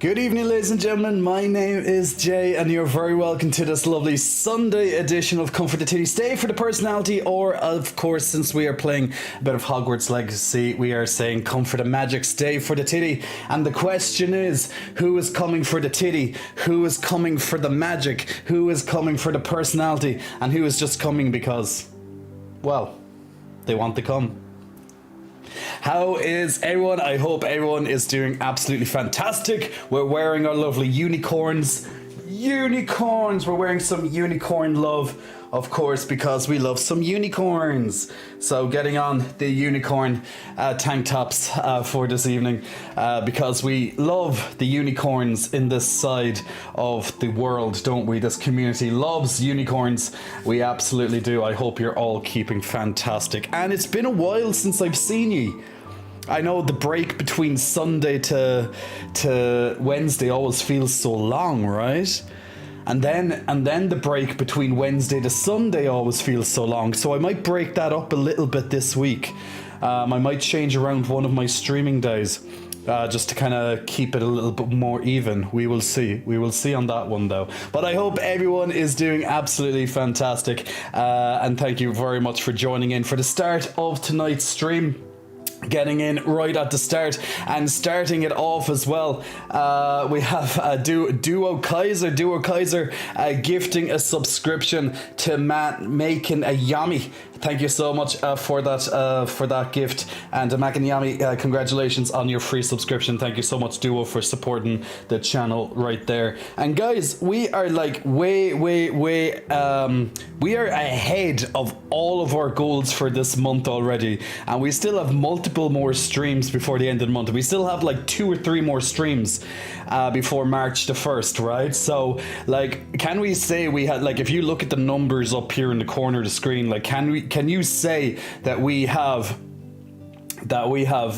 Good evening, ladies and gentlemen. My name is Jay, and you're very welcome to this lovely Sunday edition of Comfort the Titty. Stay for the personality, or of course, since we are playing a bit of Hogwarts Legacy, we are saying Comfort the Magic, stay for the titty. And the question is, who is coming for the titty? Who is coming for the magic? Who is coming for the personality? And who is just coming because, well, they want to come? How is everyone? I hope everyone is doing absolutely fantastic. We're wearing our lovely unicorns. Unicorns! We're wearing some unicorn love, of course, because we love some unicorns. So getting on the unicorn tank tops for this evening because we love the unicorns in this side of the world, don't we? This community loves unicorns. We absolutely do. I hope you're all keeping fantastic. And it's been a while since I've seen you. I know the break between Sunday to Wednesday always feels so long, right? And then the break between Wednesday to Sunday always feels so long. So I might break that up a little bit this week. I might change around one of my streaming days just to kind of keep it a little bit more even. We will see. We will see on that one though. But I hope everyone is doing absolutely fantastic. And thank you very much for joining in for the start of tonight's stream. Getting in right at the start and starting it off as well. We have Duo Kaiser gifting a subscription to Matt making a yummy. Thank you so much for that gift, and Mac and Yami, congratulations on your free subscription. Thank you so much, Duo, for supporting the channel right there. And guys, we are like way we are ahead of all of our goals for this month already, and we still have multiple more streams before the end of the month. We still have like 2 or 3 more streams before March the 1st, right? So like, can we say we had, like, if you look at the numbers up here in the corner of the screen, like, can you say that we have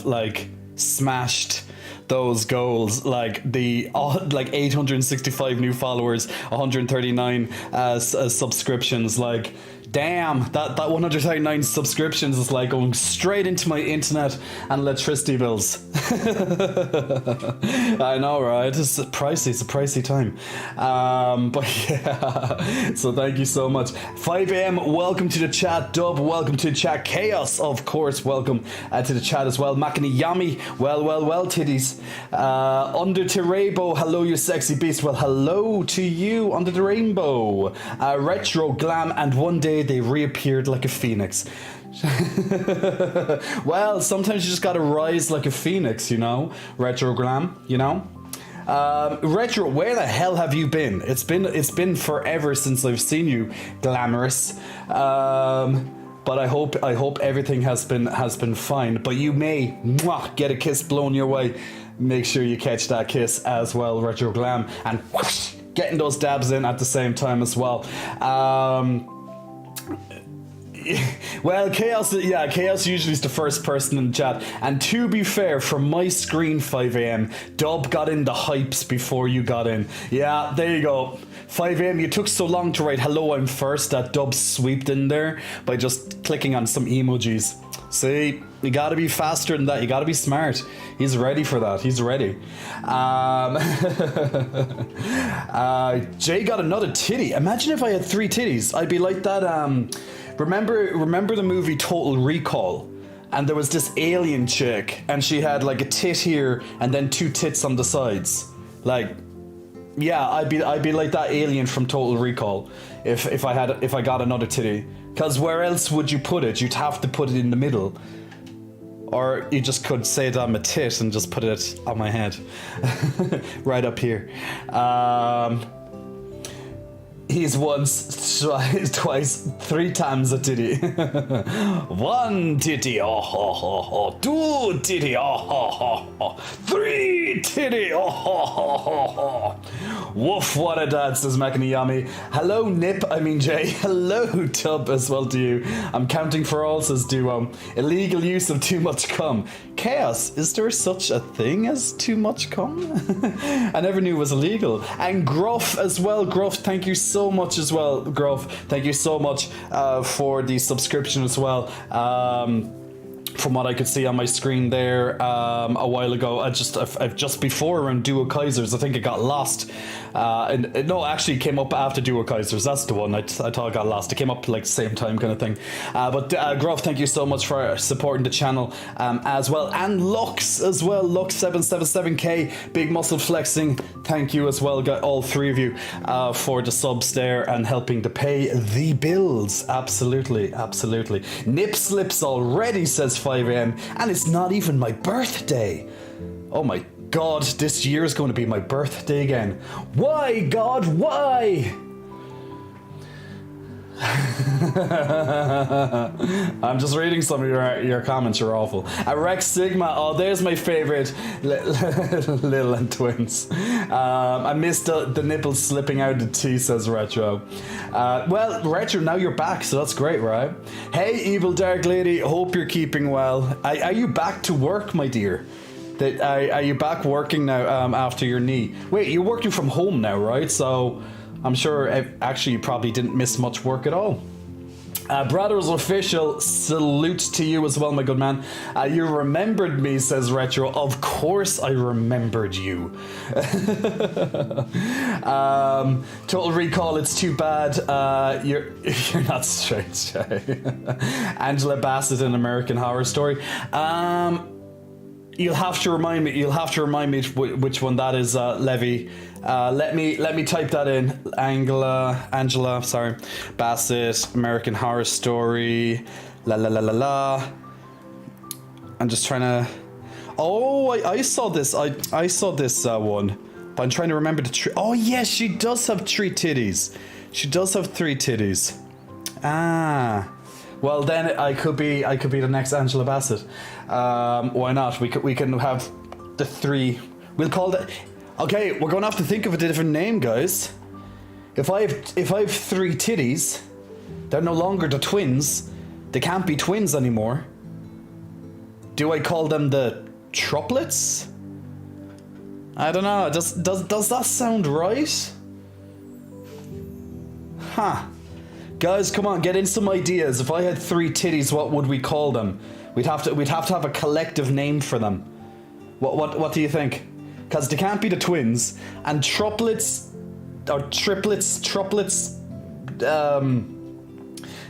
like smashed those goals, like the like 865 new followers, 139 subscriptions? Like, damn, that 139 subscriptions is like going straight into my internet and electricity bills. I know, right? It's a pricey time. But yeah, so thank you so much. 5 a.m, welcome to the chat. Dub, welcome to the chat. Chaos, of course, welcome to the chat as well. Makani Yami, well, titties. Under the rainbow, hello, you sexy beast. Well, hello to you, under the rainbow. Retro Glam, and one day they reappeared like a phoenix. Well, sometimes you just gotta rise like a phoenix, you know? Retro Glam, you know? Retro, where the hell have you been? It's been forever since I've seen you, glamorous. But I hope everything has been fine. But you may get a kiss blown your way. Make sure you catch that kiss as well, Retro Glam, and whoosh, getting those dabs in at the same time as well. Well, Chaos usually is the first person in the chat, and to be fair, from my screen, 5 a.m, Dub got in the hypes before you got in. Yeah, there you go. 5 a.m, you took so long to write hello, I'm first, that Dub sweeped in there by just clicking on some emojis. See, you gotta be faster than that, you gotta be smart. He's ready for that, he's ready. Jay got another titty. Imagine if I had 3 titties. I'd be like that, remember the movie Total Recall? And there was this alien chick, and she had like a tit here and then 2 tits on the sides. Like, yeah, I'd be like that alien from Total Recall if I got another titty. Cause where else would you put it? You'd have to put it in the middle. Or you just could say that I'm a tit and just put it on my head. Right up here. He's once, twice, 3 times a titty. 1 titty, oh ho ho ho. 2 titty, oh ho ho ho. 3 titty, oh ho ho ho ho. Woof, what a dad, says Makani Yami. Hello, Nip, I mean Jay. Hello, Tub, as well to you. I'm counting for all, says Duo. Illegal use of too much cum. Chaos, is there such a thing as too much cum? I never knew it was illegal. And Gruff as well. Gruff, thank you so much as well, Gruff. Thank you so much for the subscription as well. from what I could see on my screen there a while ago. Just before around Duo Kaisers, I think it got lost. No, actually it came up after Duo Kaisers. That's the one. I thought it got lost. It came up like same time kind of thing. But Gruff, thank you so much for supporting the channel as well. And Lux as well. Lux777k, big muscle flexing. Thank you as well, all three of you, for the subs there and helping to pay the bills. Absolutely, absolutely. Nip slips already, says 5 a.m. And it's not even my birthday. Oh my God, this year is going to be my birthday again. Why, God, why? I'm just reading some of your comments. You're awful. Rex Sigma. Oh, there's my favorite Little and Twins. I missed the nipples slipping out of the tea, says Retro. Well, Retro, now you're back, so that's great, right? Hey, Evil Dark Lady. Hope you're keeping well. Are you back to work, my dear? Are you back working now after your knee? Wait, you're working from home now, right? So I'm sure actually you probably didn't miss much work at all. Brothers Official, salute to you as well, my good man. You remembered me, says Retro. Of course I remembered you. Total Recall, it's too bad. You're not straight, Jay. Angela Bassett in American Horror Story. You'll have to remind me. You'll have to remind me which one that is, Levy. Let me type that in. Angela, sorry, Bassett, American Horror Story. La la la la la. I'm just trying to. Oh, I saw this. I saw this one, but I'm trying to remember the. Oh yes, she does have 3 titties. She does have 3 titties. Ah. Well, then I could be the next Angela Bassett. Why not? We can have the 3. We'll call that. Okay, we're gonna have to think of a different name, guys. If I have 3 titties, they're no longer the twins. They can't be twins anymore. Do I call them the triplets? I don't know. Does that sound right? Huh. Guys, come on, get in some ideas. If I had 3 titties, what would we call them? We'd have to have a collective name for them. What do you think? Because they can't be the twins, and triplets or triplets. It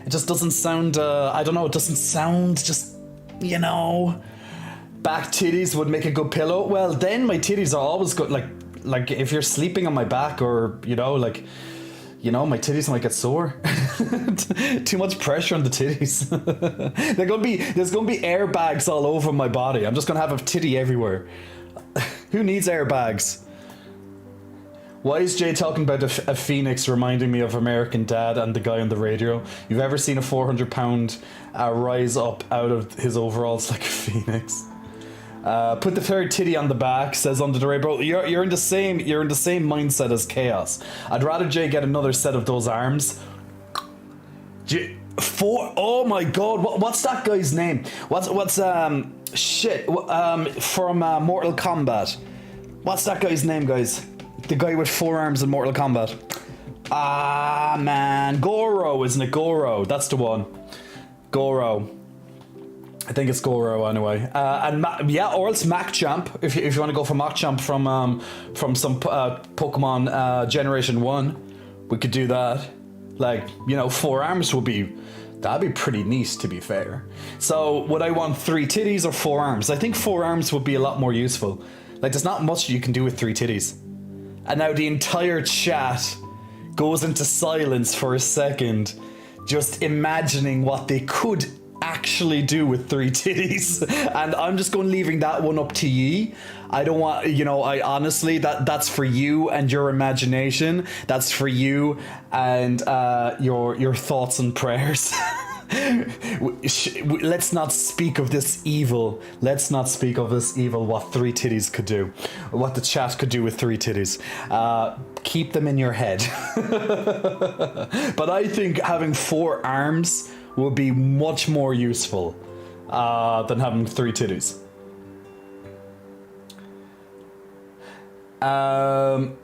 just doesn't sound. I don't know. It doesn't sound just. Back titties would make a good pillow. Well, then my titties are always good. Like if you're sleeping on my back, or my titties might get sore. Too much pressure on the titties. There's gonna be airbags all over my body. I'm just gonna have a titty everywhere. Who needs airbags? Why is Jay talking about a phoenix reminding me of American Dad and the guy on the radio? You've ever seen a 400-pound rise up out of his overalls like a phoenix? Put the 3rd titty on the back, says Under the Rainbow. You're in the same mindset as Chaos. I'd rather Jay get another set of those arms. Oh my God! What's that guy's name? What's from Mortal Kombat? What's that guy's name, guys? The guy with 4 arms in Mortal Kombat. Ah man, Goro, isn't it? Goro, that's the one. Goro. I think it's Goro anyway. Or else Machamp, if you want to go for Machamp from some Pokemon Generation 1, we could do that. 4 arms that'd be pretty nice, to be fair. So would I want 3 titties or 4 arms? I think 4 arms would be a lot more useful. There's not much you can do with 3 titties. And now the entire chat goes into silence for a second, just imagining what they could actually do with 3 titties. And I'm just leaving that one up to ye. I don't want, I honestly, that's for you and your imagination. That's for you and your thoughts and prayers. Let's not speak of this evil. Let's not speak of this evil, what 3 titties could do. What the chat could do with 3 titties. Keep them in your head. But I think having 4 arms would be much more useful than having 3 titties.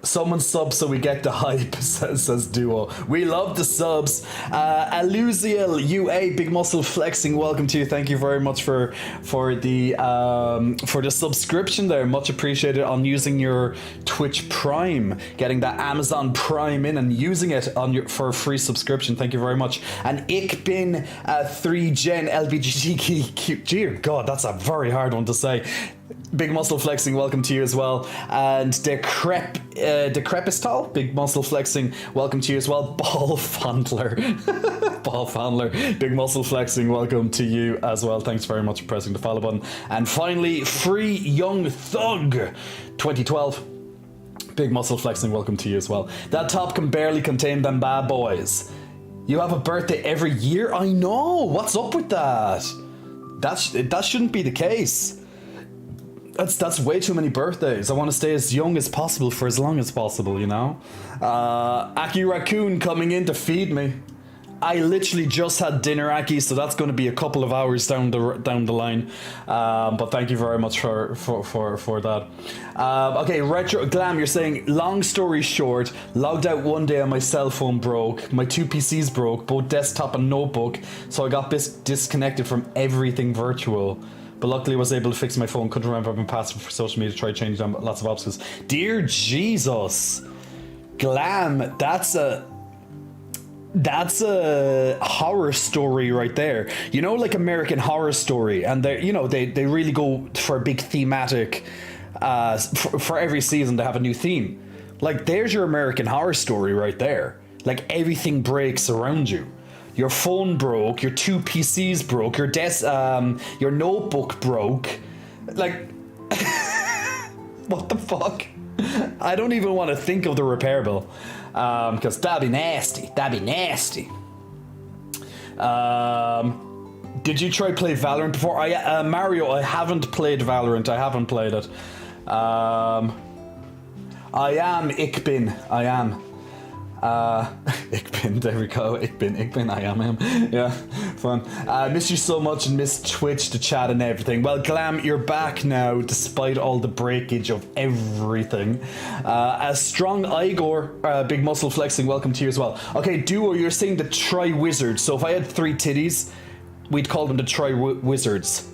Someone sub so we get the hype, says Duo. We love the subs. Aluziel UA, big muscle flexing, welcome to you. Thank you very much for the subscription there. Much appreciated on using your Twitch Prime, getting that Amazon Prime in and using it on your for a free subscription. Thank you very much. And Ik Bin 3 Gen LBGTQ. Dear God, that's a very hard one to say. Big muscle flexing, welcome to you as well. And Decrepistal, big muscle flexing, welcome to you as well. Ball Fondler, Ball Fondler, big muscle flexing, welcome to you as well. Thanks very much for pressing the follow button. And finally, Free Young Thug 2012, big muscle flexing, welcome to you as well. That top can barely contain them bad boys. You have a birthday every year? I know, what's up with that? That shouldn't be the case. That's way too many birthdays. I want to stay as young as possible for as long as possible, you know? Aki Raccoon coming in to feed me. I literally just had dinner, Aki, so that's going to be a couple of hours down the line. But thank you very much for that. Okay, Retro Glam, you're saying, long story short, logged out one day and my cell phone broke. My 2 PCs broke, both desktop and notebook, so I got disconnected from everything virtual. But luckily I was able to fix my phone. Couldn't remember my password for social media. Tried changing them. Lots of obstacles. Dear Jesus, Glam, that's a horror story right there. You know, like American Horror Story, and they really go for a big thematic. For every season they have a new theme. Like, there's your American Horror Story right there. Like, everything breaks around you. Your phone broke, your 2 PCs broke, your notebook broke. Like, what the fuck? I don't even want to think of the repair bill, because that'd be nasty. Did you try play Valorant before? Mario, I haven't played Valorant. I haven't played it. I am Ikbin. I am. Ikbin, there we go. Ikbin, I am him. Yeah, fun. Miss you so much and miss Twitch, the chat and everything. Well, Glam, you're back now despite all the breakage of everything. As Strong Igor, big muscle flexing, welcome to you as well. Okay, Duo, you're saying the Tri-Wizards. So if I had 3 titties, we'd call them the Tri-Wizards.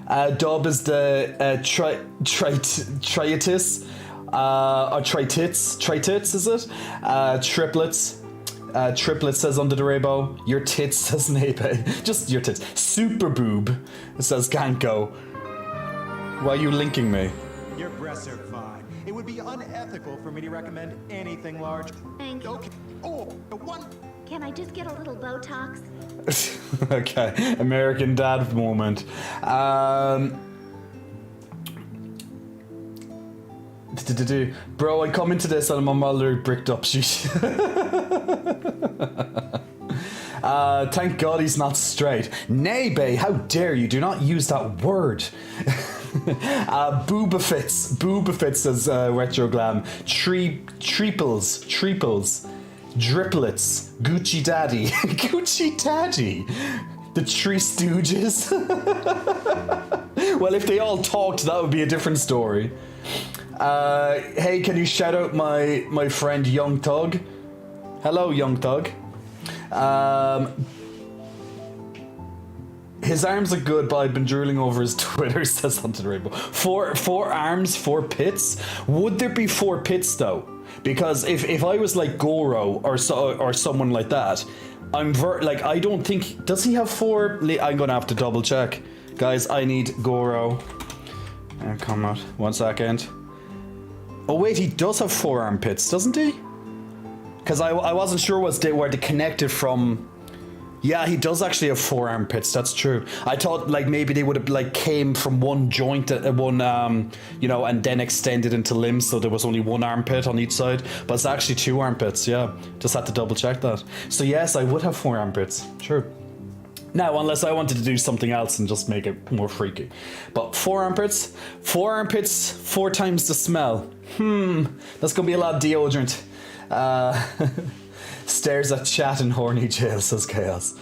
Dub is the Triatis. Or tri-tits, is it? Triplets. Triplets says under the rainbow. Your tits says Nebe. Just your tits. Super boob says Ganko. Why are you linking me? Your breasts are fine. It would be unethical for me to recommend anything large. Thank you. Okay. Oh, the one. Can I just get a little Botox? Okay, American Dad moment. Bro, I come into this and I'm already bricked up. Thank God he's not straight. Nay, bae, how dare you? Do not use that word. Boobafits says Retro Glam. Triples, driplets, Gucci Daddy, Gucci Daddy. The Three Stooges. Well, if they all talked, that would be a different story. Hey, can you shout out my friend Young Thug? Hello, Young Thug. His arms are good, but I've been drooling over his Twitter, says Hunter Rainbow. Four arms, 4 pits? Would there be 4 pits, though? Because if I was like Goro or someone like that, I don't think... Does he have 4? I'm gonna have to double check. Guys, I need Goro. Come out. 1 second. Oh wait, he does have 4 armpits, doesn't he? Because I wasn't sure where they connected from. Yeah, he does actually have 4 armpits. That's true. I thought like maybe they would have like came from one joint at one and then extended into limbs, so there was only 1 armpit on each side. But it's actually 2 armpits. Yeah, just had to double check that. So yes, I would have 4 armpits. True. Now, unless I wanted to do something else and just make it more freaky. But 4 armpits, 4 times the smell. That's gonna be a lot of deodorant. Stares at chat in horny jail, says Chaos.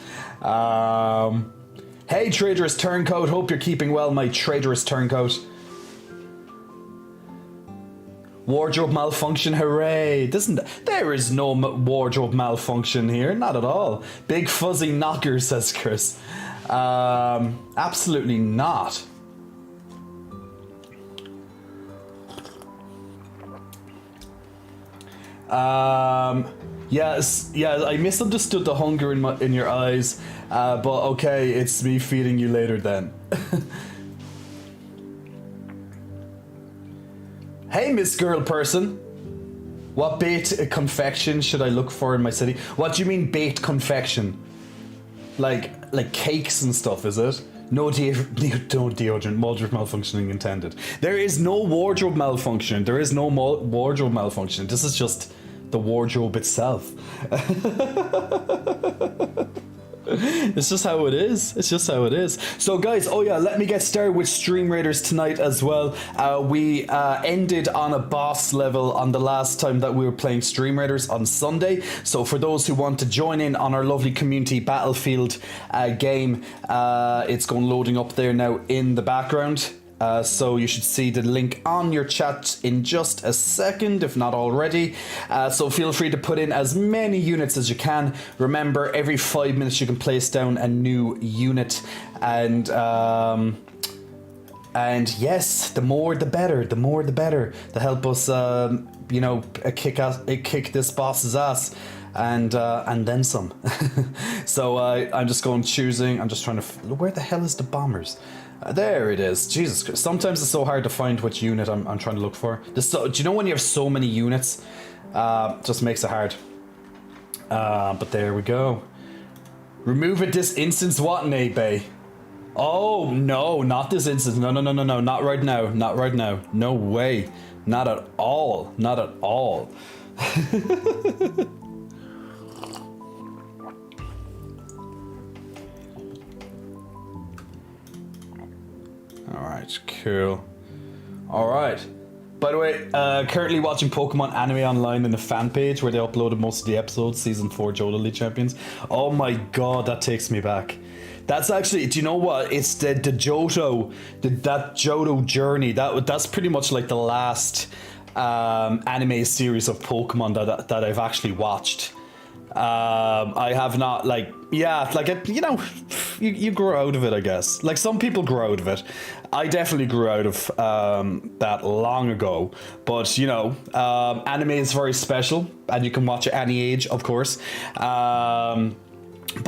Hey, Traitorous Turncoat, hope you're keeping well, my Traitorous Turncoat. Wardrobe malfunction, hooray. There is no wardrobe malfunction here, not at all. Big fuzzy knocker, says Chris. Absolutely not. Yes, yeah, I misunderstood the hunger in your eyes, but okay, it's me feeding you later then. Hey, Miss Girl Person. What baked confection should I look for in my city? What do you mean baked confection? Like cakes and stuff, is it? No deodorant, wardrobe malfunctioning intended. There is no wardrobe malfunction. There is no wardrobe malfunction. This is just the wardrobe itself. It's just how it is. It's just how it is. So guys, oh yeah, let me get started with Stream Raiders tonight as well. We ended on a boss level on the last time that we were playing Stream Raiders on Sunday. So for those who want to join in on our lovely community battlefield game, it's going loading up there now in the background. So you should see the link on your chat in just a second, if not already. So feel free to put in as many units as you can. Remember, every 5 minutes you can place down a new unit, and yes, the more the better. The more the better to help us, you know, kick this boss's ass. And then some. So I'm just choosing. I'm just trying to. Where the hell is the bombers? There it is. Jesus Christ. Sometimes it's so hard to find which unit I'm trying to look for. Do you know when you have so many units? Just makes it hard. But there we go. Remove it this instance. What, Nebe? Oh, no, not this instance. No. Not right now. Not right now. No way. Not at all. Not at all. Alright, cool. Alright. By the way, currently watching Pokemon Anime Online in the fan page where they uploaded most of the episodes, Season 4 Johto League Champions. Oh my god, that takes me back. That's actually, do you know what? It's the Johto, that Johto journey. That's pretty much like the last anime series of Pokemon that I've actually watched. I have not, you know, you grow out of it, I guess. Like, some people grow out of it. I definitely grew out of that long ago. But, you know, anime is very special, and you can watch at any age, of course. But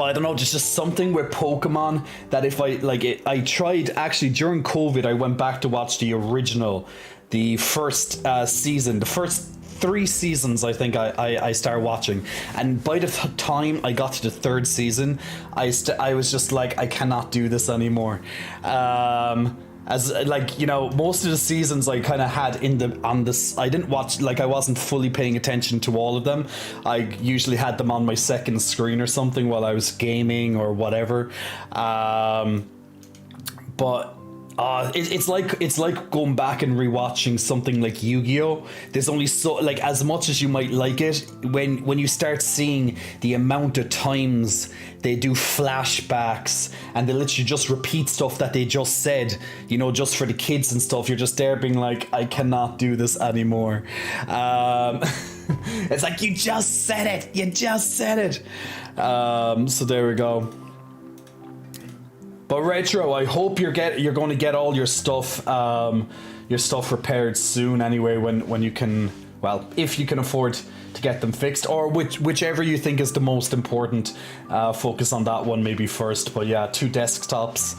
I don't know, there's just something with Pokemon that if I tried, actually, during COVID, I went back to watch the original, the first season, the first 3 seasons, I think I started watching, and by the time I got to the 3rd season, I was just like, I cannot do this anymore. As like, you know, most of the seasons I kind of had I didn't watch, like, I wasn't fully paying attention to all of them. I usually had them on my second screen or something while I was gaming or whatever. But it's like going back and rewatching something like Yu-Gi-Oh! There's only so, like, as much as you might like it, when you start seeing the amount of times they do flashbacks and they literally just repeat stuff that they just said, you know, just for the kids and stuff, you're just there being like, I cannot do this anymore. It's like, you just said it. So there we go. But Retro, I hope you're going to get all your stuff repaired soon anyway, when you can, well, if you can afford to get them fixed, or whichever you think is the most important. Focus on that one maybe first. But yeah, 2 desktops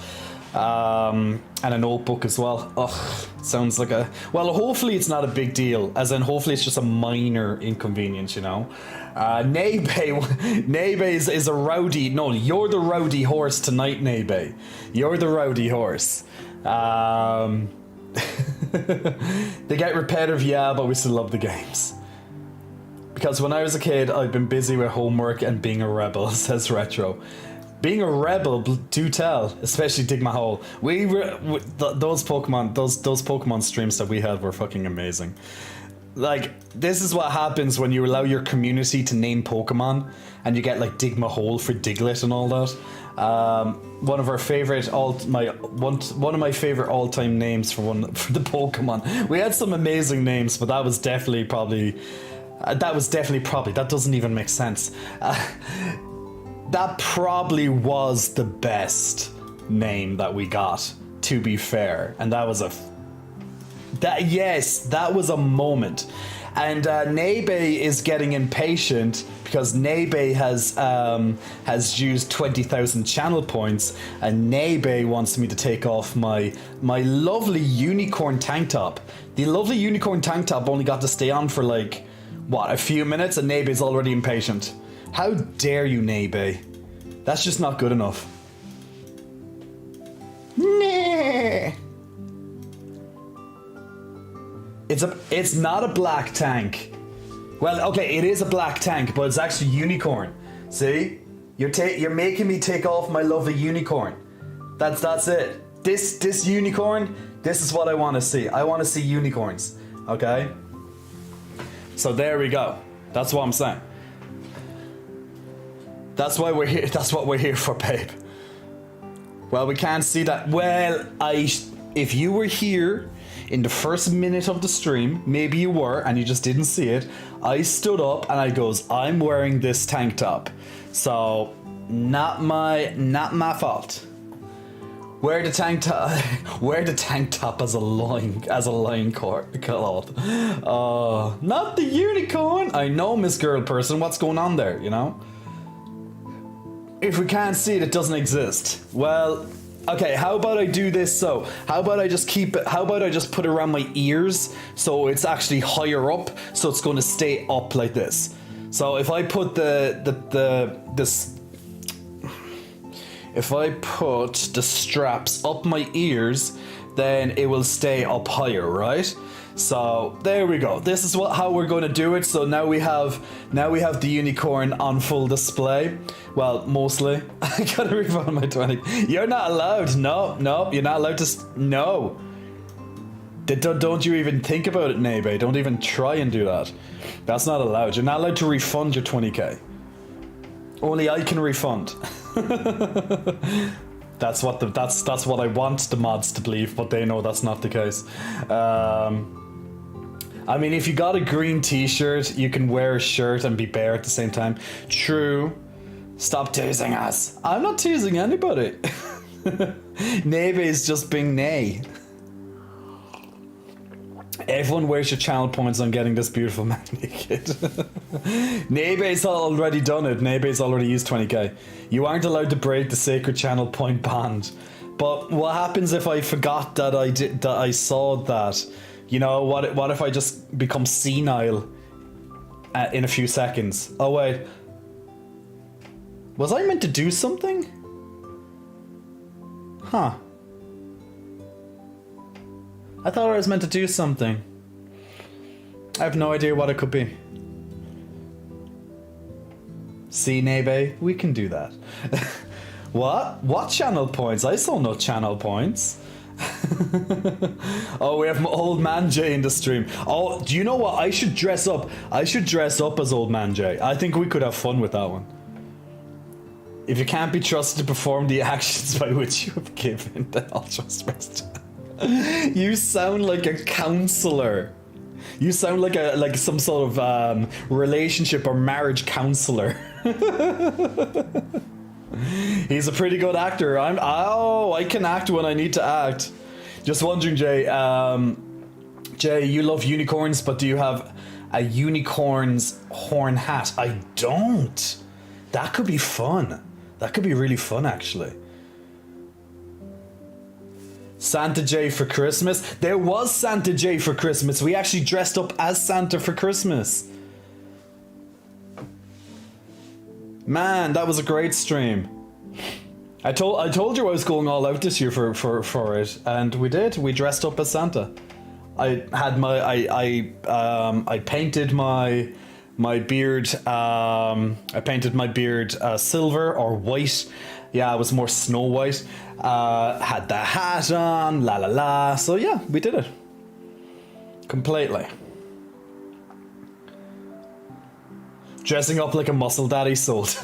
and a notebook as well. Ugh, sounds like well, hopefully it's not a big deal, as in hopefully it's just a minor inconvenience, you know. Nebe is a rowdy. No, you're the rowdy horse tonight, Nebe. You're the rowdy horse. They get repetitive, yeah, but we still love the games. Because when I was a kid, I've been busy with homework and being a rebel, says Retro. Being a rebel, do tell, especially Dig My Hole. Those Pokemon streams that we had were fucking amazing. Like, this is what happens when you allow your community to name Pokemon, and you get like Digmahole for Diglett and all that. One of our favorite one of my favorite all-time names for the Pokemon. We had some amazing names, but that was definitely probably that doesn't even make sense. That probably was the best name that we got, to be fair, and that was that was a moment. And Nebe is getting impatient because Nebe has used 20,000 channel points, and Nebe wants me to take off my lovely unicorn tank top. The lovely unicorn tank top only got to stay on for like what, a few minutes, and Nebe's already impatient. How dare you, Nebe? That's just not good enough. Nah. It's not a black tank. Well, okay, it is a black tank, but it's actually unicorn. See? You're making me take off my lovely unicorn. That's it. This unicorn, this is what I want to see. I want to see unicorns. Okay? So there we go. That's what I'm saying. That's why we're here. That's what we're here for, babe. Well, we can't see that. Well, if you were here in the first minute of the stream, maybe you were and you just didn't see it, I stood up and I goes, I'm wearing this tank top. So not my fault. Wear the tank top as a line cloth. Oh, not the unicorn. I know, Miss Girl Person, what's going on there, you know? If we can't see it, it doesn't exist. Well, okay, how about I do this so? How about I just put it around my ears so it's actually higher up, so it's going to stay up like this. So if I put if I put the straps up my ears, then it will stay up higher, right? So there we go. This is how we're going to do it. So now we have the unicorn on full display. Well, mostly. I gotta refund my 20. You're not allowed. No, you're not allowed to. No. Don't you even think about it, Nebe. Don't even try and do that. That's not allowed. You're not allowed to refund your 20k. Only I can refund. That's what I want the mods to believe, but they know that's not the case. I mean, if you got a green t-shirt, you can wear a shirt and be bare at the same time. True. Stop teasing us. I'm not teasing anybody. Nebe is just being Nay. Everyone wears your channel points on getting this beautiful man naked. Nebe's already done it. Nebe's already used 20k. You aren't allowed to break the sacred channel point band. But what happens if I forgot that I saw that? You know, what if I just become senile in a few seconds? Oh wait. Was I meant to do something? Huh. I thought I was meant to do something. I have no idea what it could be. See, Nebe, we can do that. What? What channel points? I saw no channel points. Oh, we have Old Man Jay in the stream. Oh, do you know what? I should dress up. I should dress up as Old Man Jay. I think we could have fun with that one. If you can't be trusted to perform the actions by which you have given, then I'll trust rest. You sound like a counselor. You sound like some sort of relationship or marriage counselor. He's a pretty good actor. I can act when I need to act. Just wondering, Jay. Jay, you love unicorns, but do you have a unicorn's horn hat? I don't. That could be fun. That could be really fun, actually. Santa J for Christmas. There was Santa J for Christmas. We actually dressed up as Santa for Christmas. Man, that was a great stream. I told you I was going all out this year for it, and we did. We dressed up as Santa. I had I painted my beard. I painted my beard silver or white. Yeah, it was more Snow White. Had the hat on, la la la. So yeah, we did it. Completely. Dressing up like a muscle daddy sold.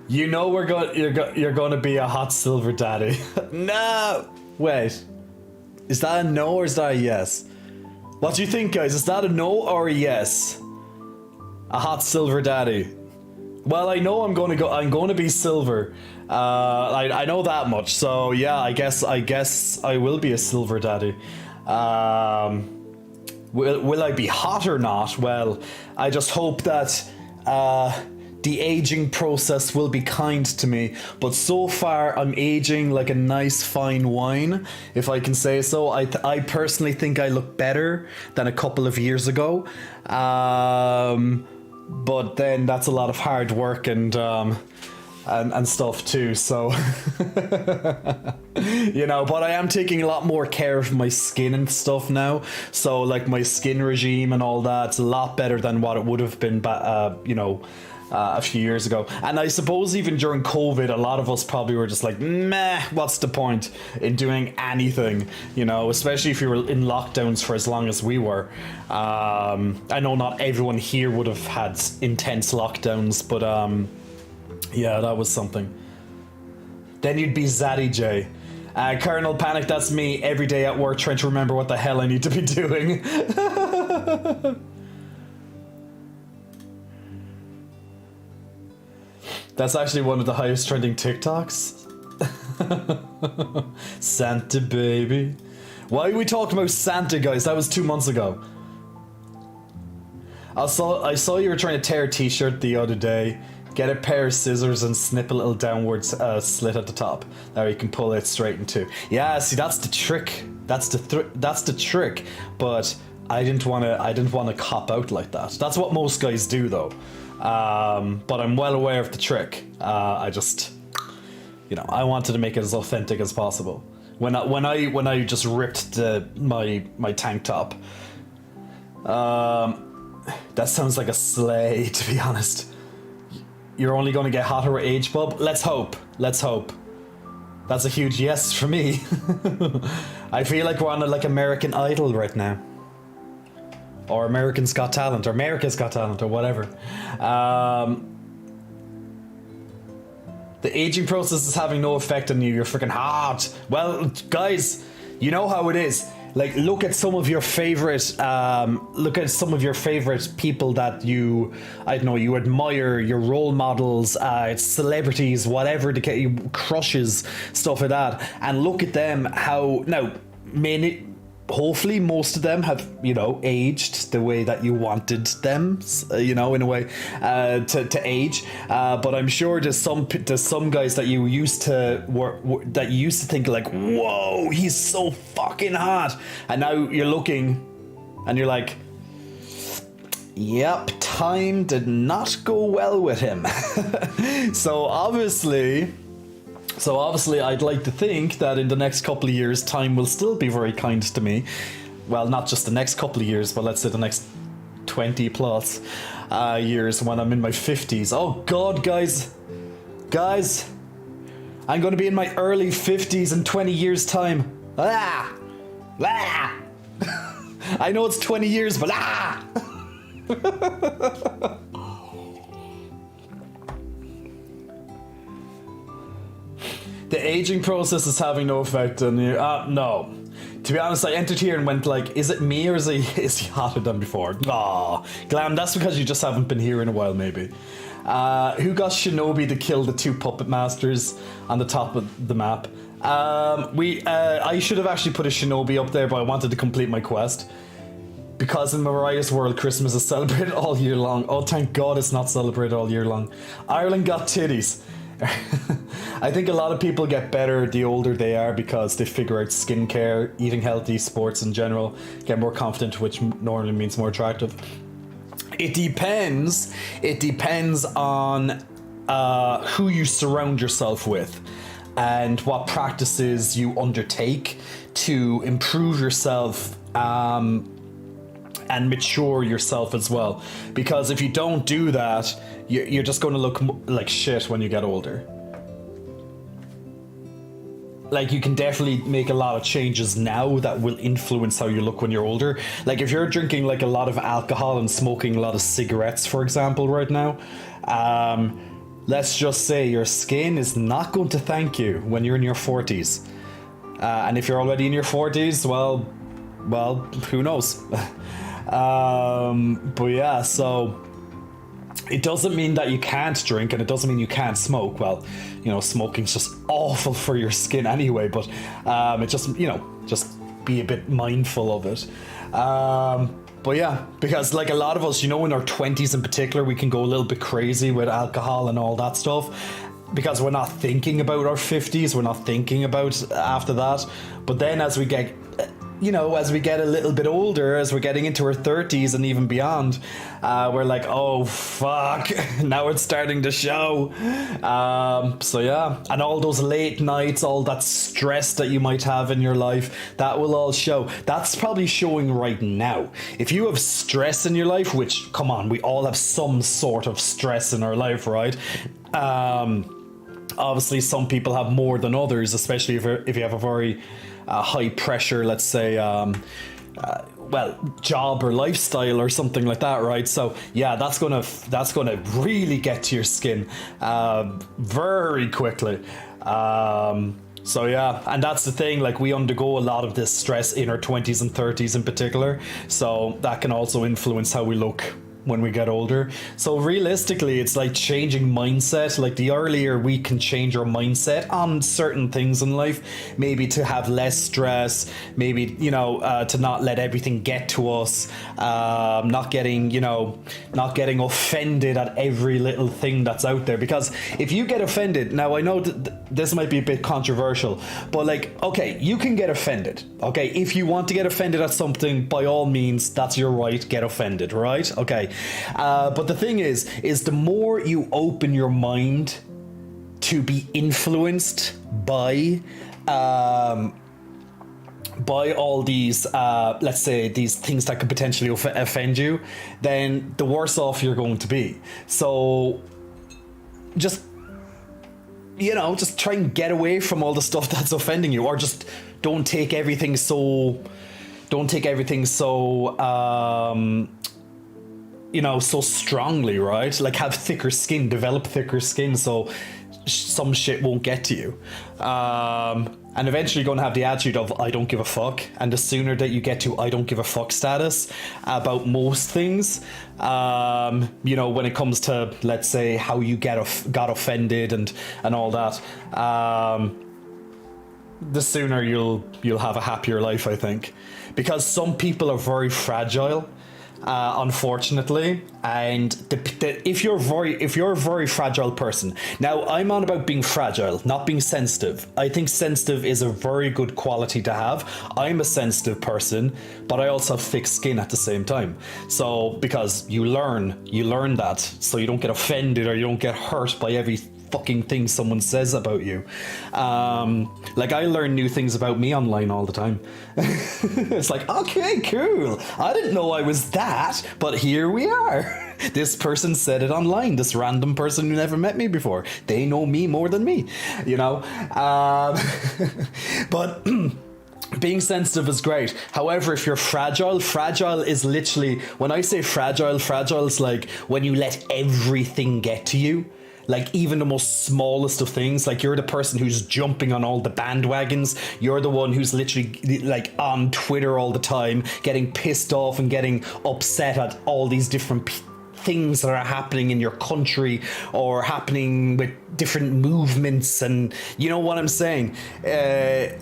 You know you're going to be a hot silver daddy. No! Wait. Is that a no or is that a yes? What do you think, guys? Is that a no or a yes? A hot silver daddy. Well, I know I'm going to be silver. I know that much. So yeah, I guess I will be a silver daddy. Will I be hot or not? Well, I just hope that the aging process will be kind to me. But so far, I'm aging like a nice fine wine, if I can say so. I personally think I look better than a couple of years ago. But then that's a lot of hard work and stuff too, so you know, but I am taking a lot more care of my skin and stuff now, so like my skin regime and all that's a lot better than what it would have been you know, a few years ago. And I suppose even during COVID, a lot of us probably were just like, meh, what's the point in doing anything, you know, especially if you were in lockdowns for as long as we were. I know not everyone here would have had intense lockdowns, but yeah, that was something. Then you'd be Zaddy J. Colonel Panic, that's me every day at work trying to remember what the hell I need to be doing. That's actually one of the highest trending TikToks. Santa baby. Why are we talking about Santa, guys? That was 2 months ago. I saw you were trying to tear a t-shirt the other day. Get a pair of scissors and snip a little downwards slit at the top. There you can pull it straight into. Yeah, see, that's the trick. That's the trick. But I didn't want to cop out like that. That's what most guys do, though. But I'm well aware of the trick. I just, you know, I wanted to make it as authentic as possible. When I just ripped my tank top. That sounds like a sleigh, to be honest. You're only going to get hotter with age, bub? Let's hope. Let's hope. That's a huge yes for me. I feel like we're on like American Idol right now. Or American's Got Talent, or America's Got Talent, or whatever. The aging process is having no effect on you. You're freaking hot. Well, guys, you know how it is. Like, look at some of your favorite people that you, I don't know, you admire, your role models, celebrities, whatever, to get you crushes, stuff like that, and look at them. How now, hopefully most of them have, you know, aged the way that you wanted them, you know, in a way, to age. But I'm sure there's some guys that you used to think like, whoa, he's so fucking hot, and now you're looking, and you're like, yep, time did not go well with him. So obviously, I'd like to think that in the next couple of years, time will still be very kind to me. Well, not just the next couple of years, but let's say the next 20 plus years when I'm in my 50s. Oh God, guys, I'm going to be in my early 50s in 20 years' time. I know it's 20 years, but The aging process is having no effect on you. No. To be honest, I entered here and went like, is it me or is he hotter than before? Aw, Glam, that's because you just haven't been here in a while, maybe. Who got Shinobi to kill the 2 puppet masters on the top of the map? I should have actually put a Shinobi up there, but I wanted to complete my quest. Because in Mariah's world, Christmas is celebrated all year long. Oh, thank God it's not celebrated all year long. Ireland got titties. I think a lot of people get better the older they are because they figure out skincare, eating healthy, sports in general, get more confident, which normally means more attractive. It depends on who you surround yourself with and what practices you undertake to improve yourself and mature yourself as well. Because if you don't do that, you're just going to look like shit when you get older. like you can definitely make a lot of changes now that will influence how you look when you're older. Like if you're drinking like a lot of alcohol and smoking a lot of cigarettes, for example, right now, let's just say your skin is not going to thank you when you're in your 40s. And if you're already in your 40s, well, who knows? But yeah, so it doesn't mean that you can't drink, and it doesn't mean you can't smoke. Well, you know, smoking's just awful for your skin anyway, but it just, you know, just be a bit mindful of it. But yeah, because like a lot of us, you know, in our 20s in particular, we can go a little bit crazy with alcohol and all that stuff, because we're not thinking about our 50s, we're not thinking about after that. But then as we get, you know, as we get a little bit older, as we're getting into our 30s and even beyond, we're like, oh fuck, now it's starting to show. So yeah, and all those late nights, all that stress that you might have in your life, that will all show. That's probably showing right now. If you have stress in your life, which, come on, we all have some sort of stress in our life, right? Obviously some people have more than others, especially if you have a very high pressure, let's say, job or lifestyle or something like that, right? So yeah, that's gonna really get to your skin very quickly. So yeah, and that's the thing, like we undergo a lot of this stress in our 20s and 30s in particular, so that can also influence how we look when we get older. So realistically, it's like changing mindset. Like the earlier we can change our mindset on certain things in life, maybe to have less stress, maybe, you know, to not let everything get to us, not getting offended at every little thing that's out there. Because if you get offended, now I know this might be a bit controversial, but like, okay, you can get offended. Okay, if you want to get offended at something, by all means, that's your right, get offended, right? Okay. But the thing is the more you open your mind to be influenced by all these, let's say, these things that could potentially offend you, then the worse off you're going to be. So just, you know, just try and get away from all the stuff that's offending you, or just don't take everything so you know, so strongly, right? Like have thicker skin, develop thicker skin, so some shit won't get to you. And eventually you're going to have the attitude of I don't give a fuck, and the sooner that you get to I don't give a fuck status about most things, you know, when it comes to, let's say, how you got offended and all that, the sooner you'll have a happier life, I think. Because some people are very fragile, unfortunately, and if you're a very fragile person, now I'm on about being fragile, not being sensitive. I think sensitive is a very good quality to have. I'm a sensitive person, but I also have thick skin at the same time. So because you learn that, so you don't get offended or you don't get hurt by every fucking thing someone says about you. Like I learn new things about me online all the time. It's like, okay, cool, I didn't know I was that, but here we are. This person said it online, this random person who never met me before, they know me more than me, you know. But being sensitive is great. However, if you're fragile is literally, when I say fragile is like when you let everything get to you. Like even the most smallest of things, like you're the person who's jumping on all the bandwagons. You're the one who's literally like on Twitter all the time, getting pissed off and getting upset at all these different things that are happening in your country or happening with different movements, and you know what I'm saying.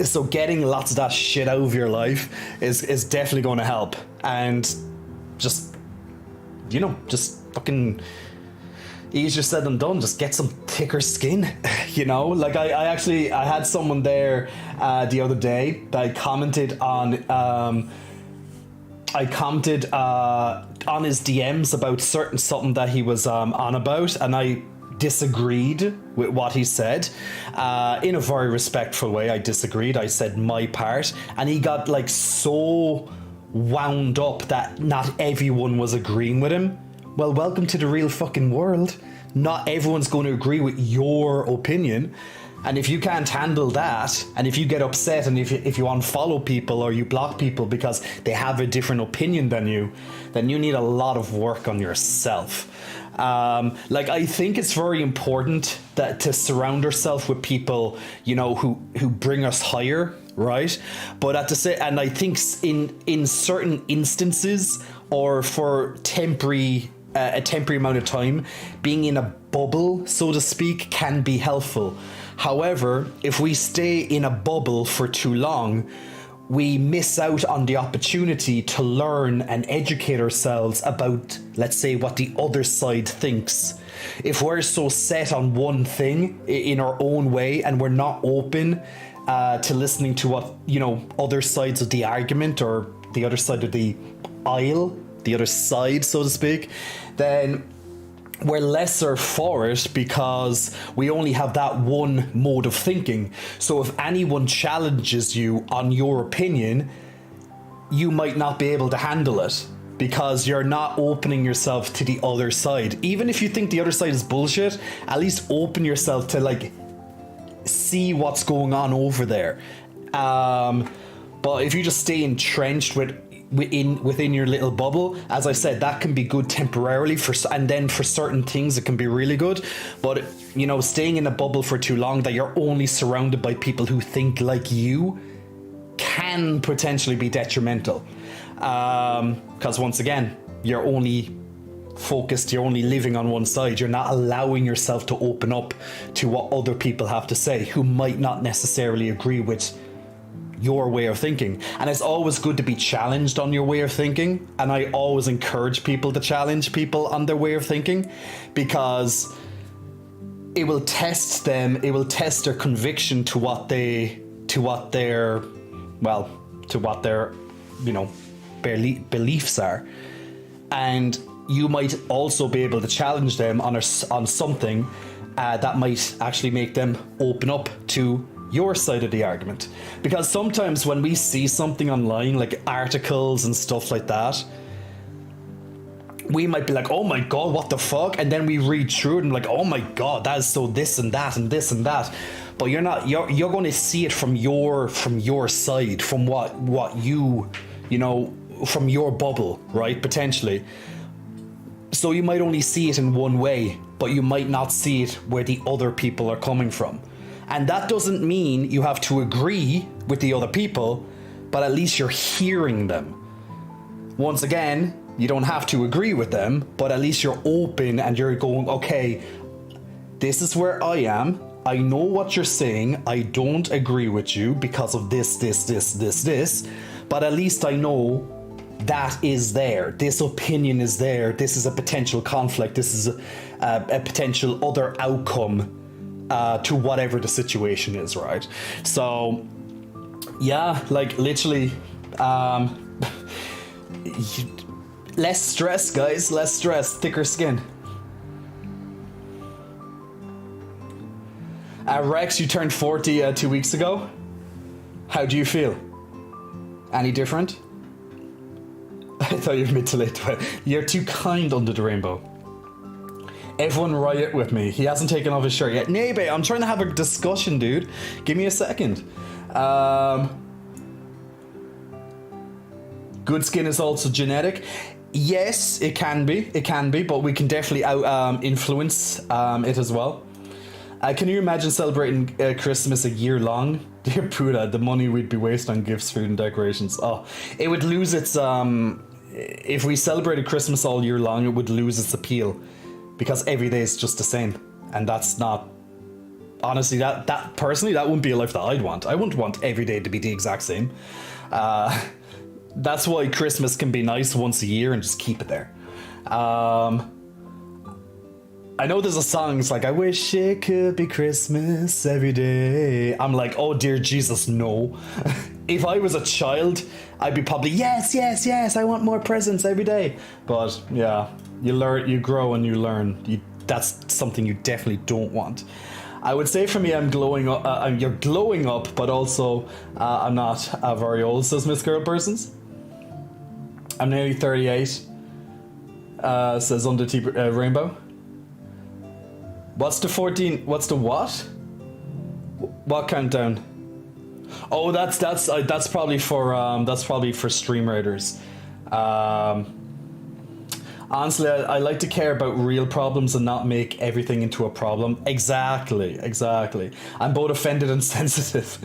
So getting lots of that shit out of your life is definitely going to help, and just, you know, just fucking easier said than done. Just get some thicker skin, you know. Like I had someone there the other day that I commented on his DMs about something that he was on about, and I disagreed with what he said in a very respectful way. I disagreed. I said my part, and he got like so wound up that not everyone was agreeing with him. Well, welcome to the real fucking world. Not everyone's going to agree with your opinion. And if you can't handle that, and if you get upset, and if you unfollow people or you block people because they have a different opinion than you, then you need a lot of work on yourself. Like, I think it's very important that to surround ourselves with people, you know, who bring us higher, right? But at the same, and I think in certain instances, or for temporary a temporary amount of time, being in a bubble, so to speak, can be helpful. However, if we stay in a bubble for too long, we miss out on the opportunity to learn and educate ourselves about, let's say, what the other side thinks. If we're so set on one thing in our own way, and we're not open to listening to what, you know, other sides of the argument, or the other side of the aisle, the other side, so to speak, then we're lesser for it, because we only have that one mode of thinking. So if anyone challenges you on your opinion, you might not be able to handle it, because you're not opening yourself to the other side. Even if you think the other side is bullshit, at least open yourself to, like, see what's going on over there. But if you just stay entrenched within your little bubble, as I said, that can be good temporarily, and then for certain things it can be really good. But, you know, staying in a bubble for too long that you're only surrounded by people who think like you can potentially be detrimental, because once again, you're only focused, you're only living on one side. You're not allowing yourself to open up to what other people have to say, who might not necessarily agree with your way of thinking. And it's always good to be challenged on your way of thinking, and I always encourage people to challenge people on their way of thinking, because it will test them, it will test their conviction to what their you know, beliefs are. And you might also be able to challenge them on something that might actually make them open up to your side of the argument. Because sometimes when we see something online, like articles and stuff like that, we might be like, oh my god, what the fuck? And then we read through it and like, oh my god, that is so this and that and this and that. But you're going to see it from your side, from what you know, from your bubble, right? Potentially. So you might only see it in one way, but you might not see it where the other people are coming from. And that doesn't mean you have to agree with the other people, but at least you're hearing them. Once again, you don't have to agree with them, but at least you're open and you're going, okay, this is where I am. I know what you're saying. I don't agree with you because of this, but at least I know that is there. This opinion is there. This is a potential conflict. This is a potential other outcome to whatever the situation is, right? So, yeah, like literally, less stress, guys, less stress, thicker skin. Rex, you turned 40 2 weeks ago. How do you feel? Any different? I thought you were mid to late. You're too kind under the rainbow. Everyone riot with me. He hasn't taken off his shirt yet. Nebe, I'm trying to have a discussion, dude. Give me a second. Good skin is also genetic. Yes, it can be. It can be, but we can definitely influence it as well. Can you imagine celebrating Christmas a year long? Dear Puda, the money we'd be wasting on gifts, food, and decorations. Oh, it would lose its... if we celebrated Christmas all year long, it would lose its appeal. Because every day is just the same. And that's not... Honestly, that personally, that wouldn't be a life that I'd want. I wouldn't want every day to be the exact same. That's why Christmas can be nice once a year and just keep it there. I know there's a song, it's like, I wish it could be Christmas every day. I'm like, oh dear Jesus, no. If I was a child, I'd be probably, yes, I want more presents every day. But yeah, you learn, you grow and you learn. That's something you definitely don't want. I would say for me, I'm glowing up, you're glowing up, but also I'm not very old, says Miss Girl Persons. I'm nearly 38, says Under T Rainbow. What's the 14? What's the what? What countdown? Oh, that's probably for stream raiders. Honestly, I like to care about real problems and not make everything into a problem. Exactly. I'm both offended and sensitive.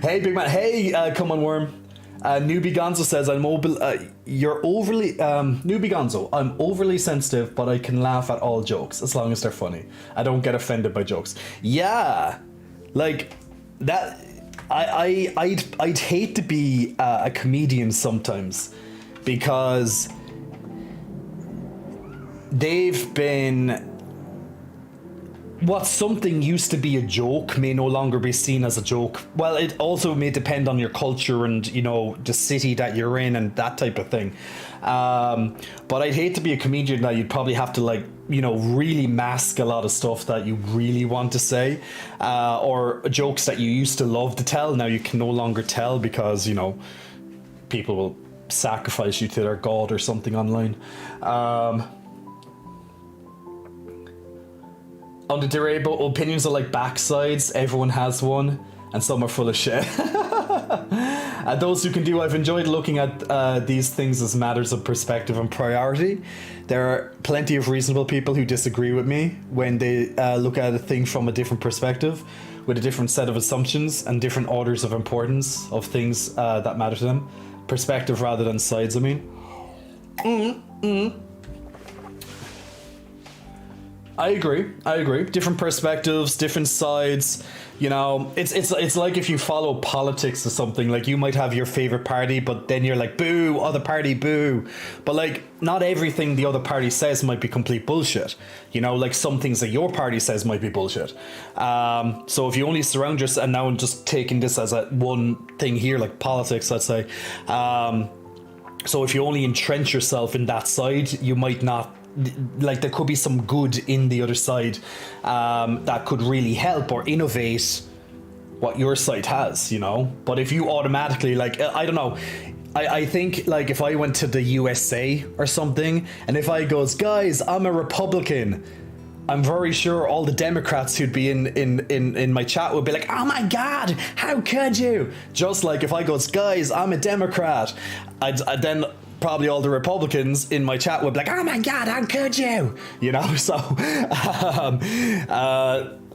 Hey, big man. Hey, come on, worm. Newbie Gonzo says you're overly Newbie Gonzo. I'm overly sensitive, but I can laugh at all jokes as long as they're funny. I don't get offended by jokes. Yeah, like that. I'd hate to be a comedian sometimes, because they've been. What something used to be a joke may no longer be seen as a joke. Well, it also may depend on your culture and, you know, the city that you're in and that type of thing. But I'd hate to be a comedian that you'd probably have to, like, you know, really mask a lot of stuff that you really want to say, or jokes that you used to love to tell. Now you can no longer tell because, you know, people will sacrifice you to their god or something online. On the Durabo, opinions are like backsides. Everyone has one, and some are full of shit. Those who can do, I've enjoyed looking at these things as matters of perspective and priority. There are plenty of reasonable people who disagree with me when they look at a thing from a different perspective, with a different set of assumptions and different orders of importance of things that matter to them. Perspective rather than sides, I mean. I agree. Different perspectives, different sides. You know, it's like if you follow politics or something, like you might have your favorite party, but then you're like, boo, other party, boo. But like, not everything the other party says might be complete bullshit. You know, like some things that your party says might be bullshit. So if you only surround yourself, and now I'm just taking this as a one thing here, like politics, let's say. So if you only entrench yourself in that side, you might not. Like there could be some good in the other side that could really help or innovate what your side has, you know. But if you automatically, like, I don't know, I think like if I went to the USA or something, and if I goes, guys, I'm a Republican, I'm very sure all the Democrats who'd be in my chat would be like, oh my god, how could you? Just like if I goes, guys, I'm a Democrat, I'd then probably all the Republicans in my chat would be like, oh my god, how could you? You know, so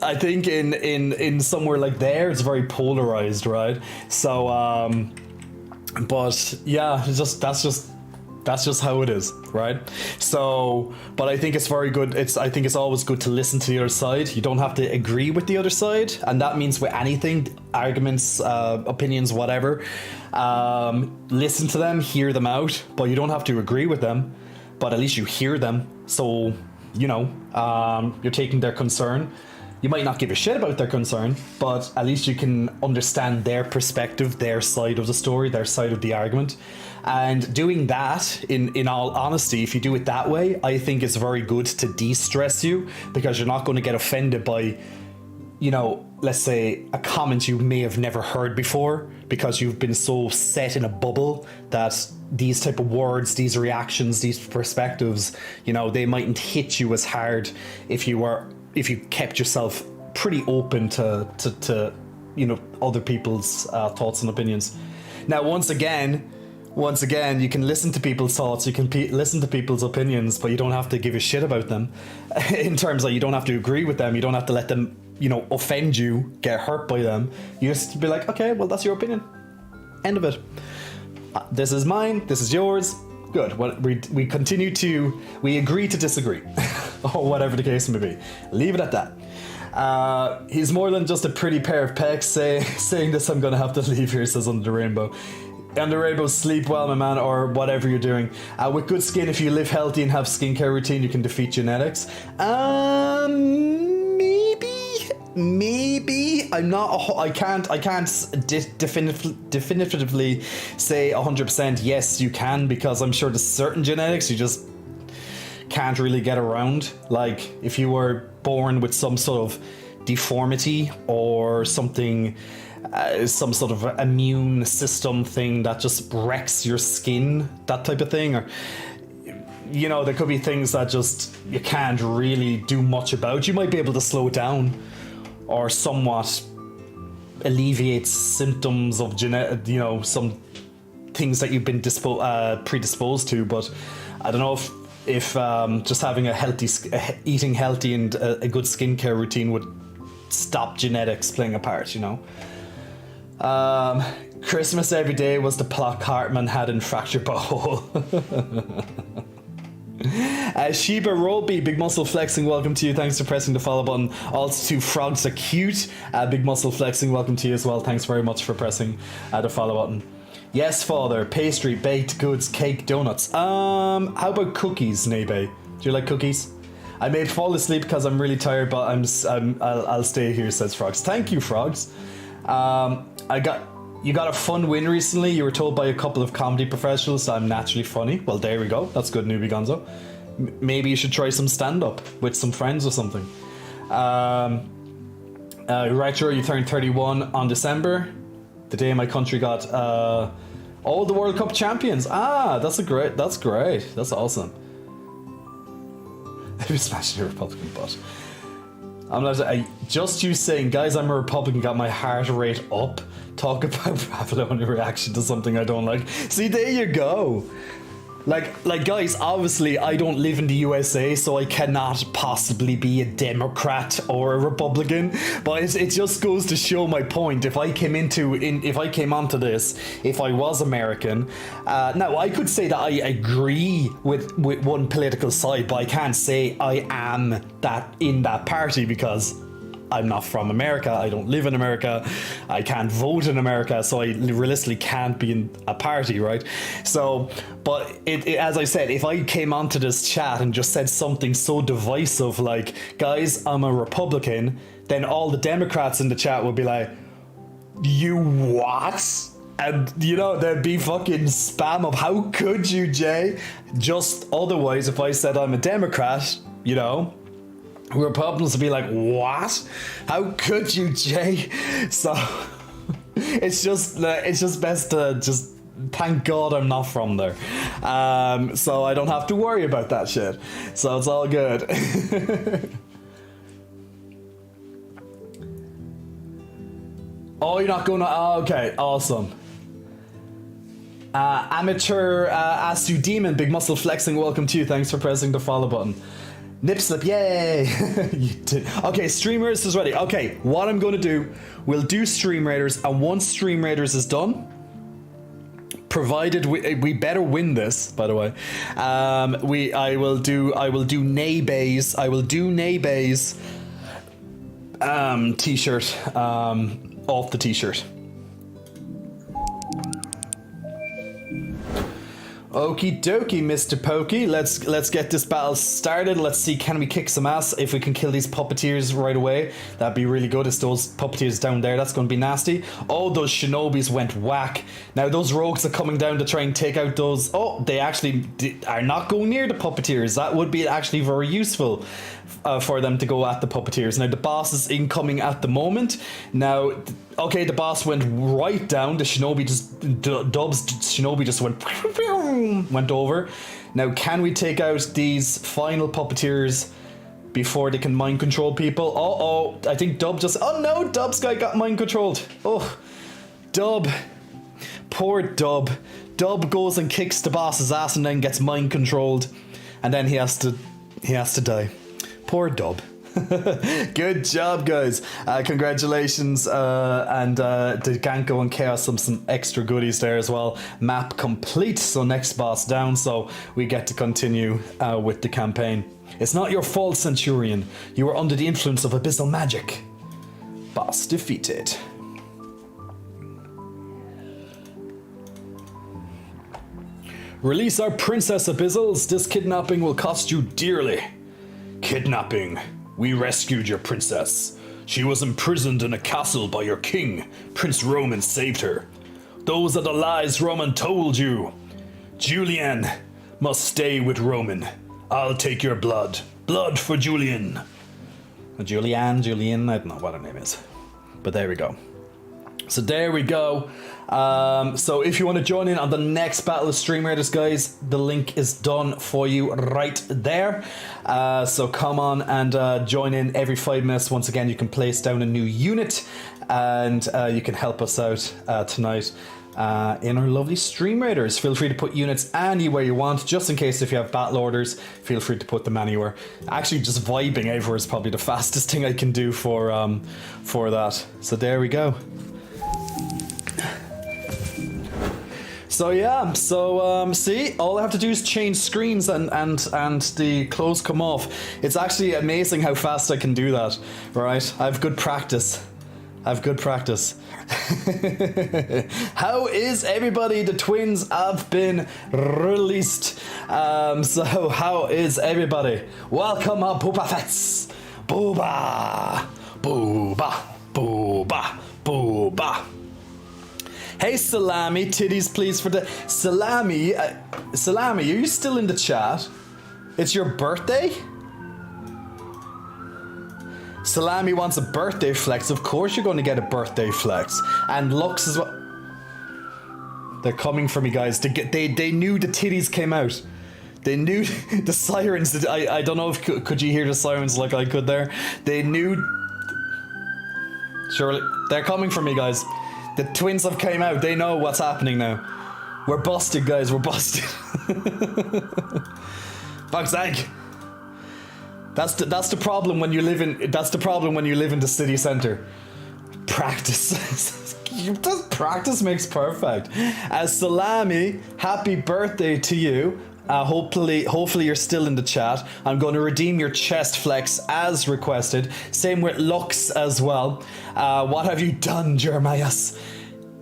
I think in somewhere like there, it's very polarized, right? So, but yeah, that's just how it is, right? So, but I think it's very good. I think it's always good to listen to the other side. You don't have to agree with the other side, and that means with anything, arguments, opinions, whatever. Listen to them, hear them out, but you don't have to agree with them. But at least you hear them, so you know you're taking their concern. You might not give a shit about their concern, but at least you can understand their perspective, their side of the story, their side of the argument. And doing that, in all honesty, if you do it that way, I think it's very good to de-stress you, because you're not going to get offended by, you know, let's say a comment you may have never heard before, because you've been so set in a bubble that these type of words, these reactions, these perspectives, you know, they mightn't hit you as hard if you kept yourself pretty open to you know, other people's thoughts and opinions. Now, once again, you can listen to people's thoughts, you can listen to people's opinions, but you don't have to give a shit about them. In terms of, you don't have to agree with them, you don't have to let them, you know, offend you, get hurt by them. You just be like, okay, well, that's your opinion. End of it. This is mine, this is yours. Good. Well, we agree to disagree, or whatever the case may be. Leave it at that. He's more than just a pretty pair of pecs. Saying this, I'm gonna have to leave here, says Under the Rainbow. Under the Rainbow, sleep well, my man, or whatever you're doing. With good skin, if you live healthy and have skincare routine, you can defeat genetics. Maybe I'm not. I can't definitively say 100% yes you can, because I'm sure there's certain genetics you just can't really get around. Like if you were born with some sort of deformity or something, some sort of immune system thing that just wrecks your skin, that type of thing, or you know, there could be things that just you can't really do much about. You might be able to slow it down or somewhat alleviates symptoms of some things that you've been predisposed to. But I don't know if just having eating healthy and a good skincare routine would stop genetics playing a part, Christmas every day was the plot Cartman had in Fractured Butthole. Sheba Roby, Big Muscle Flexing, welcome to you. Thanks for pressing the follow button. Also to Frogs Are Cute, Big Muscle Flexing, welcome to you as well. Thanks very much for pressing the follow button. Yes, father. Pastry, baked goods, cake, donuts. How about cookies, Nebe? Do you like cookies? I may fall asleep because I'm really tired, but I'll stay here, says Frogs. Thank you, Frogs. You got a fun win recently. You were told by a couple of comedy professionals that I'm naturally funny. Well, there we go. That's good, Newbie Gonzo. Maybe you should try some stand-up with some friends or something. Right, sure, you turned 31 on December. The day my country got all the World Cup champions. That's great. That's awesome. I was smashing a Republican butt. I'm not just you saying, guys, I'm a Republican, got my heart rate up. Talk about having a reaction to something I don't like. See, there you go. Like guys, obviously I don't live in the USA, so I cannot possibly be a Democrat or a Republican, but it just goes to show my point. If I came onto this, if I was American, now I could say that I agree with one political side, but I can't say I am that in that party because I'm not from America, I don't live in America, I can't vote in America, so I realistically can't be in a party, right? So, but as I said, if I came onto this chat and just said something so divisive like, guys, I'm a Republican, then all the Democrats in the chat would be like, you what? And, there'd be fucking spam of, how could you, Jay? Just otherwise, if I said I'm a Democrat, Republicans would be like, what? How could you, Jay? So it's just best to just thank God I'm not from there, so I don't have to worry about that shit. So it's all good. Oh, you're not going to? Oh, okay, awesome. Amateur Asu Demon, Big Muscle Flexing, welcome to you. Thanks for pressing the follow button. Nip slip, yay! You did. Okay, Stream Raiders is ready. Okay, what I'm going to do, we'll do Stream Raiders, and once Stream Raiders is done, provided we better win this, by the way, I will do Naybay's t-shirt off the t-shirt. Okie dokie, Mr. Pokey. Let's get this battle started. Let's see, can we kick some ass? If we can kill these puppeteers right away, that'd be really good. It's those puppeteers down there, that's going to be nasty. Oh, those shinobis went whack. Now those rogues are coming down to try and take out those. Oh, they actually are not going near the puppeteers. That would be actually very useful for them to go at the puppeteers. Now the boss is incoming at the moment. Now, okay, the boss went right down. The shinobi Dub's shinobi just went over. Now, can we take out these final puppeteers before they can mind control people? I think Dub just... Oh no, Dub's guy got mind controlled. Oh, Dub. Poor Dub. Dub goes and kicks the boss's ass and then gets mind controlled. And then he has to die. Poor Dub. Good job, guys. Congratulations. And the Ganko and Chaos some extra goodies there as well. Map complete, so next boss down, so we get to continue with the campaign. It's not your fault, Centurion. You were under the influence of abyssal magic. Boss defeated. Release our Princess Abyssals. This kidnapping will cost you dearly. Kidnapping. We rescued your princess. She was imprisoned in a castle by your king. Prince Roman saved her. Those are the lies Roman told you. Julian must stay with Roman. I'll take your blood. Blood for Julian. Julian, I don't know what her name is. But there we go. So there we go. So if you want to join in on the next Battle of Stream Raiders, guys, the link is done for you right there. So come on and join in every 5 minutes. Once again, you can place down a new unit. and you can help us out tonight in our lovely Stream Raiders. Feel free to put units anywhere you want, just in case if you have battle orders, feel free to put them anywhere. Actually, just vibing everywhere is probably the fastest thing I can do for that. So there we go. So yeah, see, all I have to do is change screens and the clothes come off. It's actually amazing how fast I can do that, right? I have good practice. How is everybody? The twins have been released. So how is everybody? Welcome on Booba Fets. Booba. Booba. Booba. Booba. Hey Salami, titties please for the Salami. Salami, are you still in the chat? It's your birthday? Salami wants a birthday flex. Of course you're going to get a birthday flex. And Lux as well. They're coming for me, guys. They knew the titties came out. They knew the sirens. I don't know if could you hear the sirens like I could there. They knew. Surely they're coming for me, guys. The twins have came out. They know what's happening now. We're busted, guys. We're busted. Fox egg. That's the problem when you live in. That's the problem when you live in the city center. Practice. Just practice makes perfect. As Salami, happy birthday to you. Hopefully you're still in the chat. I'm going to redeem your chest flex as requested. Same with Lux as well. What have you done, Jeremias?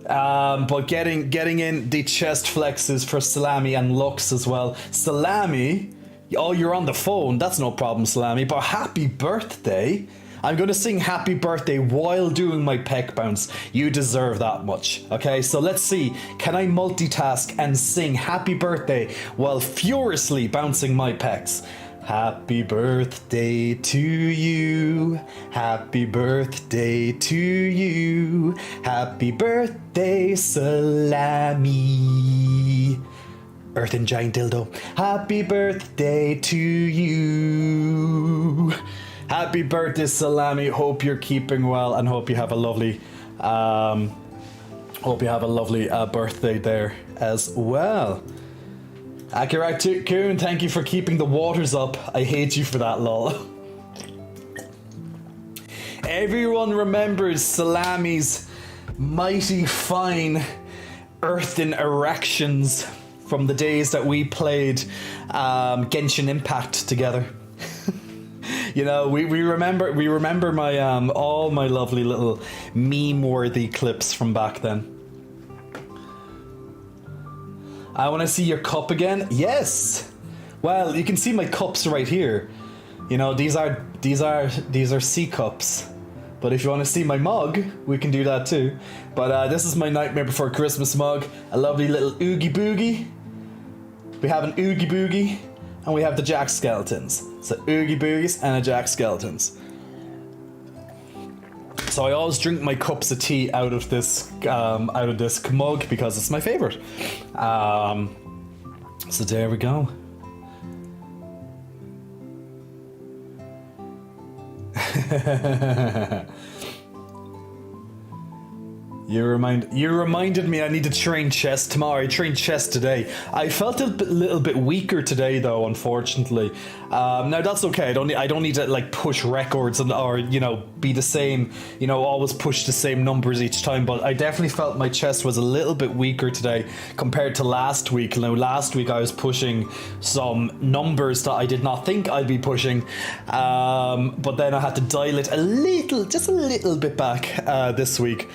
But getting in the chest flexes for Salami and Lux as well. Salami, oh, you're on the phone. That's no problem, Salami. But happy birthday. I'm going to sing happy birthday while doing my peck bounce. You deserve that much. Okay, so let's see. Can I multitask and sing happy birthday while furiously bouncing my pecs? Happy birthday to you. Happy birthday to you. Happy birthday, Salami. Earth and giant dildo. Happy birthday to you. Happy birthday, Salami. Hope you're keeping well and hope you have a lovely birthday there as well. Akirak Coon, thank you for keeping the waters up. I hate you for that, lol. Everyone remembers Salami's mighty fine earthen erections from the days that we played Genshin Impact together. You know, we remember my all my lovely little meme-worthy clips from back then. I want to see your cup again. Yes. Well, you can see my cups right here. You know, these are C cups. But if you want to see my mug, we can do that too. But this is my Nightmare Before Christmas mug. A lovely little Oogie Boogie. We have an Oogie Boogie. And we have the Jack Skeletons. So Oogie Boogies and a Jack Skeletons. So I always drink my cups of tea out of this mug because it's my favorite. So there we go. You reminded me I need to train chess tomorrow. I trained chess today. I felt a little bit weaker today, though, unfortunately. Now that's okay. I don't need to like push records or you know be the same. You know, always push the same numbers each time. But I definitely felt my chest was a little bit weaker today compared to last week. Now last week I was pushing some numbers that I did not think I'd be pushing, but then I had to dial it just a little bit back this week.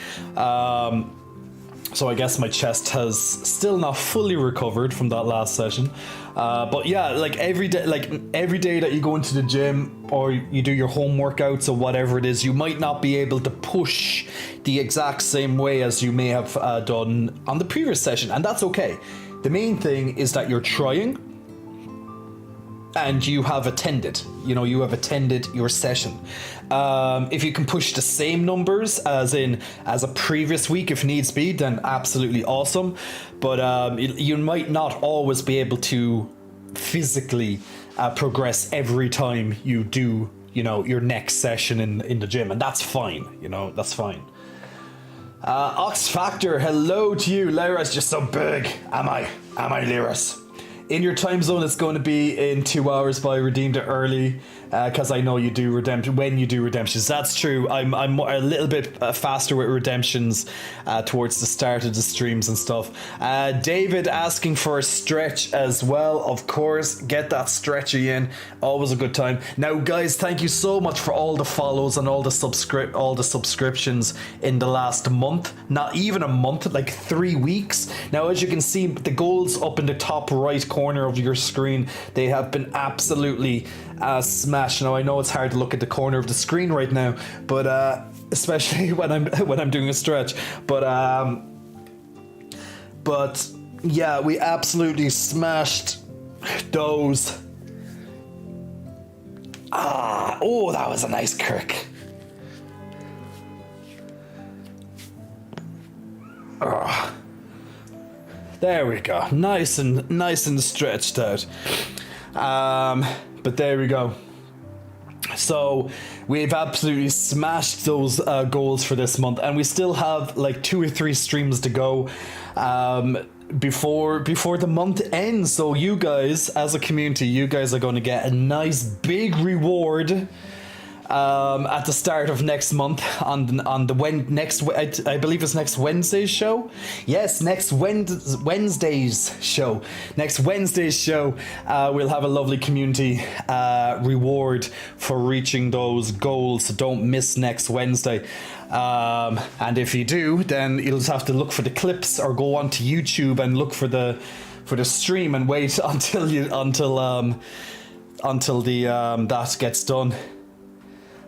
So I guess my chest has still not fully recovered from that last session. But yeah, like every day that you go into the gym or you do your home workouts or whatever it is, you might not be able to push the exact same way as you may have done on the previous session, and that's okay. The main thing is that you're trying and you have attended. You know, you have attended your session. If you can push the same numbers as a previous week if needs be, then absolutely awesome. But you might not always be able to physically progress every time you do, you know, your next session in the gym, and that's fine. You know, that's fine. Ox Factor, hello to you. Lyra's just so big. Am I, Lyra's? In your time zone, it's going to be in 2 hours, but I redeemed it early because I know you do redemption when you do redemptions. That's true. I'm a little bit faster with redemptions towards the start of the streams and stuff. David asking for a stretch as well. Of course, get that stretchy in. Always a good time. Now, guys, thank you so much for all the follows and all the subscriptions in the last month. Not even a month, like 3 weeks. Now, as you can see, the goals up in the top right corner of your screen, they have been absolutely smashed. Now I know it's hard to look at the corner of the screen right now, but especially when I'm doing a stretch, but yeah, we absolutely smashed those. Oh, that was a nice kirk. There we go, nice and stretched out. But there we go. So we've absolutely smashed those goals for this month, and we still have like 2 or 3 streams to go before the month ends. So you guys, as a community, you guys are going to get a nice big reward at the start of next month on the I believe it's next Wednesday's show. Yes, next Wednesday's show. Next Wednesday's show, we'll have a lovely community reward for reaching those goals. So don't miss next Wednesday. And if you do, then you'll just have to look for the clips or go onto YouTube and look for the stream and wait until that gets done.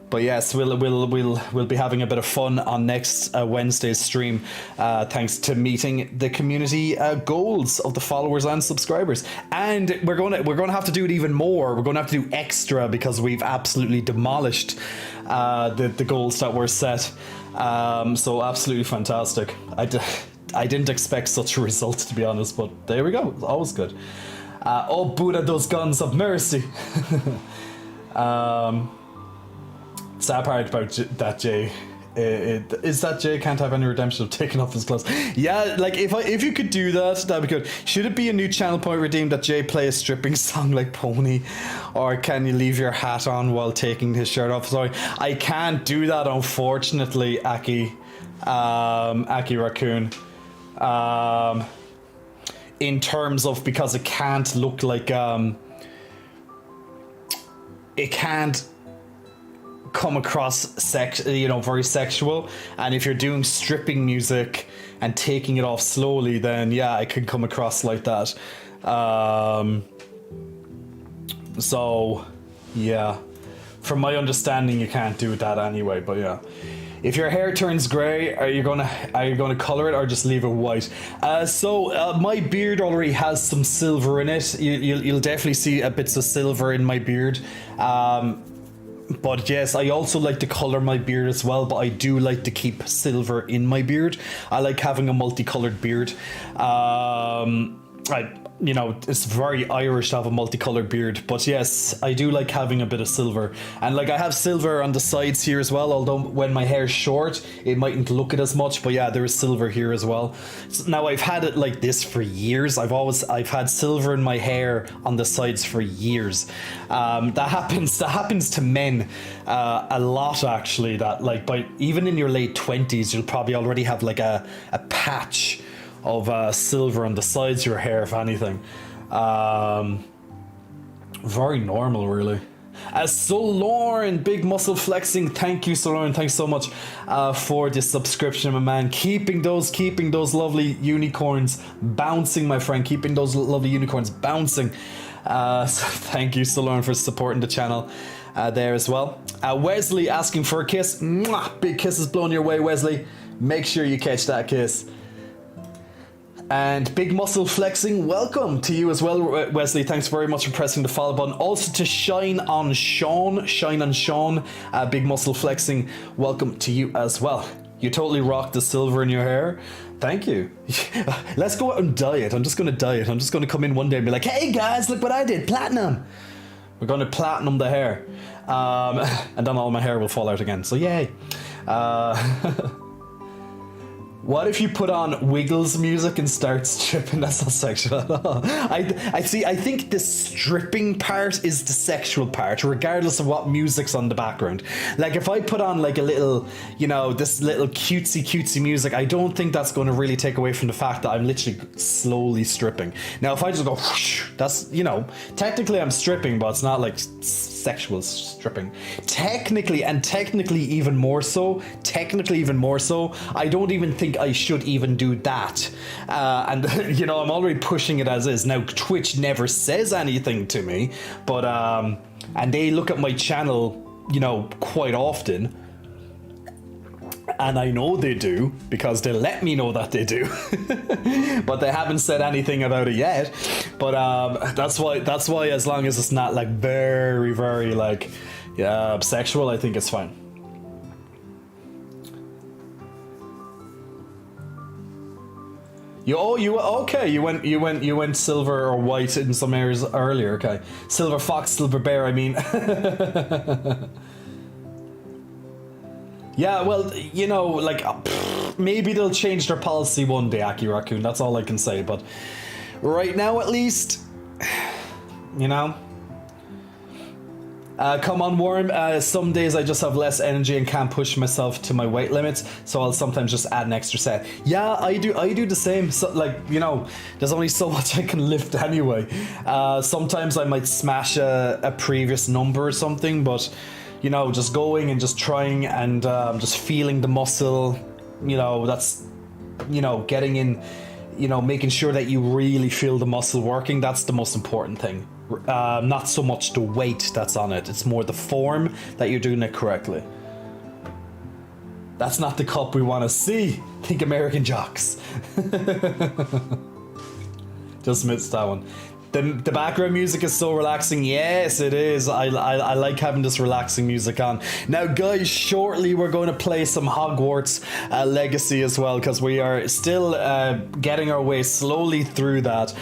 But yes, we'll be having a bit of fun on next Wednesday's stream, thanks to meeting the community goals of the followers and subscribers. And we're gonna have to do it even more. We're gonna have to do extra because we've absolutely demolished the goals that were set. So absolutely fantastic. I didn't expect such a result, to be honest, but there we go. It's always good. Oh Buddha, those guns of mercy. Sad part about that Jay is that Jay can't have any redemption of taking off his clothes. Yeah, like if you could do that, that'd be good. Should it be a new channel point redeemed that Jay play a stripping song like Pony, or can you leave your hat on while taking his shirt off? Sorry, I can't do that, unfortunately, Aki Raccoon. In terms of, because it can't look like it can't come across very sexual, and if you're doing stripping music and taking it off slowly, then yeah, it can come across like that. So yeah, from my understanding, you can't do that anyway. But yeah, if your hair turns grey, are you gonna color it or just leave it white? So my beard already has some silver in it. You'll definitely see bits of silver in my beard. But yes, I also like to color my beard as well, but I do like to keep silver in my beard. I like having a multicolored beard. It's very Irish to have a multicolored beard, but yes, I do like having a bit of silver. And like, I have silver on the sides here as well, although when my hair's short, it mightn't look it as much, but yeah, there is silver here as well. So now I've had it like this for years. I've had silver in my hair on the sides for years. That happens to men a lot, actually, that like even in your late 20s, you'll probably already have like a patch of silver on the sides of your hair, if anything. Very normal, really. Solorn, big muscle flexing. Thank you, Solorn. Thanks so much for this subscription, my man. Keeping those lovely unicorns bouncing, my friend. Keeping those lovely unicorns bouncing. So thank you, Solorn, for supporting the channel there as well. Wesley asking for a kiss. Mwah! Big kisses blown your way, Wesley. Make sure you catch that kiss. And big muscle flexing, welcome to you as well, Wesley. Thanks very much for pressing the follow button. Also to Shine on Sean, big muscle flexing, welcome to you as well. You totally rock the silver in your hair. Thank you. Let's go out and dye it. I'm just going to dye it. I'm just going to come in one day and be like, hey guys, look what I did, platinum. We're going to platinum the hair. And then all my hair will fall out again. So yay. What if you put on Wiggles music and start stripping? That's not sexual at all. I see. I think the stripping part is the sexual part, regardless of what music's on the background. Like if I put on like a little, this little cutesy music, I don't think that's going to really take away from the fact that I'm literally slowly stripping. Now, if I just go, whoosh, that's technically I'm stripping, but it's not like sexual stripping. Technically even more so. I don't even think I should even do that. And I'm already pushing it as is. Now Twitch never says anything to me, but and they look at my channel, quite often. And I know they do because they let me know that they do, but they haven't said anything about it yet. But that's why as long as it's not like very, very like sexual, I think it's fine. You went silver or white in some areas earlier. Okay, silver fox, silver bear. I mean. Yeah, well, maybe they'll change their policy one day, Aki Raccoon. That's all I can say. But right now, at least, come on, Worm. Some days I just have less energy and can't push myself to my weight limits, so I'll sometimes just add an extra set. Yeah, I do the same. So, there's only so much I can lift anyway. Sometimes I might smash a previous number or something, but. Just going and just trying and just feeling the muscle, that's, getting in, making sure that you really feel the muscle working. That's the most important thing. Not so much the weight that's on it. It's more the form that you're doing it correctly. That's not the cup we want to see. Think American jocks. Just missed that one. The background music is so relaxing. Yes, it is. I like having this relaxing music on. Now, guys, shortly we're going to play some Hogwarts Legacy as well, because we are still getting our way slowly through that.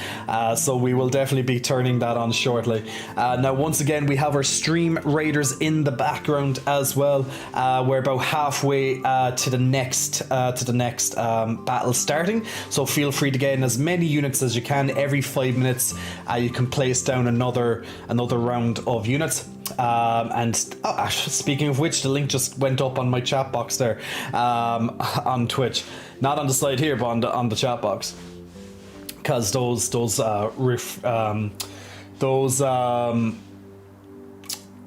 So we will definitely be turning that on shortly. Now, once again, we have our stream raiders in the background as well. We're about halfway to the next battle starting. So feel free to get in as many units as you can every 5 minutes. You can place down another round of units. And speaking of which, the link just went up on my chat box there on Twitch, not on the slide here, but on the chat box, because those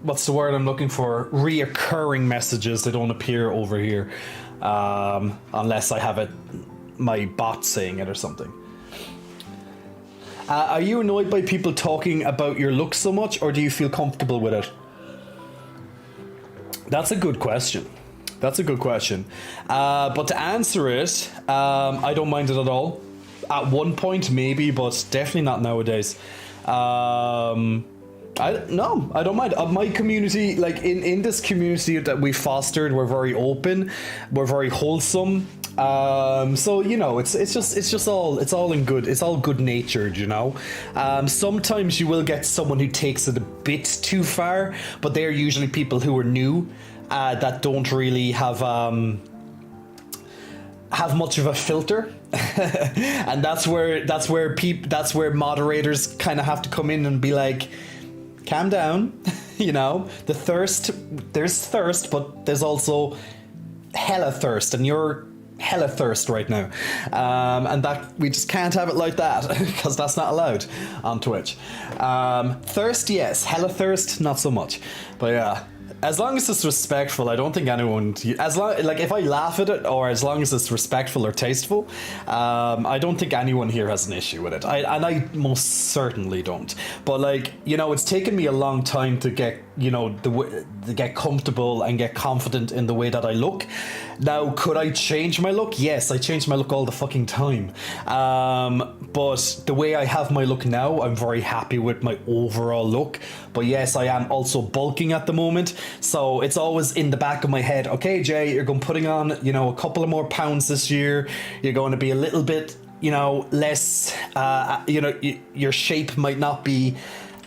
what's the word I'm looking for? Reoccurring messages. They don't appear over here unless I have my bot saying it or something. Are you annoyed by people talking about your look so much, or do you feel comfortable with it? That's a good question. But to answer it, I don't mind it at all. At one point, maybe, but definitely not nowadays. I don't mind. My community, like in this community that we fostered, we're very open, we're very wholesome. So it's all in good. It's all good natured, Sometimes you will get someone who takes it a bit too far, but they're usually people who are new, that don't really have much of a filter. And that's where moderators kind of have to come in and be like, calm down. There's thirst, but there's also hella thirst, and you're hella thirst right now, and that we just can't have it like that, because that's not allowed on Twitch. Thirst, yes. Hella thirst, not so much. But yeah, as long as it's respectful, I don't think anyone, if I laugh at it, or as long as it's respectful or tasteful, I don't think anyone here has an issue with it. I most certainly don't. But it's taken me a long time to get to get comfortable and get confident in the way that I look. Now, could I change my look? Yes, I change my look all the fucking time. But the way I have my look now, I'm very happy with my overall look. But yes, I am also bulking at the moment. So it's always in the back of my head, okay, Jay, you're going putting on, a couple of more pounds this year. You're going to be a little bit, less, your shape might not be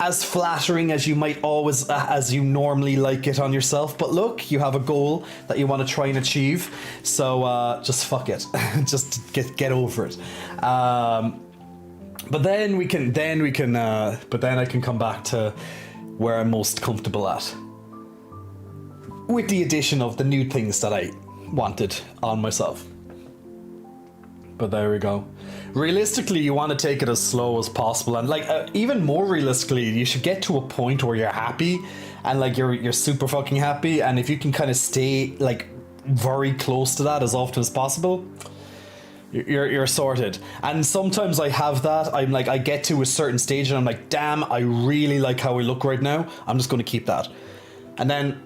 as flattering as you might always, as you normally like it on yourself. But look, you have a goal that you want to try and achieve, so just fuck it. Just get over it. But then we can, but then I can come back to where I'm most comfortable at, with the addition of the new things that I wanted on myself. But there we go. Realistically, you want to take it as slow as possible, and like even more realistically, you should get to a point where you're happy, and like you're super fucking happy, and if you can kind of stay like very close to that as often as possible, you're sorted. And sometimes I have that. I'm like, I get to a certain stage and I'm like, damn, I really like how I look right now. I'm just going to keep that, and then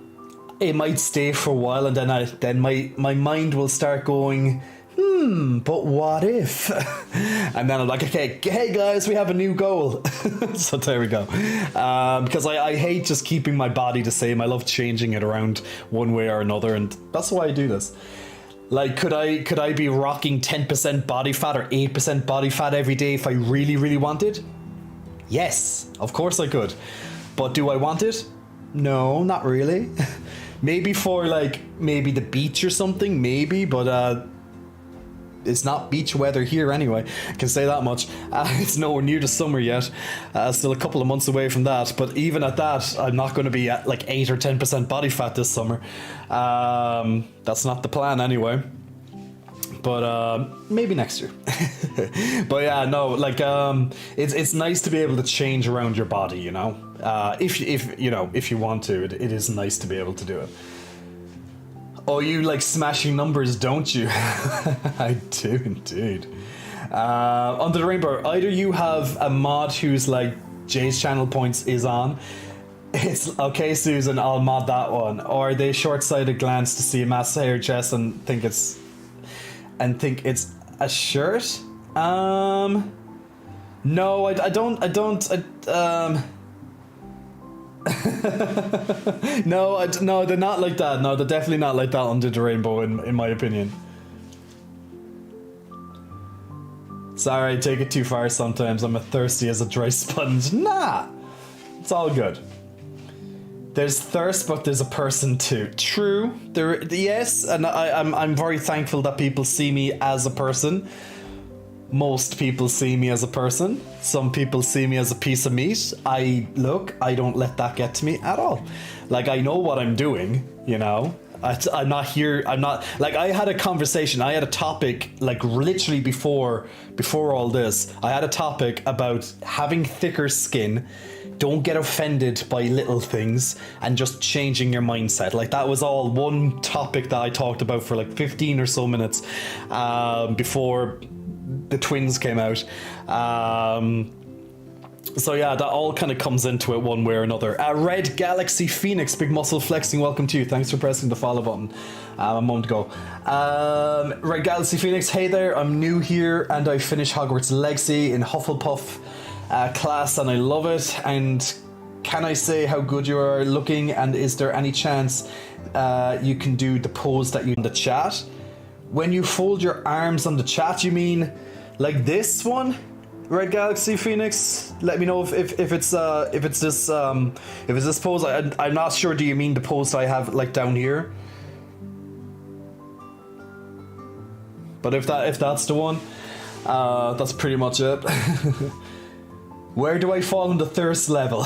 it might stay for a while, and then my mind will start going, but what if? And then I'm like, okay, hey guys, we have a new goal. So there we go. Because I hate just keeping my body the same. I love changing it around one way or another, and that's why I do this. Like, could I be rocking 10% body fat or 8% body fat every day if I really, really wanted? Yes, of course I could. But do I want it? No, not really. Maybe for like, maybe the beach or something, maybe, but it's not beach weather here anyway, I can say that much. It's nowhere near the summer yet, still a couple of months away from that, but even at that, I'm not going to be at like 8 or 10% body fat this summer. That's not the plan anyway, but maybe next year. But yeah, no, like it's nice to be able to change around your body, you know, if you know, if you want to, it is nice to be able to do it. Oh, you like smashing numbers, don't you? I do indeed. Under the Rainbow, either you have a mod who's like Jay's channel points is on. It's okay, Susan, I'll mod that one. Or they short-sighted glance to see a massive hairy chest and think it's a shirt. No, I don't. No, they're not like that. No, they're definitely not like that under the Rainbow, in my opinion. Sorry, I take it too far sometimes. I'm as thirsty as a dry sponge. Nah, it's all good. There's thirst, but there's a person too. True. Yes, and I'm very thankful that people see me as a person. Most people see me as a person. Some people see me as a piece of meat. I don't let that get to me at all. Like, I know what I'm doing, you know. I'm not here. I'm not like, I had a conversation. I had a topic like literally before all this. I had a topic about having thicker skin. Don't get offended by little things and just changing your mindset. Like, that was all one topic that I talked about for like 15 or so minutes before the twins came out. So yeah, that all kind of comes into it one way or another. Red Galaxy Phoenix, big muscle flexing, welcome to you. Thanks for pressing the follow button a moment ago. Red Galaxy Phoenix, hey there, I'm new here and I finished Hogwarts Legacy in Hufflepuff class and I love it. And can I say how good you are looking, and is there any chance you can do the pose that you in the chat? When you fold your arms on the chat, you mean like this one? Red Galaxy Phoenix, let me know if it's this pose. I'm not sure. Do you mean the pose I have like down here? But if that's the one, that's pretty much it. Where do I fall in the thirst level?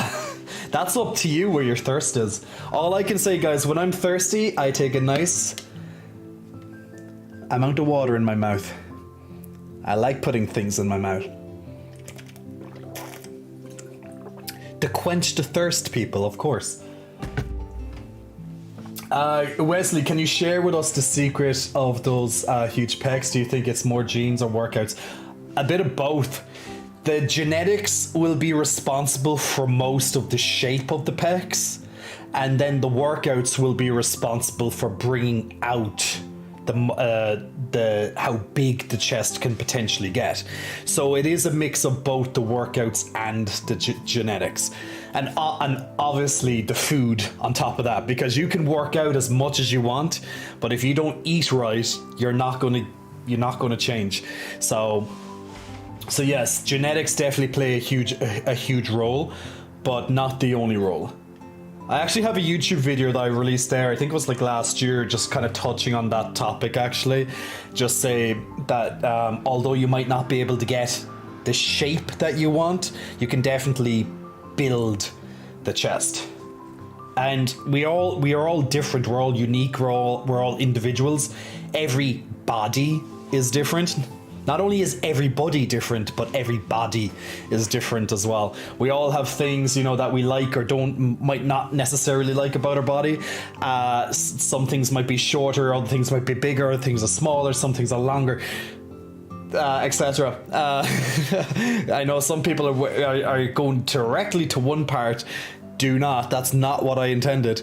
That's up to you where your thirst is. All I can say, guys, when I'm thirsty, I take a nice amount of water in my mouth. I like putting things in my mouth. To quench the thirst, people, of course. Wesley, can you share with us the secret of those huge pecs? Do you think it's more genes or workouts? A bit of both. The genetics will be responsible for most of the shape of the pecs, and then the workouts will be responsible for bringing out the how big the chest can potentially get. So it is a mix of both the workouts and the genetics, and obviously the food on top of that, because you can work out as much as you want, but if you don't eat right, you're not going to change. So yes, genetics definitely play a huge role, but not the only role. I actually have a YouTube video that I released there, I think it was like last year, just kind of touching on that topic actually. Just say that although you might not be able to get the shape that you want, you can definitely build the chest. And we are all different, we're all unique, we're all individuals. Every body is different. Not only is everybody different, but everybody is different as well. We all have things, you know, that we like or might not necessarily like about our body. Some things might be shorter, other things might be bigger, other things are smaller, some things are longer, etc. I know some people are going directly to one part. Do not. That's not what I intended.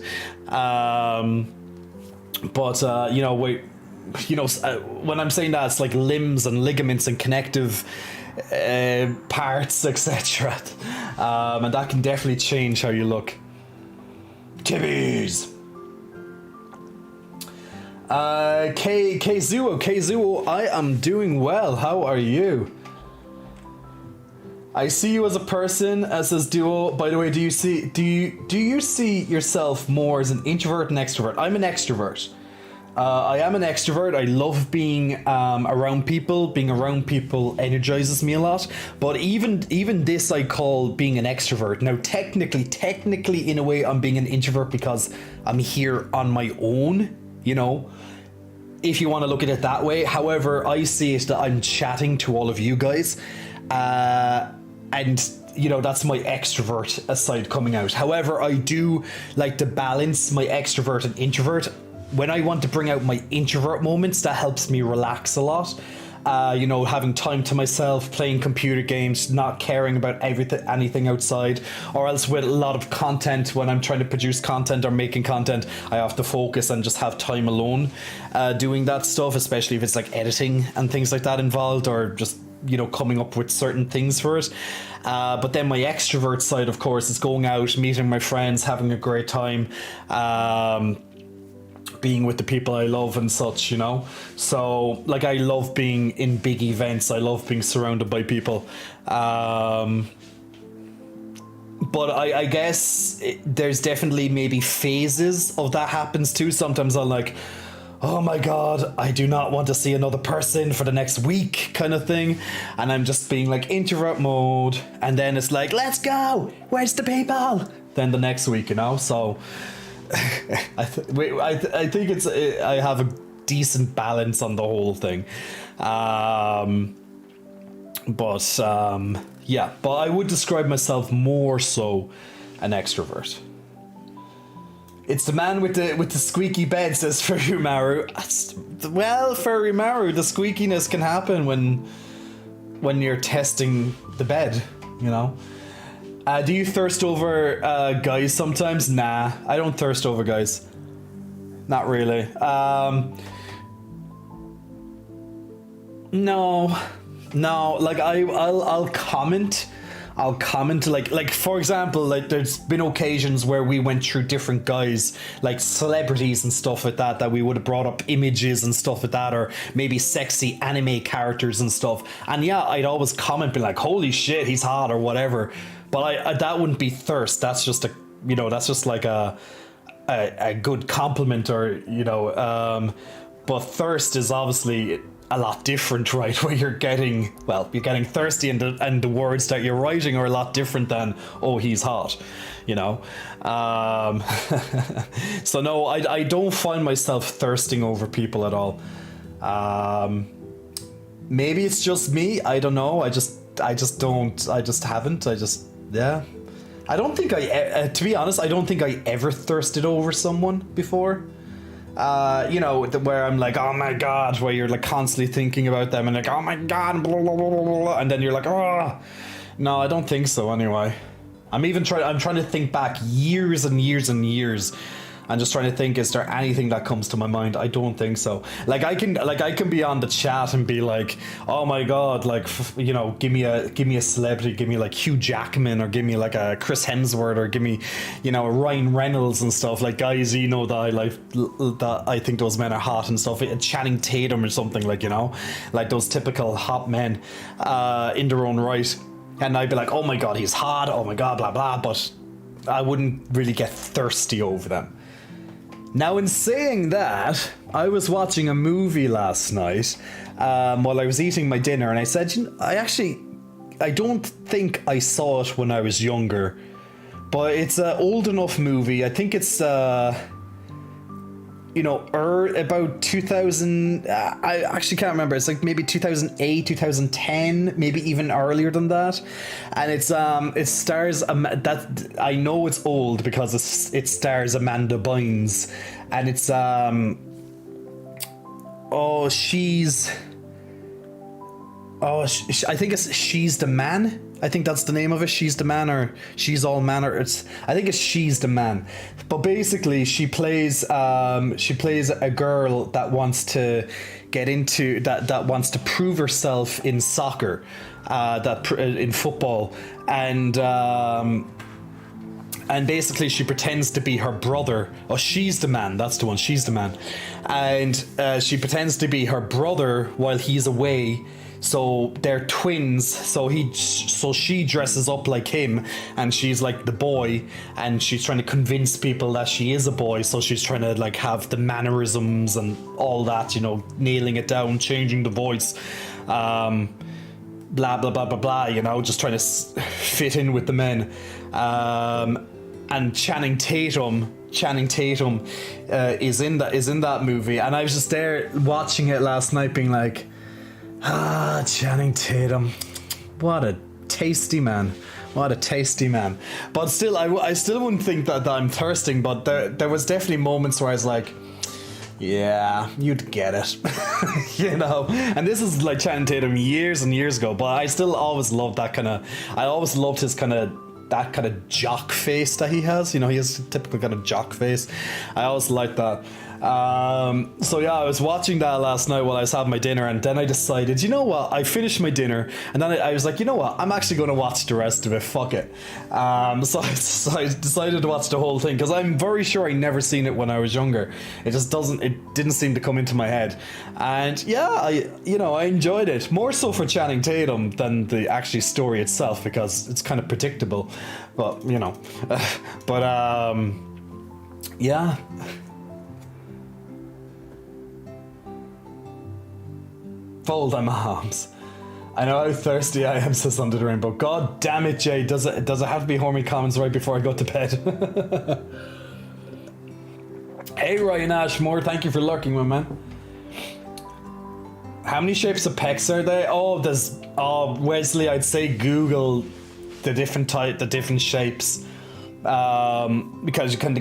You know, when I'm saying that, it's like limbs and ligaments and connective parts, etc. And that can definitely change how you look. Tibbies. Kzuo, I am doing well. How are you? I see you as a person, as says Duo. By the way, do you see yourself more as an introvert and extrovert? I'm an extrovert. I am an extrovert. I love being around people. Being around people energizes me a lot. But even this I call being an extrovert. Now, technically, in a way, I'm being an introvert because I'm here on my own, you know, if you want to look at it that way. However, I see it that I'm chatting to all of you guys. And, you know, that's my extrovert side coming out. However, I do like to balance my extrovert and introvert. When I want to bring out my introvert moments, that helps me relax a lot. You know, having time to myself, playing computer games, not caring about anything outside, or else with a lot of content, when I'm trying to produce content or making content, I have to focus and just have time alone doing that stuff, especially if it's like editing and things like that involved, or just, you know, coming up with certain things for it. But then my extrovert side, of course, is going out, meeting my friends, having a great time, being with the people I love and such, you know. So, like, I love being in big events. I love being surrounded by people. But I guess there's definitely maybe phases of that happens too. Sometimes I'm like, oh my god, I do not want to see another person for the next week, kind of thing. And I'm just being like introvert mode. And then it's like, let's go, where's the people? Then the next week, you know. So I think it's I have a decent balance on the whole thing. Yeah, but I would describe myself more so an extrovert. It's the man with the squeaky bed, says Furrymaru. Well, Furrymaru, the squeakiness can happen when you're testing the bed, you know. Do you thirst over guys sometimes? Nah, I don't thirst over guys. Not really. No. Like I'll comment. Like for example, like there's been occasions where we went through different guys, like celebrities and stuff like that we would have brought up images and stuff like that, or maybe sexy anime characters and stuff. And yeah, I'd always comment, be like, "Holy shit, he's hot" or whatever. But I that wouldn't be thirst. That's just that's just like a good compliment, or you know. But thirst is obviously a lot different, right? Where you're getting thirsty, and the words that you're writing are a lot different than, oh, he's hot, you know. So no, I don't find myself thirsting over people at all. Maybe it's just me, I don't know. I just haven't. I don't think to be honest, I don't think I ever thirsted over someone before. You know, where I'm like, oh my god, where you're like constantly thinking about them and like, oh my god, blah, blah, blah, blah, blah, and then you're like, oh. No, I don't think so anyway. I'm trying to think back years and years and years. I'm just trying to think, is there anything that comes to my mind? I don't think so. Like I can be on the chat and be like, oh my god, like, you know, give me a celebrity, give me like Hugh Jackman, or give me like a Chris Hemsworth, or give me, you know, Ryan Reynolds and stuff, like guys, you know, that I think those men are hot and stuff. Channing Tatum or something, like, you know, like those typical hot men in their own right. and I'd be like, oh my god, he's hot, oh my god, blah blah, but I wouldn't really get thirsty over them. Now, in saying that, I was watching a movie last night while I was eating my dinner, and I said, I don't think I saw it when I was younger, but it's an old enough movie. I think it's about 2000. I actually can't remember. It's like maybe 2008, 2010, maybe even earlier than that. And it stars that I know it's old because it stars Amanda Bynes, and it's I think it's She's the Man. I think that's the name of it. She's the Man, or She's All Man, or I think it's She's the Man. But basically, she plays a girl that wants to get into that wants to prove herself in soccer, in football, and basically she pretends to be her brother. Oh, She's the Man. That's the one. She's the Man, and she pretends to be her brother while he's away. So they're twins. So she dresses up like him, and she's like the boy, and she's trying to convince people that she is a boy. So she's trying to like have the mannerisms and all that, nailing it down, changing the voice, blah blah blah blah blah. Just trying to fit in with the men. And Channing Tatum is in that movie, and I was just there watching it last night, being like, Channing Tatum, what a tasty man. But still, I still wouldn't think that I'm thirsting, but there was definitely moments where I was like, yeah, you'd get it. And this is like Channing Tatum years and years ago, but I still always loved that I always loved his that kind of jock face that he has. He has a typical kind of jock face. I always liked that. So yeah, I was watching that last night while I was having my dinner, and then I decided, you know what, I finished my dinner, and then I was like, you know what, I'm actually going to watch the rest of it, fuck it. So I decided to watch the whole thing, because I'm very sure I never seen it when I was younger. It didn't seem to come into my head. And yeah, I enjoyed it, more so for Channing Tatum than the actual story itself, because it's kind of predictable, but yeah. Fold my arms. I know how thirsty I am, says Under the Rainbow. God damn it, Jay. Does it have to be Hormy comments right before I go to bed? Hey, Ryan Ashmore. Thank you for lurking, my man. How many shapes of pecs are there? Wesley, I'd say Google the different shapes. Because you can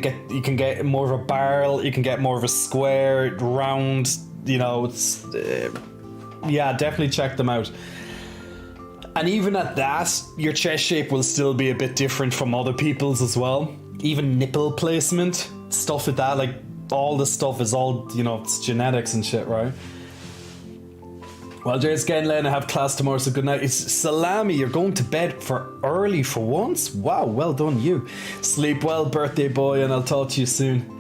get more of a barrel, you can get more of a square, round, it's... yeah, definitely check them out. And even at that, your chest shape will still be a bit different from other people's as well. Even nipple placement, stuff like that, like all this stuff is all, it's genetics and shit, right? Well, Jay, it's getting late and I have class tomorrow, so good night. It's Salami, you're going to bed early for once? Wow, well done you. Sleep well, birthday boy, and I'll talk to you soon.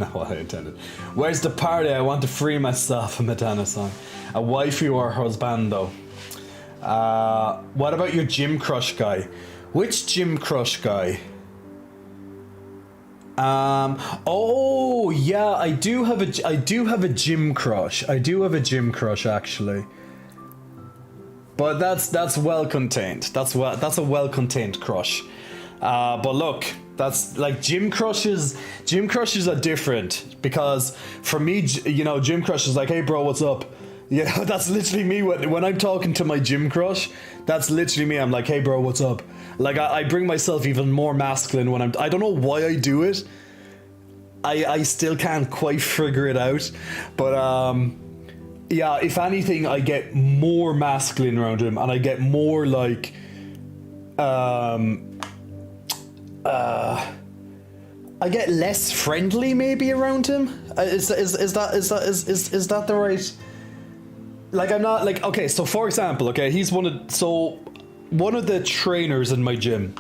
Not what I intended. Where's the party? I want to free myself, a Madonna song. A wifey or husbando. What about your gym crush guy? Which gym crush guy? Oh yeah, I do have a gym crush. I do have a gym crush actually. But that's well contained. That's a well contained crush. But look, that's like gym crushes are different, because for me, gym crush is like, hey bro, what's up? Yeah, that's literally me when I'm talking to my gym crush. That's literally me. I'm like, hey bro, what's up? Like I bring myself even more masculine when I don't know why I do it. I still can't quite figure it out, but yeah, if anything, I get more masculine around him, and I get more like I get less friendly maybe around him. Is that the right? Like I'm not like, okay, so for example, okay, he's one of the trainers in my gym.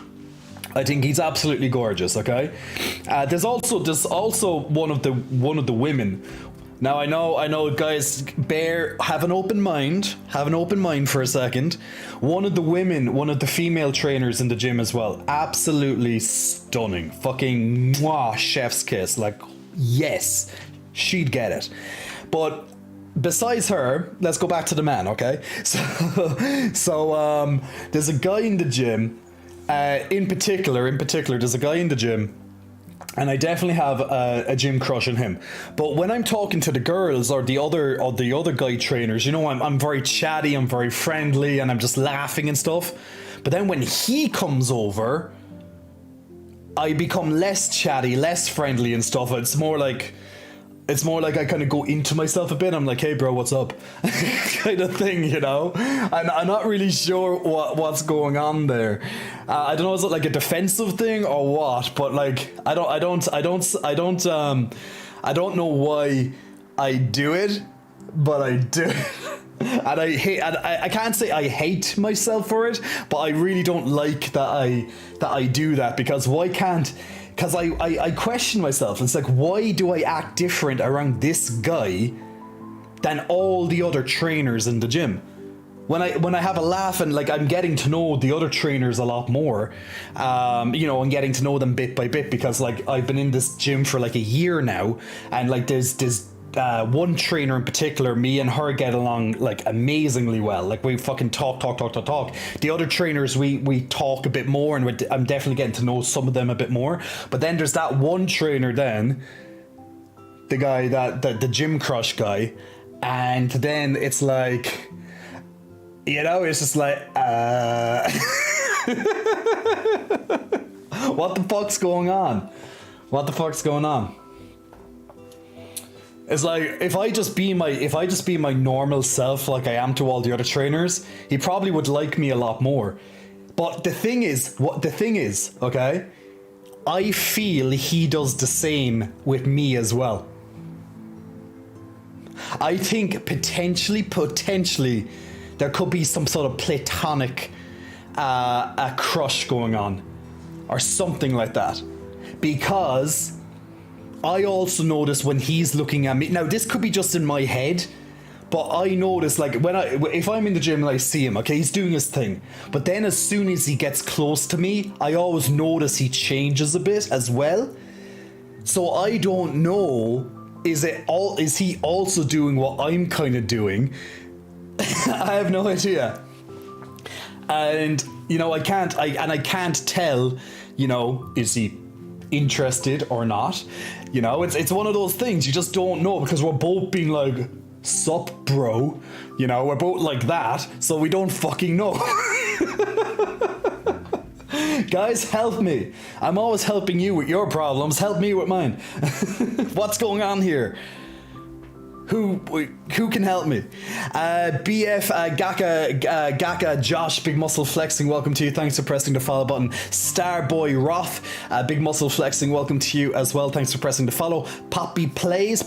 I think he's absolutely gorgeous. Okay, there's also one of the women. Now I know, guys. Have an open mind. Have an open mind for a second. One of the female trainers in the gym as well. Absolutely stunning. Fucking mwah, chef's kiss. Like, yes, she'd get it. But besides her, let's go back to the man, okay? So there's a guy in the gym. In particular, there's a guy in the gym. And I definitely have a gym crush on him. But when I'm talking to the girls or the other guy trainers, you know, I'm very chatty, I'm very friendly, and I'm just laughing and stuff. But then when he comes over, I become less chatty, less friendly and stuff. It's more like I kind of go into myself a bit. I'm like, hey bro, what's up? Kind of thing, you know? And I'm not really sure what's going on there. I don't know, is it like a defensive thing or what? But like, I don't know why I do it, but I do. And I can't say I hate myself for it, but I really don't like that I do that, because why can't... Because I question myself. It's like, why do I act different around this guy than all the other trainers in the gym? When I have a laugh and like I'm getting to know the other trainers a lot more, you know, and getting to know them bit by bit, because like I've been in this gym for like a year now, and like there's one trainer in particular, me and her get along like amazingly well. Like we fucking talk. The other trainers, we talk a bit more, and I'm definitely getting to know some of them a bit more. But then there's that one trainer, then the guy the gym crush guy, and then it's like, you know, it's just like what the fuck's going on? It's like, if I just be my normal self like I am to all the other trainers, he probably would like me a lot more. But the thing is, okay, I feel he does the same with me as well. I think potentially there could be some sort of platonic a crush going on or something like that, because I also notice when he's looking at me. Now, this could be just in my head, but I notice, like, if I'm in the gym and I see him, okay, he's doing his thing. But then as soon as he gets close to me, I always notice he changes a bit as well. So I don't know, is he also doing what I'm kind of doing? I have no idea. And, you know, I can't tell, you know, is he interested or not? You know, it's one of those things you just don't know, because we're both being like, sup bro, you know, we're both like that, so we don't fucking know. Guys, help me. I'm always helping you with your problems, help me with mine. What's going on here? Who can help me? BF Gaka Josh, Big Muscle Flexing, welcome to you. Thanks for pressing the follow button. Starboy Roth, Big Muscle Flexing, welcome to you as well. Thanks for pressing the follow. Poppy Plays,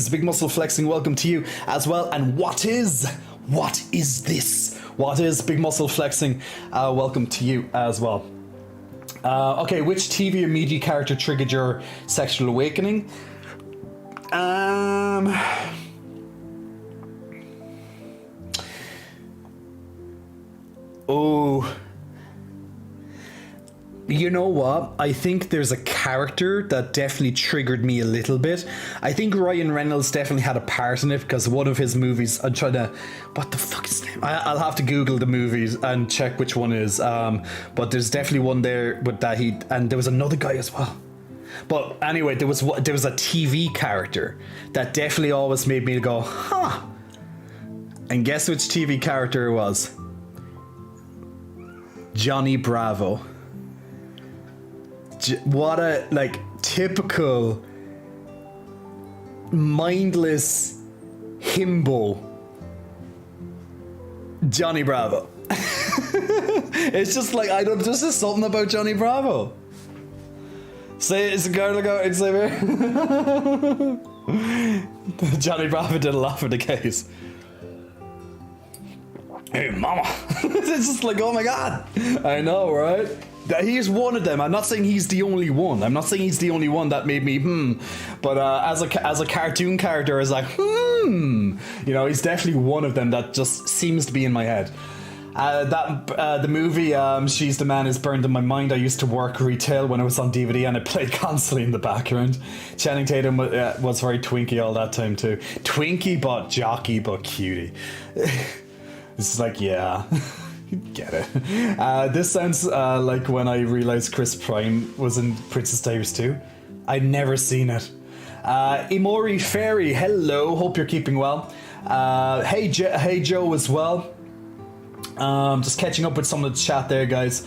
Big Muscle Flexing, welcome to you as well. And what is this? What is Big Muscle Flexing? Welcome to you as well. Okay, which TV or media character triggered your sexual awakening? Oh, you know what? I think there's a character that definitely triggered me a little bit. I think Ryan Reynolds definitely had a part in it, because one of his movies, I'm trying to, what the fuck is his name? I'll have to Google the movies and check which one is. But there's definitely one there with that and there was another guy as well. But anyway, there was a TV character that definitely always made me go, huh. And guess which TV character it was? Johnny Bravo. What a, like, typical mindless himbo. Johnny Bravo. It's just like, there's just something about Johnny Bravo. Say it's a girl ago and say Johnny Bravo did a lot for the case. Hey mama. It's just like, oh my god. I know, right? He is one of them. I'm not saying he's the only one. I'm not saying he's the only one that made me But as a cartoon character, is like You know, he's definitely one of them that just seems to be in my head. The movie She's the Man is burned in my mind. I used to work retail when I was on DVD, and it played constantly in the background. Channing Tatum was very twinky all that time too. Twinky but jockey but cutie. It's like, yeah. Get it. This sounds like when I realized Chris Pine was in Princess Diaries 2. I'd never seen it. Imori Fairy, hello. Hope you're keeping well. Hey Joe as well. Just catching up with some of the chat there, guys.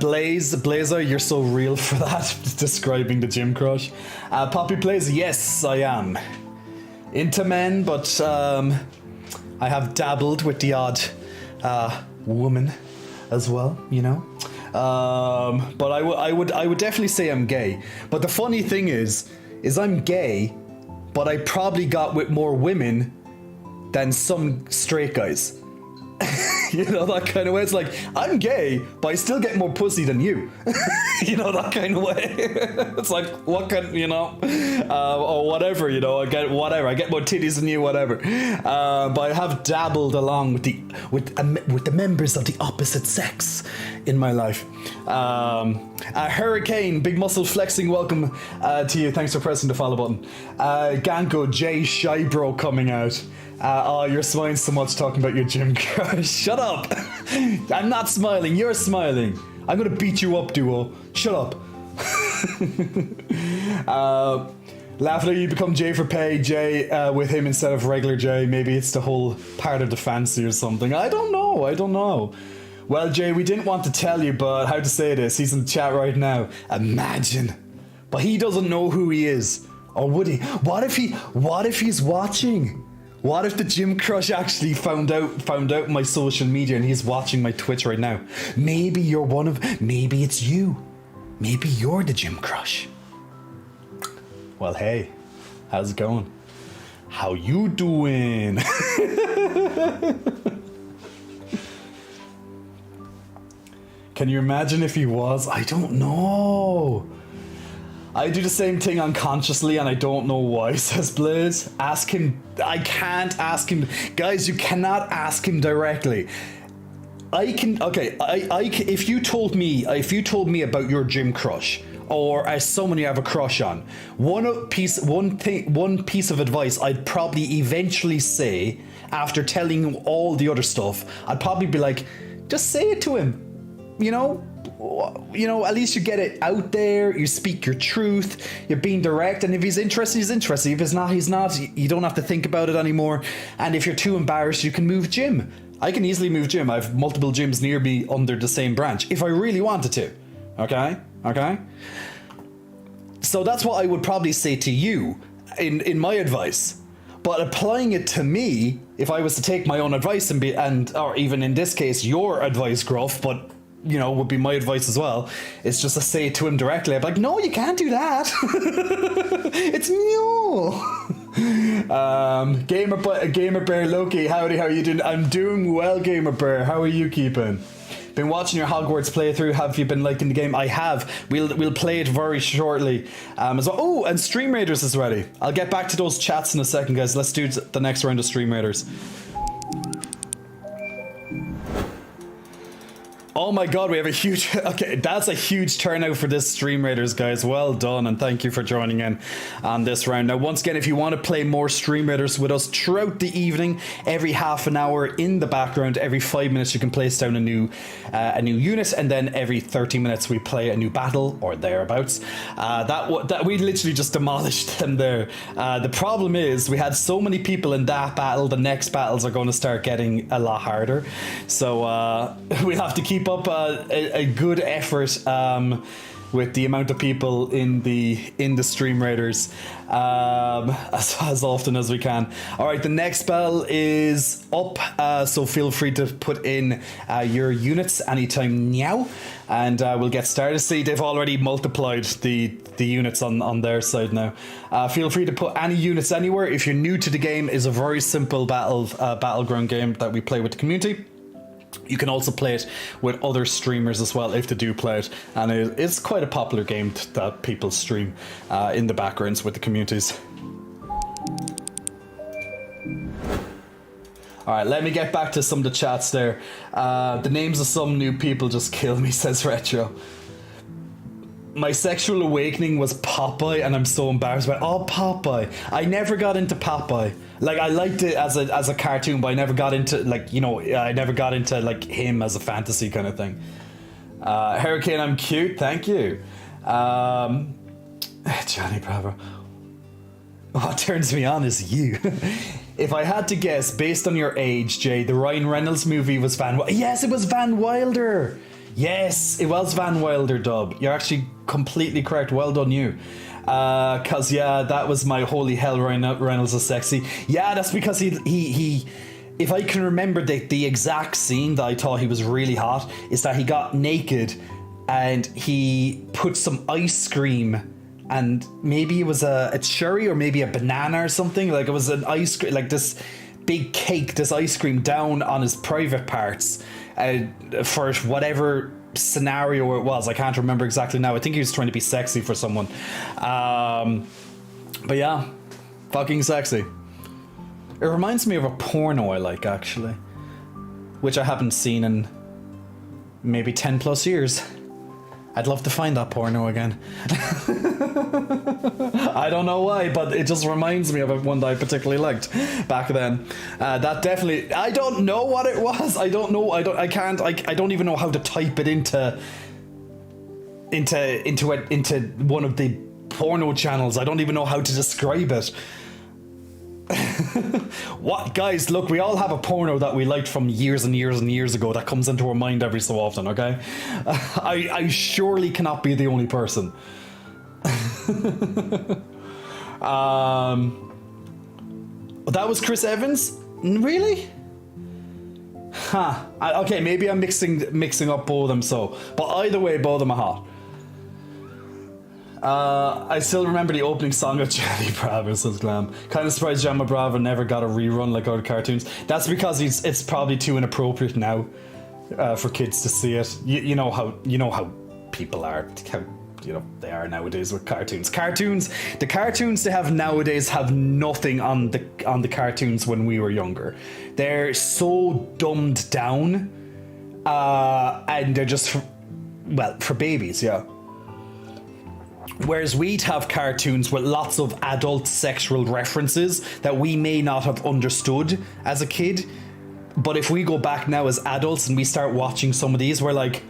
Blazer, you're so real for that. Describing the gym crush. Poppy Blaze, yes, I am. Into men, but I have dabbled with the odd woman as well, you know. But I would definitely say I'm gay. But the funny thing is I'm gay, but I probably got with more women than some straight guys. You know, that kind of way. It's like, I'm gay, but I still get more pussy than you. You know, that kind of way. It's like, what kind, you know, or whatever, you know, I get whatever. I get more titties than you, whatever. But I have dabbled along with the members of the opposite sex in my life. Hurricane, big muscle flexing, welcome to you. Thanks for pressing the follow button. Ganko, J Shybro coming out. Oh, you're smiling so much talking about your gym crush. Shut up. I'm not smiling. You're smiling. I'm going to beat you up, Duo. Shut up. Laughing at you become J for pay. J with him instead of regular J. Maybe it's the whole part of the fancy or something. I don't know. Well, Jay, we didn't want to tell you, but how to say this? He's in the chat right now. Imagine. But he doesn't know who he is. Or would he? What if he's watching? What if the gym crush actually found out my social media and he's watching my Twitch right now? Maybe maybe it's you. Maybe you're the gym crush. Well, hey, how's it going? How you doing? Can you imagine if he was? I don't know. I do the same thing unconsciously and I don't know why, says Blaze. Ask him. I can't ask him. Guys, you cannot ask him directly. I can. Okay, if you told me about your gym crush, or as someone you have a crush on, one piece of advice I'd probably eventually say after telling him all the other stuff, I'd probably be like, just say it to him. You know, at least you get it out there, you speak your truth, you're being direct, and if he's interested, he's interested. If he's not, he's not. You don't have to think about it anymore. And if you're too embarrassed, you can move gym. I can easily move gym. I have multiple gyms near me under the same branch, if I really wanted to. Okay? So that's what I would probably say to you in my advice. But applying it to me, if I was to take my own advice or even in this case, your advice, Gruff, but you know, would be my advice as well. It's just to say it to him directly. I'm like, no, you can't do that. It's new. Gamer Bear Loki, howdy, how are you doing? I'm doing well, Gamer Bear. How are you keeping? Been watching your Hogwarts playthrough. Have you been liking the game? I have. We'll play it very shortly as well. Oh, and Stream Raiders is ready. I'll get back to those chats in a second, guys. Let's do the next round of Stream Raiders. Oh my god, we have a huge... Okay, that's a huge turnout for this Stream Raiders, guys. Well done, and thank you for joining in on this round. Now, once again, if you want to play more Stream Raiders with us throughout the evening, every half an hour in the background, every 5 minutes you can place down a new unit, and then every 30 minutes we play a new battle, or thereabouts. That we literally just demolished them there. The problem is, we had so many people in that battle, the next battles are going to start getting a lot harder. So, we'll have to keep up a good effort with the amount of people in the Stream Raiders as often as we can. All right, the next bell is up, so feel free to put in your units anytime now, and we'll get started. See, they've already multiplied the units on their side now. Feel free to put any units anywhere. If you're new to the game, it's a very simple battleground game that we play with the community. You can also play it with other streamers as well if they do play it, and it's quite a popular game that people stream in the backgrounds with the communities. Alright, let me get back to some of the chats there. The names of some new people just kill me, says Retro. My sexual awakening was Popeye, and I'm so embarrassed by it. Oh, Popeye. I never got into Popeye. Like, I liked it as a cartoon, but I never got into, like, you know, I never got into, like, him as a fantasy kind of thing. Hurricane, I'm cute, thank you. Johnny Bravo. What turns me on is you. If I had to guess, based on your age, Jay, the Ryan Reynolds movie was Yes, it was Van Wilder. Yes, it was Van Wilder, Dub. You're actually completely correct. Well done, you. Cause yeah, that was my holy hell. Ryan Reynolds is sexy. Yeah, that's because he. If I can remember the exact scene that I thought he was really hot, is that he got naked and he put some ice cream. And maybe it was a cherry or maybe a banana or something. Like it was an ice cream, like this big cake, this ice cream down on his private parts for whatever scenario it was. I can't remember exactly now. I think he was trying to be sexy for someone. But yeah, fucking sexy. It reminds me of a porno I like, actually, which I haven't seen in maybe 10 plus years. I'd love to find that porno again. I don't know why, but it just reminds me of one that I particularly liked back then. That definitely, I don't know what it was. I don't know. I don't even know how to type it into one of the porno channels. I don't even know how to describe it. What, guys, look, we all have a porno that we liked from years and years and years ago that comes into our mind every so often, okay? I surely cannot be the only person. That was Chris Evans? Really? Huh. Okay, maybe I'm mixing up both of them, so. But either way, both of them are hot. I still remember the opening song of Johnny Bravo, says Glam. Kind of surprised Johnny Bravo never got a rerun like other cartoons. That's because it's probably too inappropriate now for kids to see it. You know how people are, how they are nowadays with cartoons. The cartoons they have nowadays have nothing on the cartoons when we were younger. They're so dumbed down, and they're just for babies, yeah. Whereas we'd have cartoons with lots of adult sexual references that we may not have understood as a kid. But if we go back now as adults and we start watching some of these, we're like,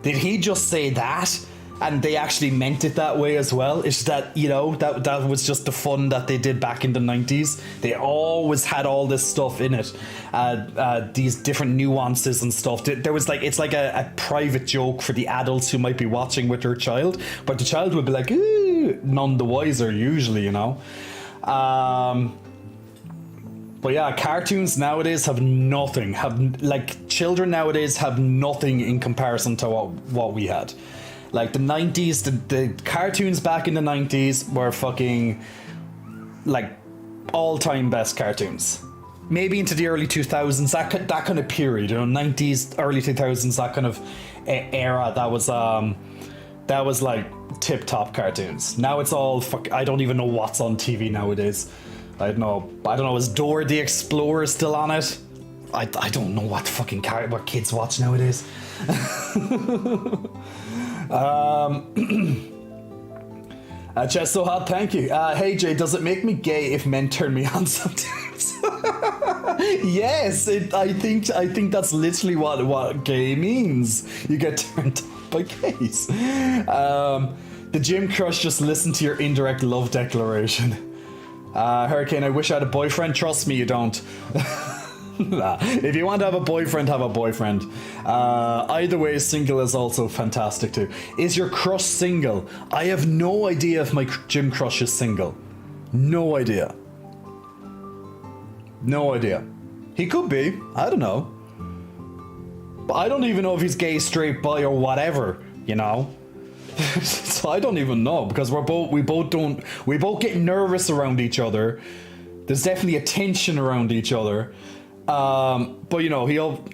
did he just say that? And they actually meant it that way as well. It's that, that was just the fun that they did back in the 90s. They always had all this stuff in it. These different nuances and stuff. There was it's like a private joke for the adults who might be watching with their child. But the child would be like, ooh, none the wiser usually, But yeah, cartoons nowadays have nothing. Children nowadays have nothing in comparison to what we had. Like the 90s, the cartoons back in the 90s were fucking all-time best cartoons. Maybe into the early 2000s, that kind of period, 90s, early 2000s, that kind of era, that was like tip-top cartoons. Now it's all I don't even know what's on TV nowadays. I don't know, is Dora the Explorer still on it? I don't know what fucking what kids watch nowadays. Chest so hot, thank you. Hey Jay, does it make me gay if men turn me on sometimes? Yes, I think that's literally what gay means. You get turned on by gays. The gym crush just listened to your indirect love declaration. Hurricane, I wish I had a boyfriend. Trust me, you don't. Nah. If you want to have a boyfriend, have a boyfriend. Either way, single is also fantastic too. Is your crush single? I have no idea if my gym crush is single. No idea. No idea. He could be. I don't know. But I don't even know if he's gay, straight, bi, or whatever. So I don't even know, because we both get nervous around each other. There's definitely a tension around each other. But you know,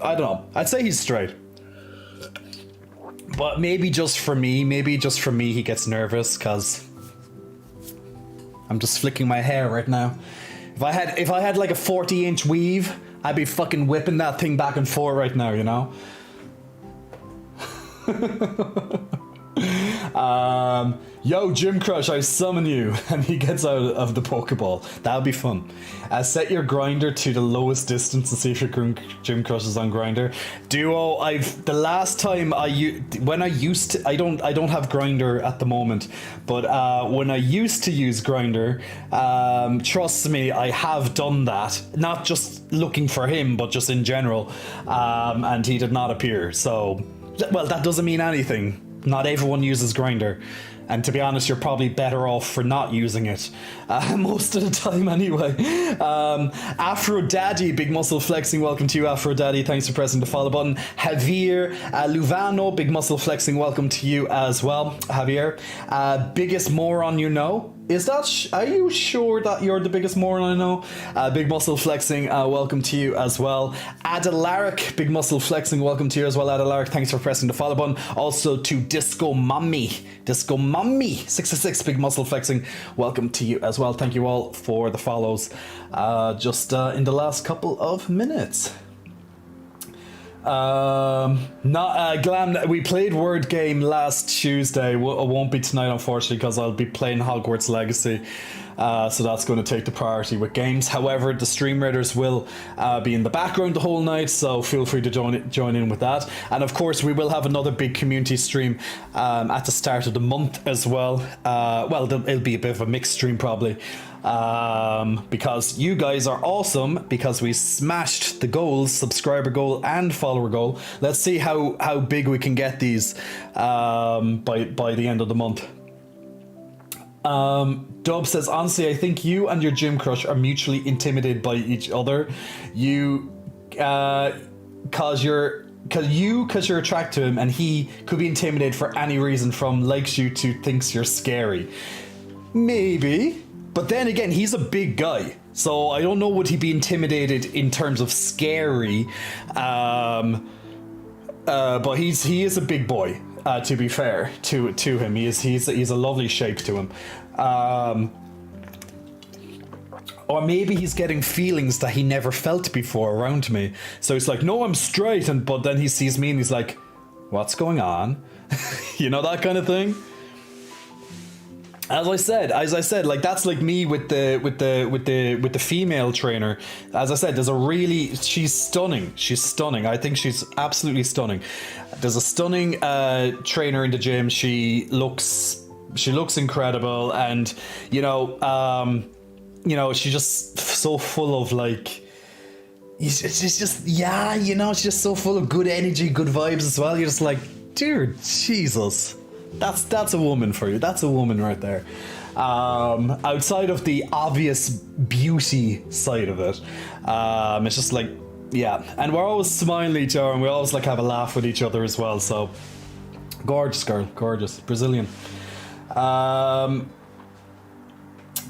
I don't know. I'd say he's straight. But maybe just for me, he gets nervous because I'm just flicking my hair right now. If I had like a 40-inch weave, I'd be fucking whipping that thing back and forth right now, you know? Yo, Gym Crush, I summon you, and he gets out of the Pokeball. That would be fun. Set your grinder to the lowest distance and see if your Gym Crush is on grinder. Duo, the last time I don't have grinder at the moment, but when I used to use grinder, trust me, I have done that. Not just looking for him, but just in general, and he did not appear. So, well, that doesn't mean anything. Not everyone uses grinder. And to be honest, you're probably better off for not using it most of the time anyway. Afro Daddy, big muscle flexing. Welcome to you, Afro Daddy. Thanks for pressing the follow button. Javier Luvano, big muscle flexing. Welcome to you as well, Javier. Biggest moron you know. Is that? Are you sure that you're the biggest moron I know? Big muscle flexing. Welcome to you as well. Adalaric, big muscle flexing. Welcome to you as well, Adalaric. Thanks for pressing the follow button. Also to Disco Mummy 666, big muscle flexing. Welcome to you as well. Thank you all for the follows. Just in the last couple of minutes. Glam, we played Word Game last Tuesday. It won't be tonight, unfortunately, because I'll be playing Hogwarts Legacy. So that's going to take the priority with games. However, the Stream Raiders will be in the background the whole night, so feel free to join in with that. And of course, we will have another big community stream at the start of the month as well. It'll be a bit of a mixed stream probably. Because you guys are awesome, because we smashed the goals, subscriber goal and follower goal. Let's see how big we can get these by the end of the month. Dub says, honestly, I think you and your Gym Crush are mutually intimidated by each other. Cause you're attracted to him, and he could be intimidated for any reason, from likes you to thinks you're scary. Maybe. But then again, he's a big guy, so I don't know, would he be intimidated in terms of scary? But he is a big boy. To be fair to him, he's a lovely shape to him. Or maybe he's getting feelings that he never felt before around me. So he's like, no, I'm straight, but then he sees me and he's like, what's going on? You know, that kind of thing. As I said, like, that's like me with the female trainer. As I said, she's stunning. I think she's absolutely stunning. There's a stunning trainer in the gym. She looks incredible, and she's just so full of like. She's just she's just so full of good energy, good vibes as well. You're just like, dude, Jesus. That's a woman for you. That's a woman right there. Outside of the obvious beauty side of it, it's just like, yeah. And we're always smiling at each other, and we always like have a laugh with each other as well. So gorgeous girl, gorgeous Brazilian.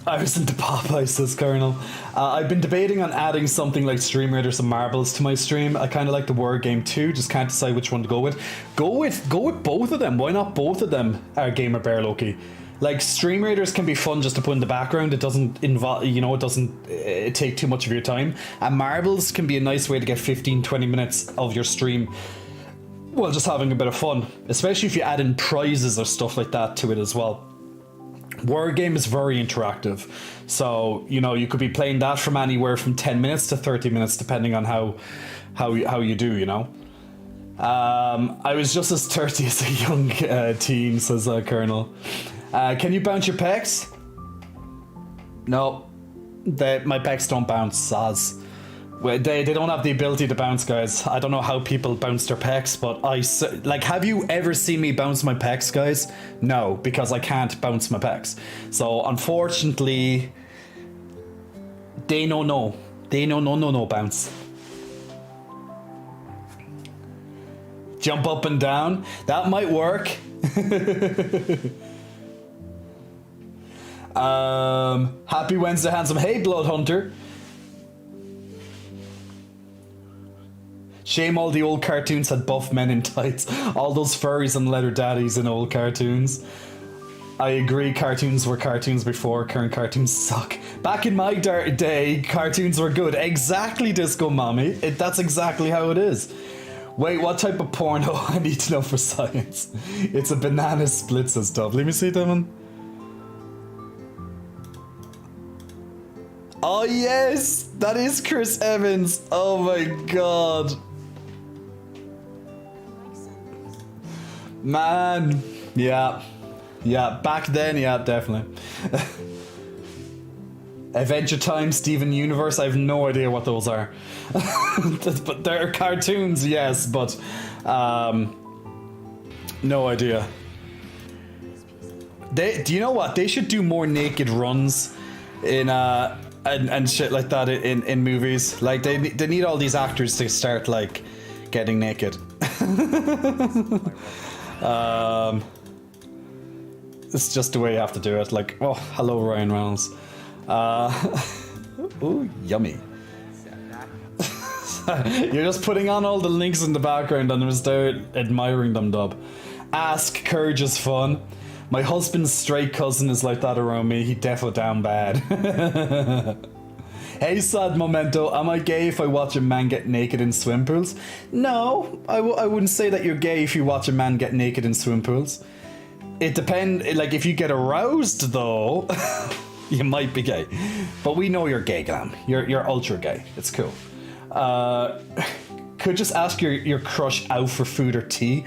I was into Popeye, says Colonel. I've been debating on adding something like Stream Raiders and Marbles to my stream. I kind of like the Word Game too, just can't decide which one to go with. Go with both of them. Why not both of them are Gamer Bear Loki? Like, Stream Raiders can be fun just to put in the background. It doesn't involve, it doesn't take too much of your time. And Marbles can be a nice way to get 15-20 minutes of your stream, well, just having a bit of fun. Especially if you add in prizes or stuff like that to it as well. Word Game is very interactive, so you could be playing that from anywhere from 10 minutes to 30 minutes depending on how you do. I was just as 30 as a young teen, says Colonel. Can you bounce your pecs? No, my pecs don't bounce, Saz. They don't have the ability to bounce, guys. I don't know how people bounce their pecs, but have you ever seen me bounce my pecs, guys? No, because I can't bounce my pecs. So unfortunately, they no bounce. Jump up and down. That might work. Happy Wednesday, handsome. Hey, Blood Hunter. Shame all the old cartoons had buff men in tights. All those furries and leather daddies in old cartoons. I agree, cartoons were cartoons before. Current cartoons suck. Back in my day, cartoons were good. Exactly, Disco Mommy. That's exactly how it is. Wait, what type of porno? I need to know for science. It's a banana splits and stuff. Let me see that one. Oh yes, that is Chris Evans. Oh my god. Man, yeah. Yeah, back then, yeah, definitely. Adventure Time, Steven Universe, I have no idea what those are. But they're cartoons, yes, but no idea. Do you know what? They should do more naked runs in and shit like that in movies. Like they need all these actors to start like getting naked. It's just the way you have to do it. Like, oh, hello Ryan Reynolds. Ooh, yummy. You're just putting on all the links in the background and just start admiring them, Dub. Ask Courage is fun. My husband's straight cousin is like that around me. He defo down bad. Hey, sad memento. Am I gay if I watch a man get naked in swim pools? No, I wouldn't say that you're gay if you watch a man get naked in swim pools. It depends. Like, if you get aroused, though, you might be gay. But we know you're gay, Glam. You're ultra gay. It's cool. Could just ask your crush out for food or tea.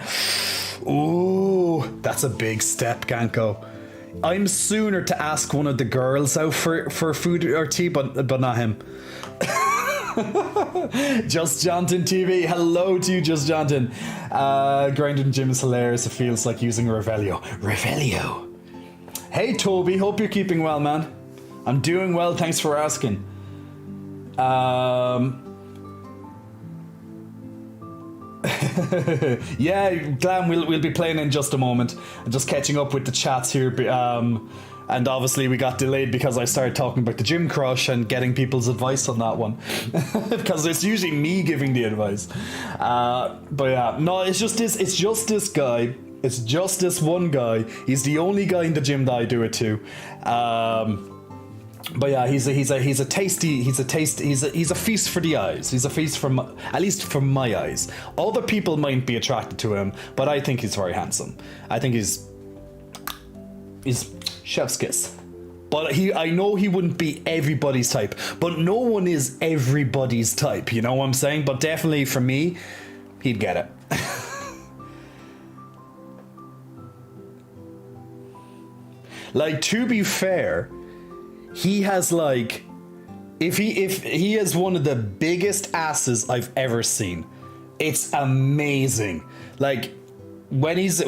Ooh, that's a big step, Ganko. I'm sooner to ask one of the girls out for food or tea, but not him. Just Jonathan TV, hello to you, Just Jonathan. Grinding Gym is hilarious. It feels like using Revelio. Revelio. Hey Toby, hope you're keeping well, man. I'm doing well, thanks for asking. Yeah, Glam, we'll be playing in just a moment. I'm just catching up with the chats here. And obviously we got delayed because I started talking about the gym crush and getting people's advice on that one. Because it's usually me giving the advice. But yeah, no, it's just this guy. It's just this one guy. He's the only guy in the gym that I do it to. But yeah, he's a feast for the eyes. He's a feast for at least for my eyes. Other people might be attracted to him, but I think he's very handsome. I think he's chef's kiss. But I know he wouldn't be everybody's type. But no one is everybody's type, you know what I'm saying? But definitely for me, he'd get it. Like, to be fair, he has like, if he is one of the biggest asses I've ever seen. It's amazing. Like, when he's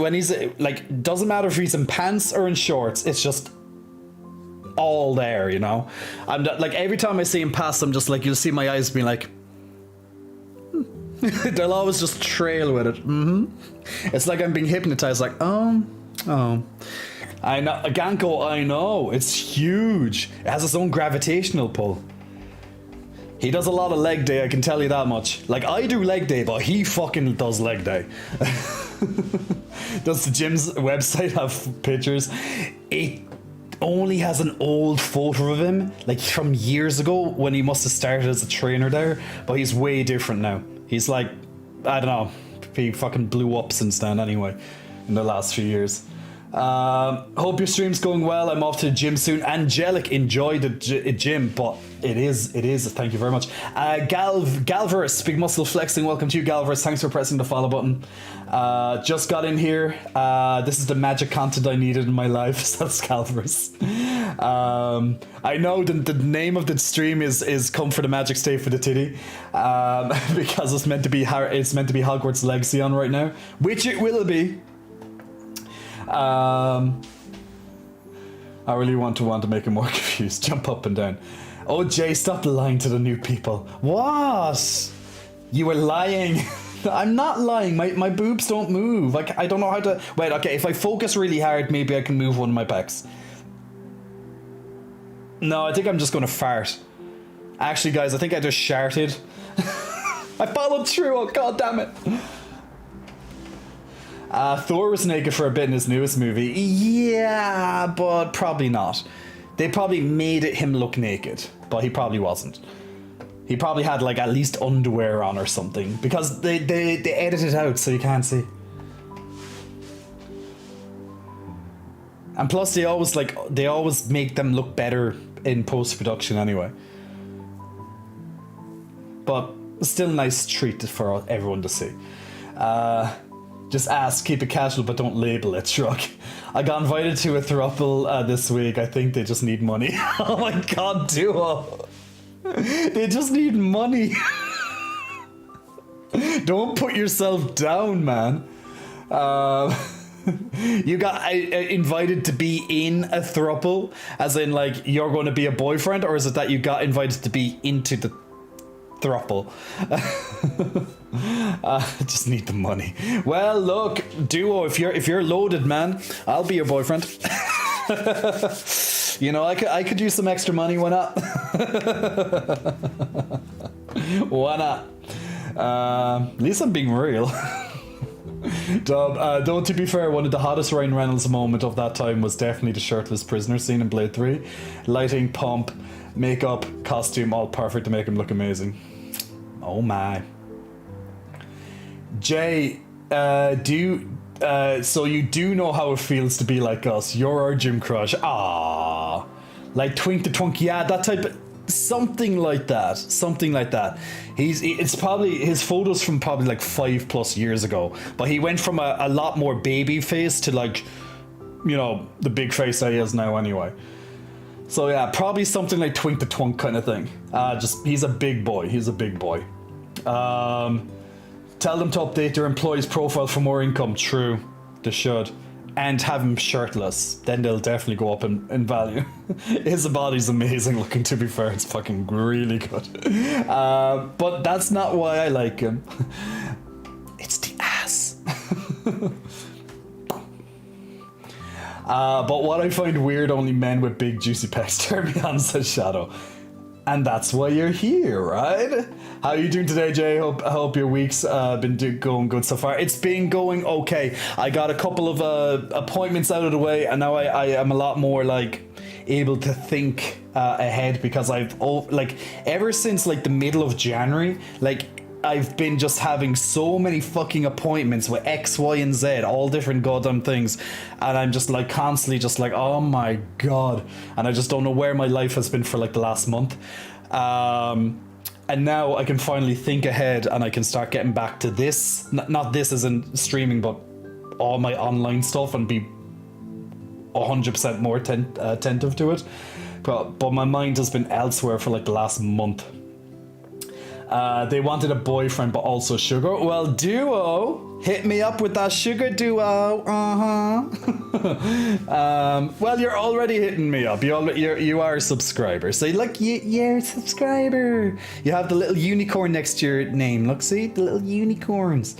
like, doesn't matter if he's in pants or in shorts, it's just all there, you know. I'm like, every time I see him pass, I'm just like, you'll see my eyes being like, they'll always just trail with it. It's like I'm being hypnotized, like, oh. I know, Ganko, I know, it's huge. It has its own gravitational pull. He does a lot of leg day, I can tell you that much. Like, I do leg day, but he fucking does leg day. Does the gym's website have pictures? It only has an old photo of him, like from years ago when he must have started as a trainer there, but he's way different now. He's like, I don't know, he fucking blew up since then anyway, in the last few years. Hope your stream's going well. I'm off to the gym soon. Angelic, enjoy the gym, but it is, thank you very much. Galverus, Big Muscle Flexing, welcome to you, Galverus. Thanks for pressing the follow button. Just got in here. This is the magic content I needed in my life. So that's Galverus. I know the name of the stream is Come for the Magic, Stay for the Titty, because it's meant to be Hogwarts Legacy on right now, which it will be. I really want to make him more confused. Jump up and down. Oh, Jay, stop lying to the new people. What? You were lying. I'm not lying. My boobs don't move. Like, I don't know how to... Wait, okay, if I focus really hard, maybe I can move one of my pecs. No, I think I'm just going to fart. Actually, guys, I think I just sharted. I followed through. Oh, god damn it. Thor was naked for a bit in his newest movie. Yeah, but probably not. They probably made him look naked, but he probably wasn't. He probably had like at least underwear on or something, because they edit it out so you can't see. And plus they always make them look better in post-production anyway. But still a nice treat for everyone to see. Just ask, keep it casual, but don't label it, Shrug. I got invited to a throuple this week. I think they just need money. Oh my god, Duo. They just need money. Don't put yourself down, man. You got invited to be in a throuple, as in like you're going to be a boyfriend, or is it that you got invited to be into the throuple? Just need the money. Well, look, Duo, if you're loaded, man, I'll be your boyfriend. You know, I could use some extra money. Why not? Why not? At least I'm being real. Dub, though to be fair, one of the hottest Ryan Reynolds moment of that time was definitely the shirtless prisoner scene in Blade 3. Lighting, pump, makeup, costume, all perfect to make him look amazing. Oh my. Jay, so you do know how it feels to be like us. You're our gym crush. Ah, like Twink the Twunk. Yeah, that type of something like that. Something like that. It's probably his photos from probably like 5+ years ago. But he went from a lot more baby face to like, you know, the big face that he has now anyway. So yeah, probably something like Twink the Twunk kind of thing. Just he's a big boy. He's a big boy. Tell them to update their employee's profile for more income. True, they should. And have him shirtless. Then they'll definitely go up in value. His body's amazing looking, to be fair. It's fucking really good. But that's not why I like him. It's the ass. But what I find weird, only men with big juicy pecs turn me on, says Shadow. And that's why you're here, right? How are you doing today, Jay? I hope your week's been going good so far. It's been going okay. I got a couple of appointments out of the way, and now I am a lot more like able to think ahead, because I've ever since like the middle of January, like I've been just having so many fucking appointments with X, Y, and Z, all different goddamn things, and I'm just like constantly just like, oh my god, and I just don't know where my life has been for like the last month. And now I can finally think ahead, and I can start getting back to this, not this as in streaming, but all my online stuff, and be 100% more attentive to it. But my mind has been elsewhere for like the last month. They wanted a boyfriend, but also sugar. Well, Duo, hit me up with that sugar, Duo. Well, you're already hitting me up. You are a subscriber. So look, you're a subscriber. You have the little unicorn next to your name. Look, see the little unicorns.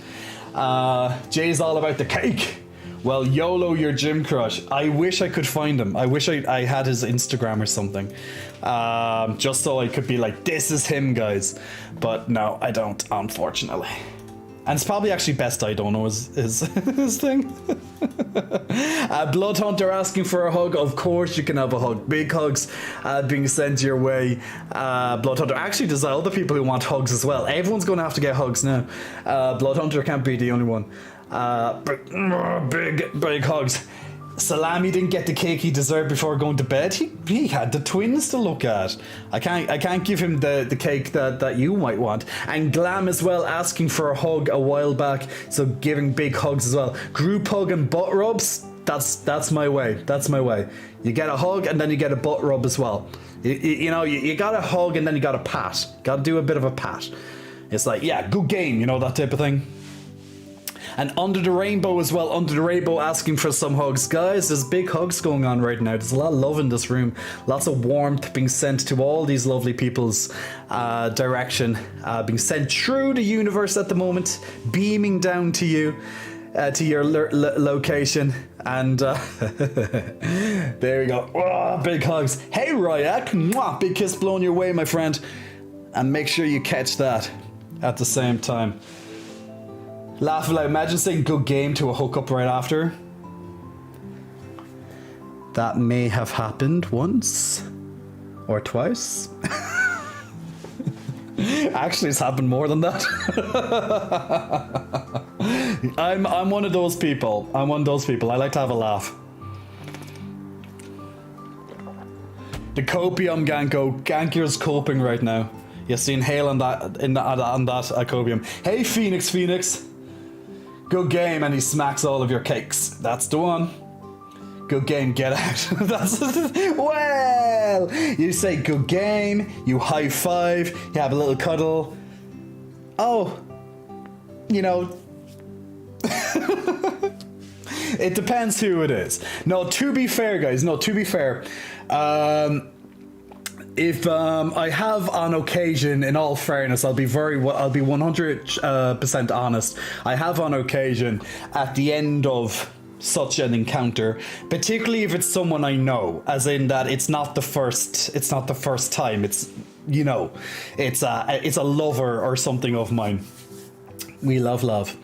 Jay's all about the cake. Well, YOLO, your gym crush. I wish I could find him. I wish I had his Instagram or something. Just so I could be like, this is him, guys. But no, I don't, unfortunately. And it's probably actually best I don't know his thing. Blood Hunter asking for a hug. Of course you can have a hug. Big hugs being sent your way. Blood Hunter. Actually, there's other people who want hugs as well. Everyone's going to have to get hugs now. Blood Hunter can't be the only one. Big hugs. Salami didn't get the cake he deserved before going to bed. He had the twins to look at. I can't give him the cake that you might want. And Glam as well, asking for a hug a while back, so giving big hugs as well. Group hug and butt rubs. That's my way. That's my way. You get a hug and then you get a butt rub as well. You know, you got a hug and then you got a pat. Got to do a bit of a pat. It's like, yeah, good game. You know, that type of thing. And Under the Rainbow as well. Under the Rainbow asking for some hugs. Guys, there's big hugs going on right now. There's a lot of love in this room. Lots of warmth being sent to all these lovely people's direction. Being sent through the universe at the moment. Beaming down to you. To your location. And there we go. Oh, big hugs. Hey, Ryak. Mwah, big kiss blown your way, my friend. And make sure you catch that at the same time. Laugh aloud. Imagine saying good game to a hookup right after. That may have happened once or twice. Actually, it's happened more than that. I'm one of those people. I'm one of those people. I like to have a laugh. The copium, Ganko. Gankier's coping right now. Yes, the inhale on that on that copium. Hey, Phoenix. Good game, and he smacks all of your cakes. That's the one. Good game, get out. That's well. You say good game. You high five. You have a little cuddle. Oh, you know. It depends who it is. No, to be fair, guys. No, to be fair. If I have on occasion, in all fairness, I'll be 100% honest. I have on occasion at the end of such an encounter, particularly if it's someone I know, as in that it's not the first time. It's, you know, it's a lover or something of mine. We love.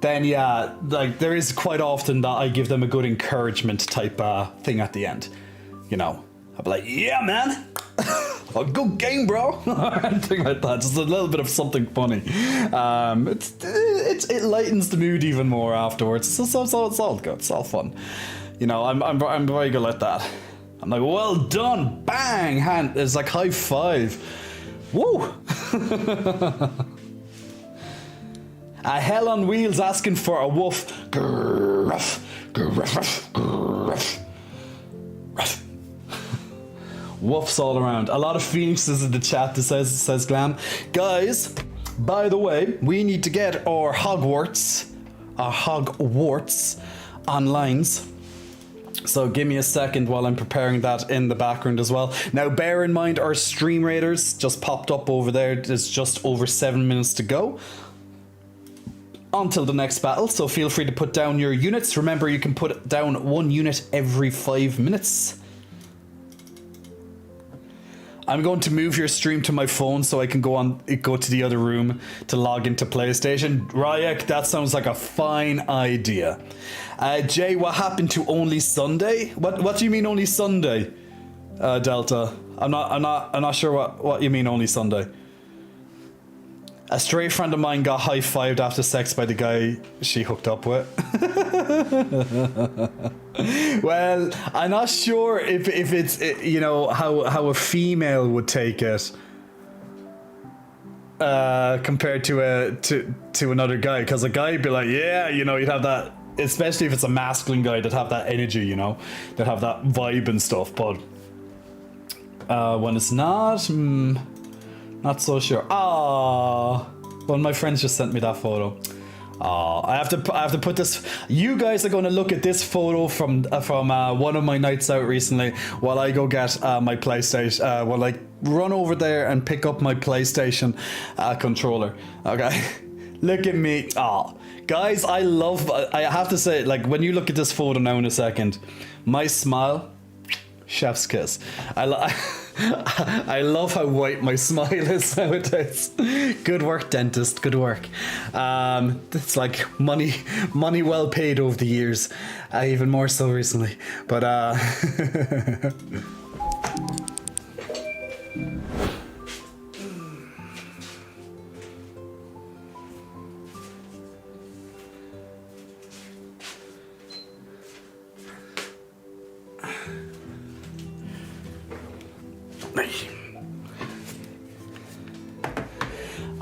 Then yeah, like there is quite often that I give them a good encouragement type thing at the end. You know, I'll be like, yeah, man, a good game, bro. Anything like that. Just a little bit of something funny. It lightens the mood even more afterwards. So it's all good. It's all fun. You know, I'm very good at that. I'm like, well done, bang, hand. It's like high five. Woo. A hell on wheels asking for a woof. Gruff, gruff, gruff. Woofs all around. A lot of phoenixes in the chat that says Glam. Guys, by the way, we need to get our Hogwarts online. So give me a second while I'm preparing that in the background as well. Now bear in mind our stream raiders just popped up over there. There's just over 7 minutes to go until the next battle, so feel free to put down your units. Remember, you can put down 1 unit every 5 minutes. I'm going to move your stream to my phone so I can go to the other room to log into PlayStation. Ryek, that sounds like a fine idea. Jay, what happened to only Sunday? What do you mean only Sunday? Delta, I'm not sure what you mean only Sunday. A stray friend of mine got high-fived after sex by the guy she hooked up with. Well, I'm not sure if it's, you know, how a female would take it compared to another guy. Because a guy would be like, yeah, you know, you'd have that, especially if it's a masculine guy, they'd have that energy, you know, they'd have that vibe and stuff. But when it's not... not so sure. Ah, one of my friends just sent me that photo. I have to put this. You guys are going to look at this photo from one of my nights out recently, while I go get my PlayStation. While I run over there and pick up my PlayStation controller. Okay, look at me. Ah, guys, I have to say, like, when you look at this photo now in a second, my smile, chef's kiss. I love how white my smile is nowadays. Good work, dentist. Good work. It's like money well paid over the years. Even more so recently. But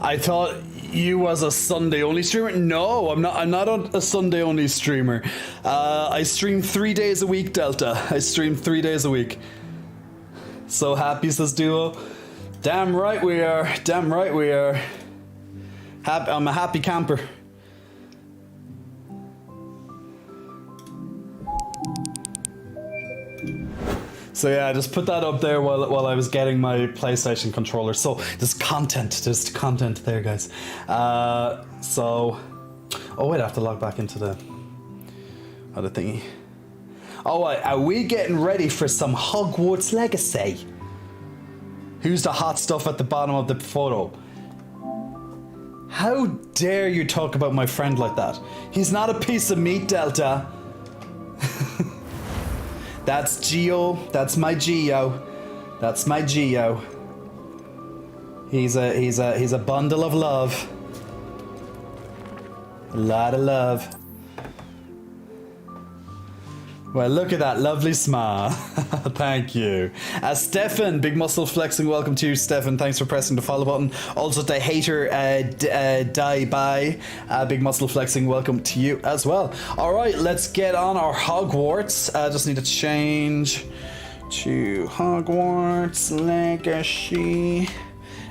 I thought you was a Sunday only streamer. No, I'm not a Sunday only streamer. I stream 3 days a week, Delta. I stream 3 days a week. So happy, says Duo. Damn right we are. Damn right we are. I'm a happy camper. So yeah, I just put that up there while I was getting my PlayStation controller. So there's content there, guys. Oh wait, I have to log back into the other thingy. Oh, are we getting ready for some Hogwarts Legacy? Who's the hot stuff at the bottom of the photo? How dare you talk about my friend like that? He's not a piece of meat, Delta. That's Geo. That's my Geo. That's my Geo. He's a bundle of love. A lot of love. Well, look at that lovely smile. Thank you. Stefan, big muscle flexing. Welcome to you, Stefan. Thanks for pressing the follow button. Also, the hater, die by. Big muscle flexing. Welcome to you as well. All right, let's get on our Hogwarts. Just need to change to Hogwarts Legacy.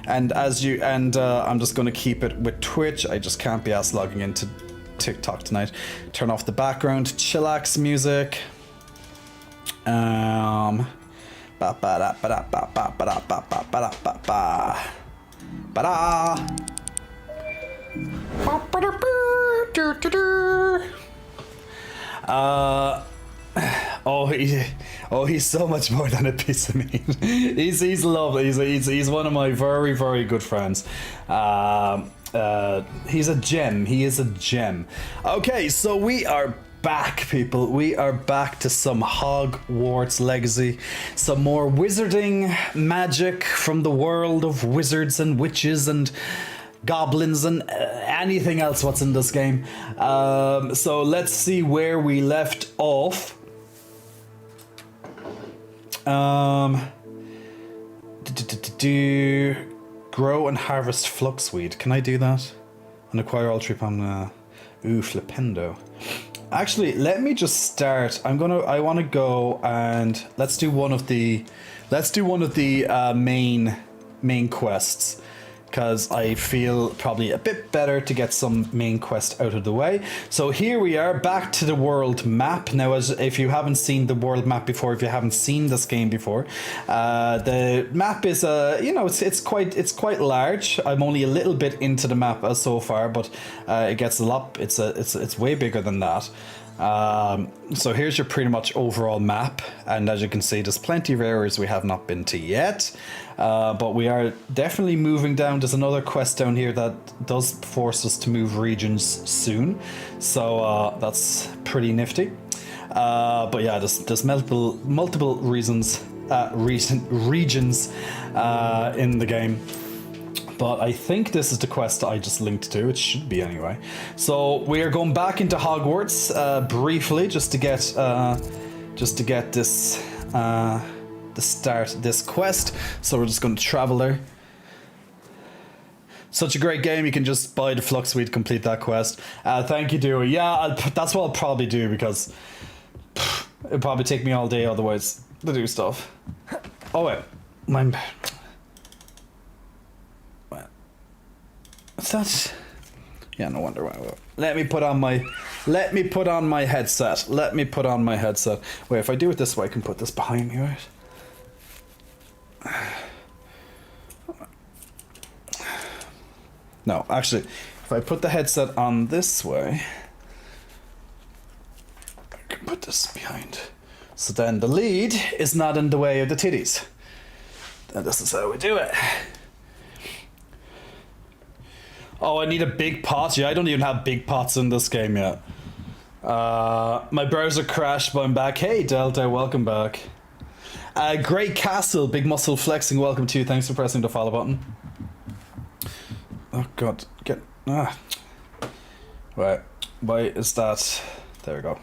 And I'm just going to keep it with Twitch. I just can't be asked logging into TikTok tonight. Turn off the background chillax music. Ba ba da ba da ba ba ba da ba ba ba da ba ba ba da. He's so much more than a piece of meat. he's lovely. He's one of my very, very good friends. He's a gem. He is a gem. Okay, so we are back, people. We are back to some Hogwarts Legacy. Some more wizarding magic from the world of wizards and witches and goblins and anything else what's in this game. So let's see where we left off. Grow and harvest fluxweed. Can I do that? And acquire all 3 pound. Flipendo. Actually, let me just start. I want to go and let's do one of the main quests, because I feel probably a bit better to get some main quest out of the way. So here we are, back to the world map. Now, if you haven't seen the world map before, if you haven't seen this game before, the map is it's quite large. I'm only a little bit into the map so far, but it gets a lot. It's way bigger than that. So here's your pretty much overall map, and as you can see, there's plenty of areas we have not been to yet, but we are definitely moving down. There's another quest down here that does force us to move regions soon, so that's pretty nifty. But yeah, there's multiple regions in the game. But I think this is the quest I just linked to. It should be anyway. So we are going back into Hogwarts briefly, just to get this to start this quest. So we're just going to travel there. Such a great game. You can just buy the Fluxweed, complete that quest. Thank you, Dewey. Yeah, that's what I'll probably do, because it'll probably take me all day otherwise to do stuff. Oh wait, what's that? Yeah, no wonder why. Let me put on my headset. Wait, if I do it this way, I can put this behind me, right? No, actually, if I put the headset on this way, I can put this behind. So then the lead is not in the way of the titties. And this is how we do it. Oh, I need a big pot. Yeah, I don't even have big pots in this game yet. My browser crashed, but I'm back. Hey, Delta, welcome back. Great Castle, big muscle flexing. Welcome to you. Thanks for pressing the follow button. Oh God, Right, why is that? There we go.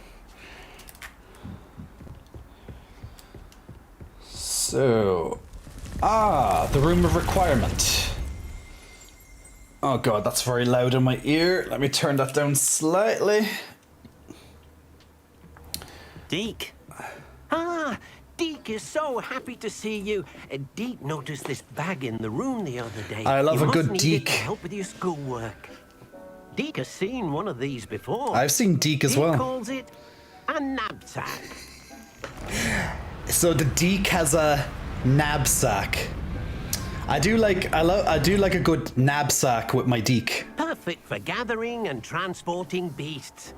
So, the room of requirement. Oh God, that's very loud in my ear. Let me turn that down slightly. Deek. Deek is so happy to see you. Deek noticed this bag in the room the other day. I love a good Deek. Deek. To help with your schoolwork. Deek has seen one of these before. I've seen Deek as well. He calls it a knapsack. So the Deek has a knapsack. I do like a good knapsack with my Deek. Perfect for gathering and transporting beasts.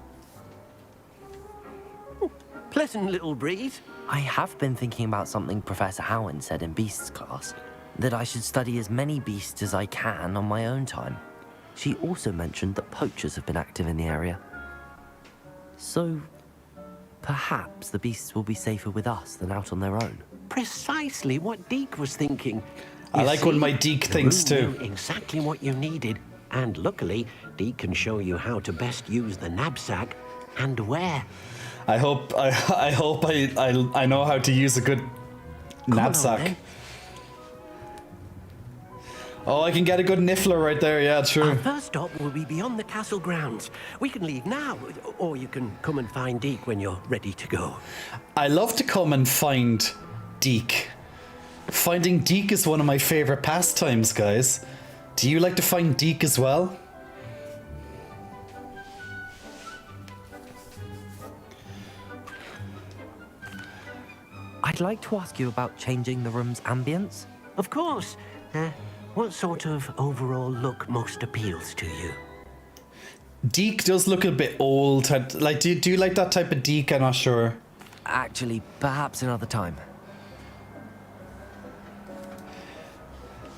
Pleasant little breeze. I have been thinking about something Professor Howard said in Beasts class, that I should study as many beasts as I can on my own time. She also mentioned that poachers have been active in the area. So, perhaps the beasts will be safer with us than out on their own. Precisely what Deke was thinking. I You like when see, my Deke the thinks room too. knew exactly what you needed, and luckily, Deke can show you how to best use the knapsack and where. I hope I know how to use a good Come along, knapsack. then. Oh, I can get a good niffler right there. Yeah, Our true. first stop will be beyond the castle grounds. We can leave now, or you can come and find Deke when you're ready to go. I love to come and find Deke. Finding Deke is one of my favorite pastimes, guys. Do you like to find Deke as well? I'd like to ask you about changing the room's ambience. Of course. What sort of overall look most appeals to you? Deke does look a bit old. Like, do you like that type of Deke? I'm not sure. Actually, perhaps another time.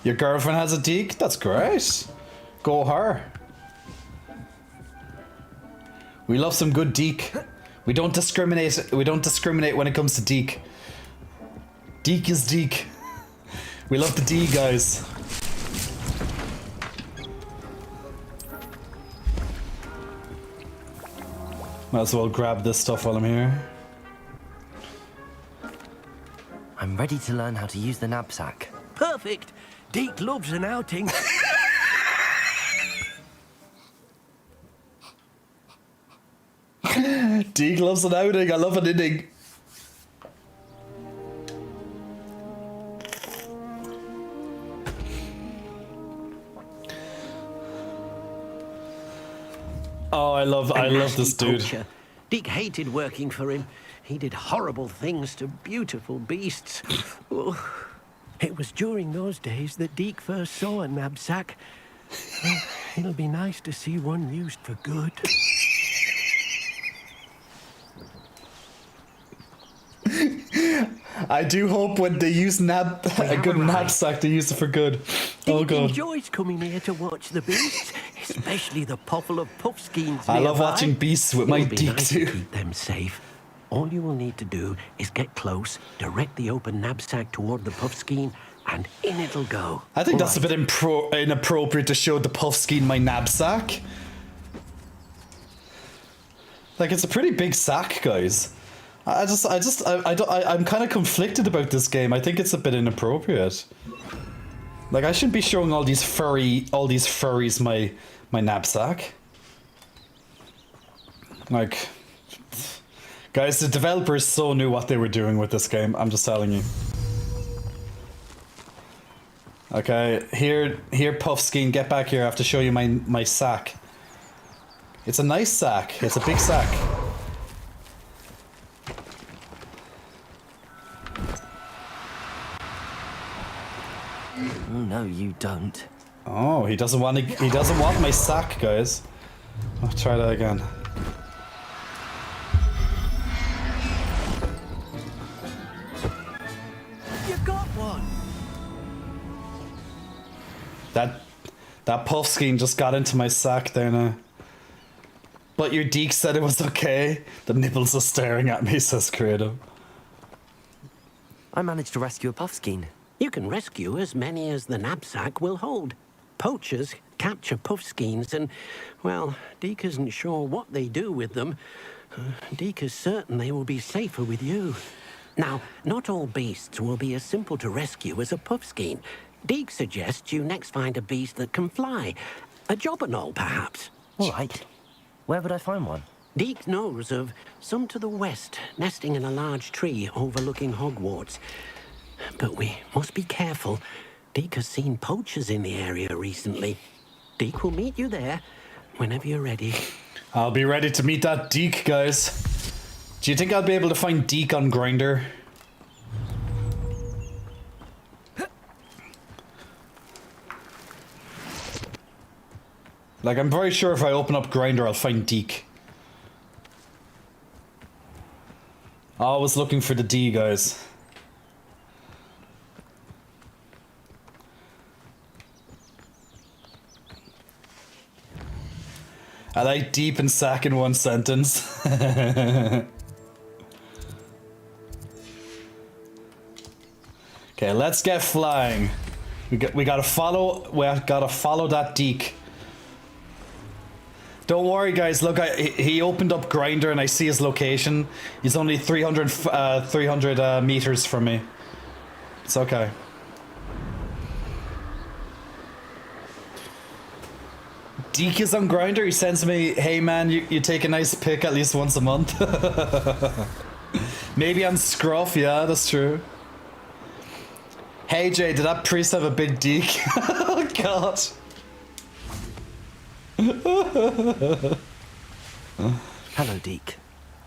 Your girlfriend has a Deke? That's great. Go her. We love some good Deke. We don't discriminate. We don't discriminate when it comes to Deke. Deke is Deke. We love the D, guys. Might as well grab this stuff while I'm here. I'm ready to learn how to use the knapsack. Perfect. Deke loves an outing. Deke loves an outing. I love an inning. Oh, I love this dude. Poacher. Deke hated working for him. He did horrible things to beautiful beasts. Oh, it was during those days that Deke first saw a knapsack. Well, it'll be nice to see one used for good. I do hope when they use a good knapsack, they use it for good. Oh Deke god. enjoys coming here to watch the beasts, especially the puffle of puffskeins I love nearby. watching beasts with my It'll be Deke nice too. to keep them safe. All you will need to do is get close, direct the open knapsack toward the puffskein, and in it'll go. I think All that's a bit inappropriate to show the puffskein my knapsack. Like, it's a pretty big sack, guys. I'm kind of conflicted about this game. I think it's a bit inappropriate. Like, I shouldn't be showing all these furries my knapsack. Like, guys, the developers so knew what they were doing with this game. I'm just telling you. Okay, here, Puffskein, get back here. I have to show you my sack. It's a nice sack. It's a big sack. Oh, no, you don't. Oh, he doesn't want my sack, guys. I'll try that again. You got one. That Puffskein just got into my sack there now. But your Deke said it was okay. The nipples are staring at me, says Creative. I managed to rescue a puffskein. You can rescue as many as the knapsack will hold. Poachers capture puffskeins and, well, Deke isn't sure what they do with them. Deke is certain they will be safer with you. Now, not all beasts will be as simple to rescue as a puffskein. Deke suggests you next find a beast that can fly. A jobberknoll, perhaps. All right. Where would I find one? Deke knows of some to the west, nesting in a large tree overlooking Hogwarts. But we must be careful. Deke has seen poachers in the area recently. Deke will meet you there whenever you're ready. I'll be ready to meet that Deke, guys. Do you think I'll be able to find Deke on Grindr? Like, I'm very sure if I open up Grindr, I'll find Deke. Always looking for the D, guys. I like deep and sack in one sentence. Okay, let's get flying. We gotta follow that Deke. Don't worry, guys. Look, he opened up Grinder and I see his location. He's only 300 meters from me. It's okay. Deke is on Grinder. He sends me, "Hey man, you take a nice pic at least once a month." Maybe on Scruff. Yeah, that's true. Hey Jay, did that priest have a big Deke? Oh god. Hello, Deke.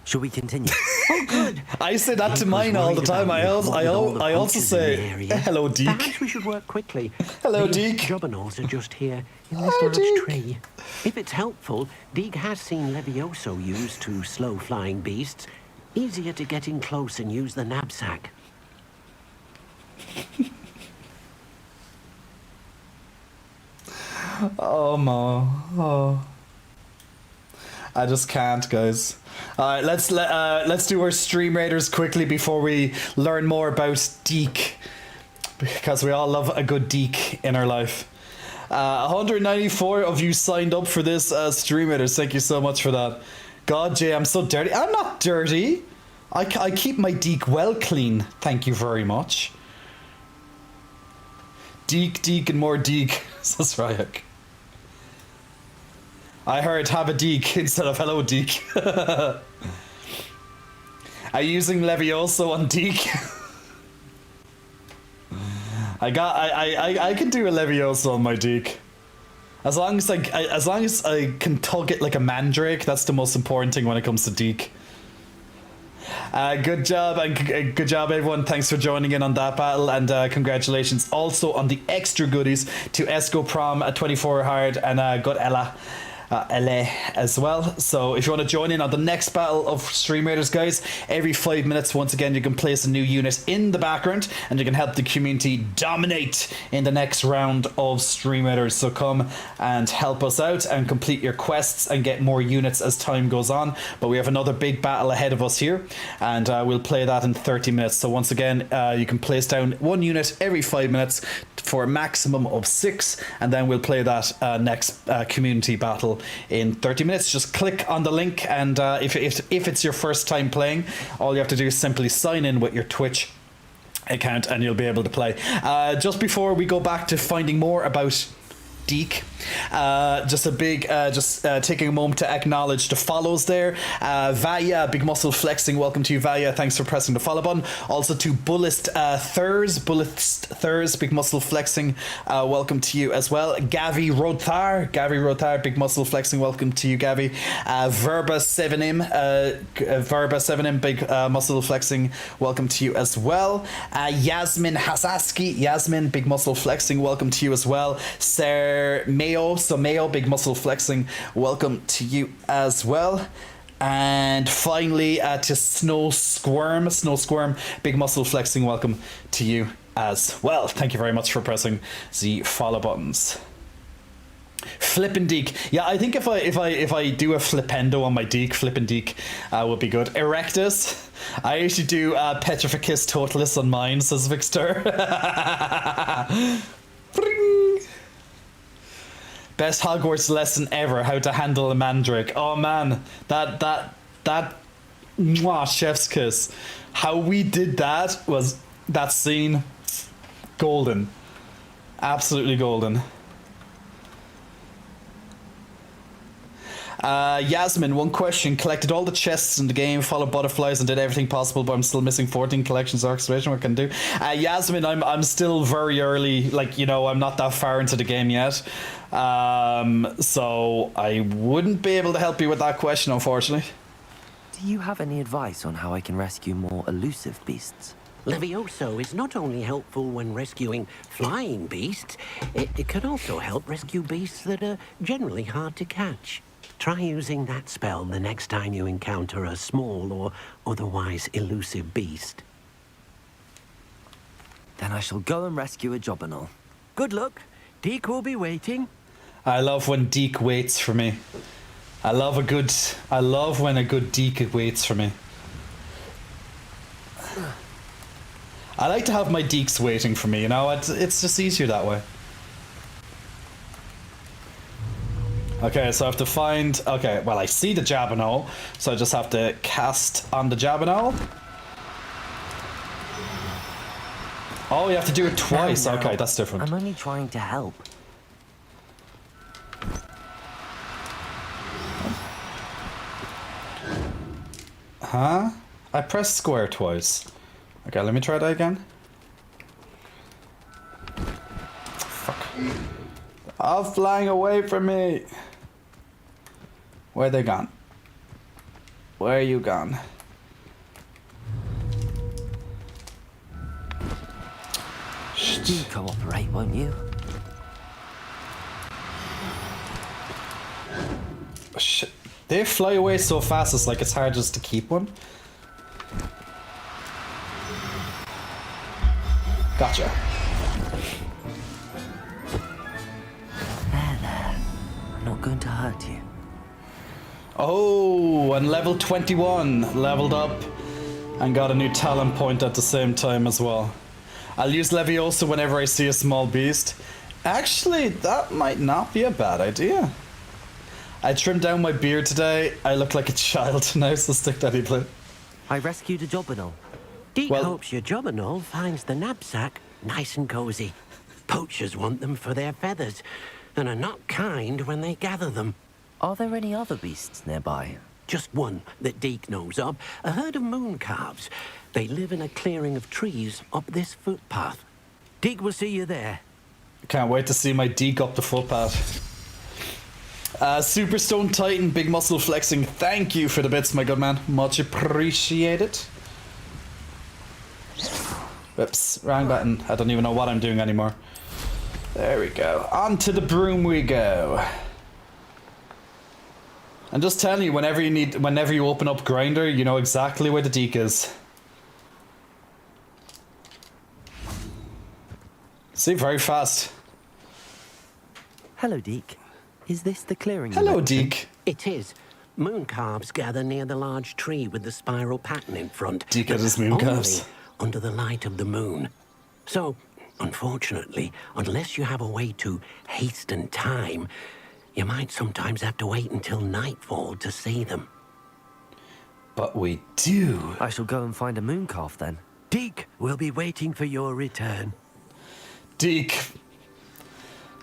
Shall we continue? Oh, good. I say that to Deke was mine all the worried time. about I you, what with all the also poachers in the say, area. "Hello, Deke." Perhaps we should work quickly. Hello, These Deke. Jobberknolls are just here in this Hello, large Deke. tree. If it's helpful, Deke has seen Levioso used to slow flying beasts. Easier to get in close and use the knapsack. Oh ma. Oh. I just can't, guys. Alright, let's do our stream raiders quickly before we learn more about Deke. Because we all love a good Deke in our life. 194 of you signed up for this stream raiders. Thank you so much for that. God, Jay, I'm so dirty. I'm not dirty. I keep my Deke well clean. Thank you very much. Deke, and more Deke, says Ryak. I heard have a Deke instead of hello Deke. Are you using Levioso on Deke? I can do a Levioso on my Deke. As long as I can tug it like a mandrake, that's the most important thing when it comes to Deke. Good job, and good job everyone. Thanks for joining in on that battle, and congratulations also on the extra goodies to Esco Prom at 24 Hard and Good Ella. LA as well. So if you want to join in on the next battle of Stream Raiders, guys, every 5 minutes once again you can place a new unit in the background and you can help the community dominate in the next round of Stream Raiders. So come and help us out and complete your quests and get more units as time goes on. But we have another big battle ahead of us here, and we'll play that in 30 minutes. So once again, you can place down one unit every 5 minutes for a maximum of 6, and then we'll play that next community battle in 30 minutes. Just click on the link, and if it's your first time playing, all you have to do is simply sign in with your Twitch account and you'll be able to play. Just before we go back to finding more about Deke, just a big taking a moment to acknowledge the follows there. Vaya, Big Muscle Flexing, welcome to you, Vaya, thanks for pressing the follow button. Also to Bullist Thurs, Big Muscle Flexing, welcome to you as well. Gavi Rothar, Big Muscle Flexing, welcome to you, Gavi. Verba 7M, Big Muscle Flexing, welcome to you as well. Yasmin Hasaski, Yasmin, Big Muscle Flexing, welcome to you as well. Mayo, Big Muscle Flexing, welcome to you as well. And finally to Snow Squirm, Big Muscle Flexing, welcome to you as well. Thank you very much for pressing the follow buttons. Flippin' Deke, yeah, I think if I do a Flipendo on my Deke, Flippin' Deke would be good. Erectus, I usually do Petrificus Totalis on mine, says Vixter. Best Hogwarts lesson ever, how to handle a mandrake. Oh man, that mwah, chef's kiss. How we did that was, that scene, golden. Absolutely golden. Yasmin, one question. Collected all the chests in the game, followed butterflies, and did everything possible, but I'm still missing 14 collections of excavation. What can I do? Yasmin, I'm still very early. Like, you know, I'm not that far into the game yet. So I wouldn't be able to help you with that question, unfortunately. Do you have any advice on how I can rescue more elusive beasts? Levioso is not only helpful when rescuing flying beasts, it can also help rescue beasts that are generally hard to catch. Try using that spell the next time you encounter a small or otherwise elusive beast. Then I shall go and rescue a Jobberknoll. Good luck. Deke will be waiting. I love when Deke waits for me. I love when a good Deke waits for me. I like to have my Dekes waiting for me, you know, it's just easier that way. Okay, so I have to find, okay, well I see the Jabbernoll, so I just have to cast on the Jabbernoll. Oh, you have to do it twice, No, okay, that's different. I'm only trying to help. Huh? I pressed square twice. Okay, let me try that again. Fuck. Oh, flying away from me. Where they gone? Where are you gone? Do cooperate, won't you? Shit. They fly away so fast, it's like it's hard just to keep one. Gotcha. There. I'm not going to hurt you. Oh, and level 21 leveled up and got a new talent point at the same time as well. I'll use Leviosa whenever I see a small beast. Actually, that might not be a bad idea. I trimmed down my beard today. I look like a child now, so stick that in play. I rescued a Jobbernoll. Deke Well- hopes your Jobbernoll finds the knapsack nice and cozy. Poachers want them for their feathers, and are not kind when they gather them. Are there any other beasts nearby? Just one that Deke knows of, a herd of moon calves. They live in a clearing of trees up this footpath. Deke will see you there. Can't wait to see my Deke up the footpath. Superstone Titan, big muscle flexing. Thank you for the bits, my good man. Much appreciated. Whoops, wrong button. I don't even know what I'm doing anymore. There we go. On to the broom we go. I'm just telling you, whenever you open up Grinder, you know exactly where the Deke is. See, very fast. Hello, Deke. Is this the clearing? you Hello, mentioned? Deke. It is. Moon calves gather near the large tree with the spiral pattern in front. Deke and his moon Only calves. under the light of the moon. So, unfortunately, unless you have a way to hasten time, you might sometimes have to wait until nightfall to see them. But we do. I shall go and find a moon calf then. Deke will be waiting for your return. Deke.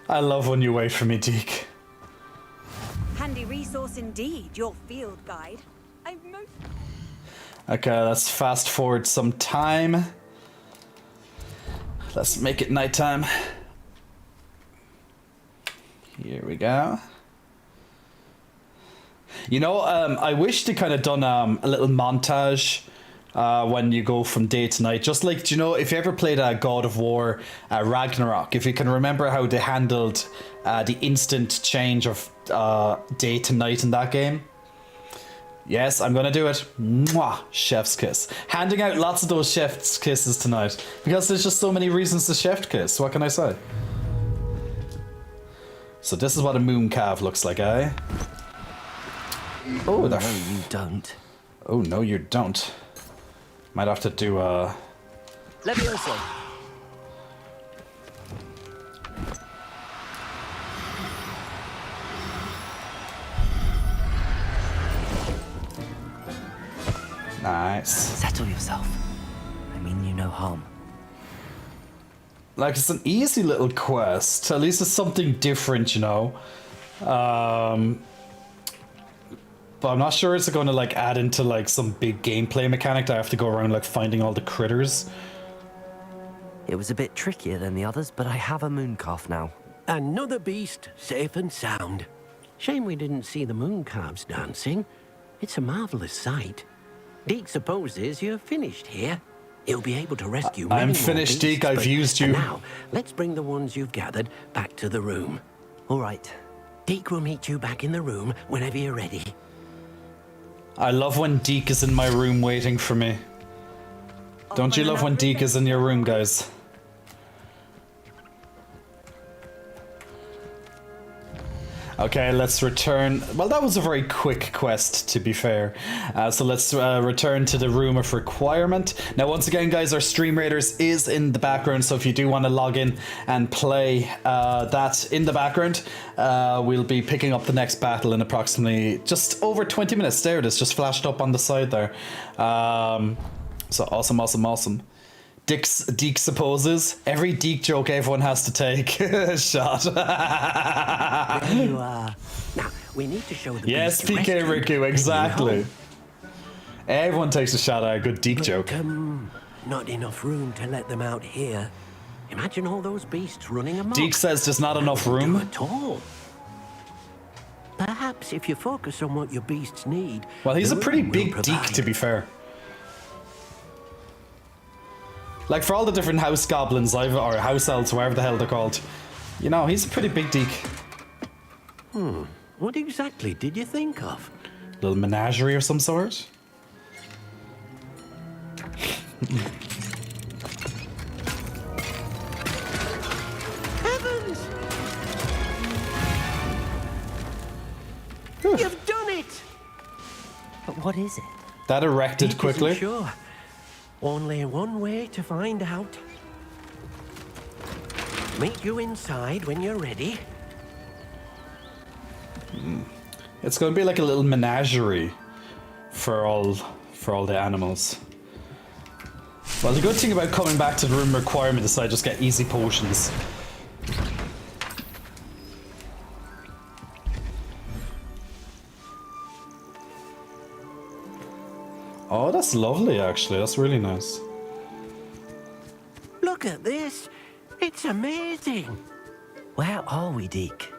I love when you wait for me, Deke. Handy resource indeed, your field guide. I've most... Okay, let's fast forward some time. Let's make it nighttime. Here we go. You know, I wish they kind of done a little montage when you go from day to night. Just like, do you know, if you ever played God of War Ragnarok, if you can remember how they handled the instant change of day to night in that game. Yes, I'm gonna do it. Mwah! Chef's kiss. Handing out lots of those chef's kisses tonight. Because there's just so many reasons to chef's kiss. What can I say? So this is what a moon calf looks like, eh? Oh, No, you don't. Oh, no, you don't. Might have to do Leviosa! Nice. Settle yourself. I mean you no harm. Like, it's an easy little quest. At least it's something different, you know. But I'm not sure it's going to, like, add into, like, some big gameplay mechanic that I have to go around, like, finding all the critters. It was a bit trickier than the others, but I have a moon calf now. Another beast, safe and sound. Shame we didn't see the moon calves dancing. It's a marvelous sight. Deke supposes you're finished here. He'll be able to rescue many I'm more finished, beasts, Deke. I've but used for you. Now, let's bring the ones you've gathered back to the room. All right. Deke will meet you back in the room whenever you're ready. I love when Deke is in my room waiting for me. Don't you love when Deke is in your room, guys? Okay, let's return. Well, that was a very quick quest, to be fair. So let's return to the room of requirement. Now, once again, guys, our Stream Raiders is in the background. So if you do want to log in and play that in the background, we'll be picking up the next battle in approximately just over 20 minutes. There it is, just flashed up on the side there. So awesome. Deke supposes every Deke joke everyone has to take a shot. There you are. Now, we need to show the Yes, beast PK rescued Riku, and exactly. home. Everyone takes a shot at a good Deke But, joke. not enough room to let them out here. Imagine all those beasts running amok. Deke says there's not enough room. At all. Perhaps if you focus on what your beasts need. Well, he's a the pretty room will big Deke, provide. to be fair. Like, for all the different house goblins, or house elves, whatever the hell they're called, you know, he's a pretty big Deke. What exactly did you think of? Little menagerie of some sort. Heavens! You've done it! But what is it? That erected Deke quickly. isn't sure. Only one way to find out. Meet you inside when you're ready. It's going to be like a little menagerie for all the animals. Well, the good thing about coming back to the room requirement is I just get easy potions. Oh, that's lovely, actually. That's really nice. Look at this. It's amazing. Where are we, Deke?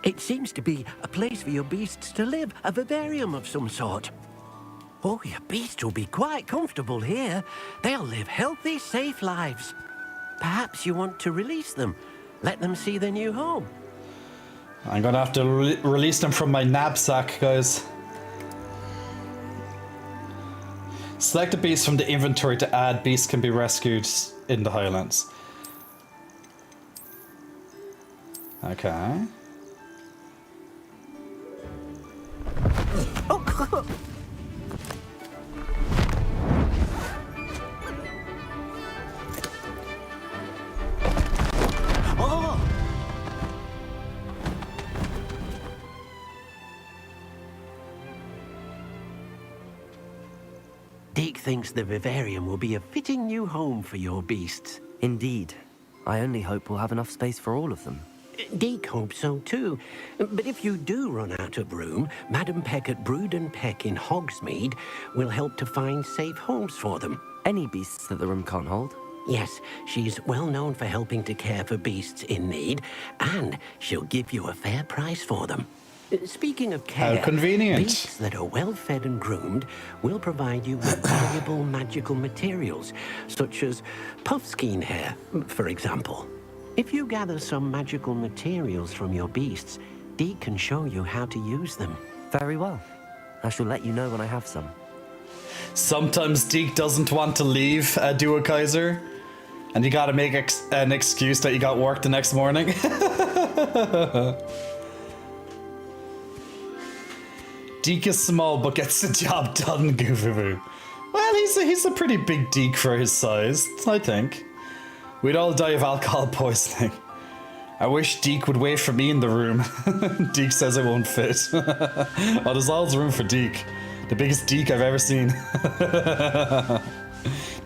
It seems to be a place for your beasts to live, a vivarium of some sort. Oh, your beasts will be quite comfortable here. They'll live healthy, safe lives. Perhaps you want to release them. Let them see their new home. I'm gonna have to release them from my knapsack, guys. Select a beast from the inventory to add. Beasts can be rescued in the Highlands. Okay. Deke thinks the vivarium will be a fitting new home for your beasts. Indeed. I only hope we'll have enough space for all of them. Deke hopes so too. But if you do run out of room, Madam Peck at Brood and Peck in Hogsmeade will help to find safe homes for them. Any beasts that the room can't hold? Yes, she's well known for helping to care for beasts in need, and she'll give you a fair price for them. Speaking of care, How convenient. beasts that are well fed and groomed will provide you with valuable magical materials, such as puffskein hair, for example. If you gather some magical materials from your beasts, Deke can show you how to use them. Very well. I shall let you know when I have some. Sometimes Deke doesn't want to leave Dua Kaiser, and you gotta make an excuse that you got work the next morning. Deke is small but gets the job done, Goofy. Well, he's a pretty big Deke for his size, I think. We'd all die of alcohol poisoning. I wish Deke would wait for me in the room. Deke says it won't fit. Oh, there's always room for Deke. The biggest Deke I've ever seen.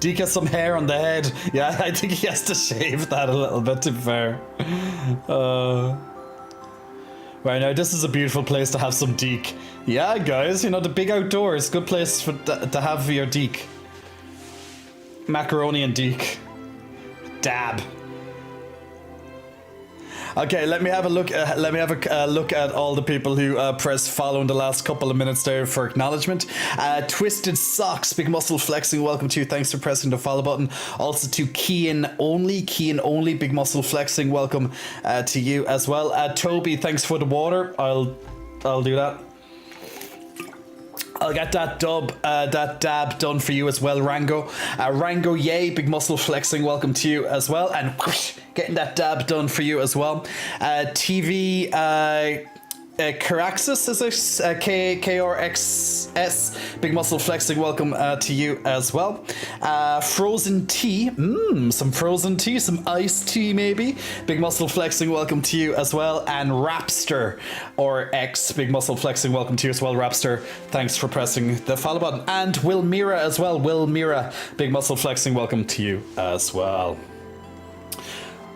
Deke has some hair on the head. Yeah, I think he has to shave that a little bit, to be fair. Right, now this is a beautiful place to have some Deke. Yeah, guys, you know, the big outdoors. Good place to have your Deke. Macaroni and Deke. Dab. Okay, let me have a look. Look at all the people who pressed follow in the last couple of minutes there for acknowledgement. Twisted Socks, Big Muscle Flexing, welcome to you. Thanks for pressing the follow button. Also to Keen Only, Big Muscle Flexing, welcome to you as well. Toby, thanks for the water. I'll do that. I'll get that dab done for you as well, Rango. Rango, yay, big muscle flexing, welcome to you as well. And whoosh, getting that dab done for you as well. TV Caraxis, is it? KRXS, big muscle flexing, welcome to you as well. Frozen tea, some frozen tea, some iced tea maybe. Big muscle flexing, welcome to you as well. And Rapster, or X, big muscle flexing, welcome to you as well, Rapster. Thanks for pressing the follow button. And Will Mira as well, Will Mira, big muscle flexing, welcome to you as well.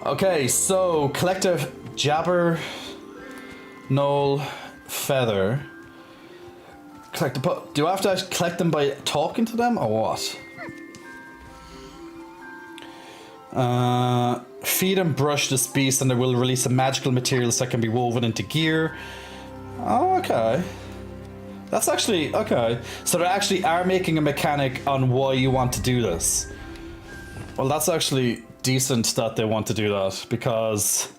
Okay, so collective Jabber, Knoll, Feather. Collect the do I have to collect them by talking to them or what? Feed and brush this beast and it will release some magical materials that can be woven into gear. Oh, okay. That's actually, okay. So they actually are making a mechanic on why you want to do this. Well, that's actually decent that they want to do that, because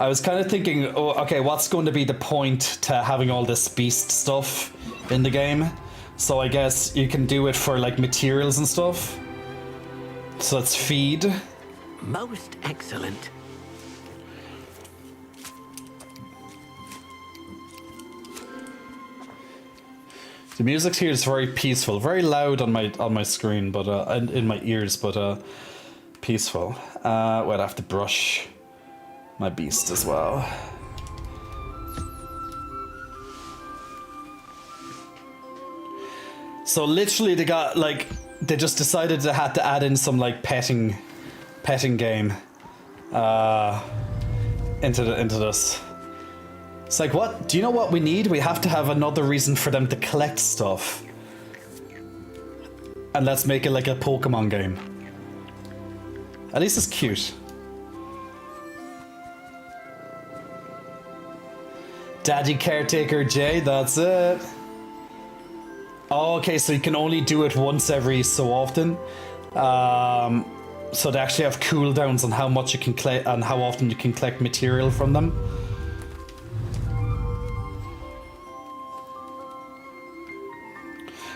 I was kind of thinking, oh, okay, what's going to be the point to having all this beast stuff in the game? So I guess you can do it for like materials and stuff. So let's feed. Most excellent. The music here is very peaceful, very loud on my screen, but in my ears, but peaceful. Wait, I have to brush my beast as well. So literally they got like, they just decided they had to add in some like petting game into this. It's like, what? Do you know what we need? We have to have another reason for them to collect stuff. And let's make it like a Pokemon game. At least it's cute. Daddy Caretaker J, that's it. Oh, okay, so you can only do it once every so often. So they actually have cooldowns on how much you can collect and how often you can collect material from them.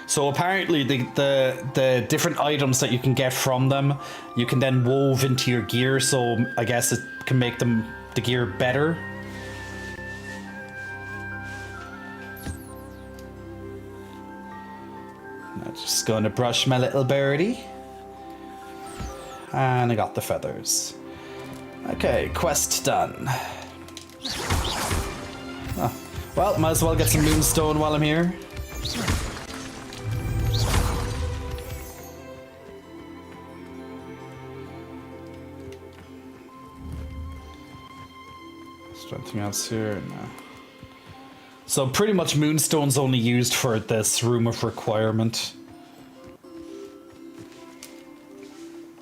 So apparently the different items that you can get from them, you can then wove into your gear, so I guess it can make the gear better. I'm just going to brush my little birdie. And I got the feathers. Okay, quest done. Oh, well, might as well get some moonstone while I'm here. Is there anything else here? No. So pretty much moonstone's only used for this room of requirement.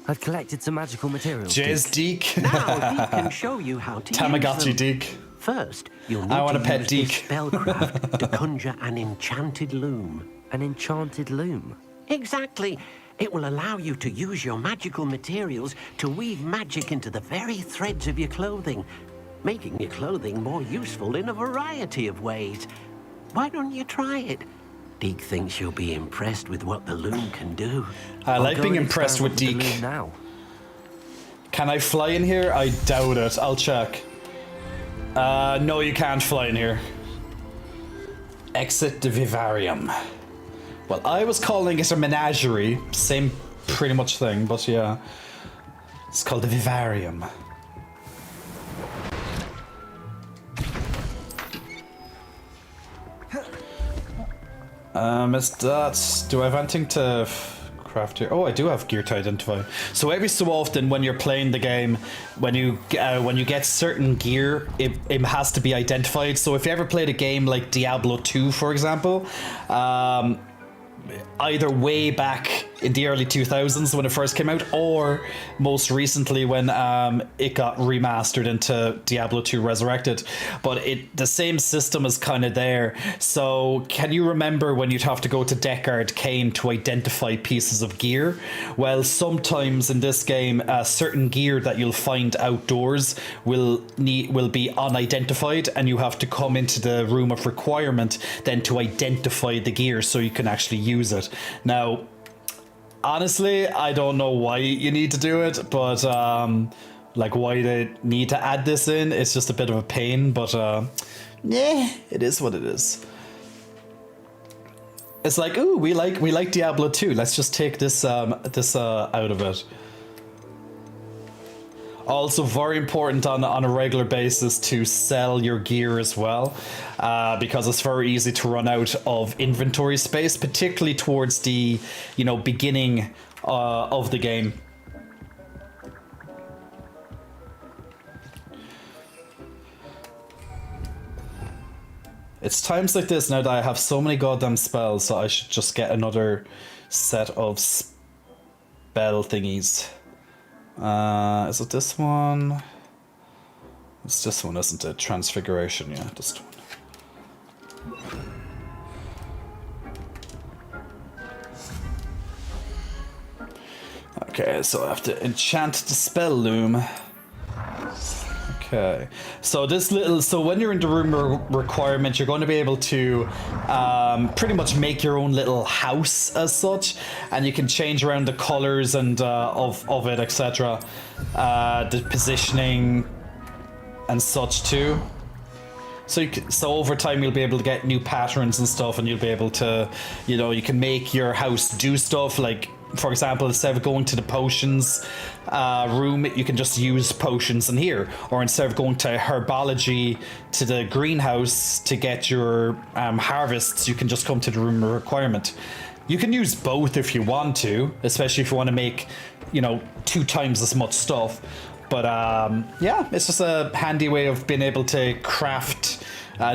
I've collected some magical materials. Jay's Deke. Now Deke can show you how to Tamagotchi use them. Deke. First, you'll need I want to a pet use Deke. this spellcraft to conjure an enchanted loom. An enchanted loom. Exactly. It will allow you to use your magical materials to weave magic into the very threads of your clothing, making your clothing more useful in a variety of ways. Why don't you try it? Deke thinks you'll be impressed with what the loom can do. I like I'll go being and impressed with experiment the Deke. loom now. Can I fly in here? I doubt it. I'll check. No, you can't fly in here. Exit the vivarium. Well, I was calling it a menagerie. Same pretty much thing, but yeah. It's called the vivarium. Is that... Do I have anything to craft here? Oh, I do have gear to identify. So every so often when you're playing the game, when you get certain gear, it has to be identified. So if you ever played a game like Diablo 2, for example, either way back in the early 2000s when it first came out, or most recently when it got remastered into Diablo 2 Resurrected. But the same system is kind of there. So can you remember when you'd have to go to Deckard Cain to identify pieces of gear? Well, sometimes in this game, certain gear that you'll find outdoors will be unidentified, and you have to come into the room of requirement then to identify the gear so you can actually use it. Now, honestly, I don't know why you need to do it, but like why they need to add this in, it's just a bit of a pain, but yeah, it is what it is. It's like, ooh, we like Diablo 2. Let's just take this out of it. Also, very important on a regular basis to sell your gear as well, because it's very easy to run out of inventory space, particularly towards the beginning of the game. It's times like this now that I have so many goddamn spells, so I should just get another set of spell thingies. Is it this one? It's this one, isn't it? Transfiguration, yeah, this one. Okay, so I have to enchant the spell loom. Okay, so when you're in the room requirement, you're going to be able to pretty much make your own little house as such, and you can change around the colors and of it, etc. The positioning and such too. So over time you'll be able to get new patterns and stuff, and you'll be able to, you can make your house do stuff like, for example, instead of going to the potions room, you can just use potions in here. Or instead of going to herbology to the greenhouse to get your harvests, you can just come to the room of requirement. You can use both if you want to, especially if you want to make, 2 times as much stuff. But yeah, it's just a handy way of being able to craft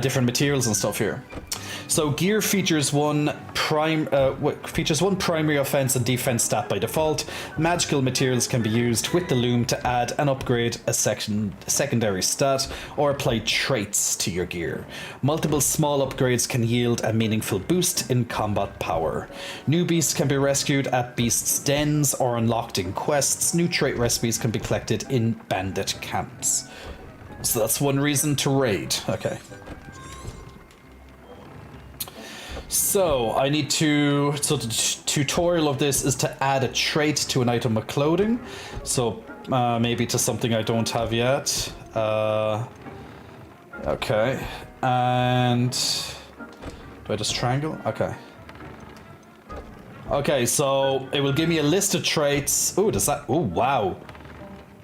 different materials and stuff here. So gear features one primary offense and defense stat by default. Magical materials can be used with the loom to add and upgrade a secondary stat or apply traits to your gear. Multiple small upgrades can yield a meaningful boost in combat power. New beasts can be rescued at beasts' dens or unlocked in quests. New trait recipes can be collected in bandit camps. So that's one reason to raid. Okay. So I need to, the tutorial of this is to add a trait to an item of clothing. So maybe to something I don't have yet. Okay. And do I just triangle? Okay. Okay, so it will give me a list of traits. Ooh, does that, ooh, wow.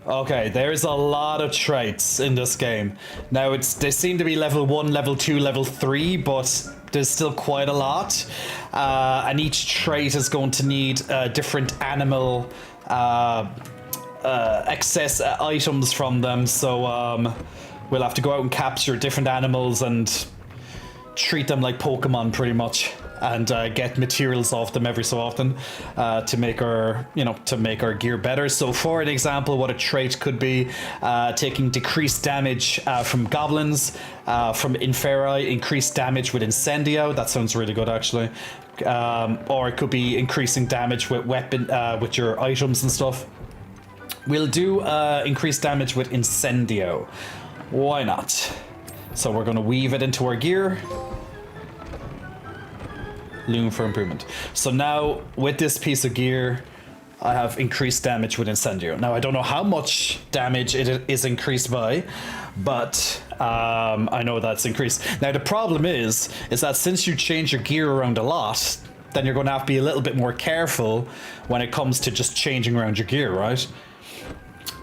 Okay, there's a lot of traits in this game. Now they seem to be level 1, level 2, level 3, but there's still quite a lot. And each trait is going to need different animal access items from them. So we'll have to go out and capture different animals and treat them like Pokemon pretty much. And get materials off them every so often to make our gear better. So for an example, what a trait could be, taking decreased damage from goblins, from Inferi, increased damage with Incendio. That sounds really good actually. Or it could be increasing damage with with your items and stuff. We'll do increased damage with Incendio. Why not? So we're going to weave it into our gear. Loom for improvement. So now with this piece of gear, I have increased damage with Incendio. Now I don't know how much damage it is increased by, but I know that's increased. Now the problem is that since you change your gear around a lot, then you're going to have to be a little bit more careful when it comes to just changing around your gear, right?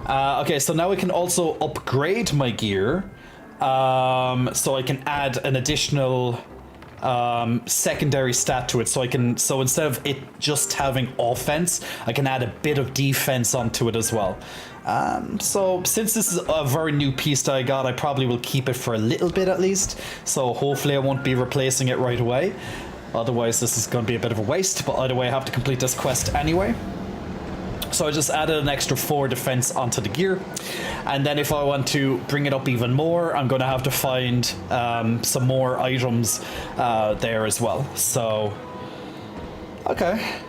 Okay, so now I can also upgrade my gear, so I can add an additional secondary stat to it, so instead of it just having offense, I can add a bit of defense onto it as well. So since this is a very new piece that I got, I probably will keep it for a little bit at least, so hopefully I won't be replacing it right away. Otherwise, this is going to be a bit of a waste, but either way, I have to complete this quest anyway. So I just added an extra 4 defense onto the gear. And then if I want to bring it up even more, I'm going to have to find some more items there as well. So, okay.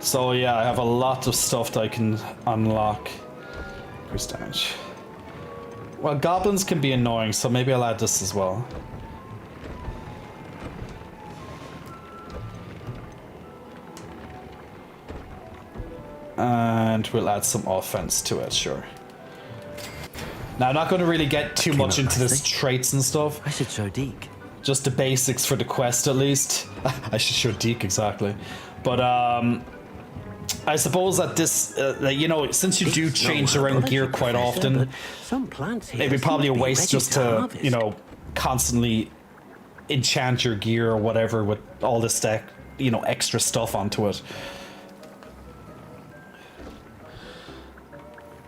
So yeah, I have a lot of stuff that I can unlock. Increase damage. Well, goblins can be annoying, so maybe I'll add this as well. And we'll add some offense to it, sure. Now, I'm not going to really get too much into this traits and stuff. I should show Deke. Just the basics for the quest, at least. I should show Deke, exactly. But, I suppose that this, you know, since you do change around gear quite often, it'd be probably a waste just to, you know, constantly enchant your gear or whatever with all this, you know, extra stuff onto it.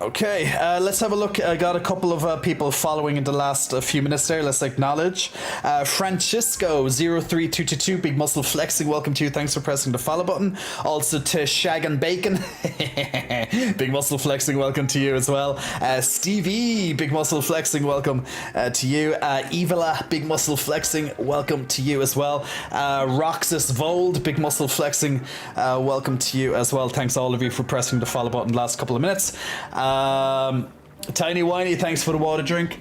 Okay, let's have a look. I got a couple of people following in the last few minutes there. Let's acknowledge. Francisco03222, Big Muscle Flexing, welcome to you. Thanks for pressing the follow button. Also to Shag and Bacon, Big Muscle Flexing, welcome to you as well. Stevie, Big Muscle Flexing, welcome to you. Evala, Big Muscle Flexing, welcome to you as well. Roxas Vold, Big Muscle Flexing, welcome to you as well. Thanks all of you for pressing the follow button the last couple of minutes. Tiny Whiny, thanks for the water drink.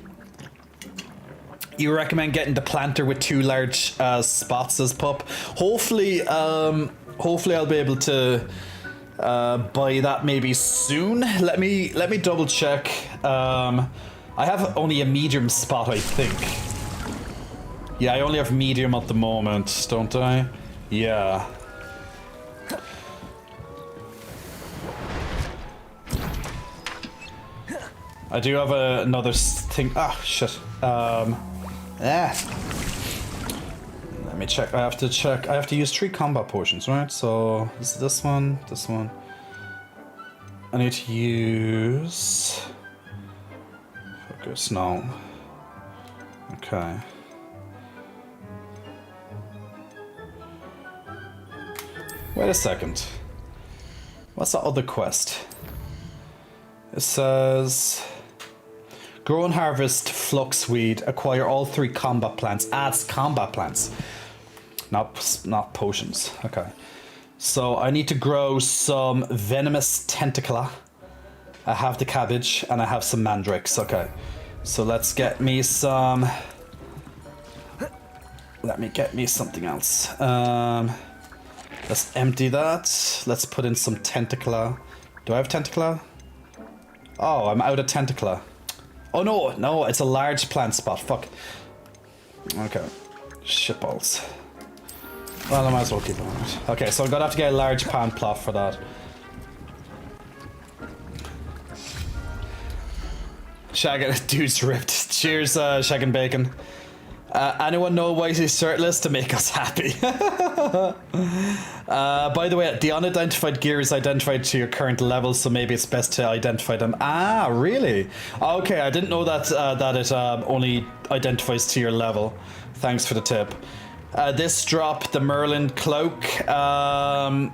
You recommend getting the planter with 2 large spots as pup. Hopefully I'll be able to buy that maybe soon. Let me double check. I have only a medium spot, I think. Yeah, I only have medium at the moment, don't I? Yeah. I do have another thing. Ah, shit. Let me check. I have to check. I have to use 3 combat potions, right? So this one, this one. I need to use focus. No. Okay. Wait a second. What's that other quest? It says grow and harvest fluxweed, acquire all 3 combat plants. It's combat plants, not potions. Okay, so I need to grow some venomous tentacula. I have the cabbage and I have some mandrakes. Okay, so let's get me some. Let me get me something else. Let's empty that. Let's put in some tentacula. Do I have tentacula? Oh, I'm out of tentacula. Oh no, it's a large plant spot. Fuck. Okay. Shitballs. Well, I might as well keep it on it. Okay, so I'm gonna have to get a large plant plot for that. Shag, dude's ripped. Cheers, Shag and Bacon. Anyone know why he's shirtless? To make us happy. By the way, the unidentified gear is identified to your current level, so maybe it's best to identify them. Ah, really? Okay, I didn't know that that it only identifies to your level. Thanks for the tip. This drop, the Merlin cloak. I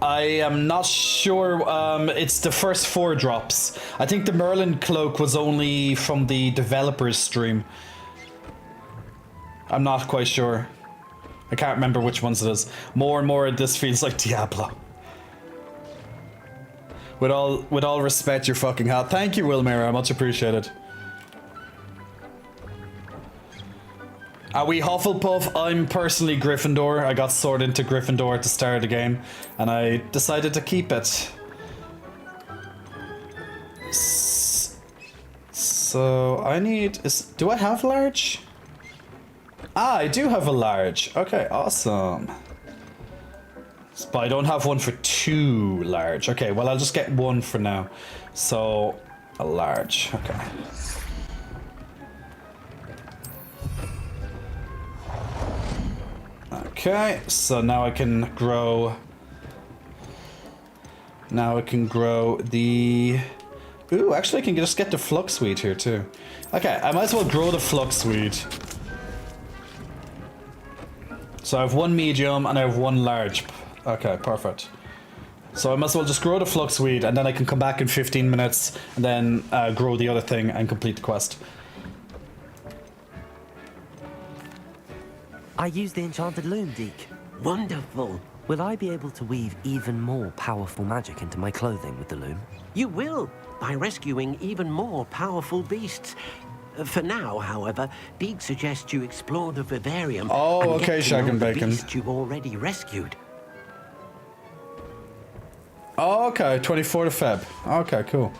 am not sure. It's the first 4 drops. I think the Merlin cloak was only from the developers stream. I'm not quite sure. I can't remember which ones it is. More and more, this feels like Diablo. With all respect, you're fucking hot. Thank you, Wilmira. Much appreciated. Are we Hufflepuff? I'm personally Gryffindor. I got sorted into Gryffindor at the start of the game, and I decided to keep it. So I need. Do I have large? Ah, I do have a large. Okay, awesome. But I don't have one for 2 large. Okay, well, I'll just get 1 for now. So, a large. Okay. Okay, so now I can grow. Now I can grow the Ooh, actually I can just get the fluxweed here too. Okay, I might as well grow the fluxweed. So I have one medium and I have one large. Okay, perfect. So I might as well just grow the fluxweed and then I can come back in 15 minutes and then grow the other thing and complete the quest. I use the enchanted loom, Deke. Wonderful. Will I be able to weave even more powerful magic into my clothing with the loom? You will, by rescuing even more powerful beasts. For now, however, Deke suggests you explore the vivarium. Oh, and okay, get to Shag know and the Bacon. beasts you've already rescued. Oh, okay, 24th of Feb. Okay, cool.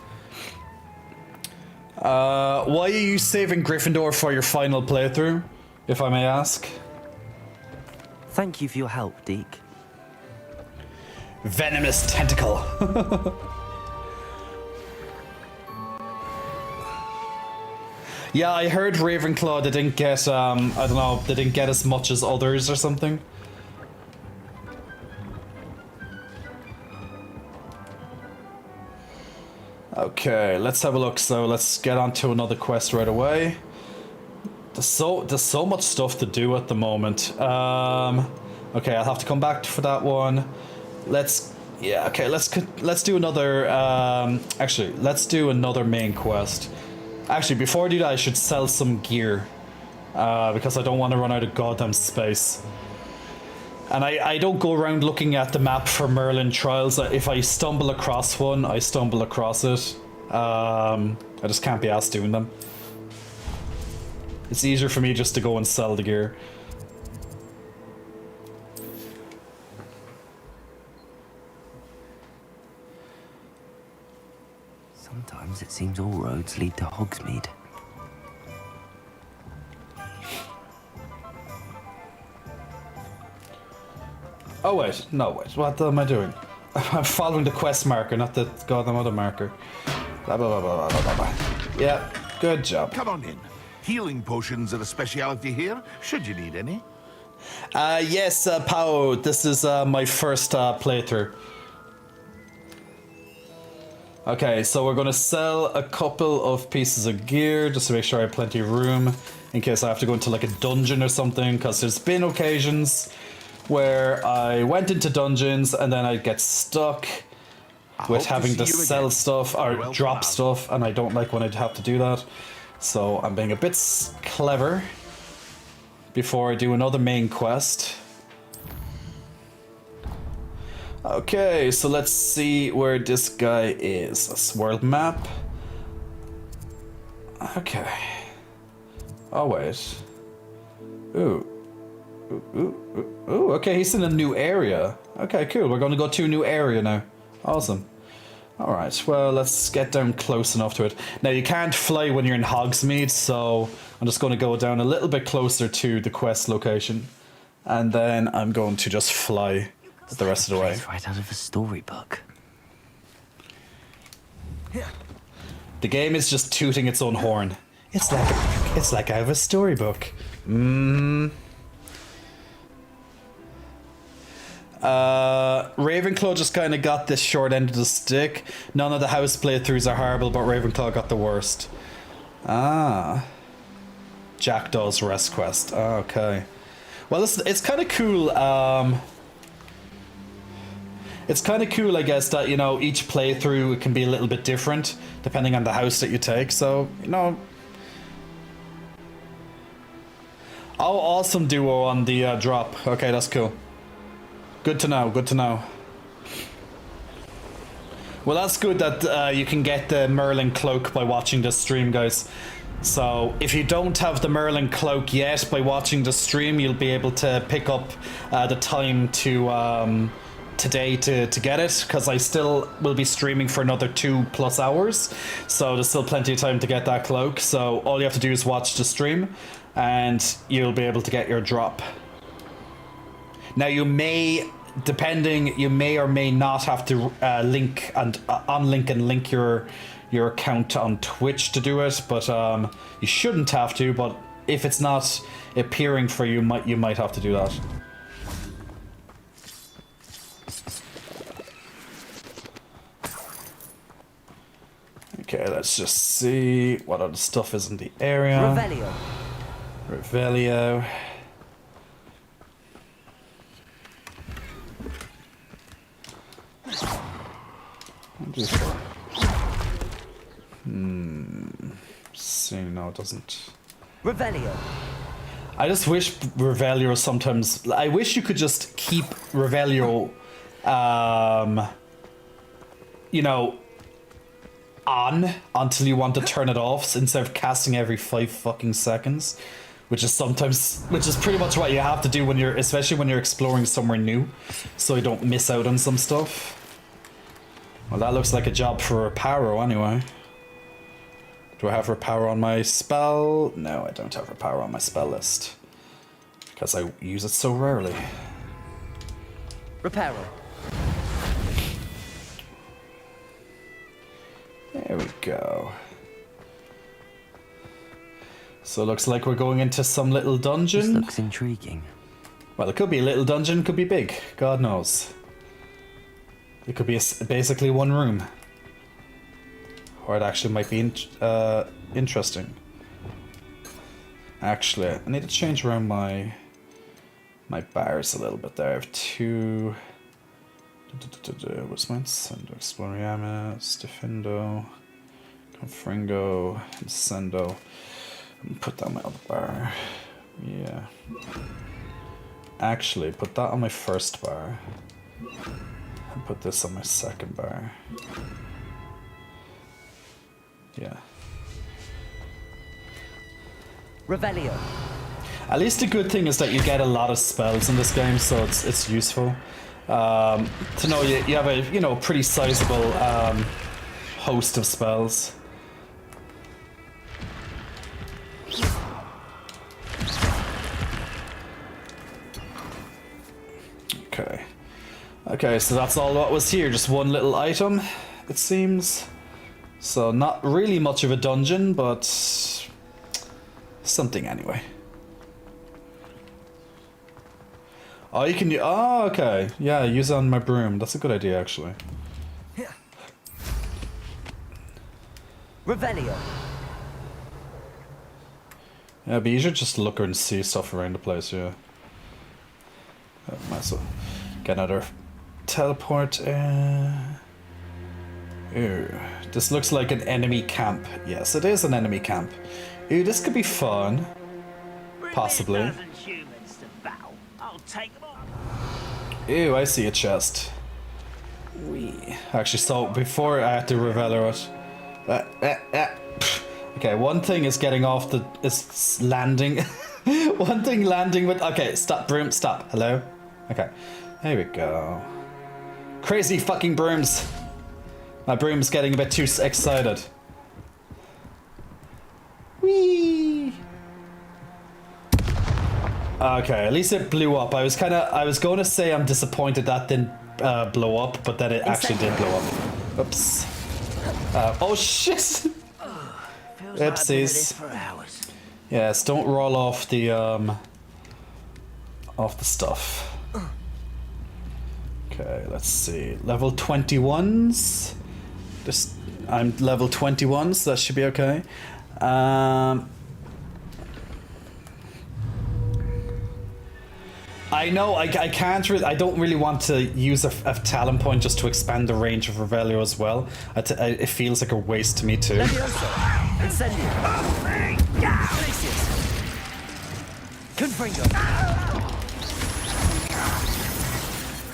Why are you saving Gryffindor for your final playthrough, if I may ask? Thank you for your help, Deke. Venomous tentacle. Yeah, I heard Ravenclaw, they didn't get, I don't know, they didn't get as much as others or something. Okay, let's have a look. So let's get on to another quest right away. There's so much stuff to do at the moment. Okay, I'll have to come back for that one. Let's do another. Actually, let's do another main quest. Actually, before I do that, I should sell some gear because I don't want to run out of goddamn space. And I don't go around looking at the map for Merlin trials. If I stumble across one, I stumble across it. I just can't be asked doing them. It's easier for me just to go and sell the gear. Sometimes it seems all roads lead to Hogsmeade. Oh wait, no wait, what am I doing? I'm following the quest marker, not the goddamn other marker. Blah blah blah blah blah blah blah. Yeah, good job. Come on in. Healing potions are a speciality here, should you need any. Yes, Pao, this is my first playthrough. Okay, so we're gonna sell a couple of pieces of gear just to make sure I have plenty of room in case I have to go into like a dungeon or something, because there's been occasions where I went into dungeons and then I get stuck with having to sell stuff or drop stuff, and I don't like when I have to do that. So I'm being a bit clever before I do another main quest. Okay, so let's see where this guy is. That's world map. Okay. Oh wait. Ooh. Ooh, okay, he's in a new area. Okay, cool. We're gonna go to a new area now. Awesome. Alright, well, let's get down close enough to it. Now, you can't fly when you're in Hogsmeade, so I'm just gonna go down a little bit closer to the quest location. And then I'm going to just fly the rest of the way. It's right out of a storybook. The game is just tooting its own horn. It's like I have a storybook. Ravenclaw just kind of got this short end of the stick. None of the house playthroughs are horrible, but Ravenclaw got the worst. Ah. Jackdaw's Rest Quest. Okay. Well, it's kind of cool. It's kind of cool, I guess, that, you know, each playthrough can be a little bit different depending on the house that you take. So, you know. Oh, awesome duo on the drop. Okay, that's cool. Good to know, good to know. Well, that's good that you can get the Merlin cloak by watching this stream, guys. So, if you don't have the Merlin cloak yet, by watching the stream, you'll be able to pick up the time to today to get it, because I still will be streaming for another 2+ hours. So there's still plenty of time to get that cloak. So all you have to do is watch the stream, and you'll be able to get your drop. Now you may, you may or may not have to link and link your account on Twitch to do it, but you shouldn't have to. But if it's not appearing for you, you might have to do that. Okay, let's just see what other stuff is in the area. Revelio. Revelio. See, no, it doesn't. Revelio. I just wish Revelio sometimes. I wish you could just keep Revelio, you know, on until you want to turn it off instead of casting every 5 fucking seconds, which is pretty much what you have to do when you're, especially when you're exploring somewhere new, so you don't miss out on some stuff. Well, that looks like a job for Reparo anyway. Do I have Reparo on my spell? No, I don't have Reparo on my spell list. Because I use it so rarely. Reparo. There we go. So it looks like we're going into some little This dungeon. looks intriguing. Well, it could be a little dungeon, could be big. God knows. It could be basically one room. Or it actually might be interesting. Actually, I need to change around my bars a little bit there. I have 2... What's mine? Sendo, Exploriama, Stifindo, Confringo, Sendo. Put that on my other bar. Yeah. Actually, put that on my first bar. And put this on my second bar. Yeah. Revelio. At least the good thing is that you get a lot of spells in this game, so it's useful. To know you have a pretty sizable host of spells. Okay, so that's all what was here, just one little item, it seems. So not really much of a dungeon, but something anyway. Oh, you can. Oh, okay. Yeah, use it on my broom. That's a good idea, actually. Revelio. Yeah, but you should just look and see stuff around the place. Yeah. Might as well get another teleport. Ooh, this looks like an enemy camp. Yes, it is an enemy camp. Ooh, this could be fun. Possibly. Ew, I see a chest. Wee. Actually, so before I have to reveal it. Okay, one thing is getting off the... is landing. One thing landing with... Okay, stop, broom, stop. Hello? Okay, there we go. Crazy fucking brooms. My broom's getting a bit too excited. Whee! Okay, at least it blew up. I was going to say I'm disappointed that didn't blow up, but then it actually did blow up. Oops. Oh shit! Oopsies. Yes, don't roll off the stuff. Okay, let's see. Level 21s. I'm level 21, so that should be okay. I know I can't really. I don't really want to use a talent point just to expand the range of Revelio as well. It feels like a waste to me too. Incendio. Glacius. Confringo.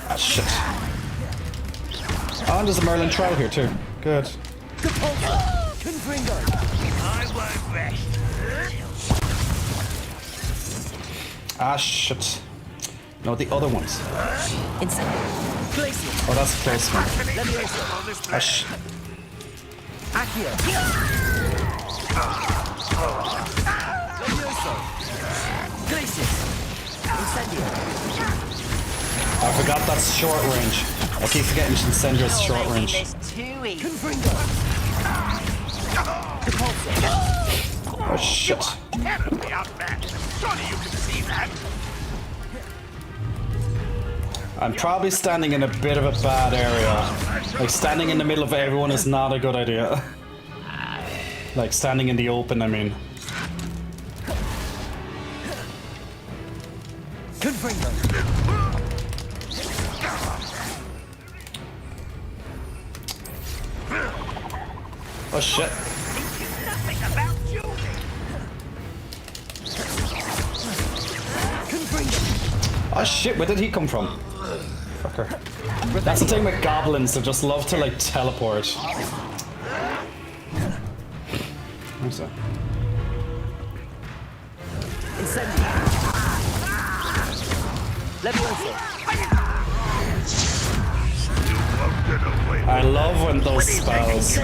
Ah shit. Oh, and there's a Merlin Troll here too. Good. Confringo. I won't rest. Ah shit. No, the other ones. Incendio. Glacius. Oh, that's a close one. Levioso. Ah shit. Accio. Levioso. Glacius. Incendio. I forgot that's short range. I keep forgetting Incendio's short range. Confringo. Depulso. Oh shit. Terribly outmatched. Surely you can see that. I'm probably standing in a bit of a bad area. Like standing in the middle of everyone is not a good idea. Like standing in the open, I mean. Confringo. Oh shit. Oh shit, where did he come from? Fucker. That's the thing with goblins, they just love to like teleport. Where's that? Incendio. Levioso. I love when those spells.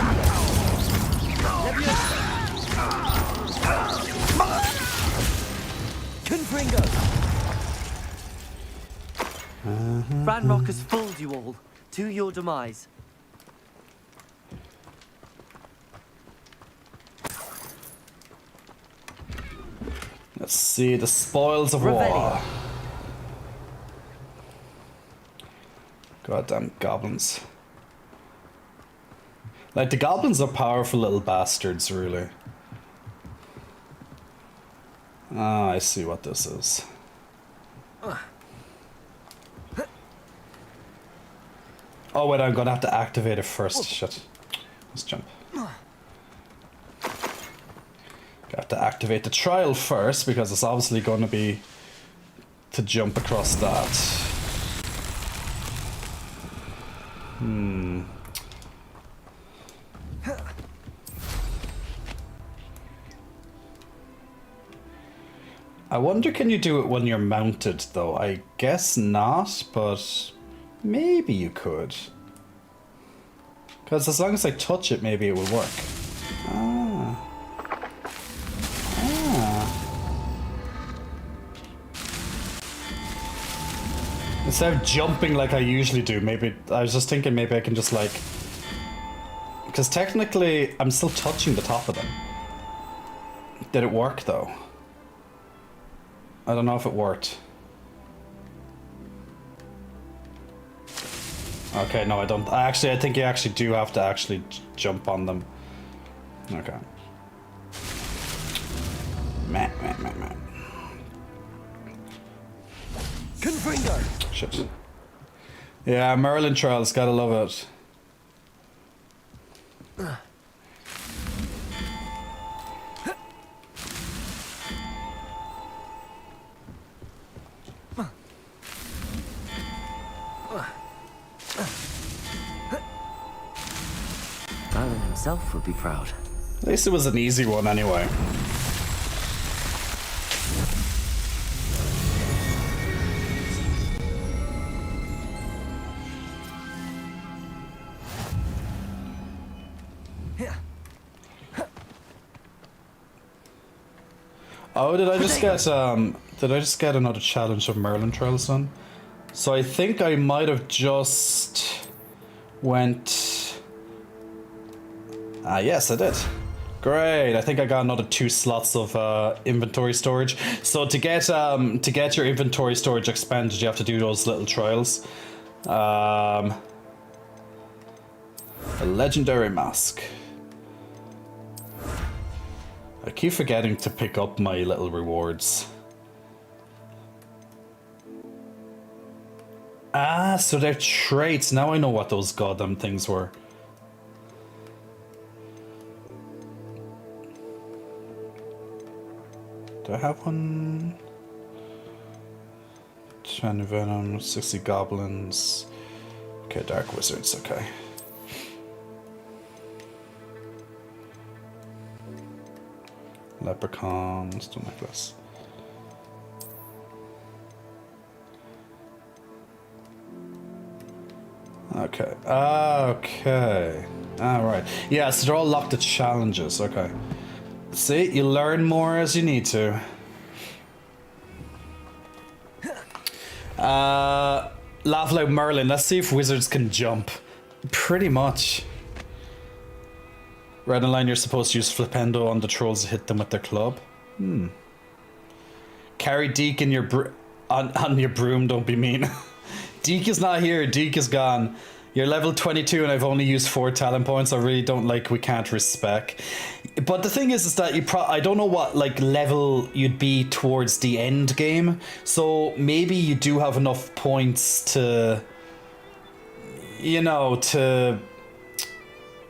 Confringo. Ranrock has fooled you all to your demise. Let's see, the spoils of war. Revelio. Goddamn goblins. Like, the goblins are powerful little bastards, really. Ah, I see what this is. Oh wait, I'm gonna have to activate it first. Shit. Let's jump. Have to activate the trial first because it's obviously going to be to jump across that. I wonder, can you do it when you're mounted though? I guess not, but maybe you could. Because as long as I touch it, maybe it will work. Instead of jumping like I usually do, maybe I was just thinking maybe I can just like, because technically I'm still touching the top of them. Did it work though? I don't know if it worked. Okay, no, I don't. I think you actually do have to actually jump on them. Okay. Meh. Confringo. Shit. Yeah, Merlin Trials, gotta love it. Merlin himself would be proud. At least it was an easy one anyway. Oh, did I just get another challenge of Merlin Trials done? So I think I might have just went. Ah, yes, I did. Great. I think I got another 2 slots of inventory storage. So to get your inventory storage expanded, you have to do those little trials. A legendary mask. I keep forgetting to pick up my little rewards. Ah, so they're traits. Now I know what those goddamn things were. Do I have one? 20 venom, 60 goblins. Okay, dark wizards, okay. Leprechaun, stone necklace. Okay. Okay. Alright. Yeah, so they're all locked to challenges. Okay. See, you learn more as you need to. Laugh like Merlin. Let's see if wizards can jump. Pretty much. Red and line, you're supposed to use Flipendo on the trolls to hit them with their club. Carry Deke in on your broom, don't be mean. Deke is not here, Deke is gone. You're level 22 and I've only used 4 talent points. I really don't like we can't respec. But the thing is that I don't know what like level you'd be towards the end game. So maybe you do have enough points to, you know, to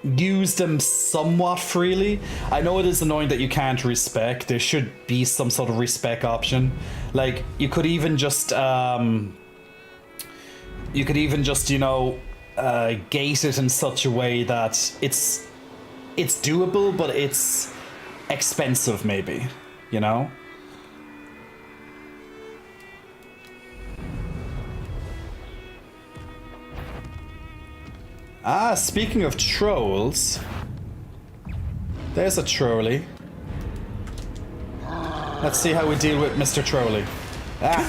use them somewhat freely. I know it is annoying that you can't respec. There should be some sort of respec option. Like you could even just you know, gate it in such a way that it's doable, but it's expensive maybe, you know? Ah, speaking of trolls, there's a trolley. Let's see how we deal with Mr. Trolley. Ah.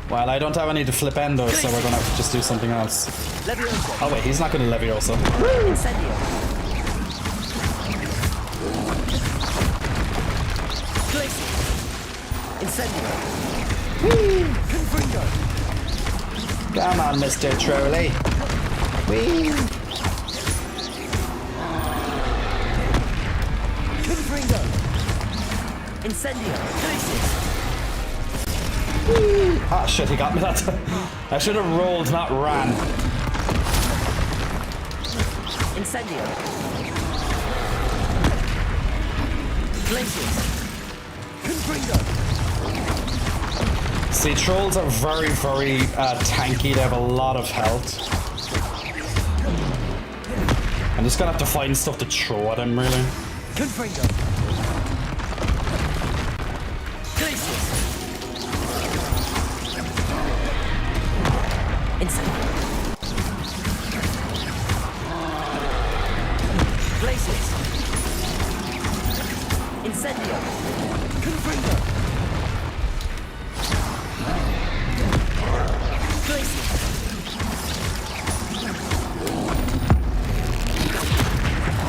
Well, I don't have any to flip endo, so we're gonna have to just do something else. Oh wait, he's not gonna Leviosa. Incendio. Glacier. Incendio. Confringo. Come on, Mr. Trolley. Whee! Confringo. Incendio. Glacier. Ah shit, he got me that. I should have rolled, not ran. Incendio. Glaciers. Confringo. See, trolls are very, very tanky. They have a lot of health. I'm just gonna have to find stuff to throw at him, really. Confringo. Glaciers. Incendio. Glaciers. Incendio. Confringo. Glaciers.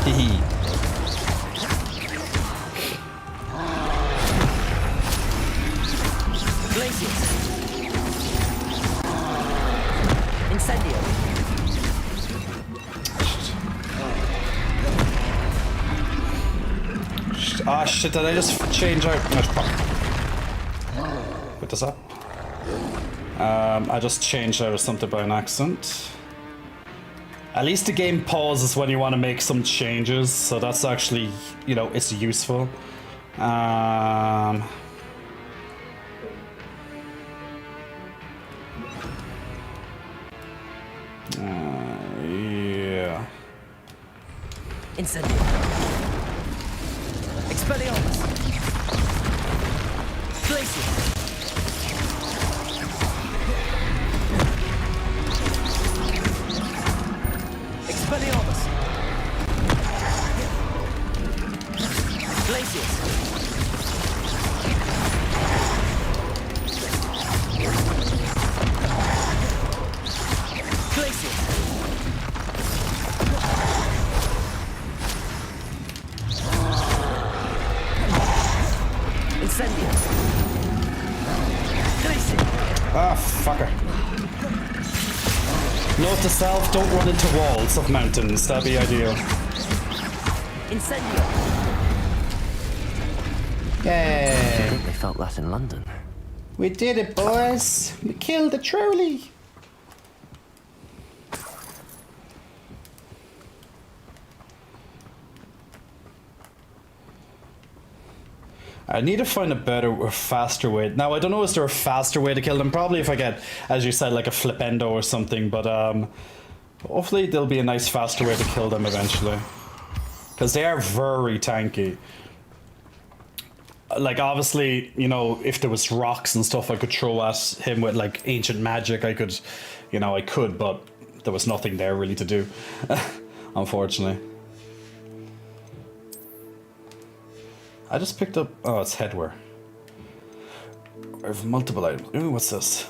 Hehe. Glaciers. Incendio. Ah shit, did I just change out? Put this up. I just changed out of something by an accident. At least the game pauses when you want to make some changes, so that's actually, you know, it's useful. Yeah. Incendio. Expelliarmus. Glacier. Expelliarmus. Glaciers. Glaciers. Incendio. Glacier. Ah, fucker. Note to self, don't run into walls of mountains. That'd be ideal. Incendio. I Yay. think they felt that in London. We did it, boys. We killed the trolley. I need to find a better or faster way. Now, I don't know, is there a faster way to kill them? Probably if I get, as you said, like a flipendo or something, but hopefully there'll be a nice faster way to kill them eventually. Because they are very tanky. Like, obviously, you know, if there was rocks and stuff I could throw at him with, like, ancient magic, I could, you know, I could, but there was nothing there really to do, unfortunately. I just picked up, oh, it's headwear. I have multiple items. Ooh, what's this?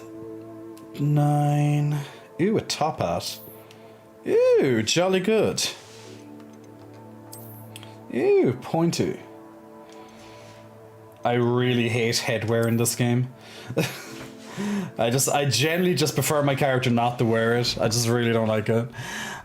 9. Ooh, a top hat. Ooh, jolly good. Ooh, pointy. I really hate headwear in this game. I generally just prefer my character not to wear it. I just really don't like it.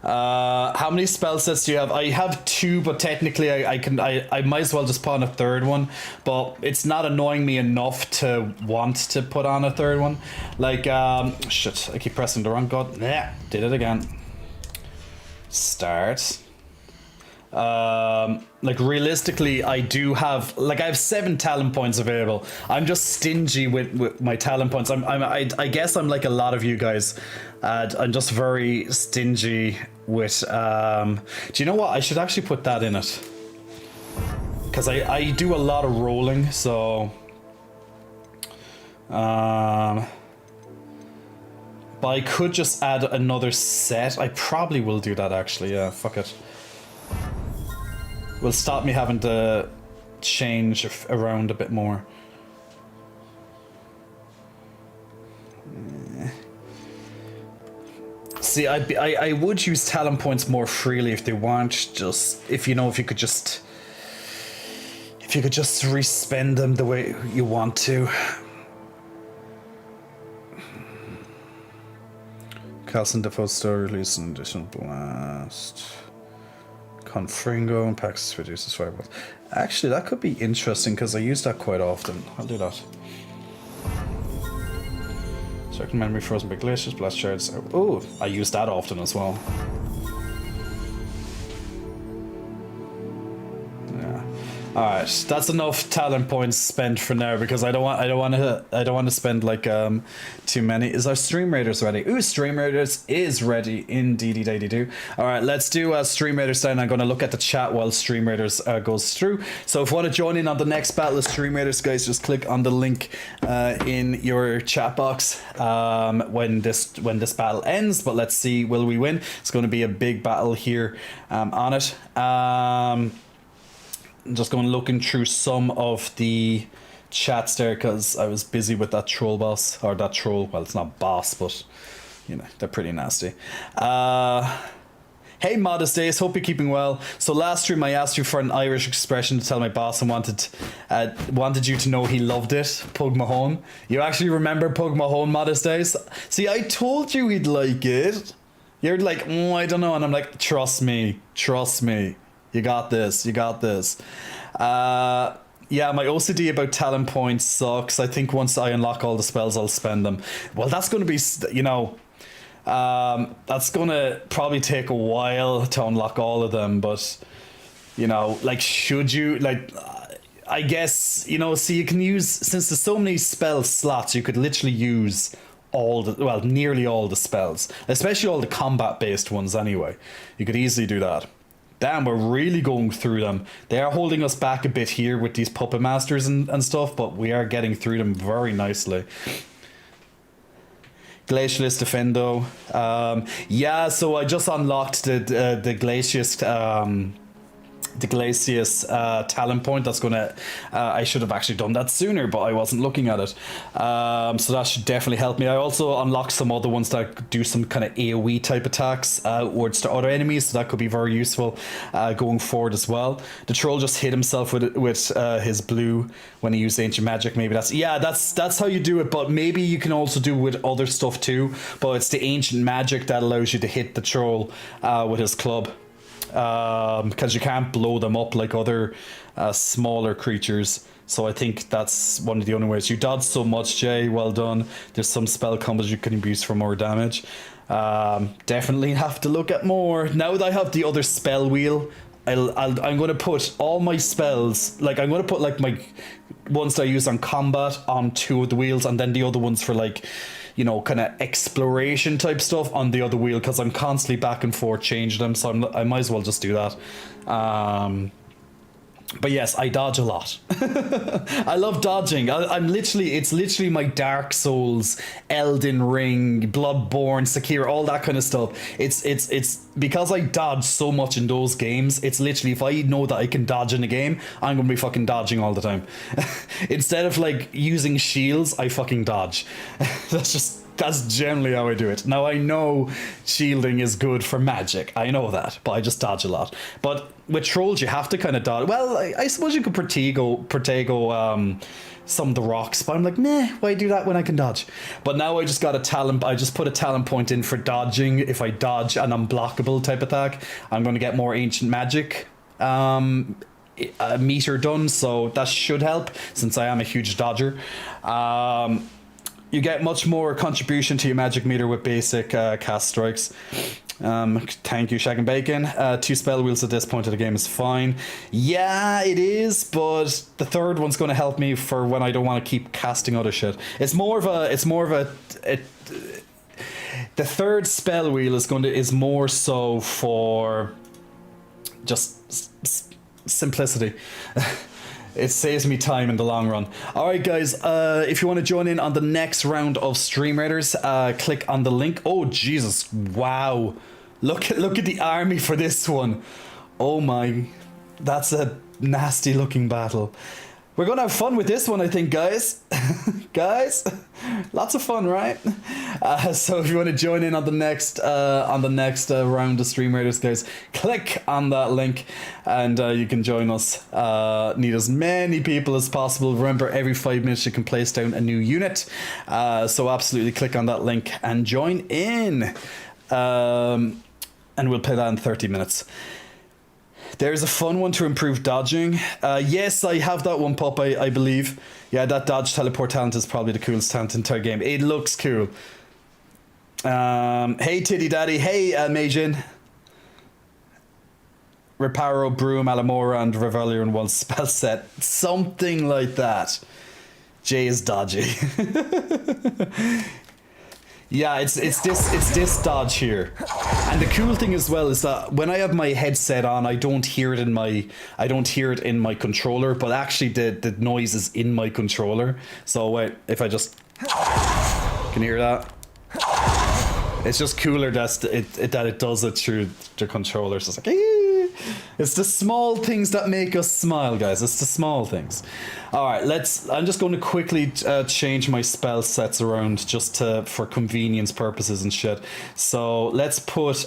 How many spell sets do you have? I have 2, but technically I might as well just put on a 3rd one. But it's not annoying me enough to want to put on a 3rd one. Like, shit, I keep pressing the wrong button. Yeah, did it again. Start. Like realistically, I do have I have 7 talent points available. I'm just stingy with my talent points. I guess I'm like a lot of you guys. I'm just very stingy with. Do you know what? I should actually put that in it, because I do a lot of rolling. So, but I could just add another set. I probably will do that actually. Yeah, fuck it. Will stop me having to change around a bit more. See, I would use talent points more freely if they weren't just if you could just respend them the way you want to. Carlson Defoe's story released an additional blast. Confringo and Pax reduces fireballs. Actually, that could be interesting because I use that quite often. I'll do that. Certain memory frozen by glaciers, blast shards. Oh, I use that often as well. Yeah. All right, that's enough talent points spent for now because I don't want to spend like too many. Is our Stream Raiders ready? Ooh, Stream Raiders is ready indeedy daily do. All right, let's do Stream Raiders then. I'm going to look at the chat while Stream Raiders goes through. So if you want to join in on the next battle of Stream Raiders, guys, just click on the link in your chat box when this battle ends. But let's see, will we win? It's going to be a big battle here on it. I'm just going looking through some of the chats there because I was busy with that troll boss, or that troll, well, it's not boss, but you know, they're pretty nasty. Hey Modest Days, hope you're keeping well. So last stream I asked you for an Irish expression to tell my boss and wanted you to know he loved it. Pug Mahone. You actually remember Pug Mahone, Modest Days? See, I told you he'd like it. You're like, I don't know, and I'm like, trust me. You got this. Yeah, my OCD about talent points sucks. I think once I unlock all the spells, I'll spend them. Well, that's going to be, that's going to probably take a while to unlock all of them. But, like, should you, like, I guess, see, you can use, since there's so many spell slots, you could literally use nearly all the spells, especially all the combat-based ones anyway. You could easily do that. Damn, we're really going through them. They are holding us back a bit here with these puppet masters and stuff, but we are getting through them very nicely. Glacialist Defendo. Yeah, so I just unlocked the Glacius talent point. That's gonna I should have actually done that sooner, but I wasn't looking at it. So that should definitely help me. I also unlocked some other ones that do some kind of AoE type attacks outwards to other enemies, so that could be very useful going forward as well. The troll just hit himself with his blue when he used ancient magic. Maybe that's how you do it, but maybe you can also do with other stuff too, but it's the ancient magic that allows you to hit the troll with his club. Because you can't blow them up like other smaller creatures. So I think that's one of the only ways. You dodged so much, Jay. Well done. There's some spell combos you can use for more damage. Definitely have to look at more. Now that I have the other spell wheel, I'm going to put all my spells, like I'm going to put like my ones that I use on combat on 2 of the wheels, and then the other ones for like, kind of exploration type stuff on the other wheel, because I'm constantly back and forth changing them, so I might as well just do that. But yes, I dodge a lot. I love dodging. It's literally my Dark Souls, Elden Ring, Bloodborne, Sekiro, all that kind of stuff. It's because I dodge so much in those games. It's literally, if I know that I can dodge in a game, I'm gonna be fucking dodging all the time. Instead of like using shields, I fucking dodge. That's generally how I do it. Now I know shielding is good for magic. I know that, but I just dodge a lot. But with trolls, you have to kind of dodge. Well, I suppose you could Protego some of the rocks, but I'm like, meh, why do that when I can dodge? But now I just got a talent. I just put a talent point in for dodging. If I dodge an unblockable type attack, I'm going to get more ancient magic meter done, so that should help since I am a huge dodger. You get much more contribution to your magic meter with basic cast strikes. Thank you, Shag and Bacon. 2 spell wheels at this point of the game is fine. Yeah, it is, but the third one's going to help me for when I don't want to keep casting other shit. It's more of a the third spell wheel is more so for just simplicity. It saves me time in the long run. Alright guys, if you want to join in on the next round of Stream Raiders, click on the link. Oh Jesus, wow. Look at the army for this one. Oh my, that's a nasty looking battle. We're gonna have fun with this one, I think, guys. Guys, lots of fun, right? So if you want to join in on the next round of Stream Raiders, guys, click on that link and you can join us. Need as many people as possible. Remember, every 5 minutes you can place down a new unit. So absolutely click on that link and join in. And we'll play that in 30 minutes. There's a fun one to improve dodging. Yes, I have that one, Pop, I believe. Yeah, that dodge teleport talent is probably the coolest talent in the entire game. It looks cool. Hey, Titty Daddy. Hey, Majin. Reparo, Broom, Alamora, and Revelia in one spell set. Something like that. Jay is dodgy. Yeah, it's this dodge here. And the cool thing as well is that when I have my headset on, I don't hear it in my controller, but actually the noise is in my controller. So wait, if I just can you hear that? It's just cooler that it does it through the controller. So it's like, it's the small things that make us smile, guys. It's the small things. All right, I'm just going to quickly change my spell sets around just for convenience purposes and shit. So let's put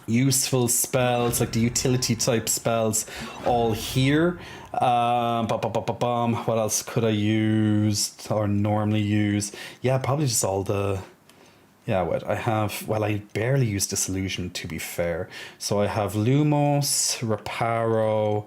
useful spells, like the utility type spells, all here. What else could I use or normally use? Yeah, probably just all the... Yeah, what I have, well, I barely use Disillusion, to be fair. So I have Lumos, Reparo,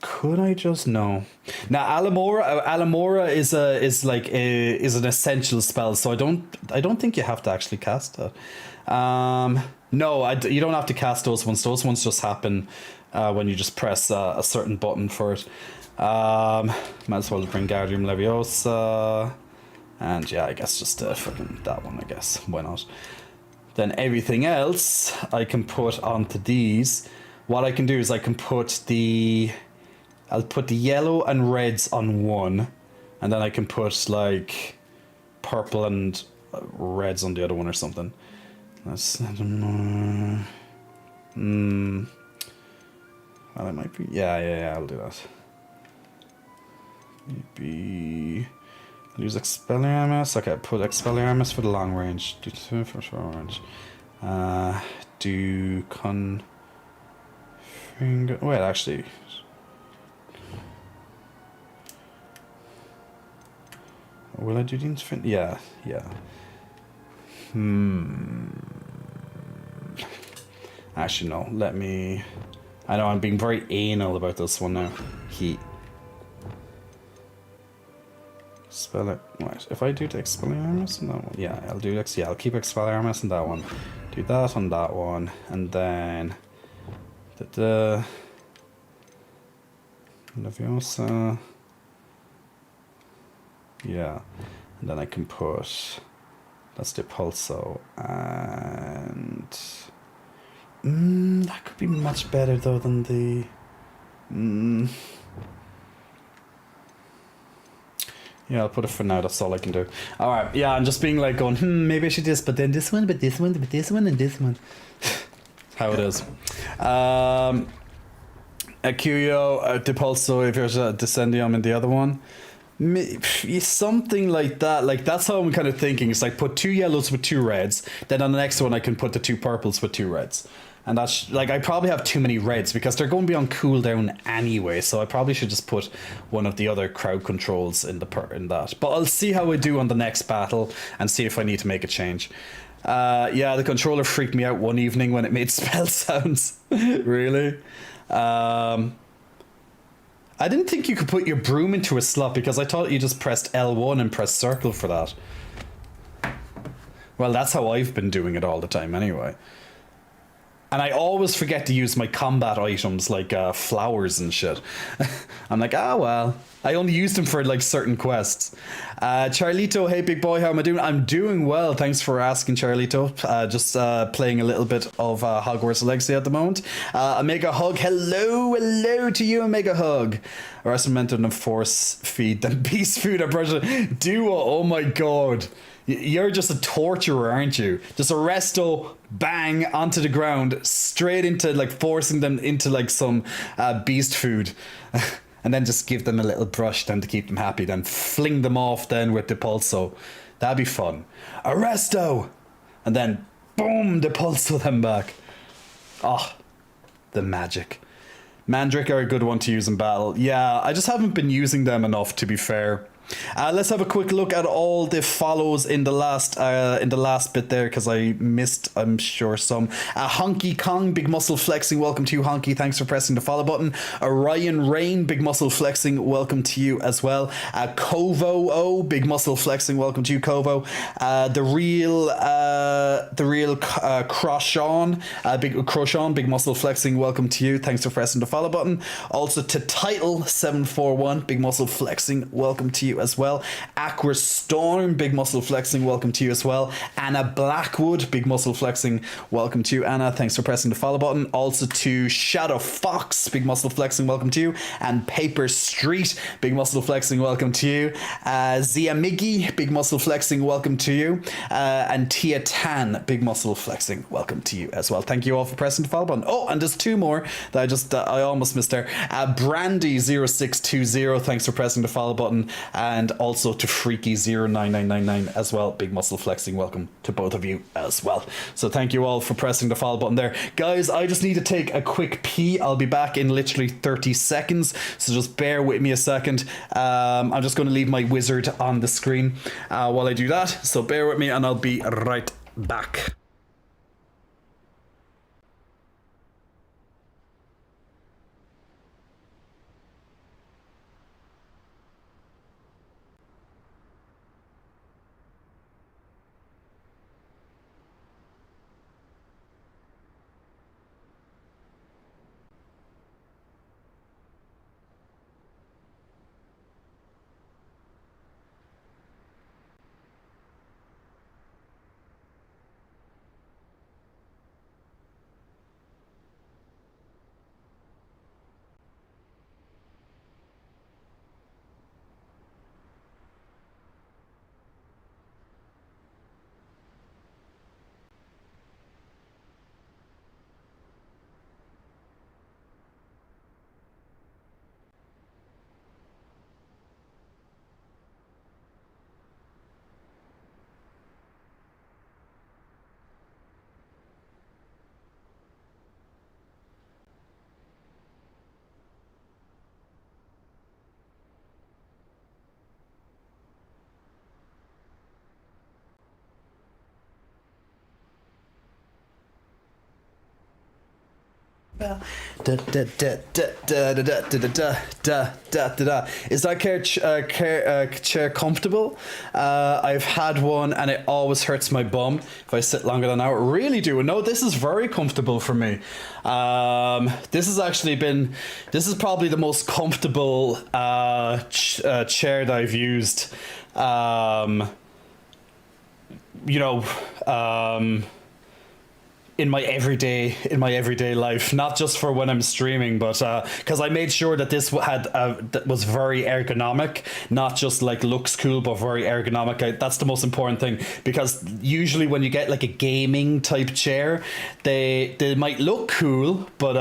could I just no? Now Alamora is an essential spell, so I don't think you have to actually cast that. No, you don't have to cast those ones. Those ones just happen when you just press a certain button for it. Might as well bring Guardium Leviosa. And yeah, I guess just fucking that one, I guess. Why not? Then everything else I can put onto these. What I can do is I can put I'll put the yellow and reds on one. And then I can put like purple and reds on the other one or something. That's... well, it might be... Yeah, I'll do that. Maybe... I'll use Expelliarmus. Okay, put Expelliarmus for the long range. Do 2 for short range. Do Confringo... Wait, actually... Will I do the Infin... Yeah. Actually, no. Let me... I know I'm being very anal about this one now. Heat. Spell it. Right. If I do the Expelliarmus on that one, yeah, I'll do I'll keep Expelliarmus on that one. Do that on that one, and then the Leviosa. Yeah, and then I can put. Let's do Pulso, and that could be much better though than the. Yeah, I'll put it for now. That's all I can do. All right. Yeah, I'm just being like going, maybe I should do this, but then this one, but this one, but this one, and this one. How it is. Cuyo, Depulso, if there's a Descendium in the other one. Something like that. Like, that's how I'm kind of thinking. It's like put 2 yellows with 2 reds. Then on the next one, I can put the 2 purples with 2 reds. And that's like, I probably have too many reds because they're going to be on cooldown anyway. So I probably should just put one of the other crowd controls in that. But I'll see how I do on the next battle and see if I need to make a change. Yeah, the controller freaked me out one evening when it made spell sounds. Really? I didn't think you could put your broom into a slot because I thought you just pressed L1 and pressed circle for that. Well, that's how I've been doing it all the time anyway. And I always forget to use my combat items like flowers and shit. I'm like, well, I only use them for like certain quests. Charlito, hey big boy, how am I doing? I'm doing well, thanks for asking, Charlito. Just playing a little bit of Hogwarts Legacy at the moment. Omega Hug, hello to you, Omega Hug. Arrestamento and force feed, then beast food, duo, oh my god. You're just a torturer, aren't you? Just arresto, bang, onto the ground, straight into, like, forcing them into, like, some beast food. And then just give them a little brush then to keep them happy. Then fling them off then with Depulso. That'd be fun. Arresto! And then, boom, Depulso them back. Oh, the magic. Mandrake are a good one to use in battle. Yeah, I just haven't been using them enough, to be fair. Let's have a quick look at all the follows in the last bit there because I missed, I'm sure, some. Honky Kong, big muscle flexing, welcome to you, Honky. Thanks for pressing the follow button. Orion Rain, big muscle flexing, welcome to you as well. Kovo O, big muscle flexing, welcome to you, Kovo. The real Crochon, big muscle flexing, welcome to you. Thanks for pressing the follow button. Also to Title 741, big muscle flexing, welcome to you as well. Aqua Storm, big muscle flexing, welcome to you as well. Anna Blackwood, big muscle flexing, welcome to you, Anna. Thanks for pressing the follow button. Also to Shadow Fox, big muscle flexing, welcome to you. And Paper Street, big muscle flexing, welcome to you. Zia Miggy, big muscle flexing, welcome to you. And Tia Tan, big muscle flexing, welcome to you as well. Thank you all for pressing the follow button. Oh, and there's 2 more that I almost missed there. Brandy0620, thanks for pressing the follow button. And also to Freaky09999 as well. Big muscle flexing, welcome to both of you as well. So thank you all for pressing the follow button there. Guys, I just need to take a quick pee. I'll be back in literally 30 seconds. So just bear with me a second. I'm just going to leave my wizard on the screen while I do that. So bear with me and I'll be right back. Is that chair comfortable? I've had one and it always hurts my bum if I sit longer than an hour. Really do. No, this is very comfortable for me. This is probably the most comfortable chair that I've used. In my everyday life, not just for when I'm streaming, but because I made sure that this that was very ergonomic, not just like looks cool, but very ergonomic. That's the most important thing, because usually when you get like a gaming type chair, they might look cool, but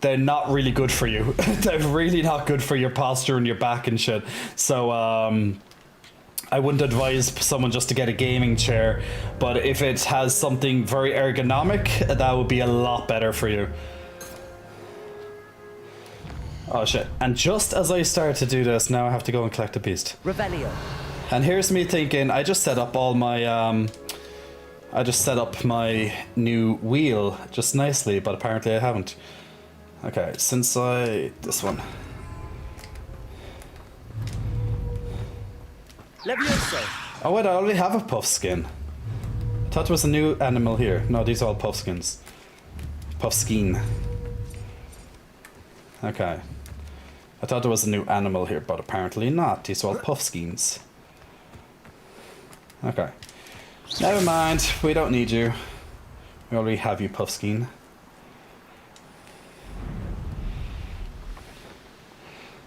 they're not really good for you. They're really not good for your posture and your back and shit. So I wouldn't advise someone just to get a gaming chair, but if it has something very ergonomic, that would be a lot better for you. Oh shit. And just as I start to do this, now I have to go and collect a beast. Revelio. And here's me thinking, I just set up all my, I just set up my new wheel just nicely, but apparently I haven't. Okay, since this one. Levioso. Oh wait, I already have a puff skin. I thought there was a new animal here. No, these are all puff skins. Puff skin. Okay. I thought there was a new animal here, but apparently not. These are all puff skins. Okay. Never mind, we don't need you. We already have you, Puffskein.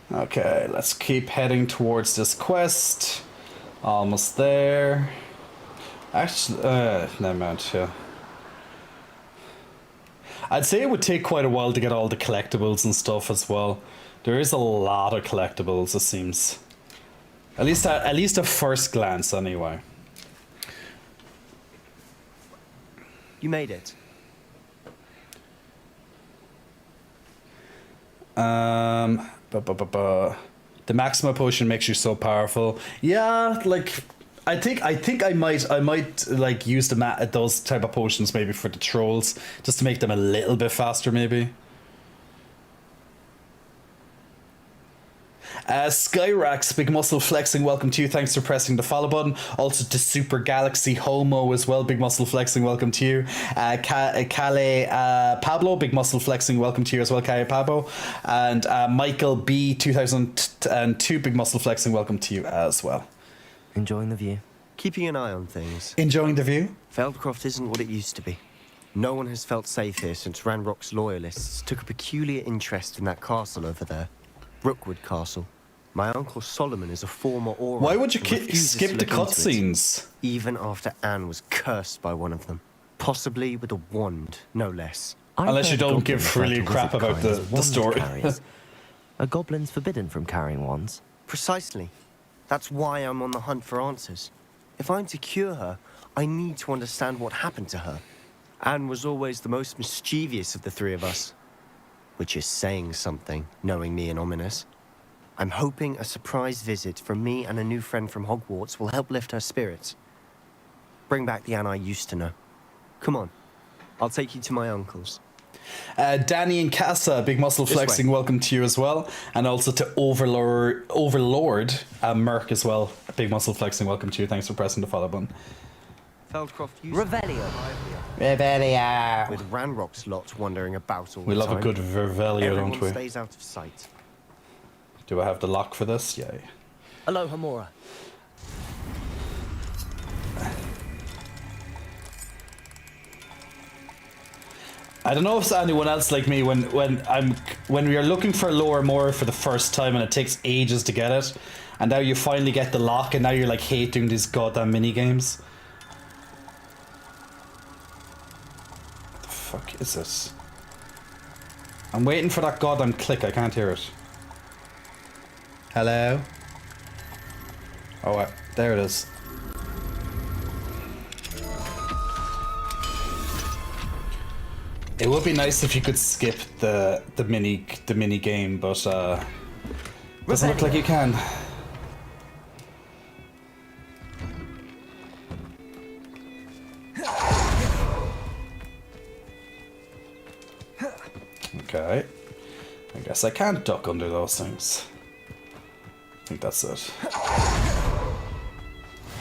Okay, let's keep heading towards this quest. Almost there. Actually, never mind, yeah. I'd say it would take quite a while to get all the collectibles and stuff as well. There is a lot of collectibles, it seems. At least at first glance, anyway. You made it. The Maxima potion makes you so powerful. Yeah, like I think I might like use those type of potions maybe for the trolls, just to make them a little bit faster maybe. Skyrax, Big Muscle Flexing, welcome to you. Thanks for pressing the follow button. Also to Super Galaxy Homo as well. Big Muscle Flexing, welcome to you. Kale Pablo, Big Muscle Flexing, welcome to you as well, Kale Pablo. And Michael B 2002, Big Muscle Flexing, welcome to you as well. Enjoying the view. Keeping an eye on things. Enjoying the view? Feldcroft isn't what it used to be. No one has felt safe here since Ranrock's loyalists took a peculiar interest in that castle over there. Brookwood Castle. My uncle Solomon is a former Auror. Why would you and refuses skip to the look into it, cutscenes? even after Anne was cursed by one of them. Possibly with a wand, no less. Unless you don't give really a crap about the story. Are goblins forbidden from carrying wands? Precisely. That's why I'm on the hunt for answers. If I'm to cure her, I need to understand what happened to her. Anne was always the most mischievous of the three of us. Which is saying something, knowing me and Ominous. I'm hoping a surprise visit from me and a new friend from Hogwarts will help lift her spirits. Bring back the Anne I used to know. Come on, I'll take you to my uncle's. Danny and Casa, Big Muscle Flexing, welcome to you as well. And also to Overlord Merc as well. Big Muscle Flexing, welcome to you. Thanks for pressing the follow button. Feldcroft used Revelio. Revelio. with Ranrock's lot wandering about all We the love time. a good Revelio, Everyone don't we? stays out of sight. Do I have the lock for this? Yay. Aloha Mora. I don't know if it's anyone else like me when we are looking for Lower Moor for the first time and it takes ages to get it, and now you finally get the lock and now you're like hate doing these goddamn mini games. What the fuck is this? I'm waiting for that goddamn click, I can't hear it. Hello? Oh, there it is. It would be nice if you could skip the mini game, but doesn't look like you can. Okay. I guess I can't duck under those things. I think that's it.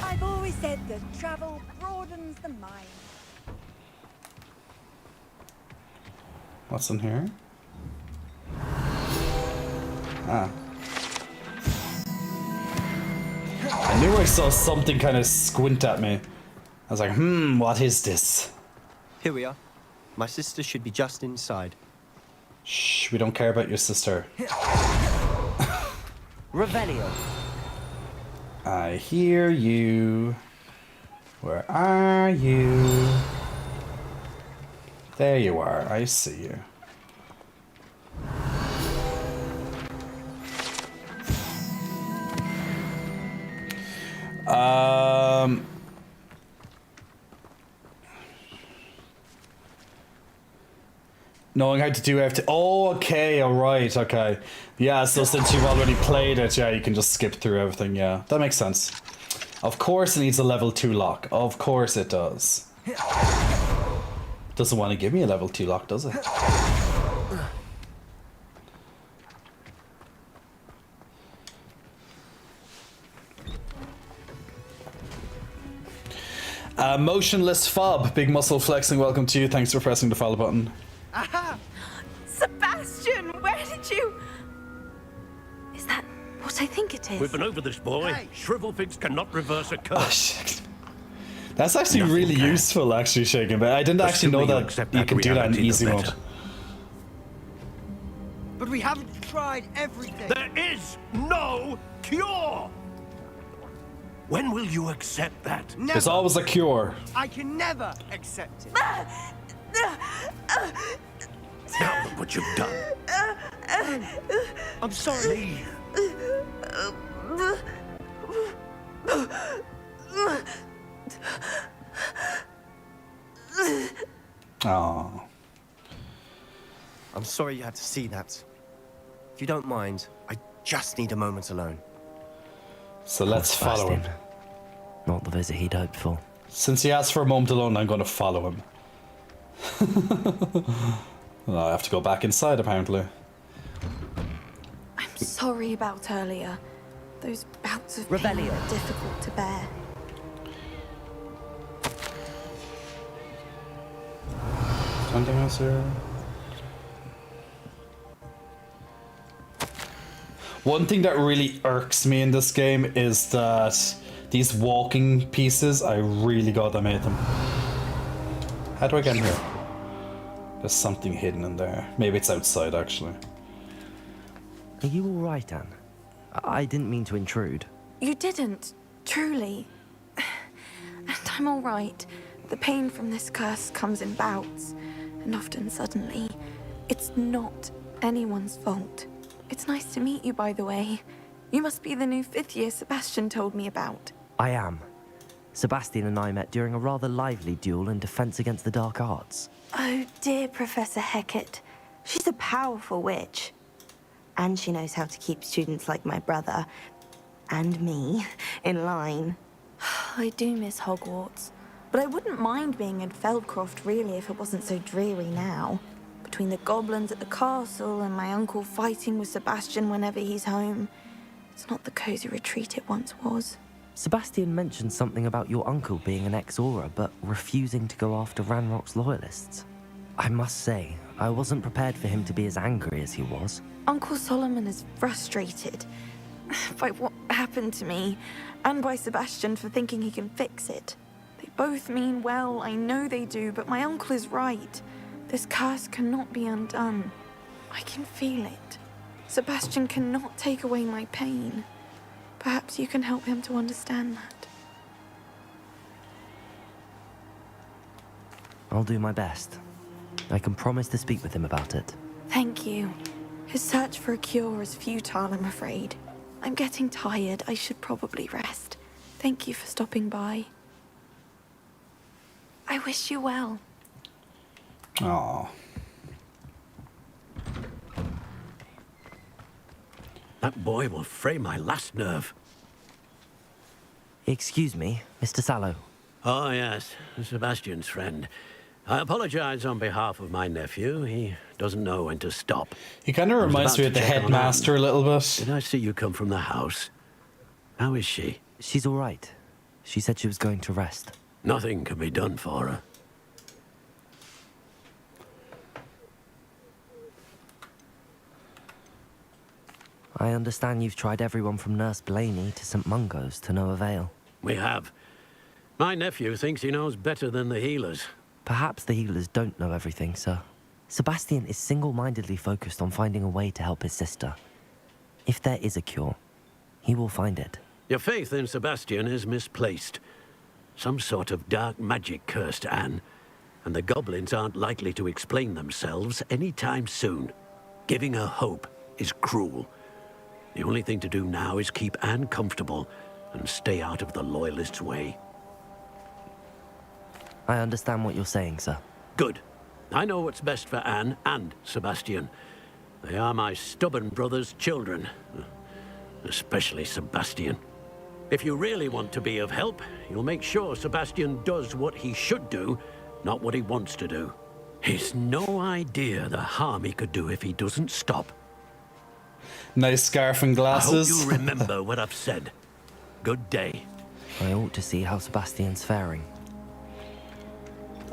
I've always said that travel broadens the mind. What's in here? Ah. I knew I saw something kind of squint at me. I was like, what is this? Here we are. My sister should be just inside. Shh, we don't care about your sister. Revelio. I hear you. Where are you? There you are, I see you. Knowing how to do everything. Oh, okay, alright, okay. Yeah, so since you've already played it, yeah, you can just skip through everything, yeah. That makes sense. Of course it needs a level 2 lock. Of course it does. Doesn't want to give me a level 2 lock, does it? Motionless Fob, big muscle flexing, welcome to you. Thanks for pressing the follow button. Aha! Sebastian, where did you... Is that what I think it is? We've been over this, boy. Hey. Shrivelfigs cannot reverse a curse. Oh, shit. That's actually Nothing really can. useful, actually, Shaken, but I didn't The actually know sooner you that accept you that can do that in reality, the easy mode. better. But we haven't tried everything. There is no cure! When will you accept that? There's always a cure. I can never accept it. Now look what you've done. I'm sorry. Oh. I'm sorry you had to see that. If you don't mind, I just need a moment alone. So let's follow him. Not the visit he'd hoped for. Since he asked for a moment alone, I'm going to follow him. Well, I have to go back inside, apparently. I'm sorry about earlier. Those bouts of pain Revelio. were difficult to bear. Something else here? One thing that really irks me in this game is that these walking pieces, I really gotta hate them. How do I get in here? There's something hidden in there. Maybe it's outside, actually. Are you all right, Anne? I didn't mean to intrude. You didn't, truly. And I'm all right. The pain from this curse comes in bouts, and often suddenly. It's not anyone's fault. It's nice to meet you, by the way. You must be the new 5th year Sebastian told me about. I am. Sebastian and I met during a rather lively duel in defense against the dark arts. Oh, dear Professor Hecat. She's a powerful witch. And she knows how to keep students like my brother, and me, in line. I do miss Hogwarts, but I wouldn't mind being in Feldcroft, really, if it wasn't so dreary now. Between the goblins at the castle and my uncle fighting with Sebastian whenever he's home, it's not the cozy retreat it once was. Sebastian mentioned something about your uncle being an ex-Auror, but refusing to go after Ranrock's loyalists. I must say, I wasn't prepared for him to be as angry as he was. Uncle Solomon is frustrated by what happened to me, and by Sebastian for thinking he can fix it. They both mean well, I know they do, but my uncle is right. This curse cannot be undone. I can feel it. Sebastian cannot take away my pain. Perhaps you can help him to understand that. I'll do my best. I can promise to speak with him about it. Thank you. His search for a cure is futile, I'm afraid. I'm getting tired. I should probably rest. Thank you for stopping by. I wish you well. Oh. That boy will fray my last nerve. Excuse me, Mr. Sallow. Oh, yes, Sebastian's friend. I apologize on behalf of my nephew. He doesn't know when to stop. He kind of I was reminds about me to of the check on headmaster a Anne. little Did bit. I see you come from the house? How is she? She's all right. She said she was going to rest. Nothing can be done for her. I understand you've tried everyone from Nurse Blaney to St. Mungo's to no avail. We have. My nephew thinks he knows better than the healers. Perhaps the healers don't know everything, sir. Sebastian is single-mindedly focused on finding a way to help his sister. If there is a cure, he will find it. Your faith in Sebastian is misplaced. Some sort of dark magic cursed Anne, and the goblins aren't likely to explain themselves anytime soon. Giving her hope is cruel. The only thing to do now is keep Anne comfortable and stay out of the Loyalists' way. I understand what you're saying, sir. Good. I know what's best for Anne and Sebastian. They are my stubborn brother's children. Especially Sebastian. If you really want to be of help, you'll make sure Sebastian does what he should do, not what he wants to do. He's no idea the harm he could do if he doesn't stop. Nice scarf and I glasses. hope you remember what I've said. Good day. I ought to see how Sebastian's faring.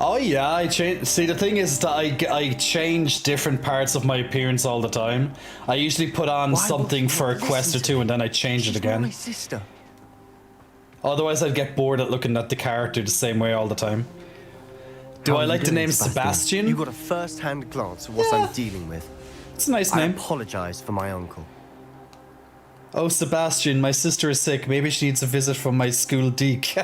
Oh yeah, I change. See, the thing is that I change different parts of my appearance all the time. I usually put on something for a quest or two, and then I change it again. My sister. Otherwise, I'd get bored at looking at the character the same way all the time. Do How I are like you the doing, name Sebastian? You Sebastian? got a first-hand glance at what I'm dealing with. It's a nice I name. apologize for my uncle. Oh, Sebastian, my sister is sick. Maybe she needs a visit from my school deek.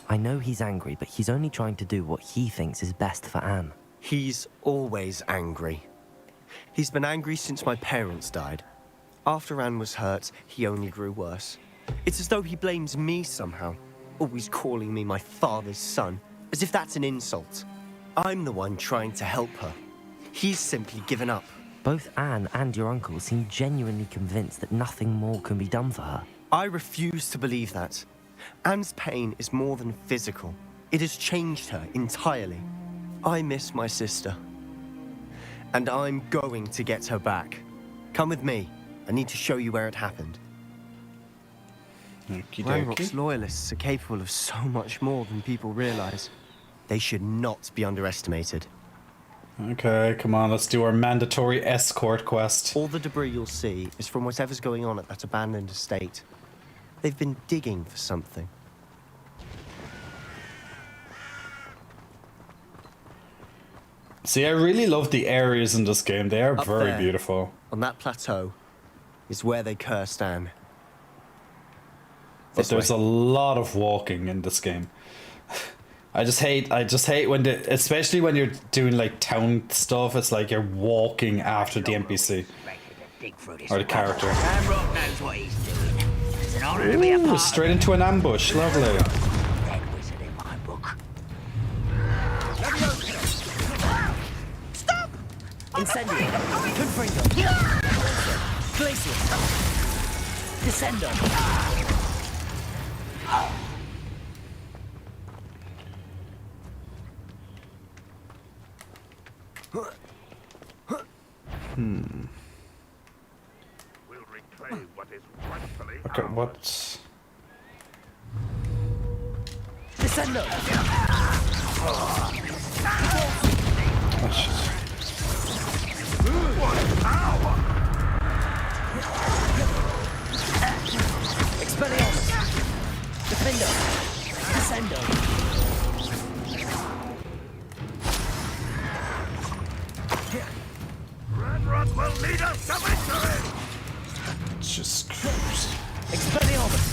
I know he's angry, but he's only trying to do what he thinks is best for Anne. He's always angry. He's been angry since my parents died. After Anne was hurt, he only grew worse. It's as though he blames me somehow, always calling me my father's son, as if that's an insult. I'm the one trying to help her. He's simply given up. Both Anne and your uncle seem genuinely convinced that nothing more can be done for her. I refuse to believe that. Anne's pain is more than physical. It has changed her entirely. I miss my sister. And I'm going to get her back. Come with me. I need to show you where it happened. Ranrock's loyalists are capable of so much more than people realize. They should not be underestimated. Okay, come on, let's do our mandatory escort quest. All the debris you'll see is from whatever's going on at that abandoned estate. They've been digging for something. See, I really love the areas in this game. They are Up very there, beautiful. On that plateau is where they cursed Anne. But This there's way. a lot of walking in this game. I just hate when especially when you're doing like town stuff, it's like you're walking after the NPC or the character. Ranrock knows what he's doing. It's an honor to be a Ooh, part straight into an ambush, lovely. of the dead wizard in my book. Stop! Incendio. Confringo. Glacius. Descendo. We'll reclaim what is rightfully Okay, what? Descendo. Oh, shit. Expelliarmus. Defendo. Descendo. Ranrock will lead us to victory! Jesus Christ. Expelliarmus.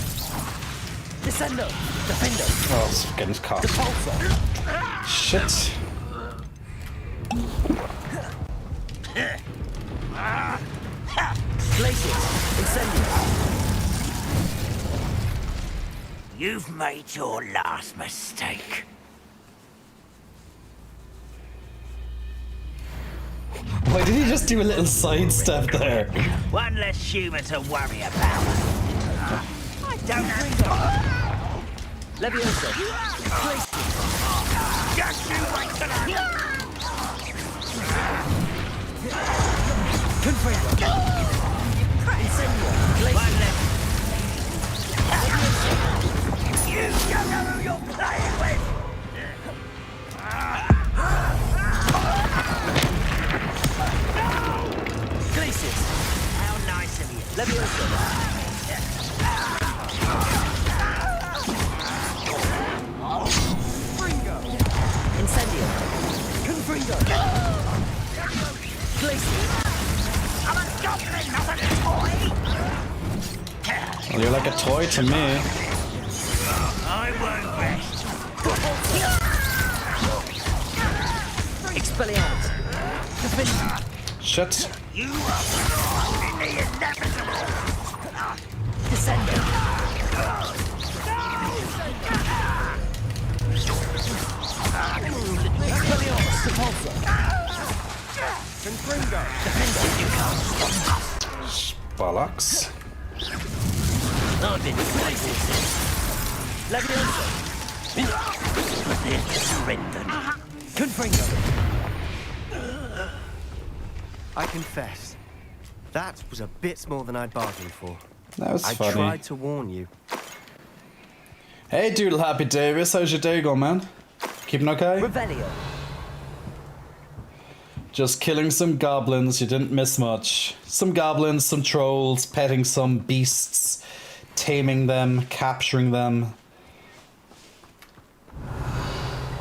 Descendo. Defendo. Oh, it's getting caught. Repulsor. Shit. Glacius. Incendio. You've made your last mistake. Why did he just do a little sidestep there? One less humour to worry about. I don't Leviosa. Just you wait till Confringo. Incendio. One less. You don't know who you're playing with. Glacius. How nice of you. Leviosa. Incendio. Confringo. Glacius. I'm a goblin, not a toy. Well, you're like a toy to me. I won't rest. Expelliarmus. Defend. Shit. You are in the inevitable. Descending. Bollocks. I've been I confess, that was a bit more than I bargained for. That was I funny. tried to warn you. Hey, Doodle Happy Davis, how's your day going, man? Keeping okay? Revelio. Just killing some goblins, you didn't miss much. Some goblins, some trolls, petting some beasts, taming them, capturing them.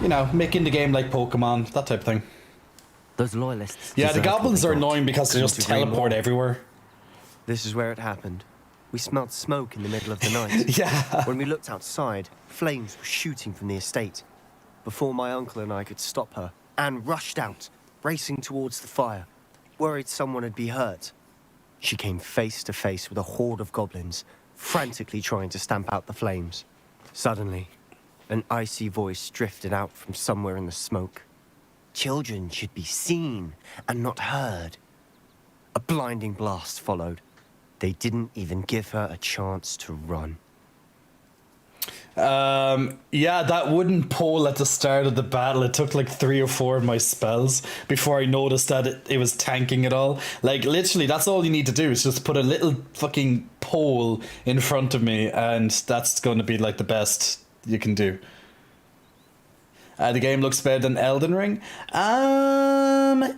You know, making the game like Pokemon, that type of thing. Those loyalists. Yeah, the deserved what goblins they are got. annoying because they just Couldn't agree teleport more. everywhere. This is where it happened. We smelled smoke in the middle of the night. Yeah. When we looked outside, flames were shooting from the estate. Before my uncle and I could stop her, Anne rushed out, racing towards the fire, worried someone had been hurt. She came face to face with a horde of goblins, frantically trying to stamp out the flames. Suddenly, an icy voice drifted out from somewhere in the smoke. Children should be seen and not heard. A blinding blast followed. They didn't even give her a chance to run. Yeah, that wooden pole at the start of the battle, it took like 3 or 4 of my spells before I noticed that it was tanking it all. Like, literally, that's all you need to do is just put a little fucking pole in front of me, and that's going to be like the best you can do. The game looks better than Elden Ring. Yeah,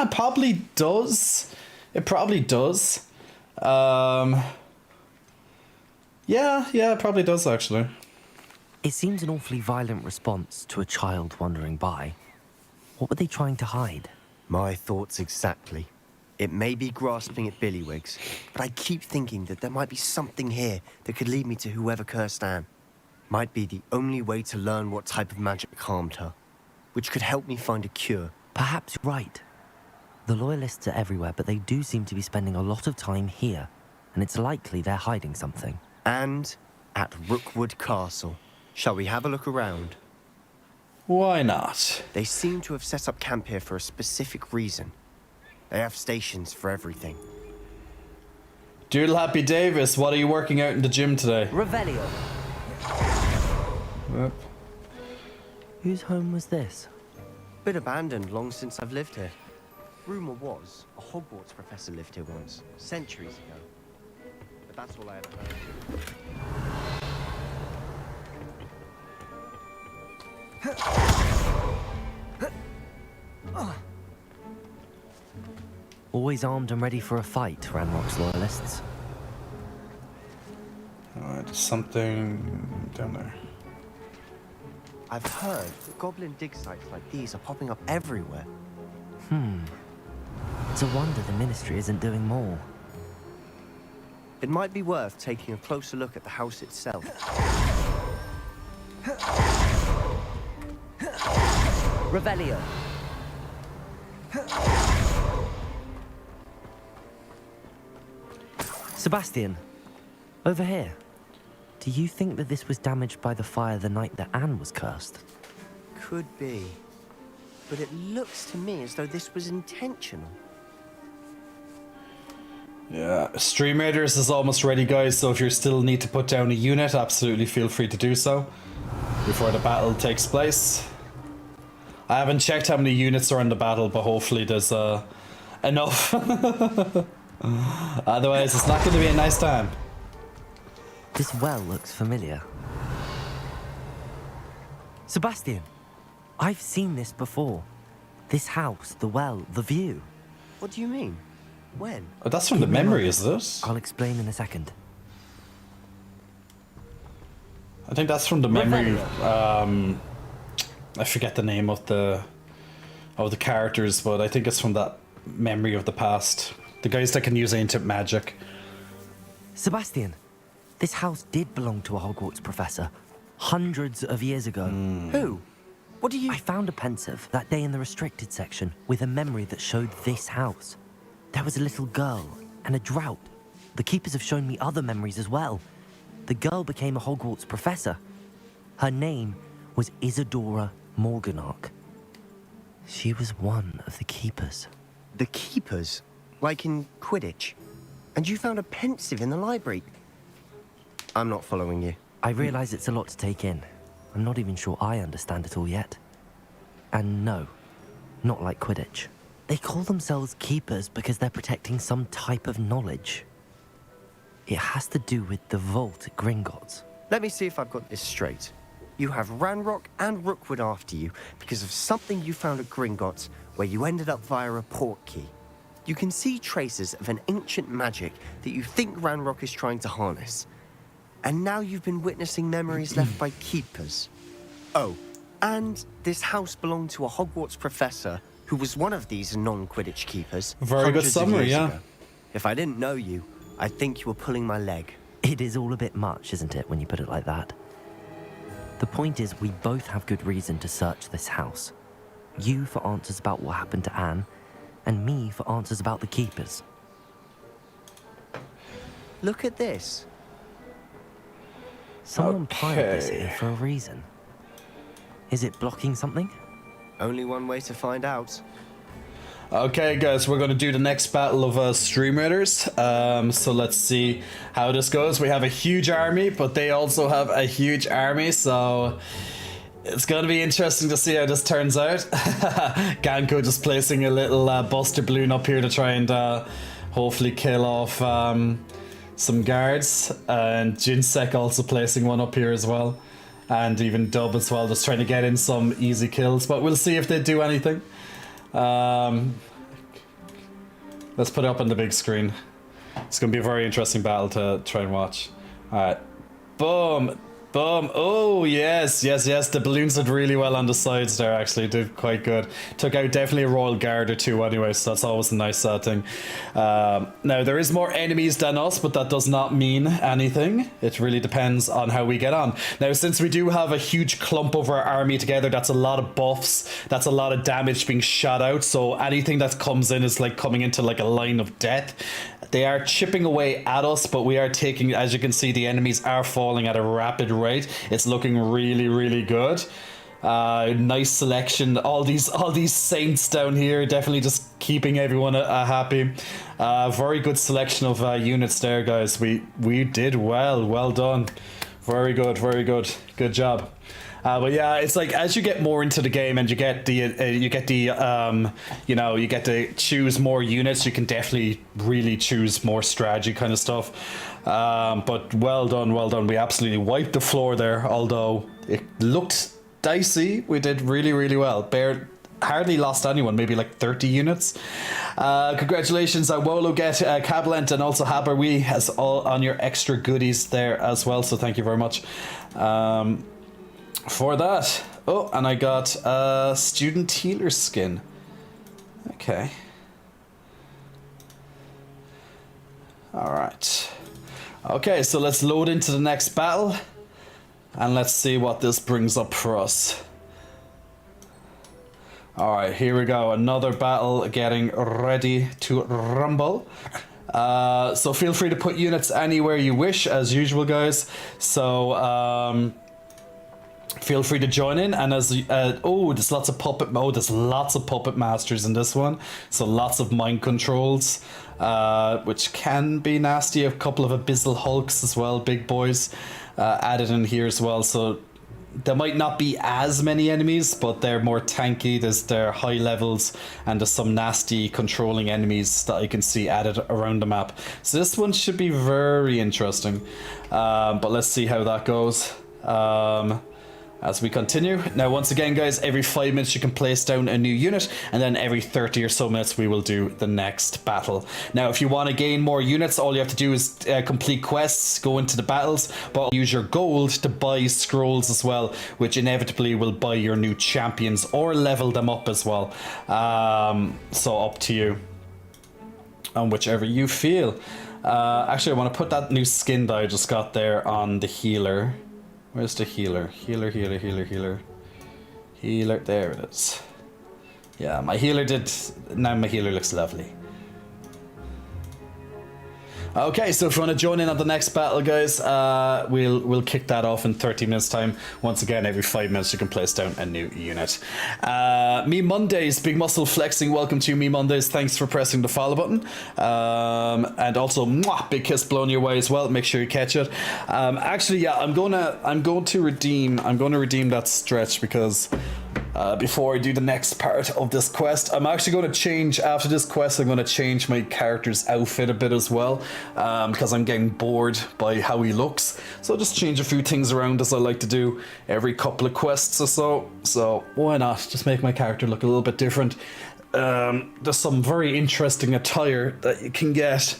probably does. It probably does. Yeah, it probably does actually. It seems an awfully violent response to a child wandering by. What were they trying to hide? My thoughts exactly. It may be grasping at Billywigs, but I keep thinking that there might be something here that could lead me to whoever cursed Anne. Might be the only way to learn what type of magic harmed her, which could help me find a cure. Perhaps you're right. The loyalists are everywhere, but they do seem to be spending a lot of time here, and it's likely they're hiding something. And at Rookwood Castle. Shall we have a look around? Why not? They seem to have set up camp here for a specific reason. They have stations for everything. Doodle Happy Davis, what are you working out in the gym today? Revelio. Yep. Whose home was this? Been abandoned long since I've lived here. Rumor was a Hogwarts professor lived here once, centuries ago. But that's all I ever heard. Always armed and ready for a fight, Ranrock's loyalists. Alright, there's something down there. I've heard that goblin dig sites like these are popping up everywhere. It's a wonder the Ministry isn't doing more. It might be worth taking a closer look at the house itself. Revelio. Sebastian, over here. Do you think that this was damaged by the fire the night that Anne was cursed? Could be. But it looks to me as though this was intentional. Yeah, Stream Raiders is almost ready, guys, so if you still need to put down a unit, absolutely feel free to do so before the battle takes place. I haven't checked how many units are in the battle, but hopefully there's enough. Otherwise, it's not going to be a nice time. This well looks familiar. Sebastian, I've seen this before. This house, the well, the view. What do you mean? When? Oh, that's from the memory, is it? I'll explain in a second. I think that's from the memory. I forget the name of the characters, but I think it's from that memory of the past. The guys that can use ancient magic. Sebastian, this house did belong to a Hogwarts professor. Hundreds of years ago. Who? What do you... I found a pensive that day in the restricted section with a memory that showed this house. There was a little girl and a drought. The keepers have shown me other memories as well. The girl became a Hogwarts professor. Her name was Isadora Morganach. She was one of the keepers. The keepers? Like in Quidditch? And you found a pensive in the library? I'm not following you. I realize it's a lot to take in. I'm not even sure I understand it all yet. And no, not like Quidditch. They call themselves keepers because they're protecting some type of knowledge. It has to do with the vault at Gringotts. Let me see if I've got this straight. You have Ranrock and Rookwood after you because of something you found at Gringotts where you ended up via a portkey. You can see traces of an ancient magic that you think Ranrock is trying to harness. And now you've been witnessing memories left by keepers. Oh, and this house belonged to a Hogwarts professor who was one of these non-Quidditch keepers. Very good hundreds of summary, years yeah. ago. If I didn't know you, I'd think you were pulling my leg. It is all a bit much, isn't it, when you put it like that? The point is, we both have good reason to search this house. You for answers about what happened to Anne, and me for answers about the keepers. Look at this. Someone piled this here for a reason. Is it blocking something? Only one way to find out. Okay, guys, we're going to do the next battle of Stream Raiders. So let's see how this goes. We have a huge army, but they also have a huge army, so it's going to be interesting to see how this turns out. Ganko just placing a little buster balloon up here to try and hopefully kill off some guards, and Jinsek also placing one up here as well, and even Dub as well, just trying to get in some easy kills, but we'll see if they do anything. Let's put it up on the big screen. It's gonna be a very interesting battle to try and watch. Alright. Boom! Boom! Oh, yes, yes, yes. The balloons did really well on the sides there, actually. Did quite good. Took out definitely a Royal Guard or two anyway, so that's always a nice thing. Now, there is more enemies than us, but that does not mean anything. It really depends on how we get on. Now, since we do have a huge clump of our army together, that's a lot of buffs. That's a lot of damage being shot out, so anything that comes in is like coming into like a line of death. They are chipping away at us, but we are taking, as you can see, the enemies are falling at a rapid rate. It's looking really, really good. Nice selection. All these saints down here, definitely just keeping everyone happy. Very good selection of units there, guys. We did well. Well done. Very good. Very good. Good job. But yeah, it's like as you get more into the game and you get the you know, you get to choose more units, you can definitely really choose more strategy kind of stuff. But well done, well done. We absolutely wiped the floor there, although it looked dicey. We did really, really well. Hardly lost anyone, maybe like 30 units. Congratulations, Wolo, Get, Cablent, and also Haberwee has all on your extra goodies there as well, so thank you very much for that. Oh, and I got a student healer skin. Okay. Alright. Okay, so let's load into the next battle. And let's see what this brings up for us. Alright, here we go. Another battle getting ready to rumble. So feel free to put units anywhere you wish, as usual, guys. So, feel free to join in, and as there's lots of puppet masters in this one, so lots of mind controls, which can be nasty. A couple of abyssal hulks as well, big boys, added in here as well. So there might not be as many enemies, but they're more tanky. They're high levels, and there's some nasty controlling enemies that I can see added around the map. So this one should be very interesting, but let's see how that goes. As we continue. Now, once again, guys, every 5 minutes you can place down a new unit, and then every 30 or so minutes we will do the next battle. Now, if you want to gain more units, all you have to do is complete quests, go into the battles, but use your gold to buy scrolls as well, which inevitably will buy your new champions or level them up as well. So up to you, on whichever you feel. Actually, I want to put that new skin that I just got there on the healer. Where's the healer? Healer. Healer, there it is. Yeah, my healer did. Now my healer looks lovely. Okay, so if you want to join in on the next battle, guys, we'll kick that off in 30 minutes time. Once again, every 5 minutes you can place down a new unit. Me Mondays, Big Muscle Flexing, welcome to Me Mondays. Thanks for pressing the follow button. And also, mwah, big kiss blown your way as well. Make sure you catch it. Actually, yeah, I'm going to redeem that stretch because before I do the next part of this quest, I'm actually going to change, after this quest, I'm going to change my character's outfit a bit as well, because I'm getting bored by how he looks. So I'll just change a few things around as I like to do every couple of quests or so. So why not just make my character look a little bit different? There's some very interesting attire that you can get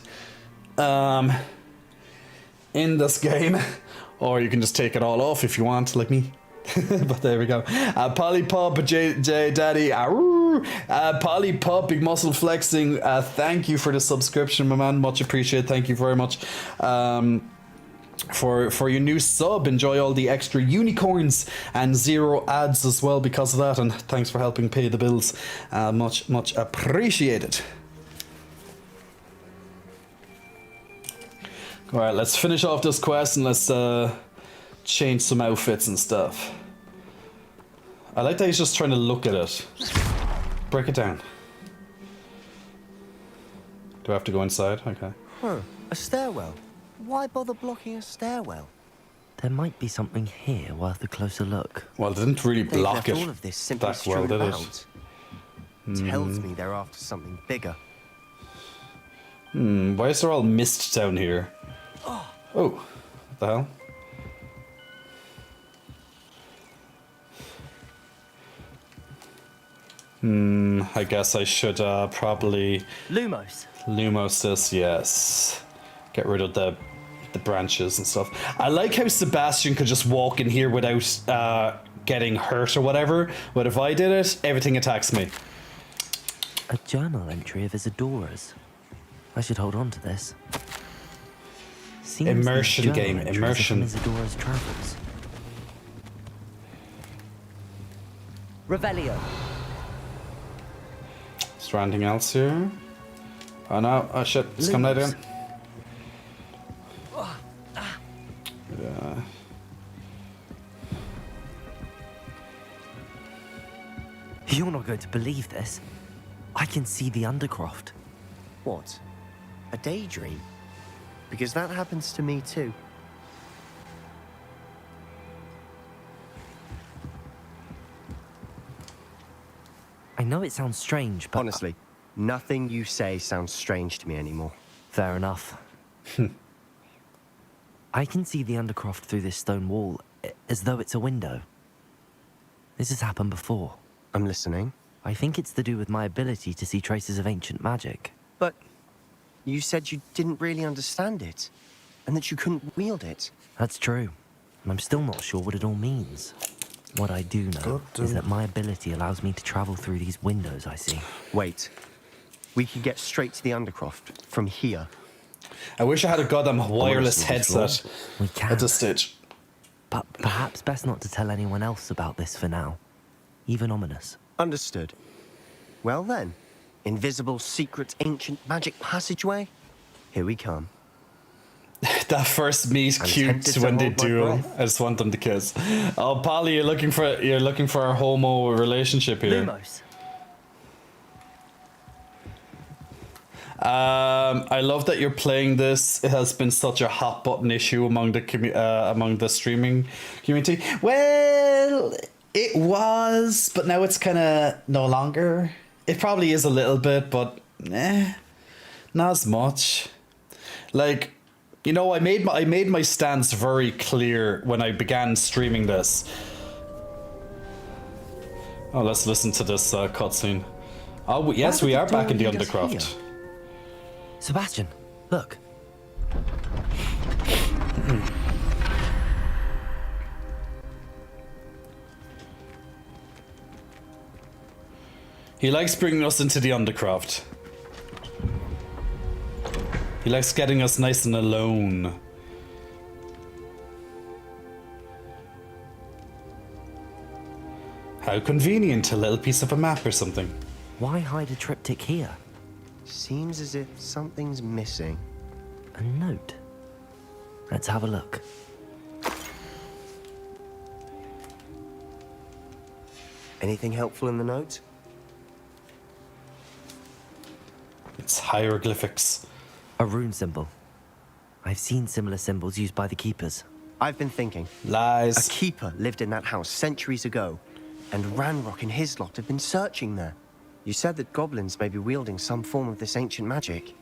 in this game, or you can just take it all off if you want, like me. But there we go. Polypop, J Daddy, Polypop, Big Muscle Flexing. Thank you for the subscription, my man. Much appreciated. Thank you very much. For your new sub, enjoy all the extra unicorns and 0 ads as well because of that. And thanks for helping pay the bills. Much appreciated. All right, let's finish off this quest and let's change some outfits and stuff. I like that he's just trying to look at it. Break it down. Do I have to go inside? Okay. Huh, a stairwell. Why bother blocking a stairwell? There might be something here worth a closer look. Well, it didn't really block it all of this simply that well, did it? Tells me they're after something bigger. Why is there all mist down here? Oh, what the hell? I guess I should probably Lumos this, yes. Get rid of the branches and stuff. I like how Sebastian could just walk in here without getting hurt or whatever, but if I did it, everything attacks me. A journal entry of Isadora's. I should hold on to this. Seems Immersion game, immersion. Isadora's travels. Revelio. Is there anything else here? Oh no, oh shit, it's coming right in. Yeah. You're not going to believe this. I can see the Undercroft. What? A daydream? Because that happens to me too. I know it sounds strange, but... Honestly, nothing you say sounds strange to me anymore. Fair enough. I can see the Undercroft through this stone wall, as though it's a window. This has happened before. I'm listening. I think it's to do with my ability to see traces of ancient magic. But you said you didn't really understand it, and that you couldn't wield it. That's true. And I'm still not sure what it all means. What I do know is that my ability allows me to travel through these windows I see. Wait. We can get straight to the Undercroft from here. I wish I had a goddamn wireless headset We can. at this stage. But perhaps best not to tell anyone else about this for now. Even Ominous. Understood. Well then, invisible, secret, ancient magic passageway. Here we come. That first meet I'm cute tempted to when they hold my duel. breath. I just want them to kiss. Oh, Polly, you're looking for a homo relationship here. Lumos. I love that you're playing this. It has been such a hot button issue among the streaming community. Well, it was, but now it's kind of no longer. It probably is a little bit, but not as much. Like, you know, I made my stance very clear when I began streaming this. Oh, let's listen to this cutscene. Oh, yes, we are back in the Undercroft. Sebastian, look. He likes bringing us into the Undercroft. He likes getting us nice and alone. How convenient, a little piece of a map or something. Why hide a triptych here? Seems as if something's missing. A note. Let's have a look. Anything helpful in the note? It's hieroglyphics. A rune symbol. I've seen similar symbols used by the keepers. I've been thinking. Lies. A keeper lived in that house centuries ago, and Ranrock and his lot have been searching there. You said that goblins may be wielding some form of this ancient magic.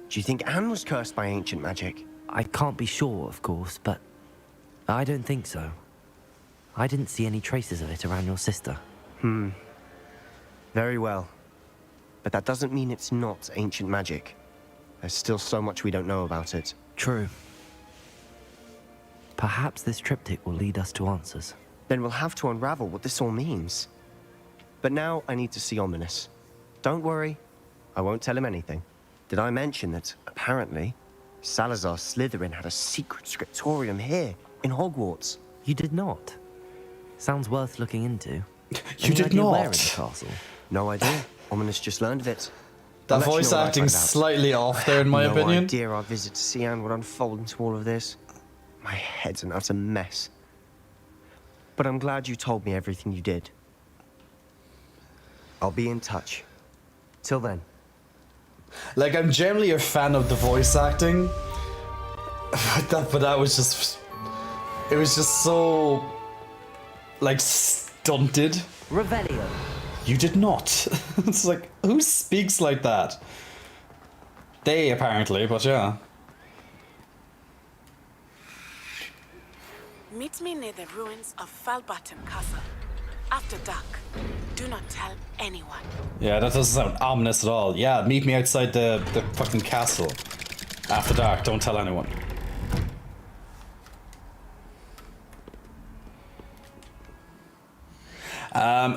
Do you think Anne was cursed by ancient magic? I can't be sure, of course, but I don't think so. I didn't see any traces of it around your sister. Very well. But that doesn't mean it's not ancient magic. There's still so much we don't know about it. True. Perhaps this triptych will lead us to answers. Then we'll have to unravel what this all means. But now I need to see Ominis. Don't worry, I won't tell him anything. Did I mention that, apparently, Salazar Slytherin had a secret scriptorium here, in Hogwarts? You did not. Sounds worth looking into. You did not. Where in the castle? No idea. Ominis just learned of it. That I'll let you voice know what I acting's find out. slightly off there, in my no opinion. idea our visit to Sian would unfold into all of this. My head's an utter mess. But I'm glad you told me everything you did. I'll be in touch. Till then. Like, I'm generally a fan of the voice acting. But that was just... It was just so... like, stunted. Revelio. You did not. It's like, who speaks like that? They, apparently, but yeah. Meet me near the ruins of Falbaton Castle. After dark. Do not tell anyone. Yeah, that doesn't sound ominous at all. Yeah, meet me outside the fucking castle. After dark, don't tell anyone.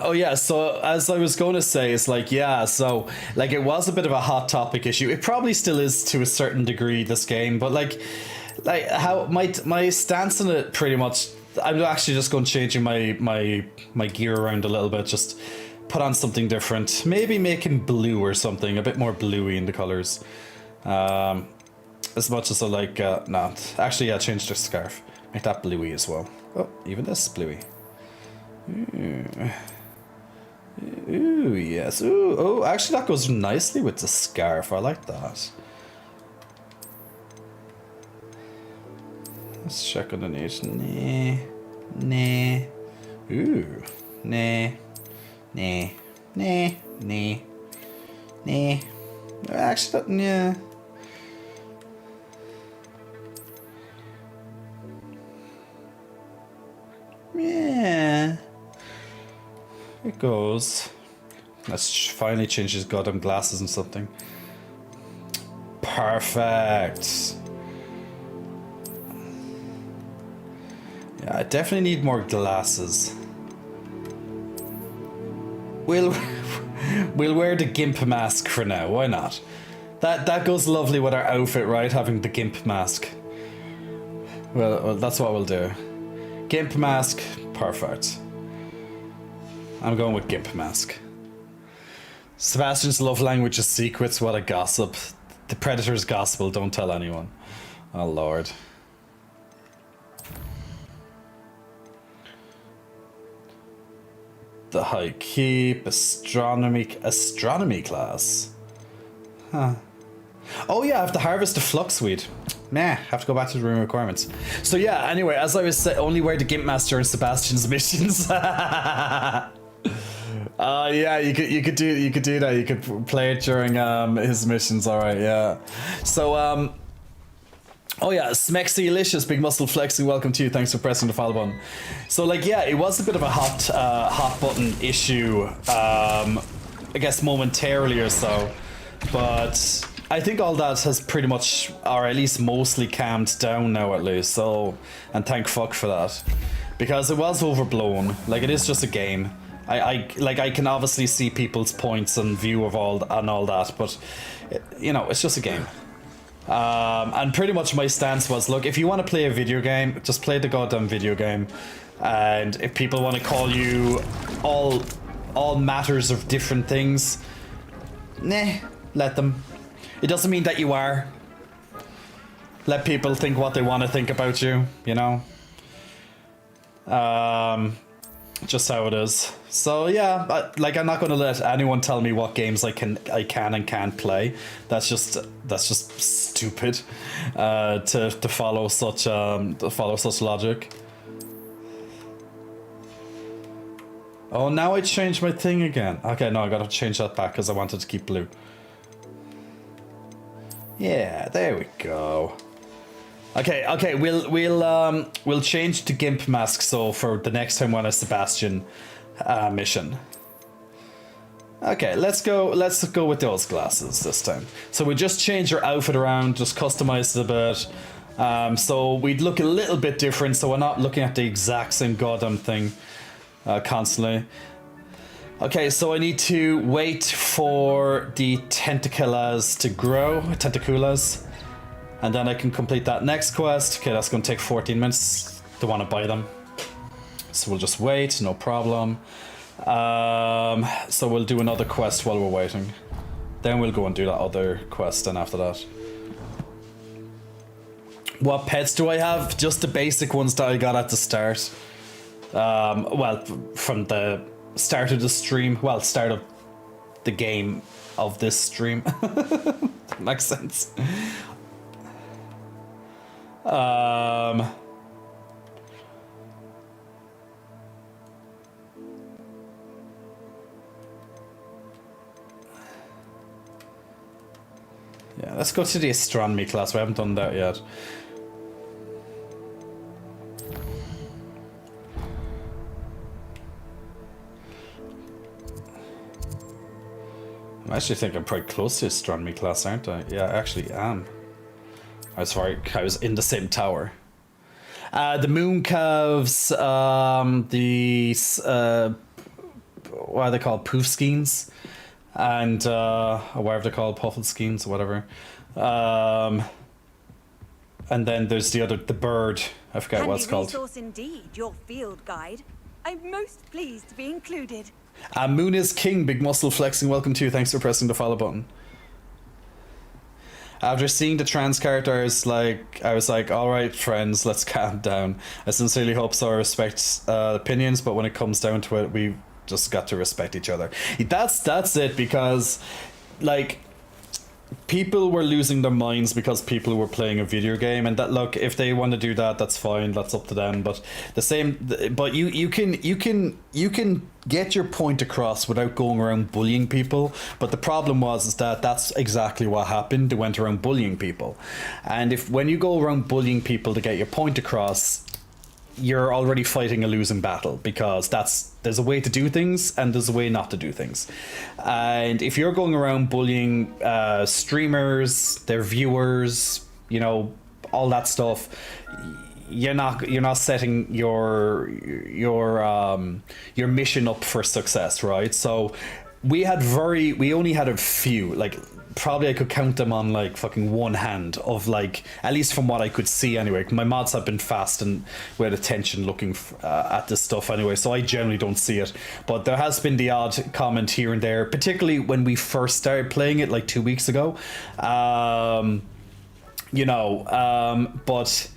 Oh yeah, so as I was going to say, it's like, yeah, so like it was a bit of a hot topic issue. It probably still is to a certain degree, this game, but like how my stance on it pretty much, I'm actually just going to changing my gear around a little bit, just put on something different. Maybe making blue or something, a bit more bluey in the colors. As much as I like, no, actually, yeah, change the scarf. Make that bluey as well. Oh, even this bluey. Ooh, yes. Ooh, oh, actually, that goes nicely with the scarf. I like that. Let's check underneath. Nah. Nah. Ooh. Nah. Nah. Nah. Nah. Nah. Actually, that, yeah. Yeah. It goes. Let's finally change his goddamn glasses and something. Perfect. Yeah, I definitely need more glasses. We'll wear the gimp mask for now. Why not? That goes lovely with our outfit, right? Having the gimp mask. Well, that's what we'll do. Gimp mask, perfect. I'm going with gimp mask. Sebastian's love language is secrets. What a gossip. The Predator's gospel. Don't tell anyone. Oh lord. The High Keep, astronomy class. Huh. Oh yeah, I have to harvest the fluxweed. Meh, have to go back to the room requirements. So yeah, anyway, as I was saying, only wear the Gimp Master in Sebastian's missions. Yeah, you could do that. You could play it during his missions. All right, yeah. So oh yeah, Smexylicious, Big Muscle Flexing, welcome to you. Thanks for pressing the follow button. So like, yeah, it was a bit of a hot button issue. I guess momentarily or so, but I think all that has pretty much, or at least mostly, calmed down now at least. So, and thank fuck for that, because it was overblown. Like, it is just a game. I can obviously see people's points and view of all that, but you know, it's just a game. And pretty much my stance was, look, if you want to play a video game, just play the goddamn video game. And if people want to call you all matters of different things, nah, let them. It doesn't mean that you are. Let people think what they want to think about you, you know? Just how it is. So yeah, like I'm not going to let anyone tell me what games I can and can't play. That's just stupid to follow such logic. Oh, now I changed my thing again. Okay, no, I gotta change that back because I wanted to keep blue. Yeah, there we go. Okay, we'll change to Gimp Mask, so for the next time on a Sebastian mission. Okay, let's go with those glasses this time. So we just change our outfit around, just customize it a bit. So we'd look a little bit different, so we're not looking at the exact same goddamn thing constantly. Okay, so I need to wait for the tentaculas to grow, tentaculas. And then I can complete that next quest. Okay, that's going to take 14 minutes. Don't want to buy them. So we'll just wait, no problem. So we'll do another quest while we're waiting. Then we'll go and do that other quest and after that. What pets do I have? Just the basic ones that I got at the start. Well, from the start of the stream. Well, start of the game of this stream. Makes sense. Yeah, let's go to the astronomy class. We haven't done that yet. I actually think I'm pretty close to astronomy class, aren't I? Yeah, I actually am. I was in the same tower. The moon calves, the what are they called? Poofskeins, and whatever they're called, Puffleskeins or whatever. And then there's the bird. I forget what it's called. Resource indeed, your field guide. I'm most pleased to be included. Moon is king. Big muscle flexing. Welcome to you. Thanks for pressing the follow button. After seeing the trans character, I was like, all right, friends, let's calm down. I sincerely hope so. I respect opinions, but when it comes down to it, we just got to respect each other. That's it, because like people were losing their minds because people were playing a video game, and that, look, if they want to do that, that's fine, that's up to them. But you can get your point across without going around bullying people. But the problem is that that's exactly what happened. They went around bullying people, and when you go around bullying people to get your point across, you're already fighting a losing battle, because there's a way to do things and there's a way not to do things. And if you're going around bullying streamers, their viewers, you know, all that stuff, you're not setting your mission up for success, right? So we only had a few, like probably I could count them on like fucking one hand, of like, at least from what I could see anyway. My mods have been fast and with attention looking at this stuff anyway, so I generally don't see it. But there has been the odd comment here and there, particularly when we first started playing it like 2 weeks ago. But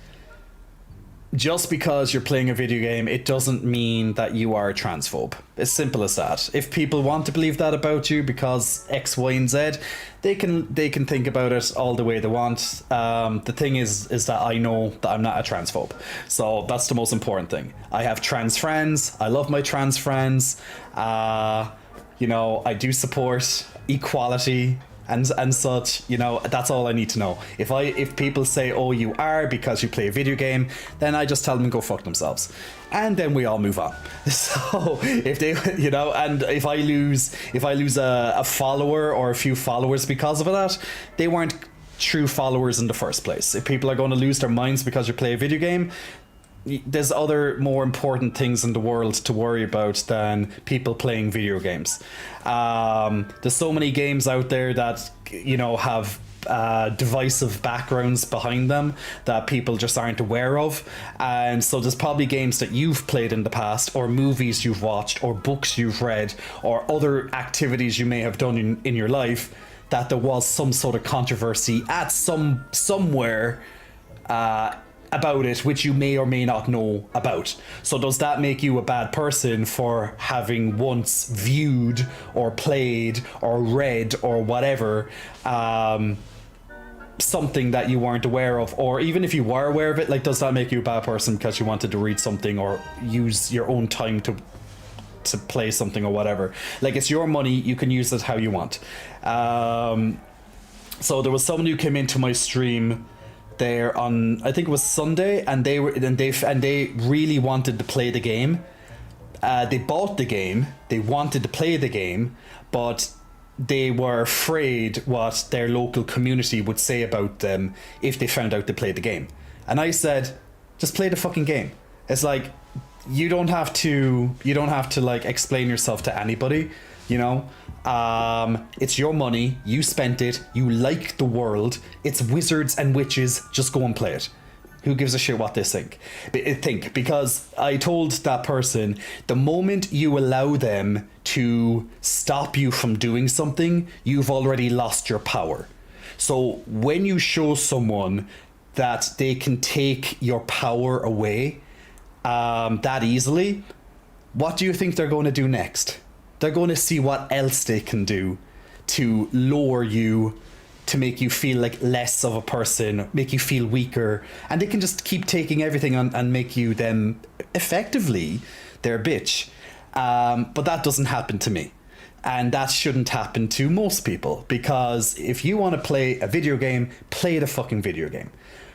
just because you're playing a video game, it doesn't mean that you are a transphobe. As simple as that. If people want to believe that about you because X, Y, and Z, they can think about it all the way they want. The thing is that I know that I'm not a transphobe. So that's the most important thing. I have trans friends. I love my trans friends. I do support equality and such, you know. That's all I need to know. If people say, oh, you are because you play a video game, then I just tell them go fuck themselves, and then we all move on. So if they, and if I lose a follower or a few followers because of that, they weren't true followers in the first place. If people are going to lose their minds because you play a video game, there's other more important things in the world to worry about than people playing video games. There's so many games out there that have divisive backgrounds behind them that people just aren't aware of. And so there's probably games that you've played in the past, or movies you've watched, or books you've read, or other activities you may have done in your life, that there was some sort of controversy at somewhere about it, which you may or may not know about. So does that make you a bad person for having once viewed or played or read or whatever something that you weren't aware of? Or even if you were aware of it, like, does that make you a bad person because you wanted to read something or use your own time to play something or whatever? Like, it's your money, you can use it how you want. So there was someone who came into my stream there on, I think it was Sunday, and they really wanted to play the game. They bought the game, they wanted to play the game, but they were afraid what their local community would say about them if they found out they played the game. And I said, just play the fucking game. It's like, you don't have to like explain yourself to anybody, you know. It's your money, you spent it, you like the world, it's wizards and witches, just go and play it. Who gives a shit what they think? Because I told that person, the moment you allow them to stop you from doing something, you've already lost your power. So when you show someone that they can take your power away that easily, what do you think they're going to do next? They're going to see what else they can do to lower you, to make you feel like less of a person, make you feel weaker, and they can just keep taking everything on and make you them effectively their bitch. But that doesn't happen to me, and that shouldn't happen to most people, because if you want to play a video game, play the fucking video game.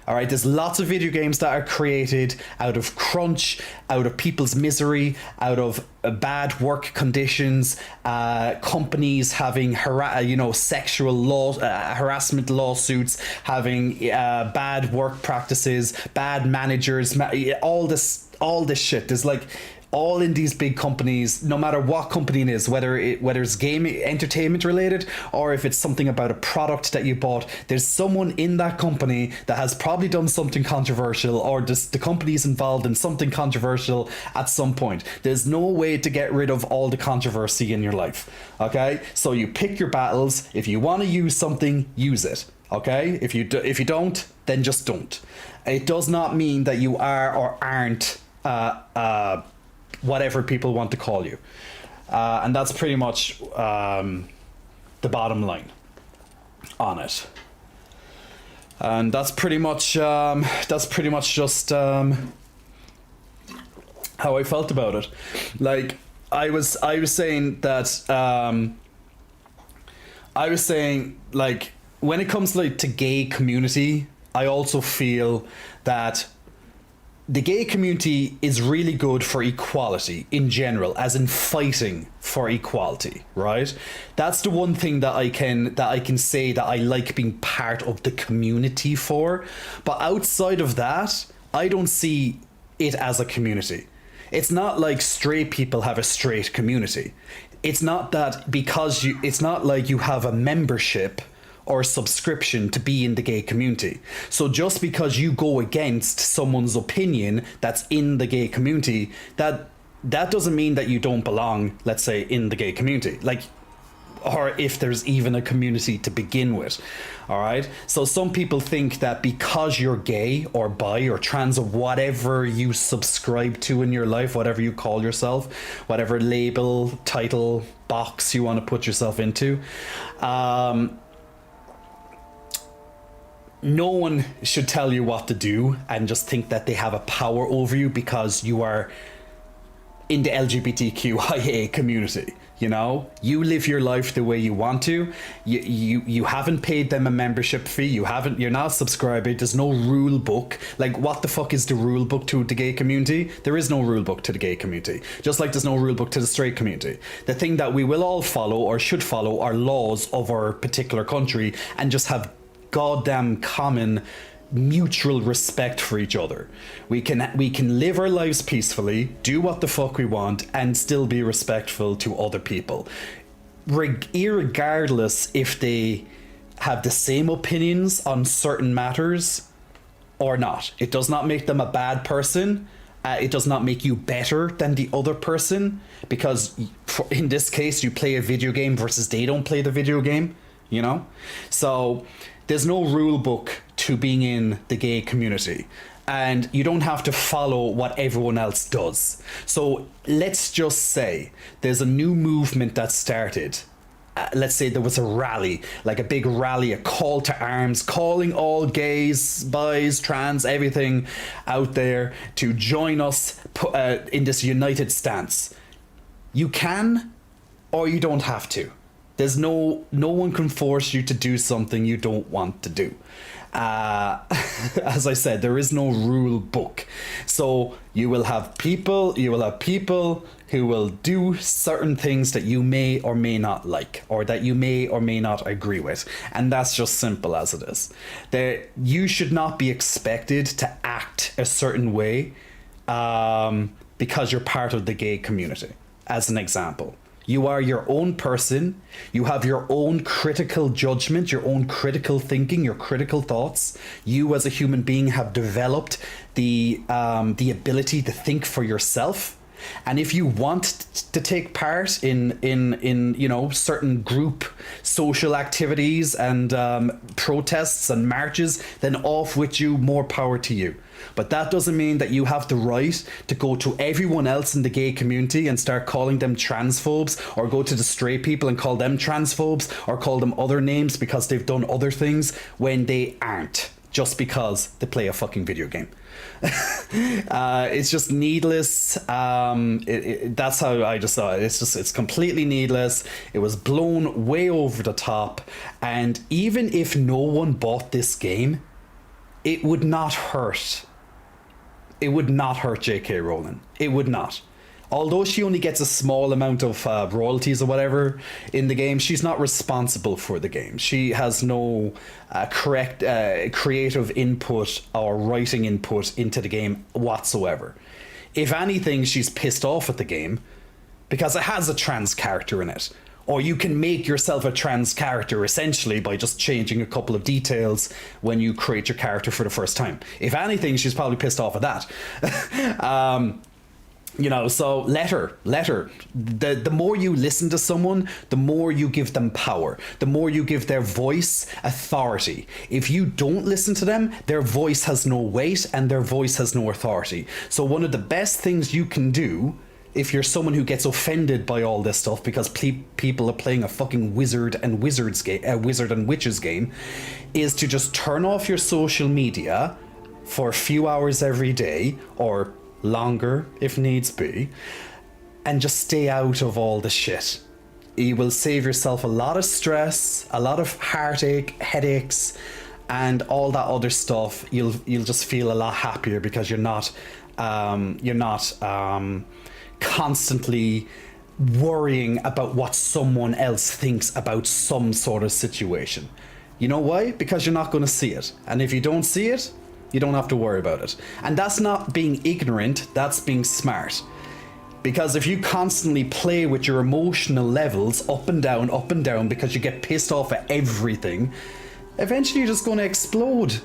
All right, there's lots of video games that are created out of crunch, out of people's misery, out of bad work conditions, companies having sexual harassment lawsuits, having bad work practices, bad managers, all this shit. There's like, all in these big companies, no matter what company it is, whether it's game entertainment related or if it's something about a product that you bought, there's someone in that company that has probably done something controversial, or the company is involved in something controversial at some point. There's no way to get rid of all the controversy in your life. Okay, so you pick your battles. If you want to use something, use it. Okay, if you don't, then just don't. It does not mean that you are or aren't whatever people want to call you, and that's pretty much the bottom line on it. And that's pretty much just how I felt about it. Like, I was saying that like, when it comes like to gay community, I also feel that the gay community is really good for equality in general, as in fighting for equality, right? That's the one thing that I can say that I like being part of the community for. But outside of that, I don't see it as a community. It's not like straight people have a straight community. It's not that it's not like you have a membership or subscription to be in the gay community. So just because you go against someone's opinion that's in the gay community, that doesn't mean that you don't belong, let's say, in the gay community. Like, or if there's even a community to begin with. All right. So some people think that because you're gay or bi or trans or whatever you subscribe to in your life, whatever you call yourself, whatever label, title, box you want to put yourself into, no one should tell you what to do and just think that they have a power over you because you are in the LGBTQIA community. You know, you live your life the way you want to. You haven't paid them a membership fee. You're not subscribed. There's no rule book. Like, what the fuck is the rule book to the gay community? There is no rule book to the gay community. Just like there's no rule book to the straight community. The thing that we will all follow or should follow are laws of our particular country and just have goddamn common mutual respect for each other. We can live our lives peacefully, do what the fuck we want, and still be respectful to other people, irregardless if they have the same opinions on certain matters or not. It does not make them a bad person. It does not make you better than the other person, because in this case you play a video game versus they don't play the video game, you know? So there's no rule book to being in the gay community, and you don't have to follow what everyone else does. So let's just say there's a new movement that started. Let's say there was a rally, like a big rally, a call to arms, calling all gays, bis, trans, everything out there to join us in this united stance. You can, or you don't have to. There's no one can force you to do something you don't want to do. As I said, there is no rule book. So you will have people who will do certain things that you may or may not like, or that you may or may not agree with. And that's just simple as it is. You should not be expected to act a certain way because you're part of the gay community, as an example. You are your own person. You have your own critical judgment, your own critical thinking, your critical thoughts. You as a human being have developed the ability to think for yourself. And if you want to take part in you know, certain group social activities and protests and marches, then off with you, more power to you. But that doesn't mean that you have the right to go to everyone else in the gay community and start calling them transphobes, or go to the straight people and call them transphobes, or call them other names because they've done other things when they aren't, just because they play a fucking video game. It's just needless. That's how I just saw it. It's completely needless. It was blown way over the top, and even if no one bought this game, it would not hurt. It would not hurt J.K. Rowling. It would not. Although she only gets a small amount of royalties or whatever in the game, she's not responsible for the game. She has no creative input or writing input into the game whatsoever. If anything, she's pissed off at the game because it has a trans character in it. Or you can make yourself a trans character essentially by just changing a couple of details when you create your character for the first time. If anything, she's probably pissed off at that. You know, so let her. The more you listen to someone, the more you give them power. The more you give their voice authority. If you don't listen to them, their voice has no weight and their voice has no authority. So one of the best things you can do, if you're someone who gets offended by all this stuff because people are playing a fucking wizard and witches game, is to just turn off your social media for a few hours every day, or longer if needs be, and just stay out of all the shit. You will save yourself a lot of stress, a lot of heartache, headaches, and all that other stuff. You'll just feel a lot happier because you're not constantly worrying about what someone else thinks about some sort of situation. You know why? Because you're not going to see it. And if you don't see it, you don't have to worry about it. And that's not being ignorant, that's being smart. Because if you constantly play with your emotional levels up and down because you get pissed off at everything, eventually you're just going to explode.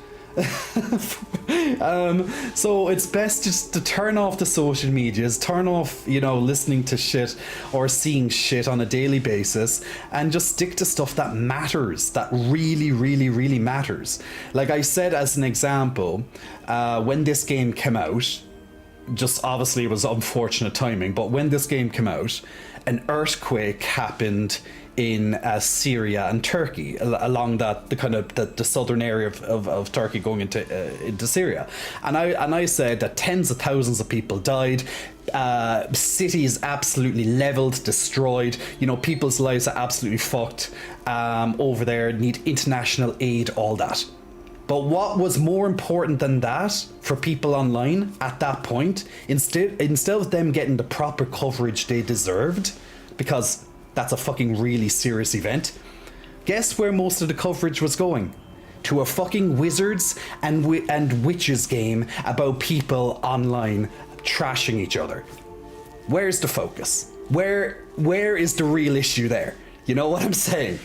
So it's best just to turn off the social medias, turn off, you know, listening to shit or seeing shit on a daily basis, and just stick to stuff that matters, that really, really, really matters. Like I said, as an example, when this game came out, just obviously it was unfortunate timing, but when this game came out, an earthquake happened in Syria and Turkey, along the southern area of Turkey going into Syria, and I said that tens of thousands of people died, cities absolutely leveled, destroyed, you know, people's lives are absolutely fucked over there, need international aid, all that. But what was more important than that for people online at that point, instead of them getting the proper coverage they deserved, because that's a fucking really serious event, guess where most of the coverage was going? To a fucking wizards and witches game about people online trashing each other. Where's the focus? Where is the real issue there? You know what I'm saying?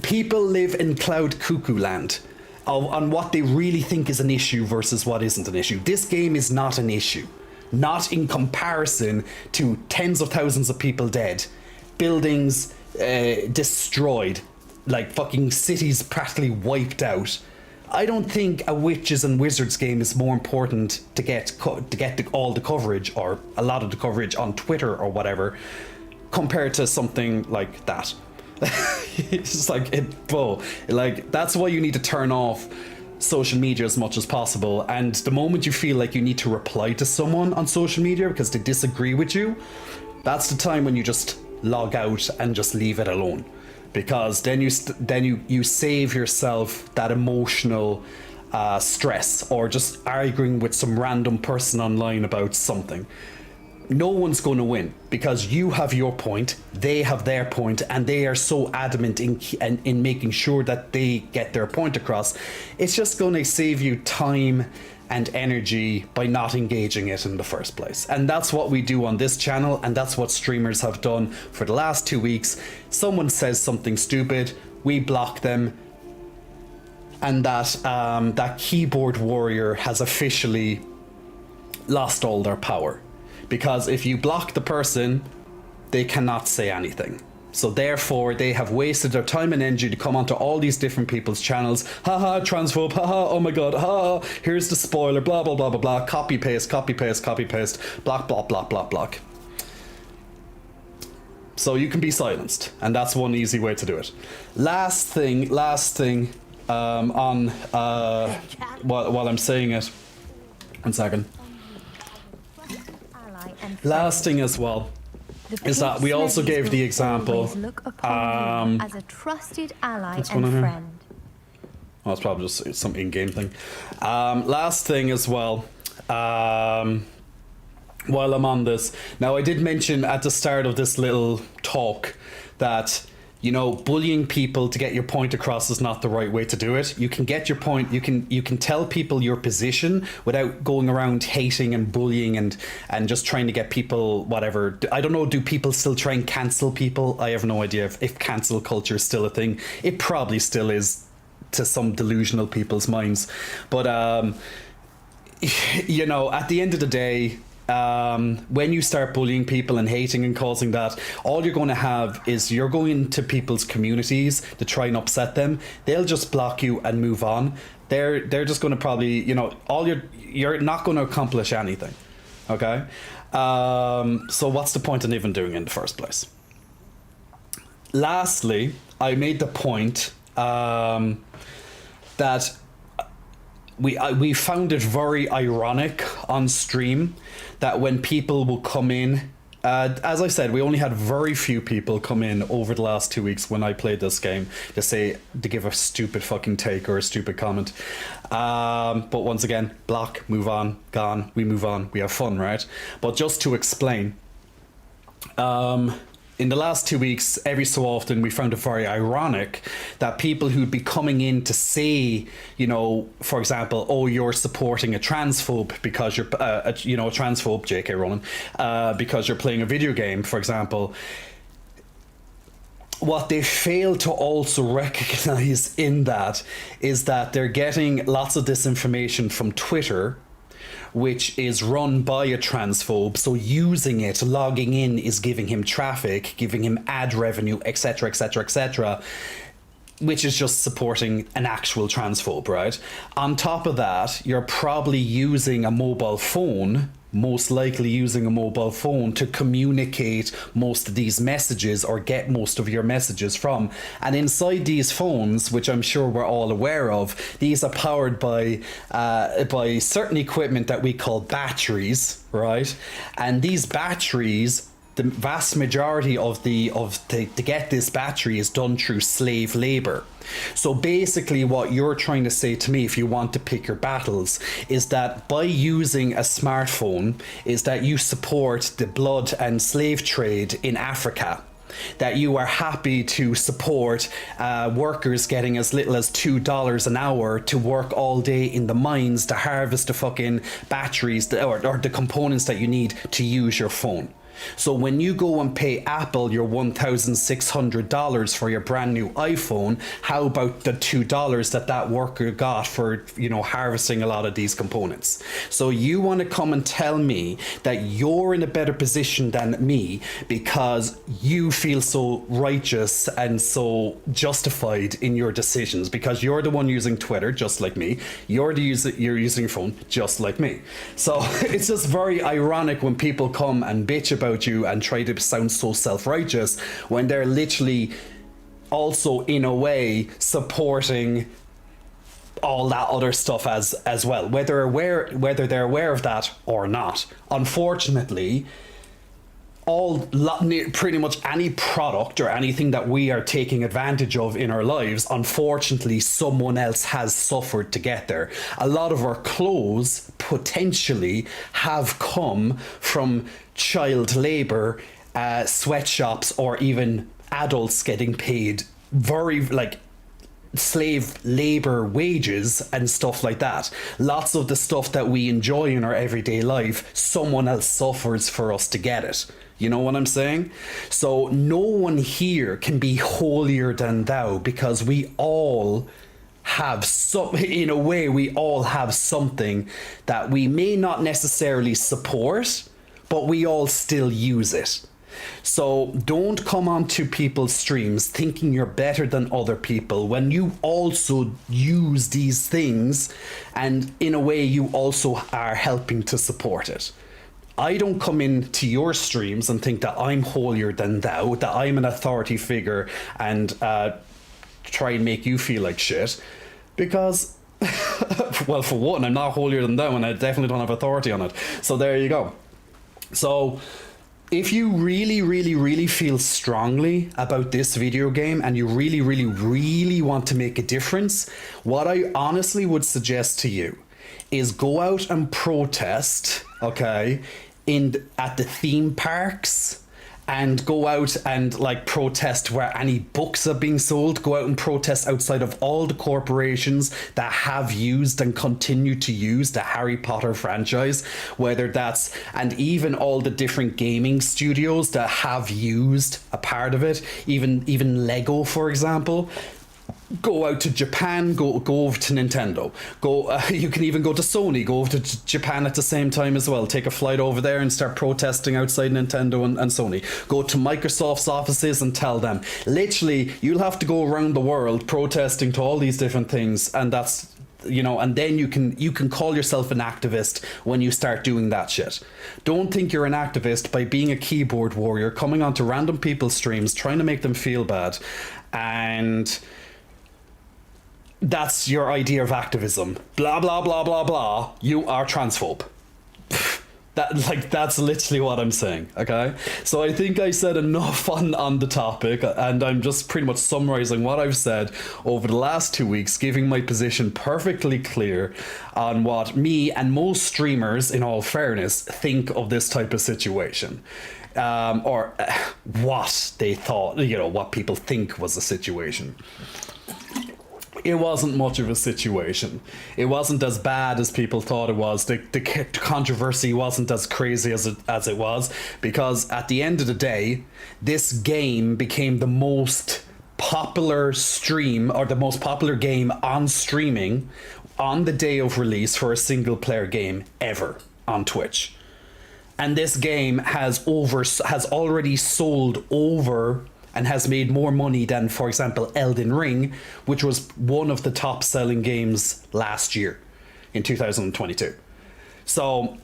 people live in cloud cuckoo land on what they really think is an issue versus what isn't an issue. This game is not an issue. Not in comparison to tens of thousands of people dead, buildings destroyed, like fucking cities practically wiped out. I don't think a witches and wizards game is more important to get all the coverage or a lot of the coverage on Twitter or whatever compared to something like that. It's just like like that's why you need to turn off social media as much as possible, and the moment you feel like you need to reply to someone on social media because they disagree with you, that's the time when you just log out and just leave it alone, because then you save yourself that emotional stress or just arguing with some random person online about something. No one's going to win because you have your point, they have their point, and they are so adamant in making sure that they get their point across. It's just going to save you time and energy by not engaging it in the first place. And that's what we do on this channel, and that's what streamers have done for the last 2 weeks. Someone says something stupid, we block them, and that keyboard warrior has officially lost all their power. Because if you block the person, they cannot say anything. So therefore, they have wasted their time and energy to come onto all these different people's channels. Haha, transphobe, haha, oh my god, haha, here's the spoiler, blah, blah, blah, blah, blah, copy, paste, copy, paste, copy, paste, block, block, block, block, block. So you can be silenced, and that's one easy way to do it. Last thing, while I'm saying it, 1 second. Last thing as well is that we also gave the example. Look upon him as a trusted ally and friend. Well, it's probably just some in-game thing. Last thing as well. While I'm on this, now I did mention at the start of this little talk that, you know, bullying people to get your point across is not the right way to do it. You can get your point, you can tell people your position without going around hating and bullying and just trying to get people whatever. I don't know, do people still try and cancel people? I have no idea if cancel culture is still a thing. It probably still is to some delusional people's minds. But you know, at the end of the day, when you start bullying people and hating and causing that, all you're going to have is you're going into people's communities to try and upset them. They'll just block you and move on. They're just going to probably, you know, you're not going to accomplish anything. Okay? So what's the point in even doing it in the first place? Lastly, I made the point that we found it very ironic on stream that when people will come in, as I said, we only had very few people come in over the last 2 weeks when I played this game to give a stupid fucking take or a stupid comment. But once again, block, move on, gone, we move on, we have fun, right? But just to explain, in the last 2 weeks, every so often, we found it very ironic that people who'd be coming in to say, you know, for example, oh, you're supporting a transphobe because you're, a transphobe, J.K. Rowling, because you're playing a video game, for example. What they fail to also recognize in that is that they're getting lots of this information from Twitter, which is run by a transphobe, so using it, logging in, is giving him traffic, giving him ad revenue, etc, etc, etc, which is just supporting an actual transphobe, right? On top of that, you're probably using a mobile phone, most likely using a mobile phone to communicate most of these messages or get most of your messages from. And inside these phones, which I'm sure we're all aware of, these are powered by certain equipment that we call batteries, right? And these batteries, the vast majority to get this battery is done through slave labor. So basically what you're trying to say to me, if you want to pick your battles, is that by using a smartphone, is that you support the blood and slave trade in Africa. That you are happy to support workers getting as little as $2 an hour to work all day in the mines to harvest the fucking batteries or the components that you need to use your phone. So when you go and pay Apple your $1,600 for your brand new iPhone, how about the $2 that worker got for, you know, harvesting a lot of these components? So you want to come and tell me that you're in a better position than me because you feel so righteous and so justified in your decisions because you're the one using Twitter just like me. You're using your phone just like me. So it's just very ironic when people come and bitch about you and try to sound so self-righteous when they're literally also in a way supporting all that other stuff as well, whether they're aware of that or not. Unfortunately, pretty much any product or anything that we are taking advantage of in our lives, unfortunately someone else has suffered to get there. A lot of our clothes potentially have come from child labor, sweatshops, or even adults getting paid very like slave labor wages and stuff like that. Lots of the stuff that we enjoy in our everyday life, someone else suffers for us to get it. You know what I'm saying? So no one here can be holier than thou because we all have in a way, we all have something that we may not necessarily support, but we all still use it. So don't come onto people's streams thinking you're better than other people when you also use these things and in a way you also are helping to support it. I don't come into your streams and think that I'm holier than thou, that I'm an authority figure and try and make you feel like shit because well, for one, I'm not holier than thou and I definitely don't have authority on it. So there you go. So if you really feel strongly about this video game and you really want to make a difference, what I honestly would suggest to you is go out and protest, okay, at the theme parks, and go out and like protest where any books are being sold. Go out and protest outside of all the corporations that have used and continue to use the Harry Potter franchise, whether that's, and even all the different gaming studios that have used a part of it, even Lego, for example. Go out to Japan, go over to Nintendo. You can even go to Sony, go over to Japan at the same time as well. Take a flight over there and start protesting outside Nintendo and Sony. Go to Microsoft's offices and tell them. Literally, you'll have to go around the world protesting to all these different things, and that's, you know, and then you can call yourself an activist when you start doing that shit. Don't think you're an activist by being a keyboard warrior, coming onto random people's streams, trying to make them feel bad, and that's your idea of activism. Blah, blah, blah, blah, blah. You are transphobe. That's literally what I'm saying, okay? So I think I said enough on the topic, and I'm just pretty much summarizing what I've said over the last 2 weeks, giving my position perfectly clear on what me and most streamers, in all fairness, think of this type of situation. Or what they thought, you know, what people think was the situation. It wasn't much of a situation. It wasn't as bad as people thought it was. The controversy wasn't as crazy as it was, because at the end of the day, this game became the most popular stream, or the most popular game on streaming on the day of release for a single player game ever on Twitch. And this game has already sold over and has made more money than, for example, Elden Ring, which was one of the top selling games last year in 2022. So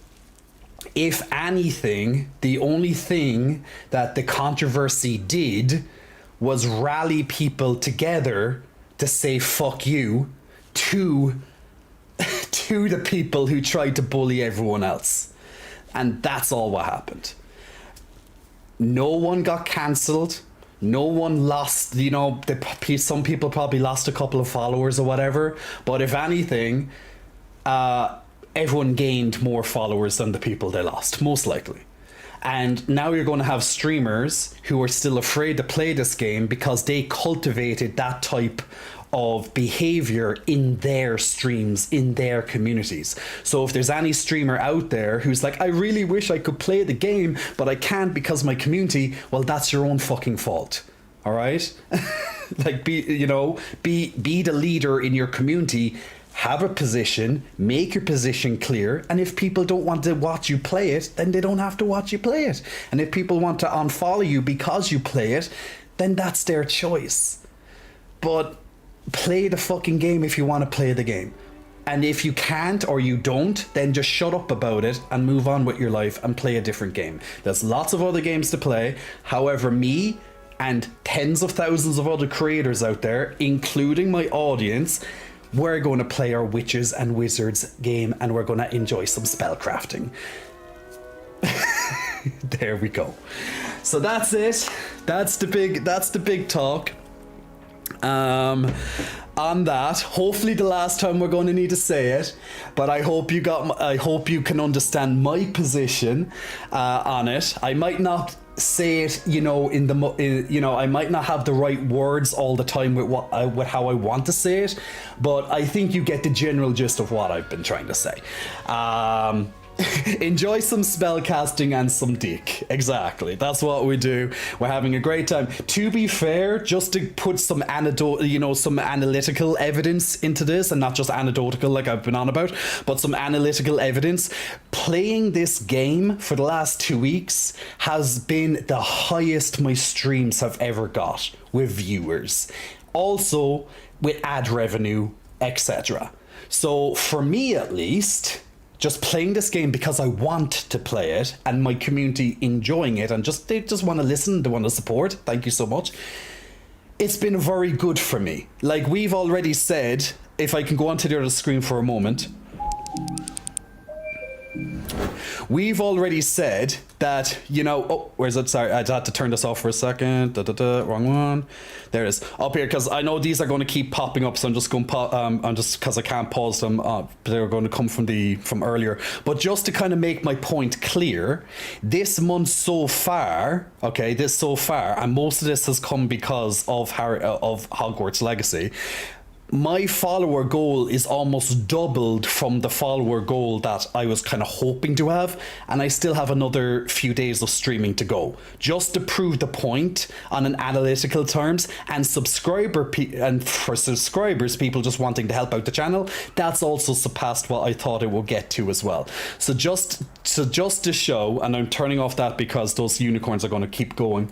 if anything, the only thing that the controversy did was rally people together to say fuck you to the people who tried to bully everyone else. And that's all what happened. No one got cancelled. No one lost, you know, some people probably lost a couple of followers or whatever, but if anything, everyone gained more followers than the people they lost, most likely. And now you're going to have streamers who are still afraid to play this game because they cultivated that type of behavior in their streams, in their communities. So if there's any streamer out there who's like, I really wish I could play the game, but I can't because my community, well, that's your own fucking fault. All right? Like, be the leader in your community. Have a position, make your position clear, and if people don't want to watch you play it, then they don't have to watch you play it. And if people want to unfollow you because you play it, then that's their choice. But play the fucking game if you want to play the game. And if you can't or you don't, then just shut up about it and move on with your life and play a different game. There's lots of other games to play. However, me and tens of thousands of other creators out there, including my audience, we're going to play our Witches and Wizards game, and we're going to enjoy some spellcrafting. There we go. So that's it. That's the big talk. On that, hopefully the last time we're going to need to say it, but I hope you can understand my position on it. I might not say it, I might not have the right words all the time with how I want to say it, but I think you get the general gist of what I've been trying to say. Enjoy some spell casting and some Deke. Exactly, that's what we do. We're having a great time. To be fair, just to put some some analytical evidence into this, and not just anecdotal like I've been on about, but some analytical evidence. Playing this game for the last 2 weeks has been the highest my streams have ever got with viewers. Also with ad revenue, etc. So for me at least, just playing this game because I want to play it and my community enjoying it and they just want to listen, they want to support. Thank you so much. It's been very good for me. Like we've already said, if I can go onto the other screen for a moment. We've already said that, oh, where's it? Sorry, I had to turn this off for a second. Wrong one. There it is. Up here, because I know these are going to keep popping up, so I'm just going to because I can't pause them. They're going to come from earlier. But just to kind of make my point clear, this month so far, and most of this has come because of Hogwarts Legacy. My follower goal is almost doubled from the follower goal that I was kind of hoping to have, and I still have another few days of streaming to go, just to prove the point on an analytical terms. And for subscribers, people just wanting to help out the channel, that's also surpassed what I thought it would get to as well. So just to show, and I'm turning off that because those unicorns are going to keep going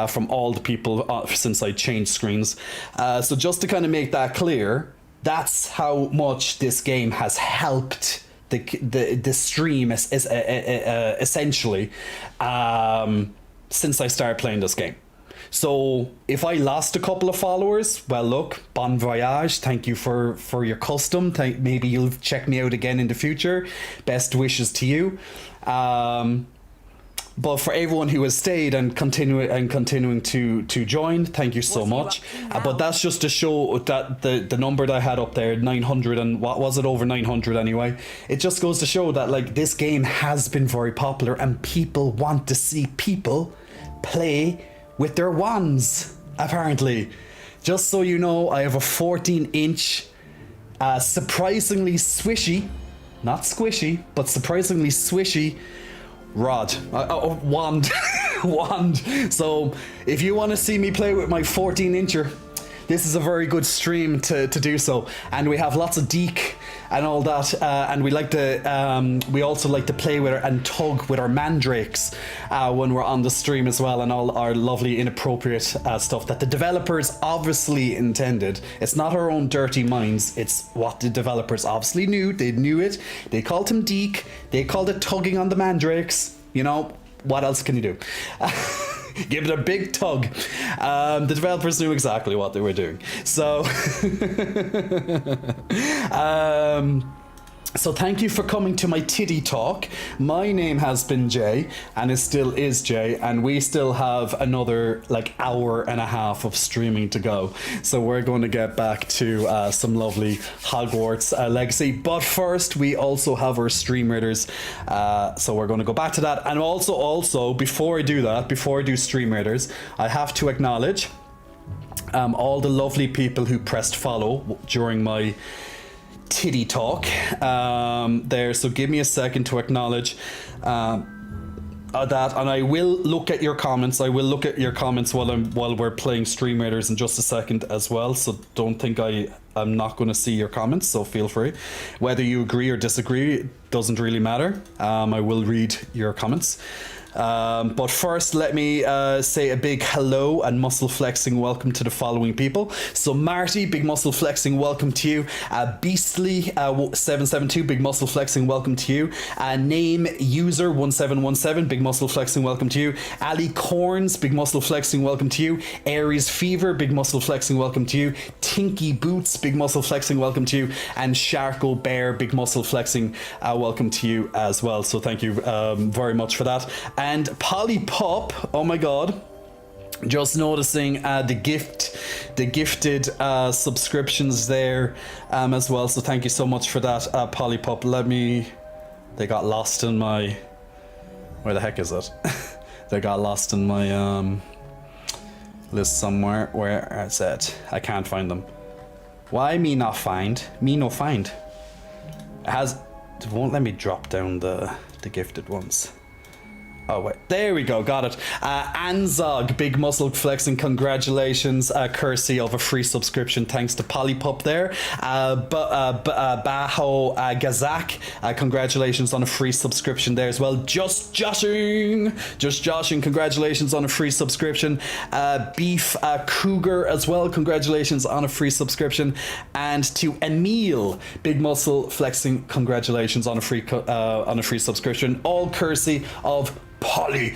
from all the people since I changed screens. So just to kind of make that clear, that's how much this game has helped the stream essentially since I started playing this game. So if I lost a couple of followers, well, look, bon voyage. Thank you for your custom. Maybe you'll check me out again in the future. Best wishes to you. But for everyone who has stayed and continuing to join, thank you so much. But that's just to show that the number that I had up there, 900, and what was it, over 900 anyway. It just goes to show that like this game has been very popular and people want to see people play with their wands, apparently. Just so you know, I have a 14-inch, surprisingly swishy, not squishy, but surprisingly swishy wand. Wand. So if you want to see me play with my 14-incher, this is a very good stream to do so. And we have lots of Deke and all that, and we also like to play with and tug with our mandrakes when we're on the stream as well, and all our lovely inappropriate stuff that the developers obviously intended. It's not our own dirty minds, it's what the developers obviously knew. They knew it. They called him Deke. They called it tugging on the mandrakes. What else can you do? Give it a big tug. The developers knew exactly what they were doing. So, so thank you for coming to my titty talk. My name has been Jay, and it still is Jay, and we still have another hour and a half of streaming to go. So we're going to get back to some lovely Hogwarts Legacy. But first, we also have our stream raiders. So we're going to go back to that. And also, before I do that, before I do stream raiders, I have to acknowledge all the lovely people who pressed follow during my titty talk there. So give me a second to acknowledge that, and I will look at your comments. I will look at your comments while we're playing Stream Raiders in just a second as well. So don't think I'm not going to see your comments. So feel free, whether you agree or disagree, doesn't really matter. I will read your comments. But first, let me say a big hello and muscle flexing welcome to the following people. So Marty, big muscle flexing welcome to you. Beastly 772, big muscle flexing welcome to you. Name user 1717, big muscle flexing welcome to you. Ali Corns, big muscle flexing welcome to you. Aries Fever, big muscle flexing welcome to you. Tinky Boots, big muscle flexing welcome to you. And Sharko Bear, big muscle flexing welcome to you as well. So thank you very much for that. And Polly Pop, oh my god, just noticing the gifted subscriptions there as well. So thank you so much for that, Polly Pop. They got lost in my, where the heck is it? They got lost in my list somewhere. Where is it? I can't find them. Why me not find? Me no find. It won't let me drop down the gifted ones. Oh wait, there we go, got it. Anzog, big muscle flexing, congratulations, courtesy of a free subscription, thanks to Polypup there. Baho Gazak, congratulations on a free subscription there as well. Just joshing, congratulations on a free subscription. Beef Cougar as well, congratulations on a free subscription. And to Emil, big muscle flexing, congratulations on a free subscription. All courtesy of Polly.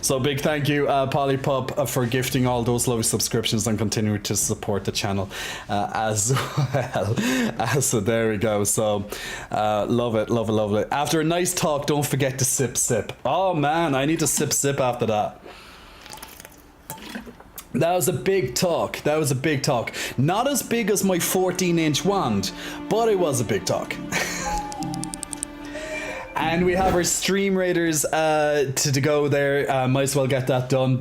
So big thank you, Polly Pup, for gifting all those lovely subscriptions and continuing to support the channel as well. So there we go. So love it. After a nice talk, don't forget to sip. Oh man, I need to sip after that. That was a big talk. Not as big as my 14-inch wand, but it was a big talk. And we have our Stream Raiders to go there. Might as well get that done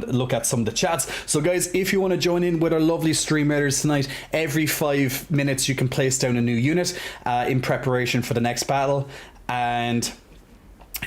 look at some of the chats. So guys, if you want to join in with our lovely Stream Raiders tonight, every 5 minutes you can place down a new unit in preparation for the next battle. And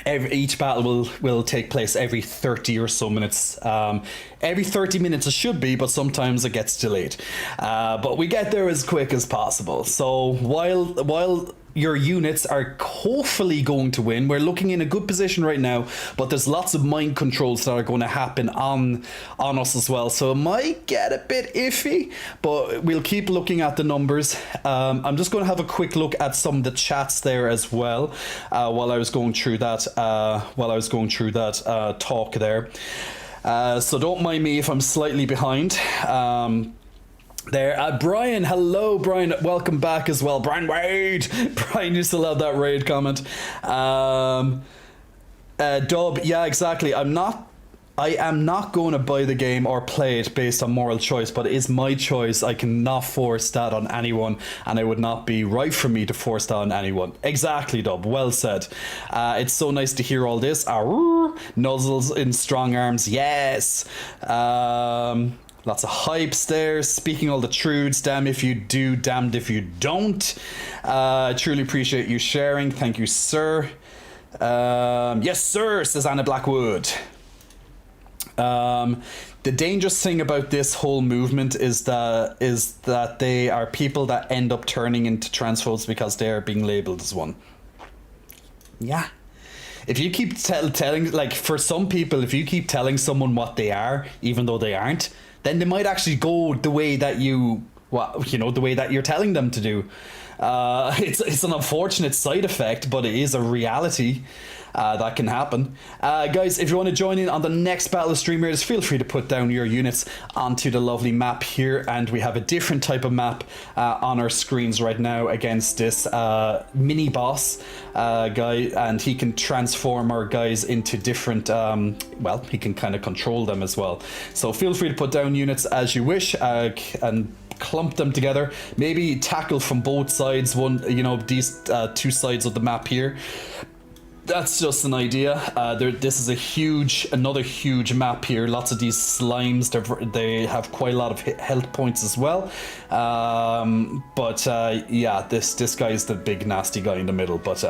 each battle will take place every 30 or so minutes. Every 30 minutes it should be, but sometimes it gets delayed. But we get there as quick as possible. So while your units are hopefully going to win, we're looking in a good position right now, but there's lots of mind controls that are going to happen on us as well. So it might get a bit iffy, but we'll keep looking at the numbers. I'm just going to have a quick look at some of the chats there as well while I was going through that talk there. So don't mind me if I'm slightly behind. There, Brian, hello Brian, welcome back as well. Brian Wade, Brian, you still have that raid comment. Dub, yeah, exactly. I am not going to buy the game or play it based on moral choice, but it is my choice. I cannot force that on anyone, and it would not be right for me to force that on anyone. Exactly, Dub, well said. It's so nice to hear all this. Nuzzles in strong arms, yes. Lots of hypes there, speaking all the truths. Damn if you do, damned if you don't. Truly appreciate you sharing. Thank you, sir. Yes, sir, says Anna Blackwood. The dangerous thing about this whole movement is that they are people that end up turning into transphobes because they are being labeled as one. Yeah. If you keep telling, like, for some people, if you keep telling someone what they are, even though they aren't, then they might actually go the way that the way that you're telling them to do. It's an unfortunate side effect, but it is a reality that can happen. Guys, if you want to join in on the next Battle of Stream Raiders, feel free to put down your units onto the lovely map here, and we have a different type of map on our screens right now against this mini boss guy, and he can transform our guys into different he can kind of control them as well. So feel free to put down units as you wish and clump them together, maybe tackle from both sides, these two sides of the map here. that's just an idea. This is another huge map here. Lots of these slimes. They have quite a lot of health points as well. Yeah, this guy is the big nasty guy in the middle. But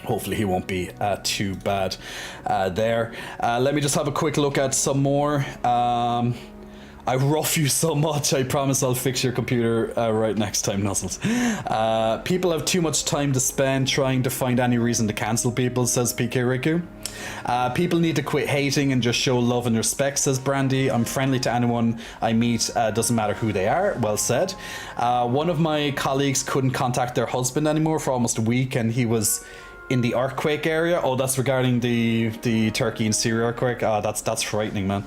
hopefully he won't be too bad there. Let me just have a quick look at some more. I rough you so much, I promise I'll fix your computer right next time, Nuzzles. People have too much time to spend trying to find any reason to cancel people, says PK Riku. People need to quit hating and just show love and respect, says Brandy. I'm friendly to anyone I meet, doesn't matter who they are. Well said. One of my colleagues couldn't contact their husband anymore for almost a week, and he was in the earthquake area. Oh, that's regarding the Turkey and Syria earthquake. That's frightening, man.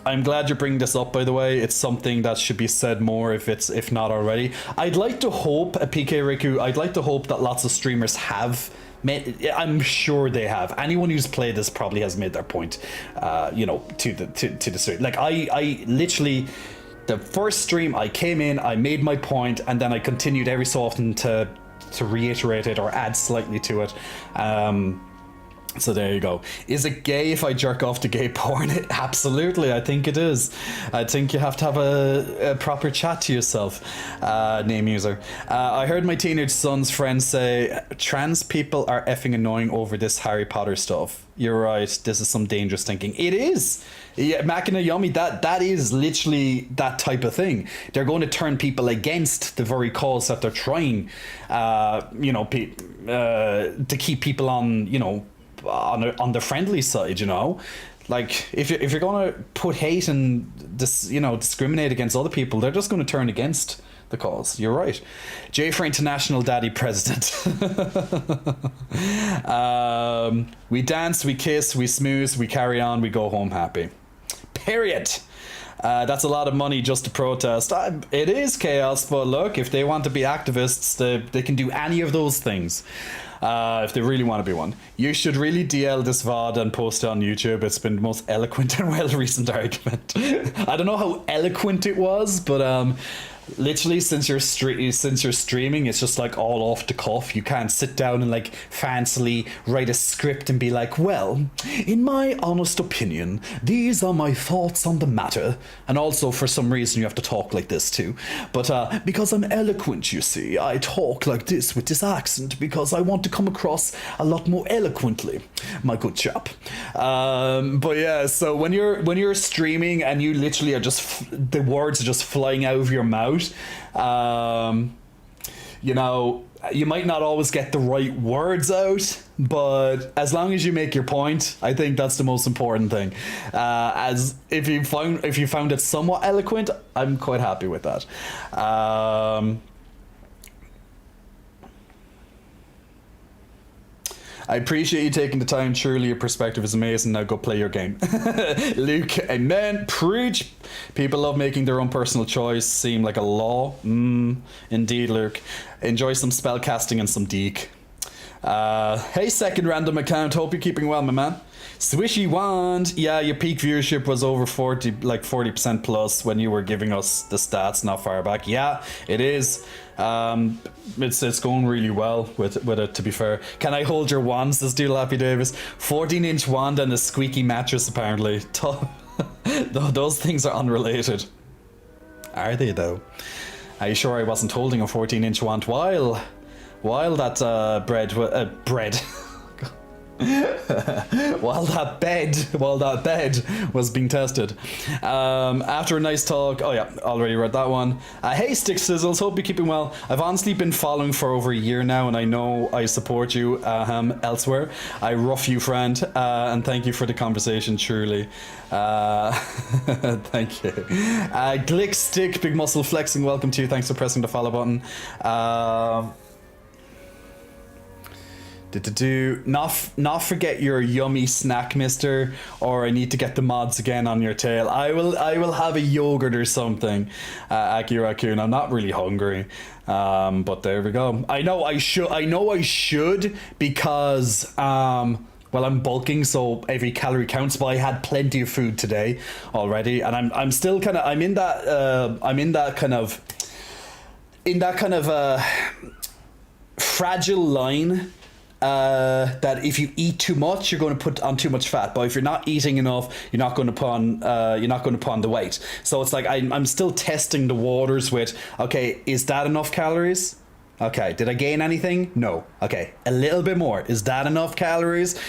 I'm glad you're bringing this up, by the way. It's something that should be said more if not already. I'd like to hope, PK Riku, I'd like to hope that lots of streamers have made, I'm sure they have. Anyone who's played this probably has made their point, you know, to the stream. Like, I literally, the first stream I came in, I made my point, and then I continued every so often to reiterate it or add slightly to it. So there you go. Is it gay if I jerk off to gay porn? Absolutely, I think it is. I think you have to have a proper chat to yourself, name user. I heard my teenage son's friends say trans people are effing annoying over this Harry Potter stuff. You're right, this is some dangerous thinking. It is. Yeah, Makina Yummy, that is literally that type of thing. They're going to turn people against the very cause that they're trying, you know, to keep people on, you know, on the friendly side, you know. Like, if you're gonna put hate and discriminate against other people, they're just going to turn against the cause. You're right. J for International Daddy President. We dance, we kiss, we smooth, we carry on, we go home happy. Period. That's a lot of money just to protest. It is chaos, but look, if they want to be activists, they can do any of those things. If they really want to be one. You should really DL this VOD and post it on YouTube. It's been the most eloquent and well-reasoned argument. I don't know how eloquent it was, but literally since you're streaming, it's just like all off the cuff. You can't sit down and like fancily write a script and be like, well, in my honest opinion, these are my thoughts on the matter. And also for some reason you have to talk like this too. But because I'm eloquent, you see, I talk like this with this accent because I want to come across a lot more eloquently, my good chap. But yeah, so when you're streaming and you literally are just, the words are just flying out of your mouth, you know, you might not always get the right words out, but as long as you make your point, I think that's the most important thing. As if you found it somewhat eloquent, I'm quite happy with that. I appreciate you taking the time. Truly, your perspective is amazing. Now go play your game. Luke, amen. Preach. People love making their own personal choice seem like a law. Indeed, Luke. Enjoy some spell casting and some deek. Hey, second random account. Hope you're keeping well, my man. Swishy Wand. Yeah, your peak viewership was over 40% plus when you were giving us the stats not far back. Yeah, it is. It's going really well with it, to be fair. Can I hold your wand, says Happy Davis. 14-inch wand and a squeaky mattress, apparently. Those things are unrelated. Are they, though? Are you sure I wasn't holding a 14-inch wand while that bread while that bed was being tested. After a nice talk, oh yeah, already read that one. Hey Stick Sizzles, hope you're keeping well. I've honestly been following for over a year now, and I know I support you elsewhere. I rough you, friend, and thank you for the conversation, truly. Thank you. Glick Stick, big muscle flexing, welcome to you. Thanks for pressing the follow button. Not forget your yummy snack, mister, or I need to get the mods again on your tail. I will have a yogurt or something, Akira-kun. I'm not really hungry, but there we go. I know I should because well, I'm bulking, so every calorie counts, but I had plenty of food today already, and I'm still kind of in that kind of fragile line that if you eat too much, you're going to put on too much fat. But if you're not eating enough, you're not going to put on the weight. So it's like I'm still testing the waters with, okay, is that enough calories? Okay, did I gain anything? No. Okay, a little bit more. Is that enough calories?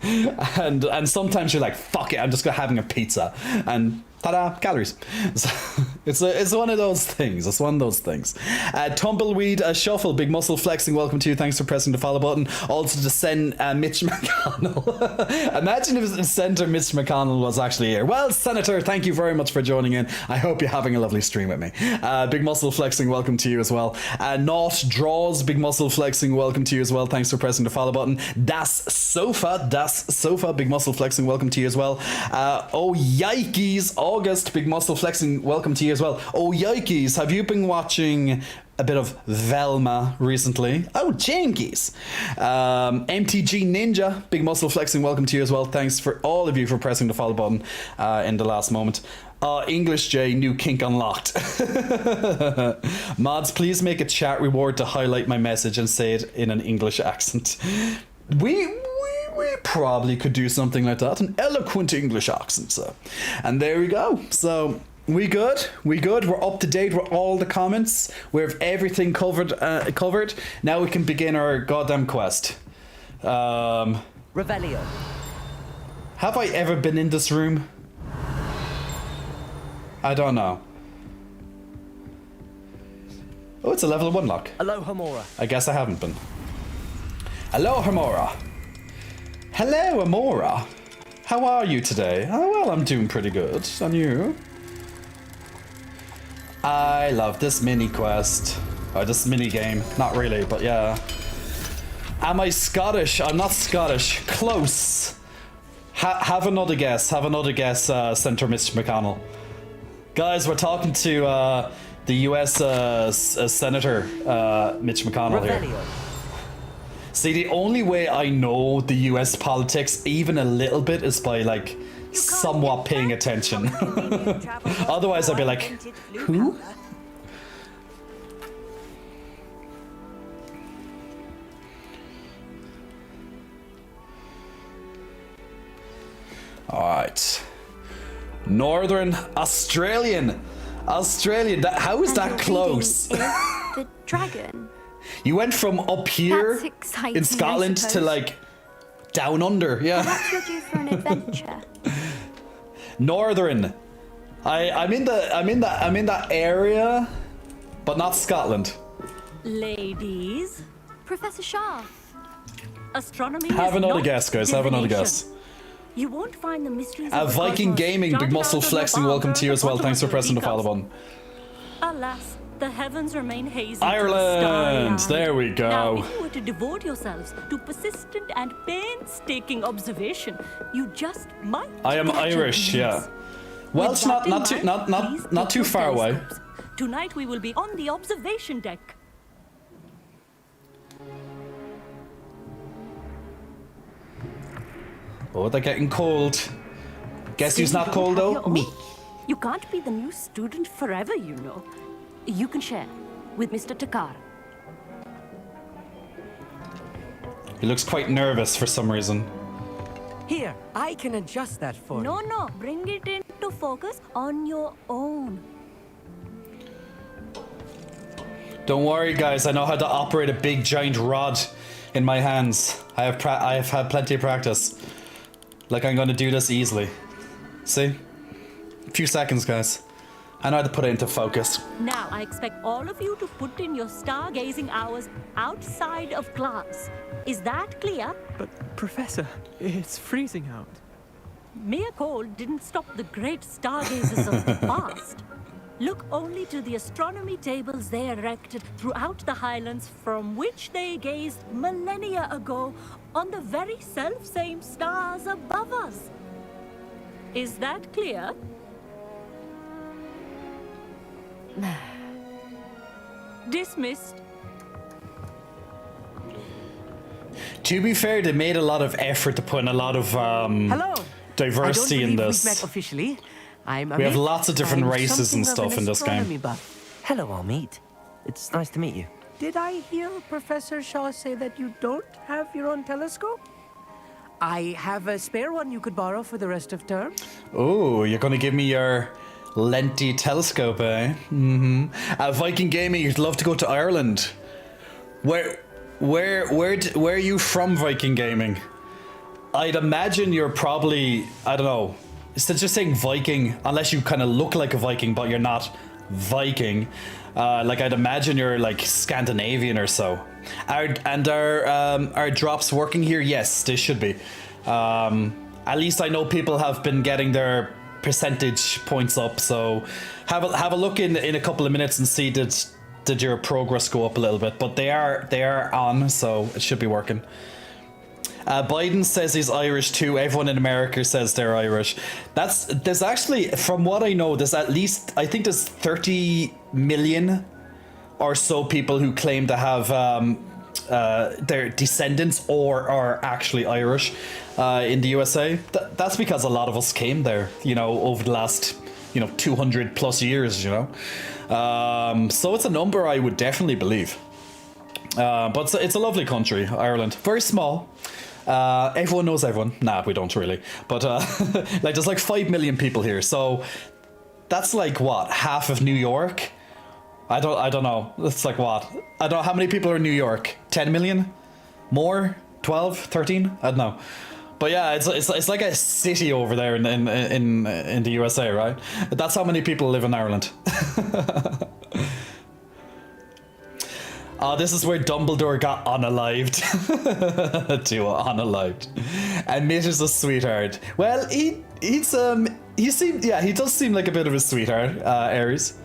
And sometimes you're like, fuck it, I'm just having a pizza. And ta-da, calories. So it's one of those things. It's one of those things. Tumbleweed Shuffle, big muscle flexing, welcome to you. Thanks for pressing the follow button. Also to send Mitch McConnell. Imagine if Senator Mitch McConnell was actually here. Well, Senator, thank you very much for joining in. I hope you're having a lovely stream with me. Big muscle flexing, welcome to you as well. Not Draws, big muscle flexing, welcome to you as well. Thanks for pressing the follow button. Das Sofa, big muscle flexing, welcome to you as well. Oh yikes, August, big muscle flexing, welcome to you as well. Oh yikes, have you been watching a bit of Velma recently? Oh, jinkies. MTG Ninja, big muscle flexing, welcome to you as well. Thanks for all of you for pressing the follow button in the last moment. English J, new kink unlocked. Mods, please make a chat reward to highlight my message and say it in an English accent. We probably could do something like that, an eloquent English accent. So, and there we go. So we good. We're up to date with all the comments. We have everything covered. Now we can begin our goddamn quest. Revelio. Have I ever been in this room? I don't know. Oh, it's a level 1 lock. Hello, Hamora. I guess I haven't been. Hello, Hamora. Hello, Amora. How are you today? Oh, well, I'm doing pretty good. And you? I love this mini quest. Or this mini game. Not really, but yeah. Am I Scottish? I'm not Scottish. Close. Have another guess. Senator Mr. McConnell. Guys, we're talking to the US Senator Mitch McConnell here. See, the only way I know the US politics even a little bit is by like somewhat paying attention. Otherwise I'd be like, who? Alright. Northern Australian. How is that close? The dragon. You went from up here in Scotland to like down under, yeah. Perhaps you're due for an adventure. Northern. I'm in that area, but not Scotland. Ladies, Professor Shah. astronomy. Have another guess, guys. Have another guess. You won't find the mysteries of Viking Gaming, big muscle flexing. Welcome to you as well. Thanks for pressing the follow button. Alas, the heavens remain hazy. Ireland. There we go. Now, if you were to devote yourselves to persistent and painstaking observation, you just might. I am Irish, yeah. Well, it's not too far away. Tonight we will be on the observation deck. Oh, they're getting cold. Guess who's not cold though? Me. You can't be the new student forever, you know. You can share with Mr. Takar. He looks quite nervous for some reason. Here, I can adjust that for you. No, bring it into focus on your own. Don't worry, guys. I know how to operate a big giant rod in my hands. I have had plenty of practice. Like I'm gonna do this easily. See? A few seconds, guys. I know how to put it into focus. Now, I expect all of you to put in your stargazing hours outside of class. Is that clear? But, Professor, it's freezing out. Mere cold didn't stop the great stargazers of the past. Look only to the astronomy tables they erected throughout the Highlands from which they gazed millennia ago on the very self-same stars above us. Is that clear? Dismissed. To be fair, they made a lot of effort to put in a lot of Hello. diversity in this. We've met officially. We have lots of different races and stuff in this game. Hello, Amit. It's nice to meet you. Did I hear Professor Shaw say that you don't have your own telescope? I have a spare one you could borrow for the rest of term. Oh, you're gonna give me your Lenti telescope, eh? Mm-hmm. Viking Gaming, you'd love to go to Ireland. Where are you from, Viking Gaming? I'd imagine you're probably, I don't know, instead of just saying Viking, unless you kind of look like a Viking, but you're not Viking. Like I'd imagine you're like Scandinavian or so. Are drops working here? Yes, they should be. At least I know people have been getting their percentage points up. So have a look in a couple of minutes and see did your progress go up a little bit. But they are on, so it should be working. Biden says he's Irish too. Everyone in America says they're Irish. There's actually, from what I know, there's at least, I think there's 30 million or so people who claim to have their descendants or are actually Irish in the USA. That's because a lot of us came there, you know, over the last, 200 plus years, you know. So it's a number I would definitely believe. But it's a lovely country, Ireland. Very small. Everyone knows everyone. Nah, we don't really. But like there's like 5 million people here. So that's like what? Half of New York? I don't know. It's like what? I don't know how many people are in New York. 10 million? More? 12? 13? I don't know. But yeah, it's like a city over there in the USA, right? That's how many people live in Ireland. This is where Dumbledore got unalived. Duo unalived. And Mitt is a sweetheart. Well, he does seem like a bit of a sweetheart, Ares.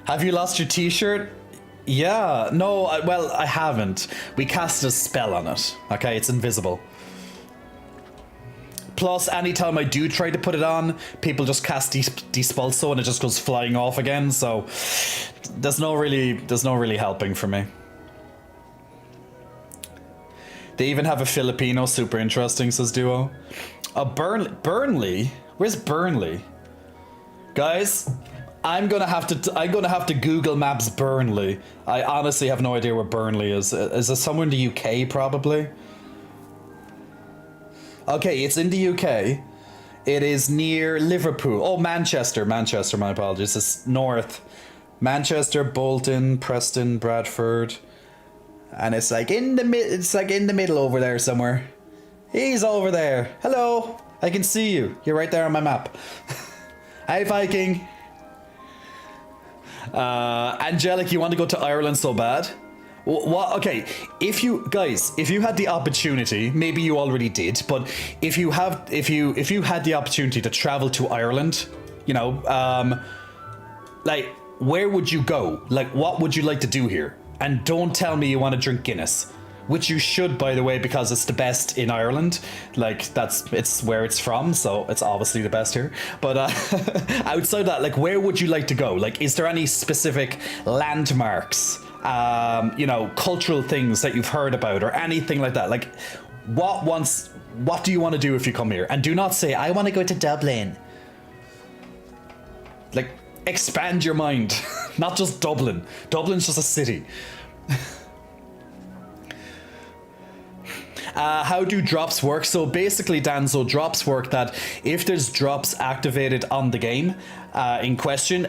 Have you lost your t-shirt? Yeah, no, I haven't. We cast a spell on it. Okay, it's invisible. Plus, anytime I do try to put it on, people just cast Dispulso and it just goes flying off again. So there's no really helping for me. They even have a Filipino, super interesting, says Duo. Burnley? Where's Burnley? Guys, I'm gonna have to Google Maps Burnley. I honestly have no idea where Burnley is. Is it somewhere in the UK probably? Okay, it's in the UK. It is near Liverpool. Oh, Manchester, my apologies. It's north. Manchester, Bolton, Preston, Bradford. And it's like in the middle over there somewhere. He's over there. Hello. I can see you. You're right there on my map. Hi, Viking. Angelic, you want to go to Ireland so bad? What? Okay, if you had the opportunity, maybe you already did, but if you had the opportunity to travel to Ireland, like where would you go? Like what would you like to do here? And don't tell me you want to drink Guinness, which you should, by the way, because it's the best in Ireland. Like it's where it's from, so it's obviously the best here. But outside that, like where would you like to go? Like, is there any specific landmarks? Cultural things that you've heard about or anything like that. Like what do you want to do if you come here? And do not say, I want to go to Dublin. Like, expand your mind. Not just Dublin. Dublin's just a city. How do drops work? So basically, Danzo, drops work that if there's drops activated on the game in question,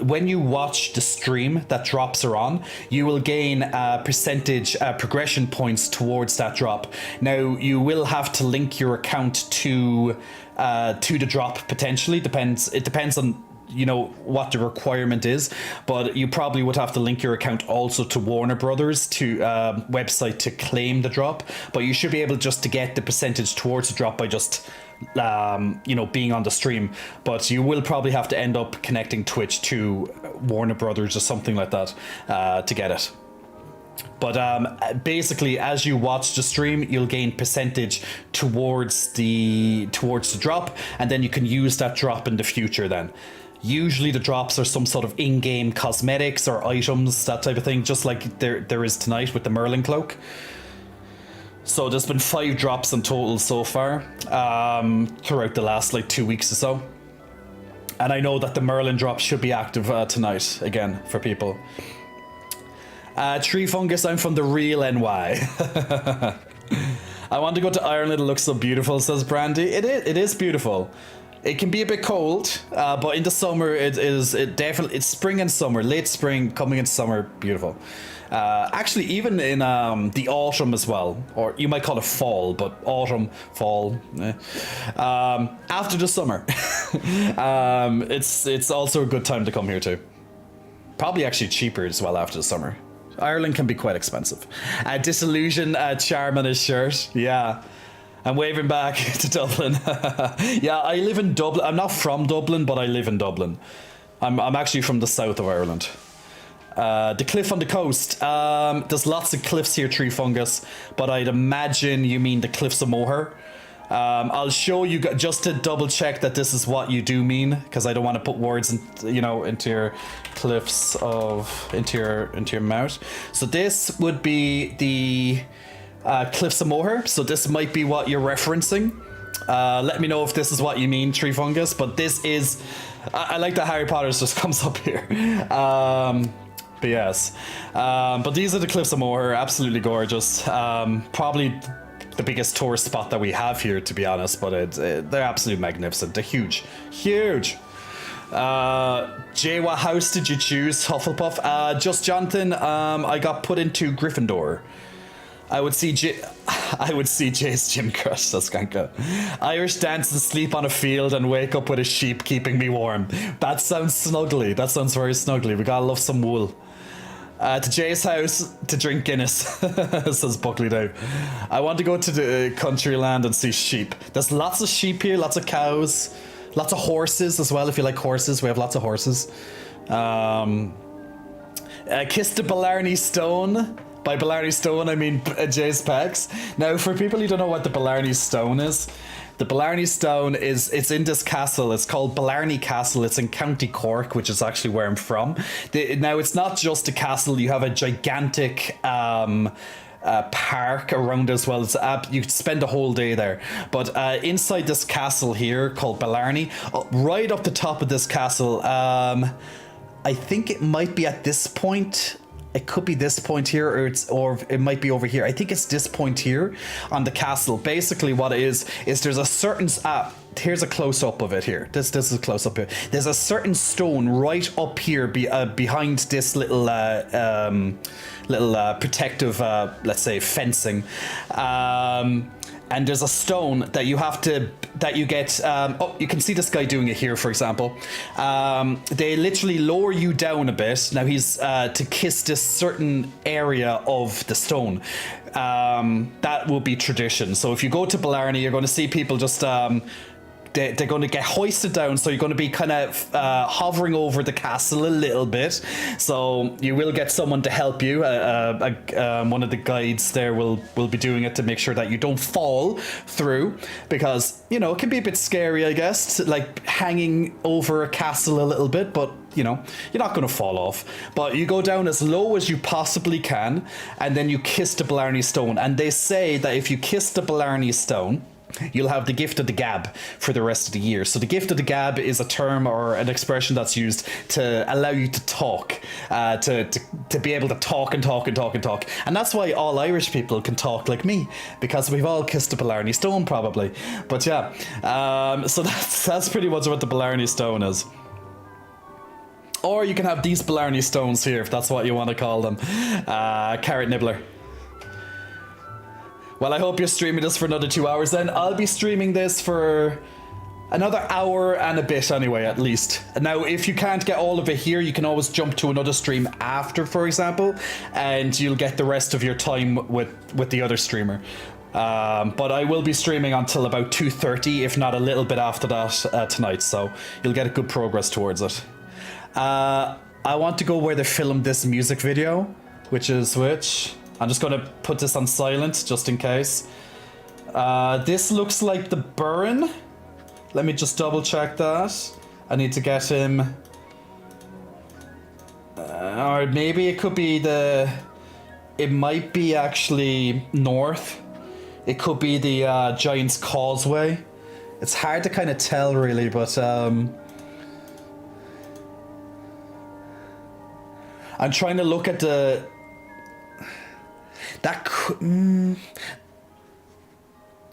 when you watch the stream that drops are on, you will gain percentage progression points towards that drop. Now, you will have to link your account to the drop potentially. It depends on what the requirement is, but you probably would have to link your account also to Warner Brothers to website to claim the drop, but you should be able just to get the percentage towards the drop by just being on the stream. But you will probably have to end up connecting Twitch to Warner Brothers or something like that to get it. But basically, as you watch the stream, you'll gain percentage towards the drop, and then you can use that drop in the future then. Usually the drops are some sort of in-game cosmetics or items, that type of thing, just like there is tonight with the Merlin cloak. So there's been 5 drops in total so far throughout the last 2 weeks or so. And I know that the Merlin drop should be active tonight again for people. Tree Fungus, I'm from the real NY. I want to go to Ireland, it looks so beautiful, says Brandy. It is beautiful. It can be a bit cold, but in the summer it's spring and summer, late spring, coming into summer, beautiful. Actually, even in the autumn as well, or you might call it fall, but autumn, fall, after the summer, it's also a good time to come here too. Probably actually cheaper as well after the summer. Ireland can be quite expensive. Disillusion, charm on his shirt, yeah. I'm waving back to Dublin. Yeah, I live in Dublin. I'm not from Dublin, but I live in Dublin. I'm actually from the south of Ireland. The cliff on the coast. There's lots of cliffs here, Tree Fungus, but I'd imagine you mean the Cliffs of Moher. I'll show you just to double check that this is what you do mean, because I don't want to put words into your cliffs into your mouth. So this would be the Cliffs of Moher. So this might be what you're referencing. Let me know if this is what you mean, Tree Fungus. But this is, I like that Harry Potter's just comes up here. But yes, but these are the Cliffs of Moher. Absolutely gorgeous. Probably the biggest tourist spot that we have here, to be honest, but they're absolutely magnificent. They're huge. Jay, what house did you choose? Hufflepuff? Just Jonathan, I got put into Gryffindor. I would see Jay's gym crush, that's Skanka. Irish dance and sleep on a field and wake up with a sheep keeping me warm. That sounds snuggly. That sounds very snuggly. We gotta love some wool. To Jay's house to drink Guinness, says Buckley Dave. I want to go to the country land and see sheep. There's lots of sheep here, lots of cows, lots of horses as well. If you like horses, we have lots of horses. Kiss the Blarney Stone. By Blarney Stone, I mean Jay's pecs. Now, for people who don't know what the Blarney Stone is, the Blarney Stone it's in this castle. It's called Blarney Castle. It's in County Cork, which is actually where I'm from. Now, it's not just a castle. You have a gigantic park around as well. You could spend a whole day there. But inside this castle here called Blarney, right up the top of this castle, I think it might be at this point. It could be this point here, or it might be over here. I think it's this point here on the castle. Basically, what it is there's a certain here's a close up of it here. This is a close up here. There's a certain stone right up here behind this little protective, let's say, fencing. And there's a stone that you get. You can see this guy doing it here, for example. They literally lower you down a bit. Now he's to kiss this certain area of the stone. That will be tradition. So if you go to Blarney, you're going to see people just they're going to get hoisted down, so you're going to be kind of hovering over the castle a little bit. So you will get someone to help you. One of the guides there will be doing it to make sure that you don't fall through, because it can be a bit scary, I guess, like hanging over a castle a little bit, but you're not going to fall off. But you go down as low as you possibly can, and then you kiss the Blarney Stone. And they say that if you kiss the Blarney Stone, you'll have the gift of the gab for the rest of the year. So the gift of the gab is a term or an expression that's used to allow you to talk, to be able to talk and talk and talk and talk. And that's why all Irish people can talk like me, because we've all kissed a Blarney Stone probably. But yeah, so that's pretty much what the Blarney Stone is. Or you can have these Blarney Stones here, if that's what you want to call them. Carrot Nibbler. Well, I hope you're streaming this for another 2 hours then. I'll be streaming this for another hour and a bit anyway, at least. Now, if you can't get all of it here, you can always jump to another stream after, for example, and you'll get the rest of your time with the other streamer. But I will be streaming until about 2:30, if not a little bit after that tonight, so you'll get a good progress towards it. I want to go where they filmed this music video, which I'm just going to put this on silent, just in case. This looks like the Burren. Let me just double check that. I need to get him. Or maybe it could be it might be actually north. It could be the Giant's Causeway. It's hard to kind of tell, really, but I'm trying to look at the... That could...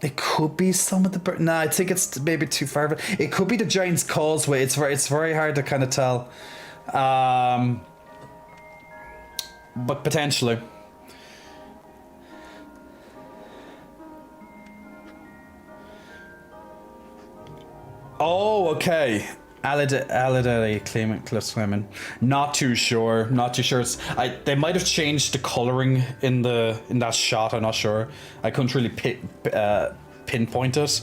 It could be some of the... Nah, I think it's maybe too far. But it could be the Giant's Causeway. It's very hard to kind of tell. But potentially. Oh, okay. Alidary Cliffswomen. Not too sure. Not too sure. They might have changed the coloring in that shot. I'm not sure. I couldn't really pinpoint it.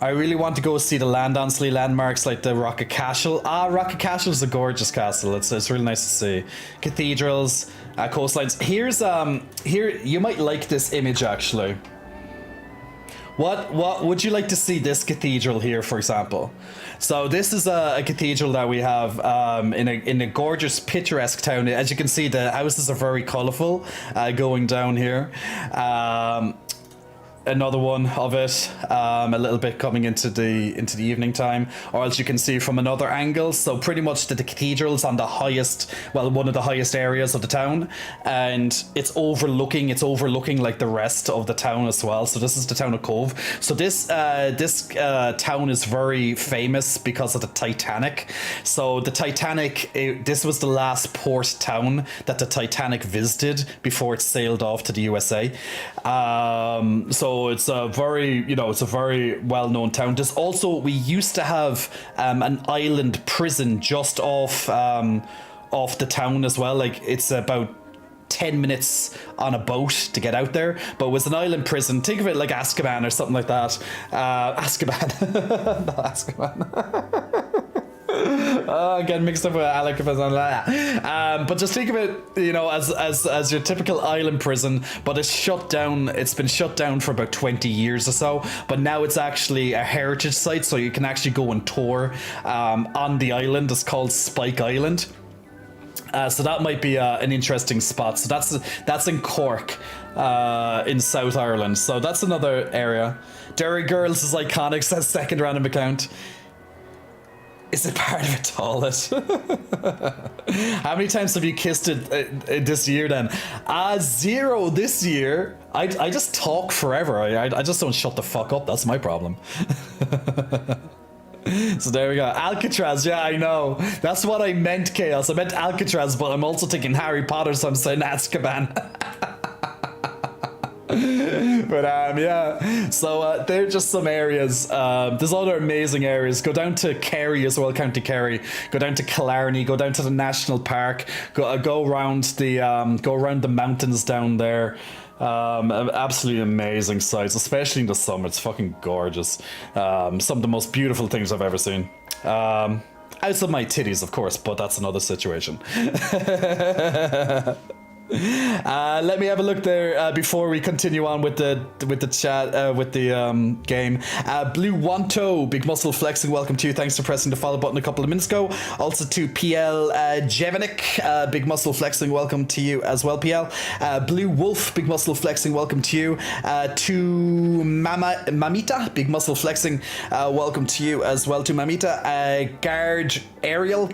I really want to go see the Landonsley landmarks like the Rocket Castle. Rocket Castle is a gorgeous castle. It's really nice to see. Cathedrals, coastlines. Here you might like this image actually. What would you like to see this cathedral here, for example? So this is a cathedral that we have in a gorgeous, picturesque town. As you can see, the houses are very colourful going down here. Another one of it, a little bit coming into the evening time, or as you can see from another angle. So pretty much the cathedral's on the highest, well, one of the highest areas of the town, and it's overlooking like the rest of the town as well. So this is the town of Cove. So this town is very famous because of the Titanic. So the Titanic, this was the last port town that the Titanic visited before it sailed off to the USA. So it's a very, it's a very well-known town. There's also, we used to have an island prison just off the town as well. Like it's about 10 minutes on a boat to get out there, but it was an island prison. Think of it like Azkaban or something like that. Azkaban. Not Azkaban. Getting mixed up with Alec. But just think of it, as your typical island prison, but it's shut down. It's been shut down for about 20 years or so, but now it's actually a heritage site, so you can actually go and tour on the island. It's called Spike Island. So that might be an interesting spot. So that's in Cork, in South Ireland. So that's another area. Derry Girls is iconic, says second random account. Is it part of a toilet? How many times have you kissed it this year then? 0 this year. I just talk forever. I just don't shut the fuck up. That's my problem. So there we go. Alcatraz, yeah, I know. That's what I meant, Chaos. I meant Alcatraz, but I'm also thinking Harry Potter, so I'm saying Azkaban. But yeah, so they're just some areas. There's other amazing areas. Go down to Kerry as well, County Kerry. Go down to Killarney. Go down to the national park. Go around the mountains down there. Absolutely amazing sights, especially in the summer. It's fucking gorgeous. Some of the most beautiful things I've ever seen. Outside my titties, of course, but that's another situation. Let me have a look there before we continue on with the chat with the game. Blue Wanto, big muscle flexing, welcome to you. Thanks for pressing the follow button a couple of minutes ago. Also to PL Jevinik, big muscle flexing, welcome to you as well, PL. Blue Wolf, big muscle flexing, welcome to you. To Mamita, big muscle flexing, welcome to you as well. To Mamita. Guard Ariel,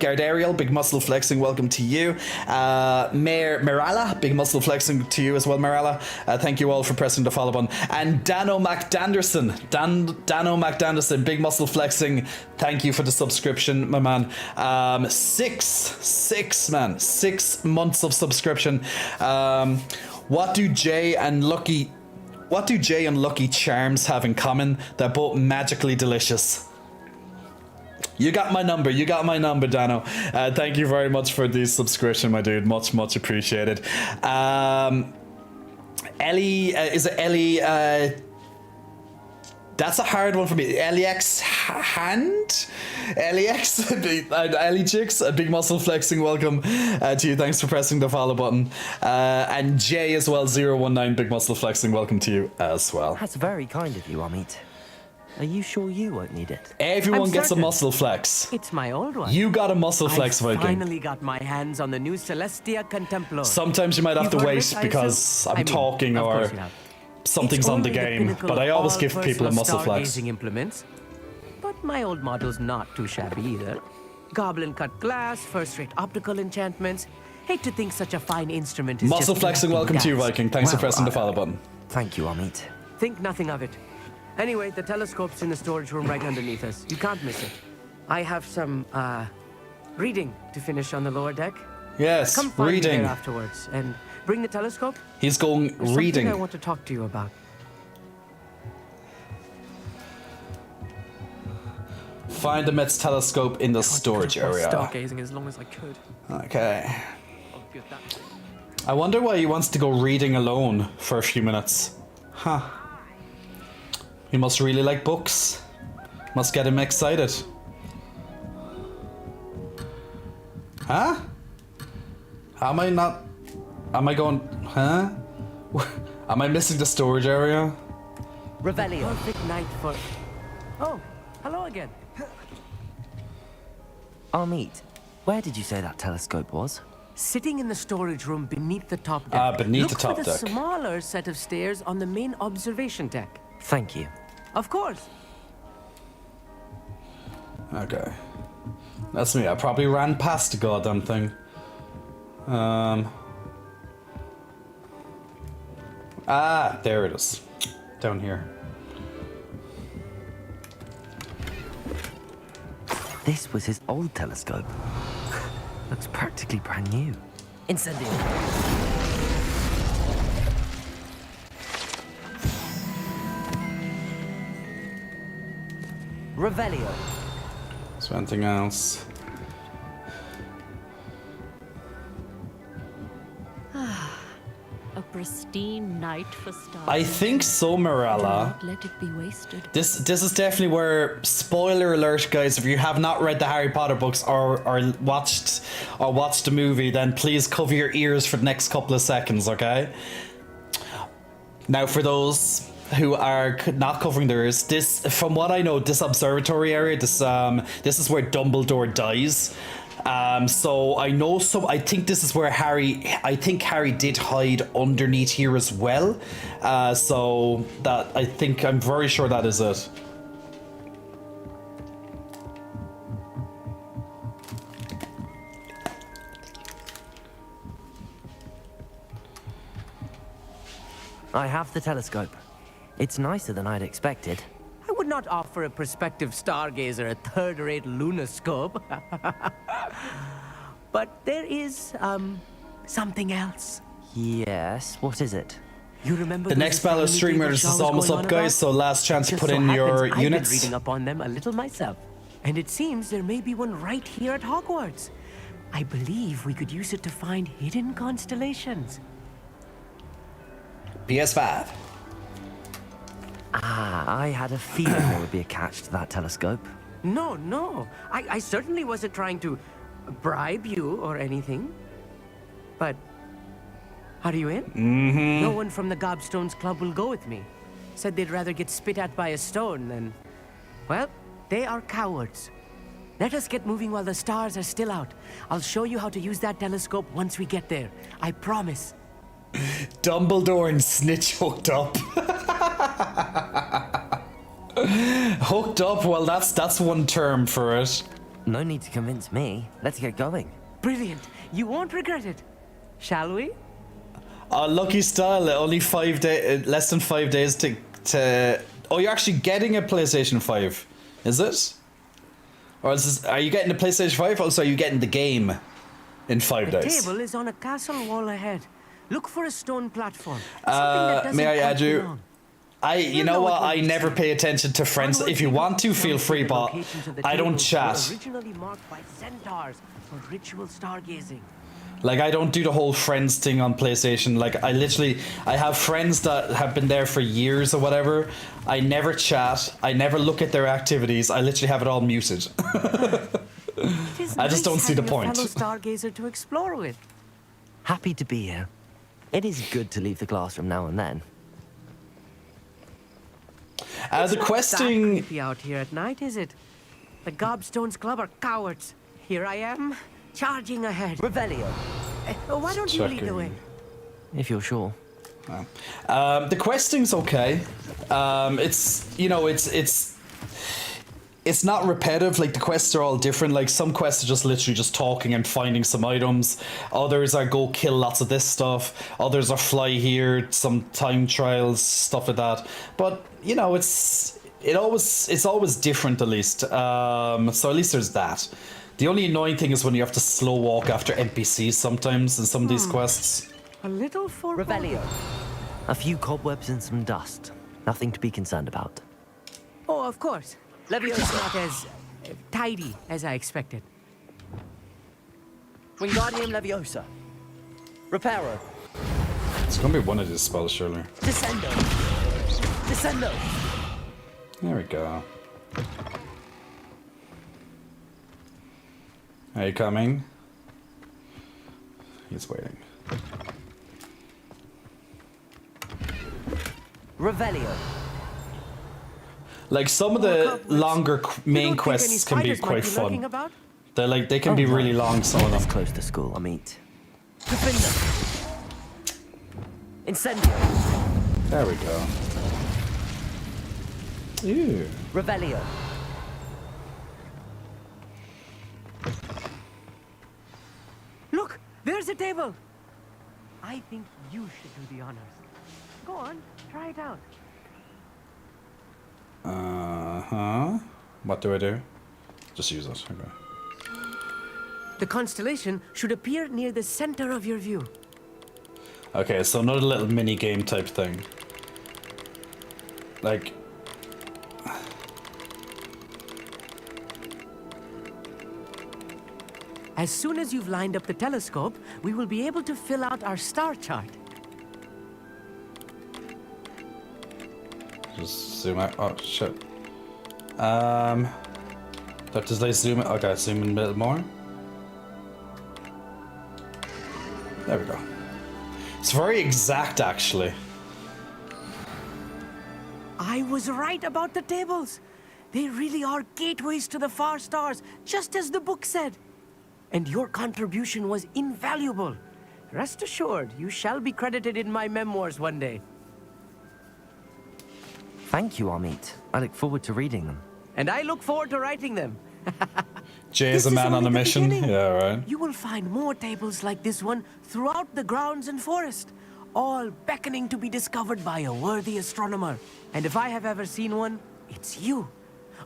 big muscle flexing, welcome to you. Merala, big muscle flexing to you as well, Marella. Thank you all for pressing the follow button. And Dano McDanderson, big muscle flexing. Thank you for the subscription, my man. 6 months of subscription. What do Jay and Lucky Charms have in common? They're both magically delicious. You got my number, Dano. Thank you very much for the subscription, my dude. Much appreciated. Ellie, is it Ellie? That's a hard one for me. LEX hand? LEX? Ellie Chicks, a big muscle flexing, welcome to you. Thanks for pressing the follow button. And Jay as well, 019, big muscle flexing, welcome to you as well. That's very kind of you, Amit. Are you sure you won't need it? Everyone gets a muscle flex. It's my old one. You got a muscle flex, Viking. I finally got my hands on the new Celestia Contemplo. Sometimes you might have to wait because I'm talking or something's on the game, but I always give people a muscle flex. Implements, but my old model's not too shabby either. Goblin cut glass, first-rate optical enchantments. Hate to think such a fine instrument is Muscle just flexing, welcome to you, gas. Viking. Thanks for Well, pressing the follow button. Thank you, Amit. Think nothing of it. Anyway, the telescope's in the storage room right underneath us. You can't miss it. I have some, reading to finish on the lower deck. Yes, Come find me reading. there afterwards and bring the telescope. He's going There's reading. something I want to talk to you about. Find Amit's telescope in the storage area. Stargazing as long as I could. Okay. I wonder why he wants to go reading alone for a few minutes. Huh. He must really like books. Must get him excited. Huh? Am I not... Am I going... Huh? Am I missing the storage area? Revelio. Perfect night for... Oh, hello again. Amit, where did you say that telescope was? Sitting in the storage room beneath the top deck. Beneath the Look top for the deck. smaller set of stairs on the main observation deck. Thank you. Of course. Okay. That's me. I probably ran past the goddamn thing. Ah, there it is. Down here. This was his old telescope. Looks practically brand new. Incendio. Revelio. Is there anything else? A pristine night for stars. I think so, Morella. Do not let it be wasted. This is definitely where, spoiler alert, guys, if you have not read the Harry Potter books or watched the movie, then please cover your ears for the next couple of seconds, okay? Now, for those who are not covering their ears, this, from what I know, this observatory area, this is where Dumbledore dies. So I know I think this is where Harry did hide underneath here as well. So that I'm very sure that is it. I have the telescope. It's nicer than I'd expected. I would not offer a prospective stargazer a third-rate lunoscope. But there is, something else. Yes, what is it? You remember The next battle of streamers is almost up, guys, so last chance to put in your I've been units. reading up on them a little myself. And it seems there may be one right here at Hogwarts. I believe we could use it to find hidden constellations. PS5. I had a feeling there would be a catch to that telescope. No. I certainly wasn't trying to bribe you or anything. But are you in? Mm-hmm. No one from the Gobstones Club will go with me. Said they'd rather get spit at by a stone than... Well, they are cowards. Let us get moving while the stars are still out. I'll show you how to use that telescope once we get there. I promise. Dumbledore and Snitch hooked up. Hooked up? Well, that's one term for it. No need to convince me. Let's get going. Brilliant. You won't regret it. Shall we? Lucky style. Only 5 days, less than 5 days to. Oh, you're actually getting a PlayStation 5, is it? Or are you getting the PlayStation 5? Also, are you getting the game in 5 The days? table is on a castle wall ahead. Look for a stone platform. Something that doesn't May I add quite you? belong. You know what? I never pay attention to friends. If you want to, feel free, but I don't chat. Originally marked by centaurs for ritual stargazing. Like, I don't do the whole friends thing on PlayStation. Like, I have friends that have been there for years or whatever. I never chat. I never look at their activities. I literally have it all muted. I just don't see the point. Fellow stargazer to explore with. Happy to be here. It is good to leave the classroom now and then. It's The not questing... that creepy out here at night, is it? The Gobstones Club are cowards. Here I am, charging ahead. Revelio. Why don't you lead the way? If you're sure. The questing's okay. It's it's not repetitive. Like the quests are all different. Like some quests are just literally just talking and finding some items. Others are go kill lots of this stuff. Others are fly here, some time trials, stuff like that. But you know, it's always different at least. So at least there's that. The only annoying thing is when you have to slow walk after NPCs sometimes in some of these quests. A little for Revelio. A few cobwebs and some dust. Nothing to be concerned about. Oh, of course. Levio's not as tidy as I expected. Wingardium Leviosa. Reparo. It's gonna be one of these spells, surely. Descendo. Descendo. There we go. Are you coming? He's waiting. Revelio. Like some of the longer main quests can be quite fun. They can be really long. Some of them. Close to school, I meet. Defender. Incendio. There we go. Ew. Revelio. Look, there's a table. I think you should do the honors. Go on, try it out. What do I do? Just use it. Okay. The constellation should appear near the center of your view. Okay, so another little mini game type thing. Like. As soon as you've lined up the telescope, we will be able to fill out our star chart. Just zoom out. Oh shit. Does they zoom it? Okay, zoom in a bit more. There we go. It's very exact, actually. I was right about the tables. They really are gateways to the far stars, just as the book said. And your contribution was invaluable. Rest assured, you shall be credited in my memoirs one day. Thank you, Amit. I look forward to reading them. And I look forward to writing them. Jay is a man on a mission. Yeah, right. You will find more tables like this one throughout the grounds and forest, all beckoning to be discovered by a worthy astronomer. And if I have ever seen one, it's you.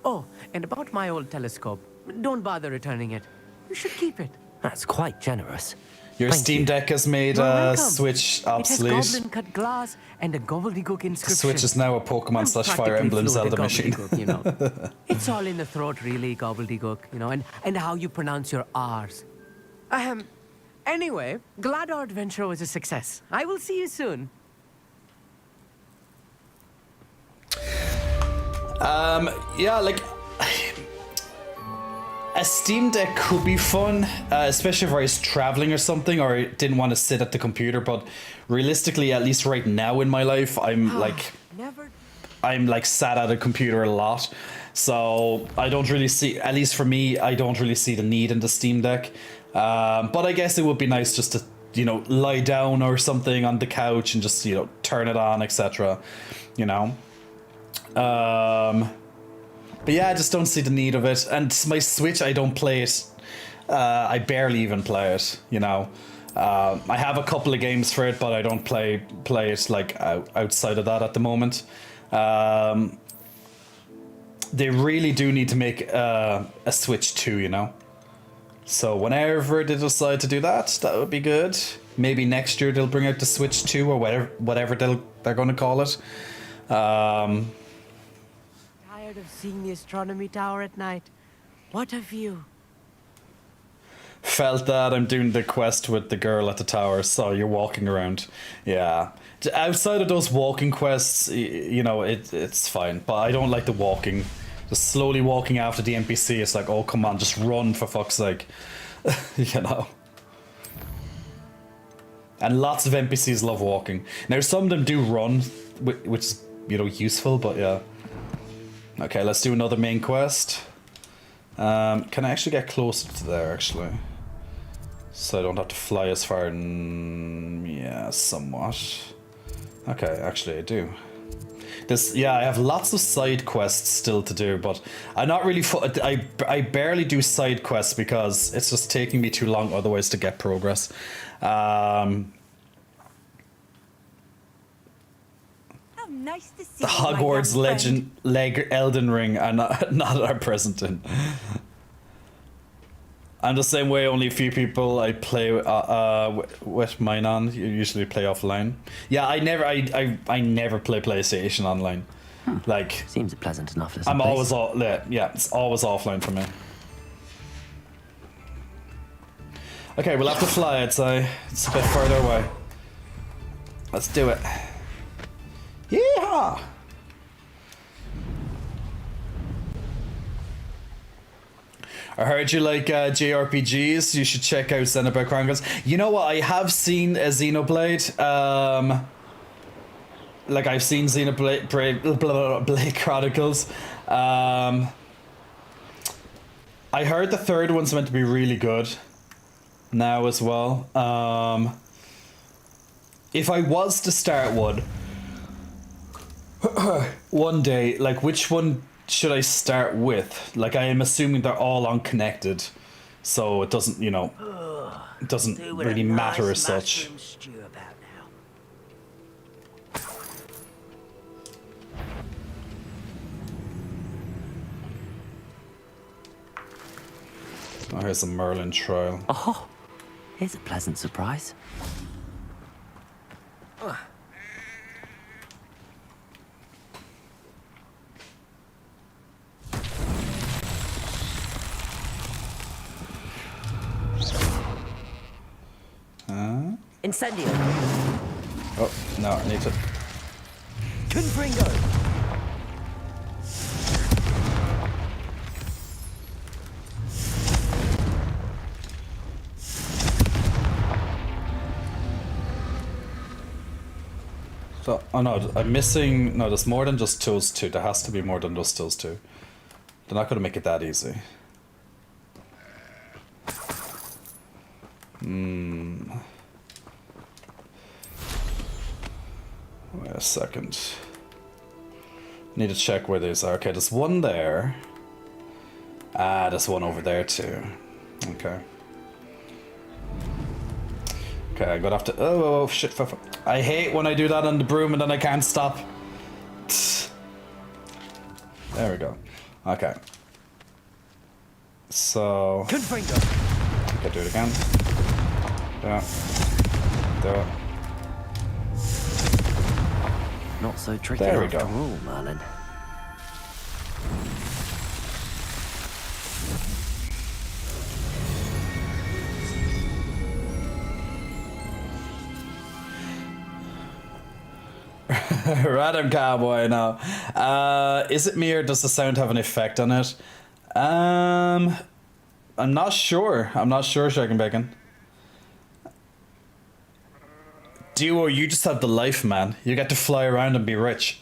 Oh, and about my old telescope, don't bother returning it. You should keep it. That's quite generous. Your Steam Deck has made Switch obsolete. It has goblin-cut glass and a gobbledygook inscription. Switch is now a Pokemon / Fire Emblem Zelda machine. You know. It's all in the throat, really, gobbledygook, you know, and how you pronounce your R's. Anyway, glad our adventure was a success. I will see you soon. Yeah, like a Steam Deck could be fun, especially if I was traveling or something, or I didn't want to sit at the computer. But realistically, at least right now in my life, I'm like sat at a computer a lot, so I don't really see. At least for me, I don't really see the need in the Steam Deck. But I guess it would be nice just to, you know, lie down or something on the couch and just, you know, turn it on, etc. You know. But yeah, I just don't see the need of it. And my Switch, I don't play it. I barely even play it, you know. I have a couple of games for it, but I don't play it like outside of that at the moment. They really do need to make a Switch 2, you know. So whenever they decide to do that, that would be good. Maybe next year they'll bring out the Switch 2 or whatever they're going to call it. Tired of seeing the astronomy tower at night. What a view. Felt that. I'm doing the quest with the girl at the tower, so you're walking around. Yeah. Outside of those walking quests, you know, it's fine. But I don't like the walking. Just slowly walking after the NPC. It's like, oh, come on, just run for fuck's sake. You know. And lots of NPCs love walking. Now, some of them do run, which is, you know, useful, but yeah. Okay, let's do another main quest. Can I actually get closer to there, actually? So I don't have to fly as far. Yeah, somewhat. Okay, actually I do. Yeah, I have lots of side quests still to do, but I'm not really. I barely do side quests because it's just taking me too long otherwise to get progress. How nice to see The Hogwarts Elden Ring are not our present in. I'm the same way. Only a few people I play with mine on. You usually play offline. Yeah, I never play PlayStation online. Like, seems pleasant enough. I'm always yeah, it's always offline for me. Okay, we'll have to fly. It's a bit further away. Let's do it. Yeehaw! I heard you like JRPGs. You should check out Xenoblade Chronicles. You know what? I have seen a Xenoblade. Like I've seen Xenoblade Chronicles. I heard the third one's meant to be really good now as well. If I was to start one day, like which one should I start with? Like I am assuming they're all unconnected, so it doesn't, you know, it doesn't really matter as such. Oh, here's a Merlin trial. Oh, here's a pleasant surprise. Incendio. Oh, no, I need to... Confringo. So, oh no, I'm missing... No, there's more than just those two. There has to be more than just those two. They're not going to make it that easy. Wait a second. Need to check where these are. Okay, there's one there. Ah, there's one over there too. Okay. Okay, I'm gonna have to... Oh, shit. I hate when I do that on the broom and then I can't stop. There we go. Okay. So... Okay, do it again. Do it. Not so tricky there we after go. all, Merlin. Random cowboy now. Is it me or does the sound have an effect on it? I'm not sure. I'm not sure, Shaken Bacon. Duo, you just have the life, man. You get to fly around and be rich.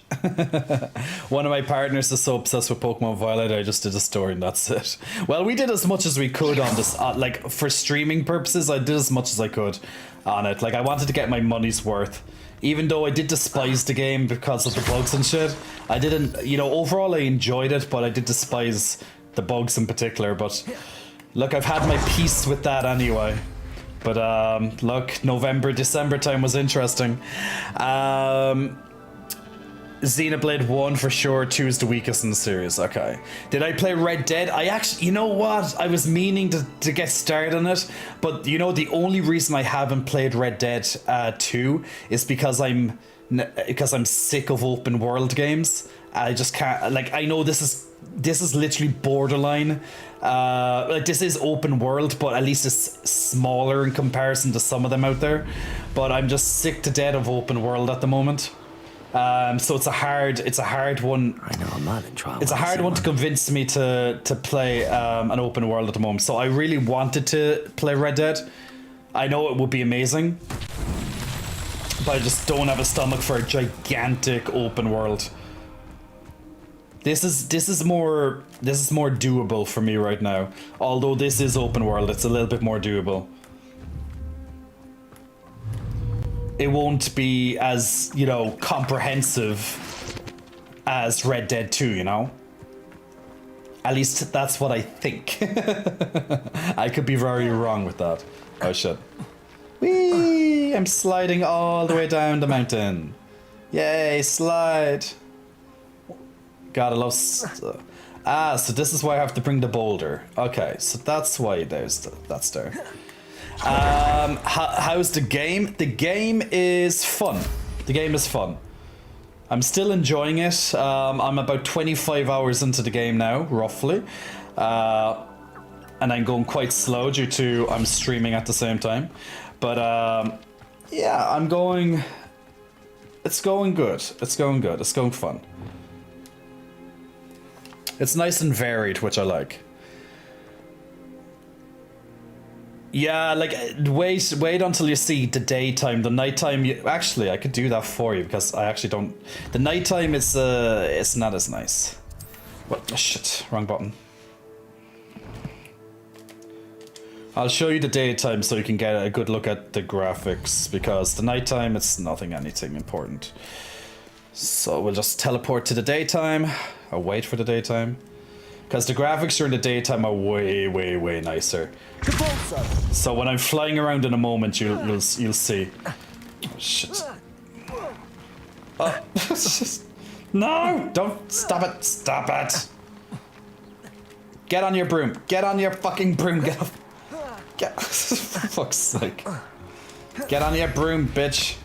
One of my partners is so obsessed with Pokemon Violet, I just did a story and that's it. Well, we did as much as we could on this. Like, for streaming purposes, I did as much as I could on it. Like, I wanted to get my money's worth. Even though I did despise the game because of the bugs and shit. I didn't, you know, overall I enjoyed it, but I did despise the bugs in particular. But, look, I've had my peace with that anyway. But look, November, December time was interesting. Xenoblade 1 for sure, 2 is the weakest in the series. Okay. Did I play Red Dead? I actually, you know what? I was meaning to get started on it, but you know, the only reason I haven't played Red Dead 2 is because I'm sick of open world games. I just can't, like, I know this is literally borderline. Like, this is open world, but at least it's smaller in comparison to some of them out there. But I'm just sick to death of open world at the moment. So it's a hard one. I know, I'm not in trial. It's a hard one to convince me to play an open world at the moment. So I really wanted to play Red Dead. I know it would be amazing, but I just don't have a stomach for a gigantic open world. This is more doable for me right now. Although this is open world, it's a little bit more doable. It won't be as, you know, comprehensive as Red Dead 2, you know? At least that's what I think. I could be very wrong with that. Oh shit. Whee! I'm sliding all the way down the mountain. Yay, slide. Gotta love... so this is why I have to bring the boulder. Okay, so that's why that's there. How's the game? The game is fun. The game is fun. I'm still enjoying it. I'm about 25 hours into the game now, roughly. And I'm going quite slow due to I'm streaming at the same time. But yeah, I'm going... It's going good. It's going good. It's going fun. It's nice and varied, which I like. Yeah, like, wait until you see the daytime. The nighttime, actually, I could do that for you because I actually don't... The nighttime is, it's not as nice. What? Oh, shit, wrong button. I'll show you the daytime so you can get a good look at the graphics, because the nighttime, it's anything important. So we'll just teleport to the daytime. I'll wait for the daytime. Because the graphics during the daytime are way, way, way nicer. So when I'm flying around in a moment, you'll see. Oh, shit. Oh. No! Don't stop it! Stop it! Get on your broom! Get on your fucking broom! Get off! Get! For fuck's sake! Get on your broom, bitch!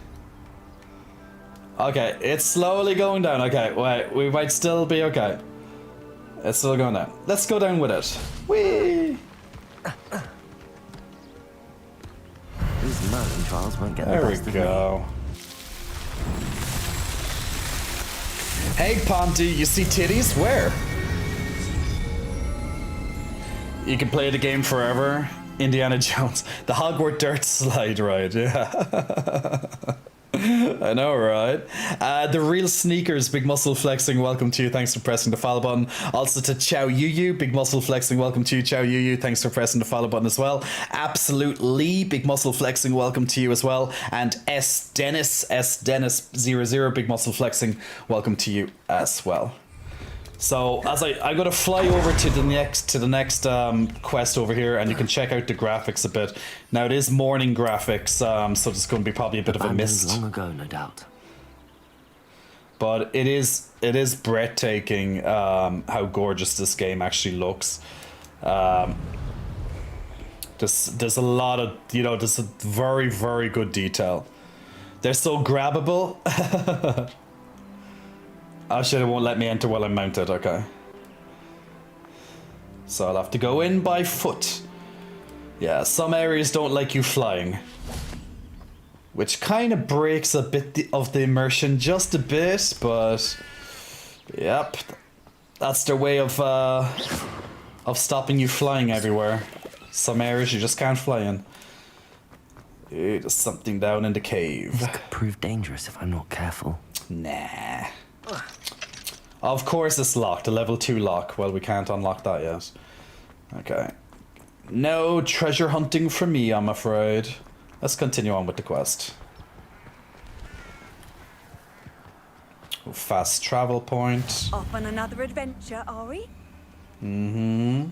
Okay, it's slowly going down. Okay, wait, we might still be okay. It's still going down. Let's go down with it. Whee! These mountain trials won't get the there best we of me. go. Hey, Ponty, you see titties? Where? You can play the game forever. Indiana Jones. The Hogwarts dirt slide ride, yeah. I know, right? The Real Sneakers, Big Muscle Flexing, welcome to you. Thanks for pressing the follow button. Also to Chow Yu Yu, Big Muscle Flexing, welcome to you. Chow Yu Yu, thanks for pressing the follow button as well. Absolute Lee, Big Muscle Flexing, welcome to you as well. And S Dennis 00, Big Muscle Flexing, welcome to you as well. So as I'm gonna fly over to the next quest over here, and you can check out the graphics a bit. Now it is morning graphics, so there's going to be probably a bit of a mist. Long ago, no doubt. But it is breathtaking how gorgeous this game actually looks. There's a lot of there's a very, very good detail. They're so grabbable. Oh shit, it won't let me enter while I'm mounted, okay. So I'll have to go in by foot. Yeah, some areas don't like you flying. Which kind of breaks a bit of the immersion, just a bit, but... Yep. That's their way of stopping you flying everywhere. Some areas you just can't fly in. Ooh, there's something down in the cave. This could prove dangerous if I'm not careful. Nah. Of course it's locked, a level 2 lock. Well, we can't unlock that yet. Okay. No treasure hunting for me, I'm afraid. Let's continue on with the quest. Oh, fast travel point. Off on another adventure, are we? Mm-hmm.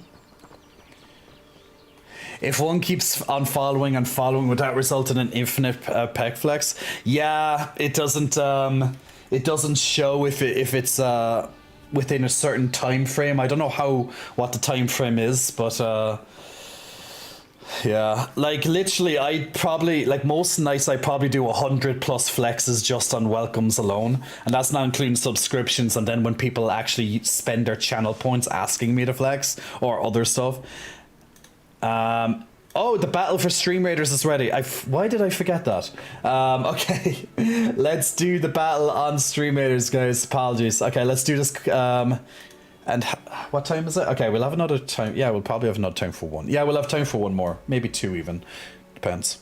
If one keeps on following and following, would that result in an infinite peg flex? Yeah, it doesn't... It doesn't show if it's within a certain time frame. I don't know what the time frame is, but yeah, like literally, I probably most nights I probably do 100+ flexes just on welcomes alone, and that's not including subscriptions. And then when people actually spend their channel points asking me to flex or other stuff. Oh, the battle for Stream Raiders is ready. Why did I forget that? Okay, let's do the battle on Stream Raiders, guys. Apologies. Okay, let's do this. And what time is it? Okay, we'll have another time. Yeah, we'll probably have another time for one. Yeah, we'll have time for one more. Maybe two even. Depends.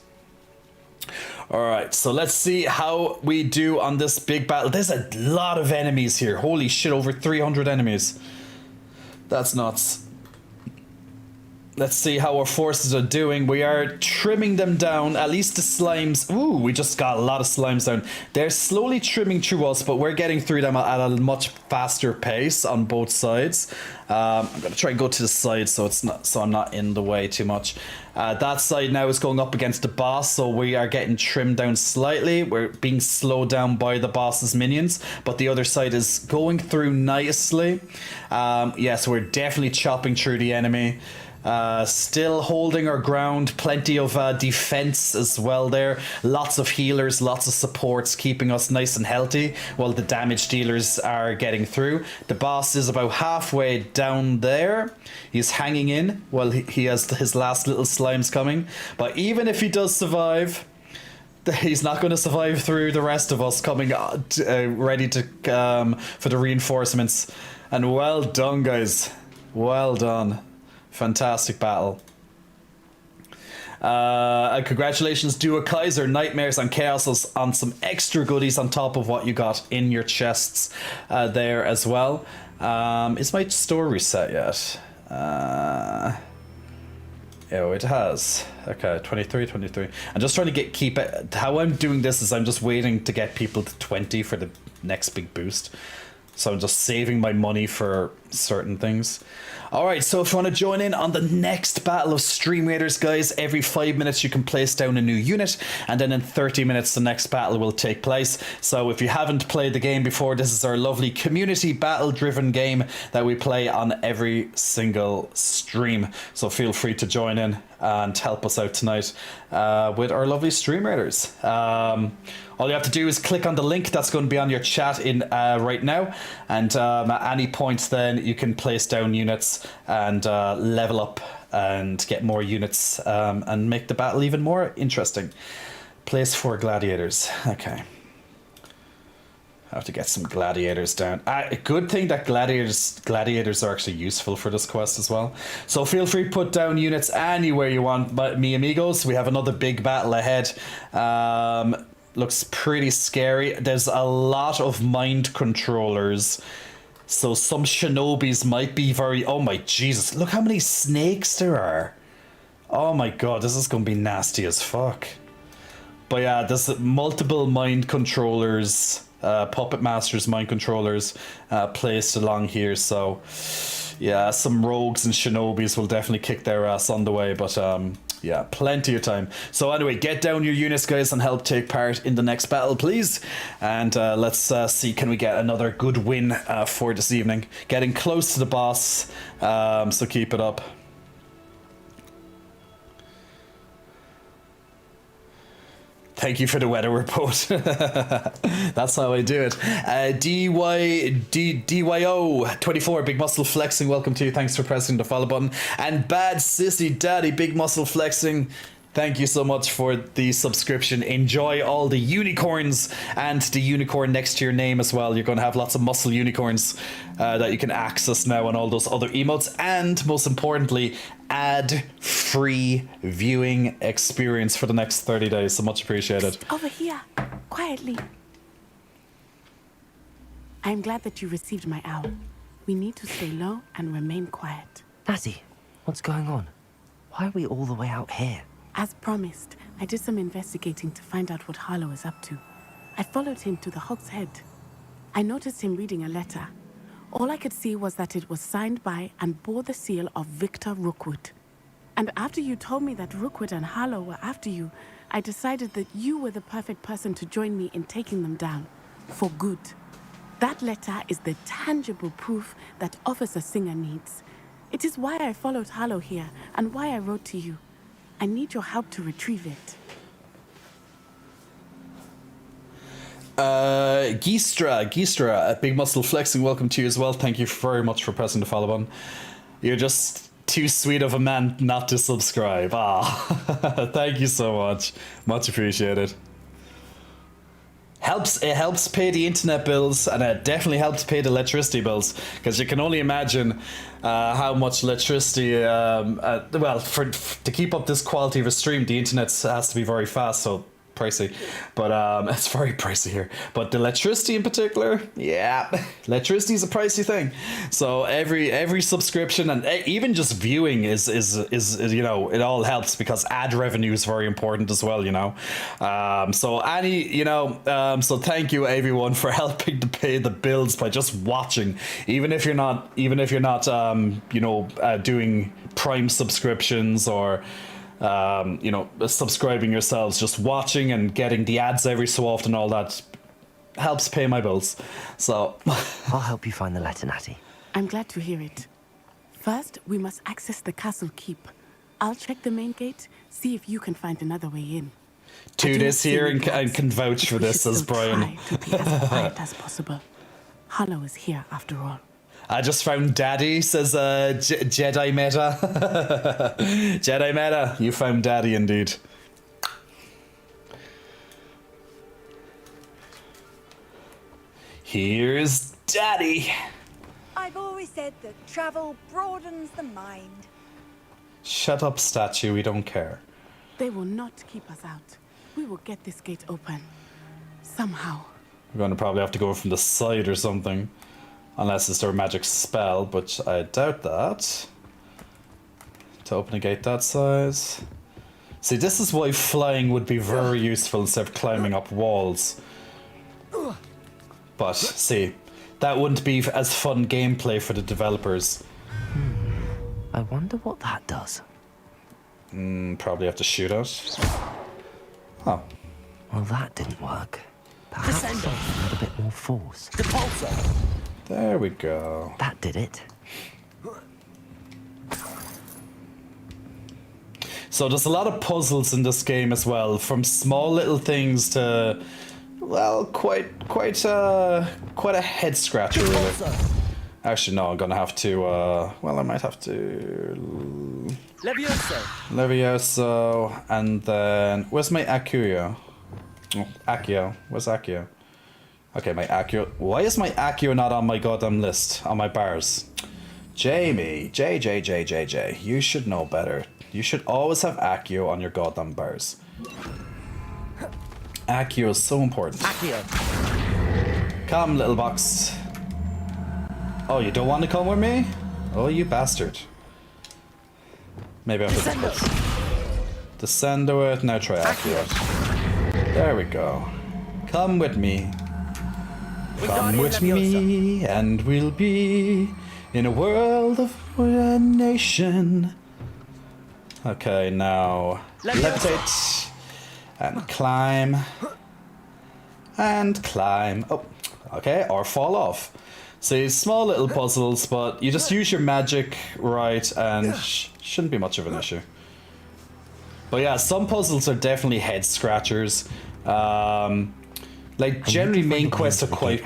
Alright, so let's see how we do on this big battle. There's a lot of enemies here. Holy shit, over 300 enemies. That's nuts. let's see how our forces are doing. We are trimming them down. At least the slimes. Ooh, we just got a lot of slimes down. They're slowly trimming through us, but we're getting through them at a much faster pace on both sides. I'm gonna try and go to the side so I'm not in the way too much. That side now is going up against the boss, so we are getting trimmed down slightly. We're being slowed down by the boss's minions, but the other side is going through nicely. Yeah, so we're definitely chopping through the enemy. Still holding our ground. Plenty of defense as well there. Lots of healers, lots of supports keeping us nice and healthy while the damage dealers are getting through. The boss is about halfway down there. He's hanging in while he has his last little slimes coming. But even if he does survive, he's not going to survive through the rest of us coming ready to for the reinforcements. And well done, guys. Well done. Fantastic battle. Congratulations, Dua Kaiser, Nightmares and Chaos on some extra goodies on top of what you got in your chests there as well. Is my store reset yet? Oh, it has. Okay, 23. I'm just trying to keep it. How I'm doing this is I'm just waiting to get people to 20 for the next big boost. So I'm just saving my money for certain things. Alright, so if you want to join in on the next battle of Stream Raiders, guys, every 5 minutes you can place down a new unit, and then in 30 minutes the next battle will take place. So if you haven't played the game before, this is our lovely community battle-driven game that we play on every single stream. So feel free to join in and help us out tonight with our lovely Stream Raiders. All you have to do is click on the link that's going to be on your chat in right now, and at any point then you can place down units and level up and get more units and make the battle even more interesting. Place 4 gladiators. Okay. I have to get some gladiators down. A good thing that gladiators are actually useful for this quest as well. So feel free to put down units anywhere you want, but mi amigos, we have another big battle ahead. Looks pretty scary. There's a lot of mind controllers. So some shinobis might be very... Oh my Jesus, look how many snakes there are. Oh my god, this is going to be nasty as fuck. But yeah, there's multiple mind controllers, Puppet Masters mind controllers placed along here. So yeah, some rogues and shinobis will definitely kick their ass on the way. But yeah, plenty of time. So anyway, get down your units, guys, and help take part in the next battle, please. And let's see, can we get another good win for this evening? Getting close to the boss, so keep it up. Thank you for the weather report. That's how I do it. DYO24, Big Muscle Flexing, welcome to you. Thanks for pressing the follow button. And Bad Sissy Daddy, Big Muscle Flexing, thank you so much for the subscription. Enjoy all the unicorns and the unicorn next to your name as well. You're going to have lots of muscle unicorns that you can access now on all those other emotes. And most importantly, ad-free viewing experience for the next 30 days. So much appreciated. Over here, quietly. I am glad that you received my owl. We need to stay low and remain quiet. Nazzy, what's going on? Why are we all the way out here? As promised, I did some investigating to find out what Harlow is up to. I followed him to the Hog's Head. I noticed him reading a letter. All I could see was that it was signed by and bore the seal of Victor Rookwood. And after you told me that Rookwood and Harlow were after you, I decided that you were the perfect person to join me in taking them down. For good. That letter is the tangible proof that Officer Singer needs. It is why I followed Harlow here and why I wrote to you. I need your help to retrieve it. Gistra, Big Muscle Flexing, welcome to you as well. Thank you very much for pressing the follow button. You're just too sweet of a man not to subscribe. Thank you so much. Much appreciated. It helps pay the internet bills, and it definitely helps pay the electricity bills, because you can only imagine how much electricity, to keep up this quality of a stream, the internet has to be very fast, so pricey, but it's very pricey here. But the electricity in particular, yeah, electricity is a pricey thing. So every subscription and even just viewing is you know, it all helps because ad revenue is very important as well. You know, so so thank you everyone for helping to pay the bills by just watching, even if you're not doing Prime subscriptions or subscribing yourselves. Just watching and getting the ads every so often, all that helps pay my bills. So I'll help you find the letter, Natty. I'm glad to hear it. First, we must access the castle keep. I'll check the main gate, see if you can find another way in. Tudis here and can vouch for this, says Brian. Try to be as quiet as possible. Harlow is here after all. I just found Daddy, says Jedi Meta. Jedi Meta, you found Daddy indeed. Here's Daddy. I've always said that travel broadens the mind. Shut up, statue, we don't care. They will not keep us out. We will get this gate open. Somehow. We're going to probably have to go from the side or something. Unless it's their magic spell, but I doubt that. To open a gate that size. See, this is why flying would be very useful instead of climbing up walls. But, see, that wouldn't be as fun gameplay for the developers. I wonder what that does. Probably have to shoot it. Oh. Well, that didn't work. Perhaps a little bit more force. There we go. That did it. So there's a lot of puzzles in this game as well, from small little things to, well, quite a head scratcher really. Actually, no, I'm gonna have to. Well, I might have to. Levioso, and then where's my Accio? Oh, Accio. Where's Accio? Okay, my Accio. Why is my Accio not on my goddamn list, on my bars? Jamie, J. You should know better. You should always have Accio on your goddamn bars. Accio is so important. Accio. Come, little box. Oh, you don't want to come with me? Oh, you bastard. Maybe I have to descend to it. Now try Accio. There we go. Come with me. Come with me, and we'll be in a world of a nation. Okay, now levitate and climb and climb. Oh, okay, or fall off. See, small little puzzles, but you just use your magic right, and shouldn't be much of an issue. But yeah, some puzzles are definitely head scratchers. Like generally main quests are quite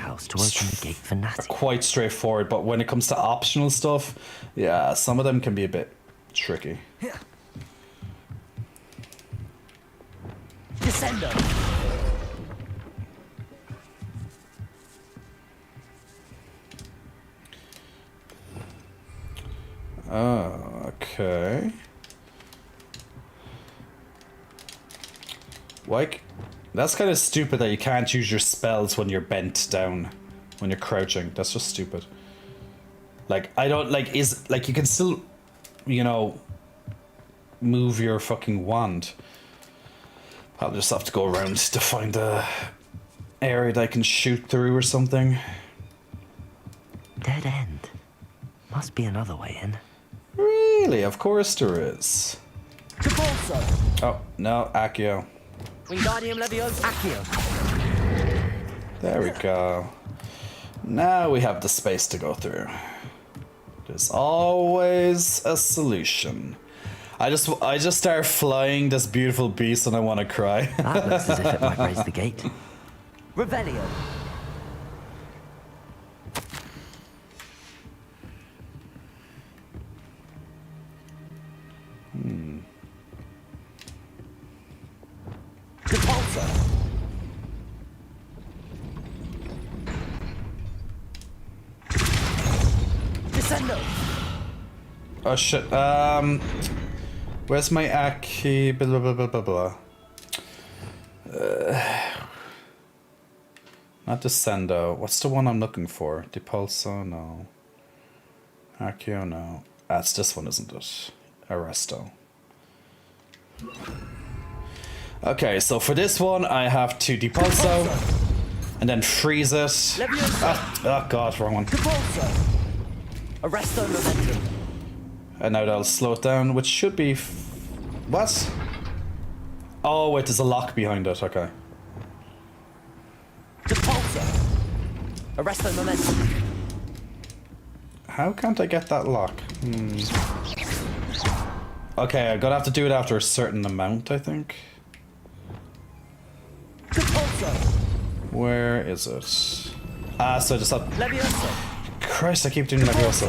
straightforward, but when it comes to optional stuff, yeah, some of them can be a bit tricky. Descendo. Oh, okay. Like, that's kind of stupid that you can't use your spells when you're bent down, when you're crouching. That's just stupid. Like, I don't, like, you can still, you know, move your fucking wand. I'll just have to go around to find a area that I can shoot through or something. Dead end. Must be another way in. Really? Of course there is. Oh, no, Accio. Wingardium Leviosa. Accio. There we go. Now we have the space to go through. There's always a solution. I just start flying this beautiful beast and I want to cry. That looks as if it might raise the gate. Revelio. Descendo. Oh shit. Where's my Aki? Blah blah blah blah blah. Not Descendo. What's the one I'm looking for? Depulso? No. Accio? No. That's this one, isn't it? Arresto. Okay, so for this one, I have to Depulso and then freeze it. Oh god, wrong one. Arresto momentum. And now that'll slow it down, which should be... what? Oh, wait, there's a lock behind it. Okay. Depulso. Arresto momentum. How can't I get that lock? Okay, I'm gonna have to do it after a certain amount, I think. Depulso. Where is it? Ah, so I just have... Levioso. Christ, I keep doing Levioso.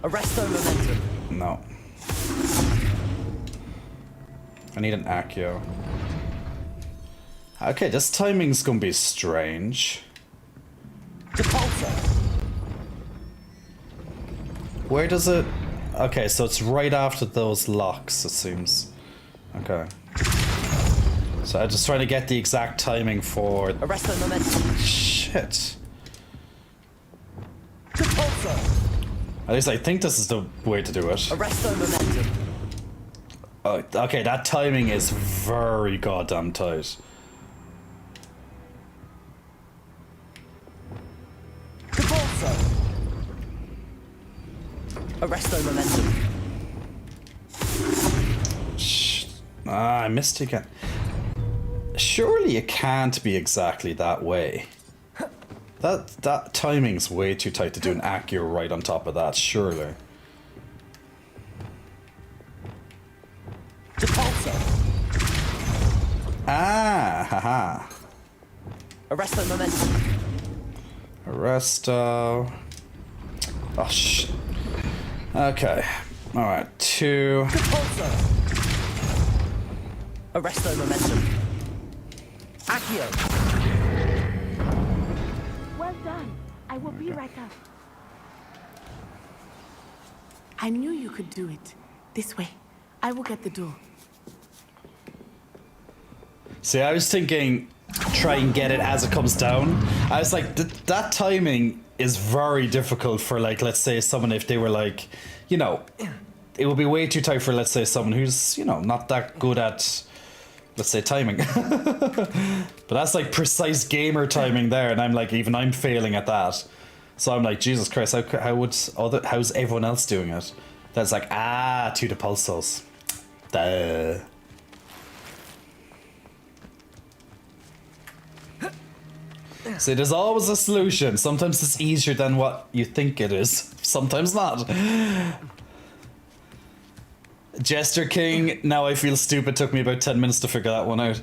Arresto momentum. No. I need an Accio. Okay, this timing's gonna be strange. Depulso. Where does it... Okay, so it's right after those locks, it seems. Okay. So I'm just trying to get the exact timing for... Arresto momentum. Shit. Depulso. At least I think this is the way to do it. Arresto momentum. Oh, okay, that timing is very goddamn tight. Depulso. Arresto momentum. Ah, I missed it again. Surely it can't be exactly that way. That timing's way too tight to do an Accio right on top of that, surely. Depulso. Ah, haha. Arresto momentum. Arresto. Oh, shit. Okay. Alright, 2. Depulso. Arresto momentum. Accio. Well done. I will be right up. I knew you could do it. This way. I will get the door. See, I was thinking try and get it as it comes down. I was like, that timing is very difficult for, like, let's say someone, if they were like, you know, it would be way too tight for, let's say, someone who's, you know, not that good at, let's say, timing. But that's like precise gamer timing there, and I'm like, even I'm failing at that. So I'm like, Jesus Christ, how's everyone else doing it? That's like, to the pulsos. Duh. See, there's always a solution. Sometimes it's easier than what you think it is. Sometimes not. Jester King, now I feel stupid. Took me about 10 minutes to figure that one out.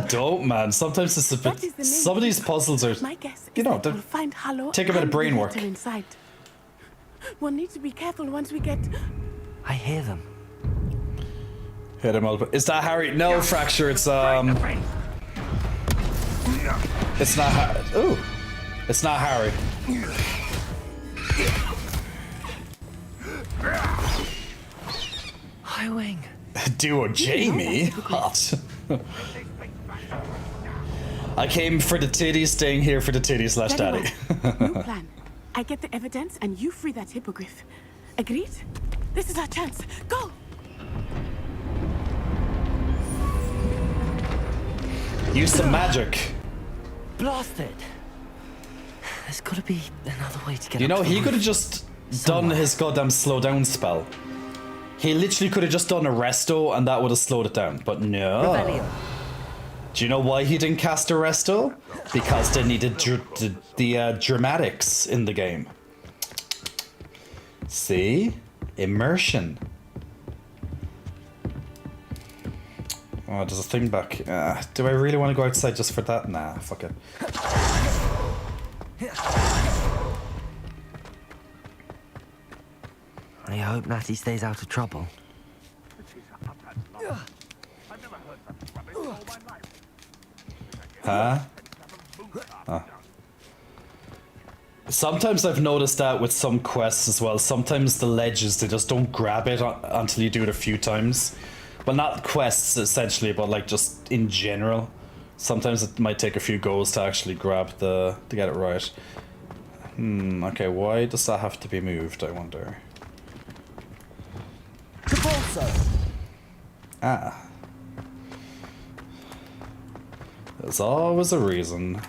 Don't, man. Sometimes it's a bit... Some of these puzzles are... My guess you know, is that we'll find Harlow take a bit of and the brain work. letter inside. We'll need to be careful once we get... I hear them. Hit him up. Is that Harry? No, Fracture. It's It's not Ooh. It's not Harry. Highwing. Duo Jamie? Hot. I came for the titties, staying here for the titties slash daddy. New plan. I get the evidence and you free that hippogriff. Agreed? This is our chance. Go! Use some magic. Blast it. There's gotta be another way to get You know, up to he the could have roof. just done his goddamn slow down spell. He literally could have just done Arresto and that would have slowed it down, but no. Revelio. Do you know why he didn't cast Arresto? Because they needed the dramatics in the game. See? Immersion. Oh, there's a thing back. Do I really want to go outside just for that? Nah, fuck it. I hope Natty stays out of trouble. Huh? Oh. Sometimes I've noticed that with some quests as well. Sometimes the ledges, they just don't grab it until you do it a few times. Well, not quests essentially, but like just in general. Sometimes it might take a few goes to actually grab to get it right. Okay, why does that have to be moved, I wonder? Ah. There's always a reason.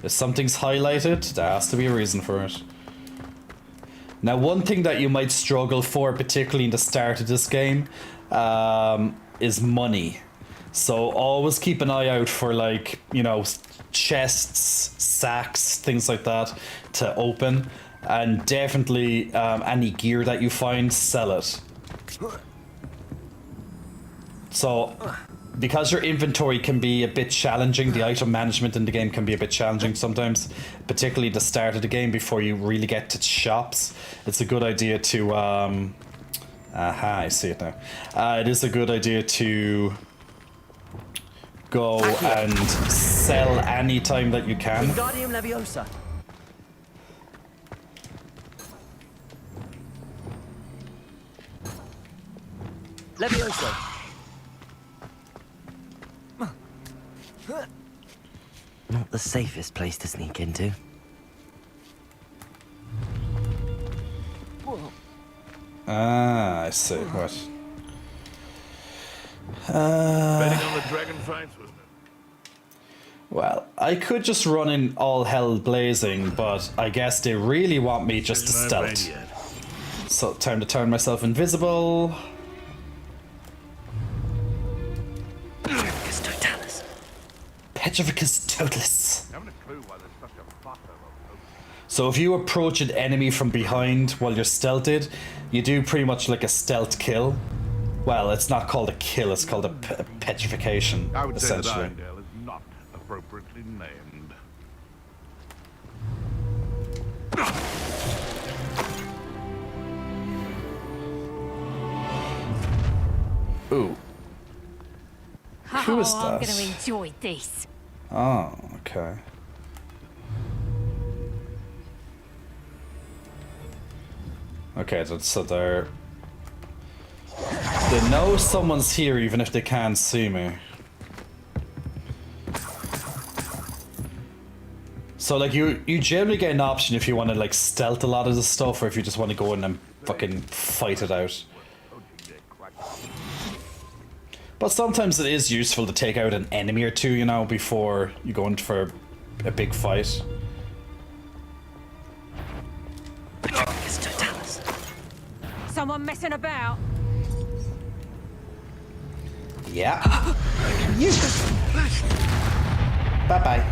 If something's highlighted, there has to be a reason for it. Now, one thing that you might struggle for, particularly in the start of this game, is money. So always keep an eye out for, like, you know, chests, sacks, things like that to open. And definitely any gear that you find, sell it. So, because your inventory can be a bit challenging, the item management in the game can be a bit challenging sometimes, particularly the start of the game before you really get to shops. It's a good idea to, aha, I see it now. It is a good idea to go and sell any time that you can. Wingardium Leviosa. Leviosa. Not the safest place to sneak into. Ah, I see. What? Betting on the dragon fights, wasn't it? Well, I could just run in all hell blazing, but I guess they really want me just to stealth. So, time to turn myself invisible. Petrificus Totalis. Petrificus Totalis. I haven't a clue why there's such a fuss over. So if you approach an enemy from behind while you're stealthed, you do pretty much like a stealth kill. Well, it's not called a kill, it's called a petrification, I would say that essentially. Arendelle is not appropriately named. Ooh. Who is I'm that? gonna enjoy this. Oh, okay. Okay, so they know someone's here even if they can't see me. So like you generally get an option if you want to like stealth a lot of the stuff or if you just want to go in and fucking fight it out. But sometimes it is useful to take out an enemy or two, you know, before you go in for a big fight. Someone messing about? Yeah. You. Bye-bye.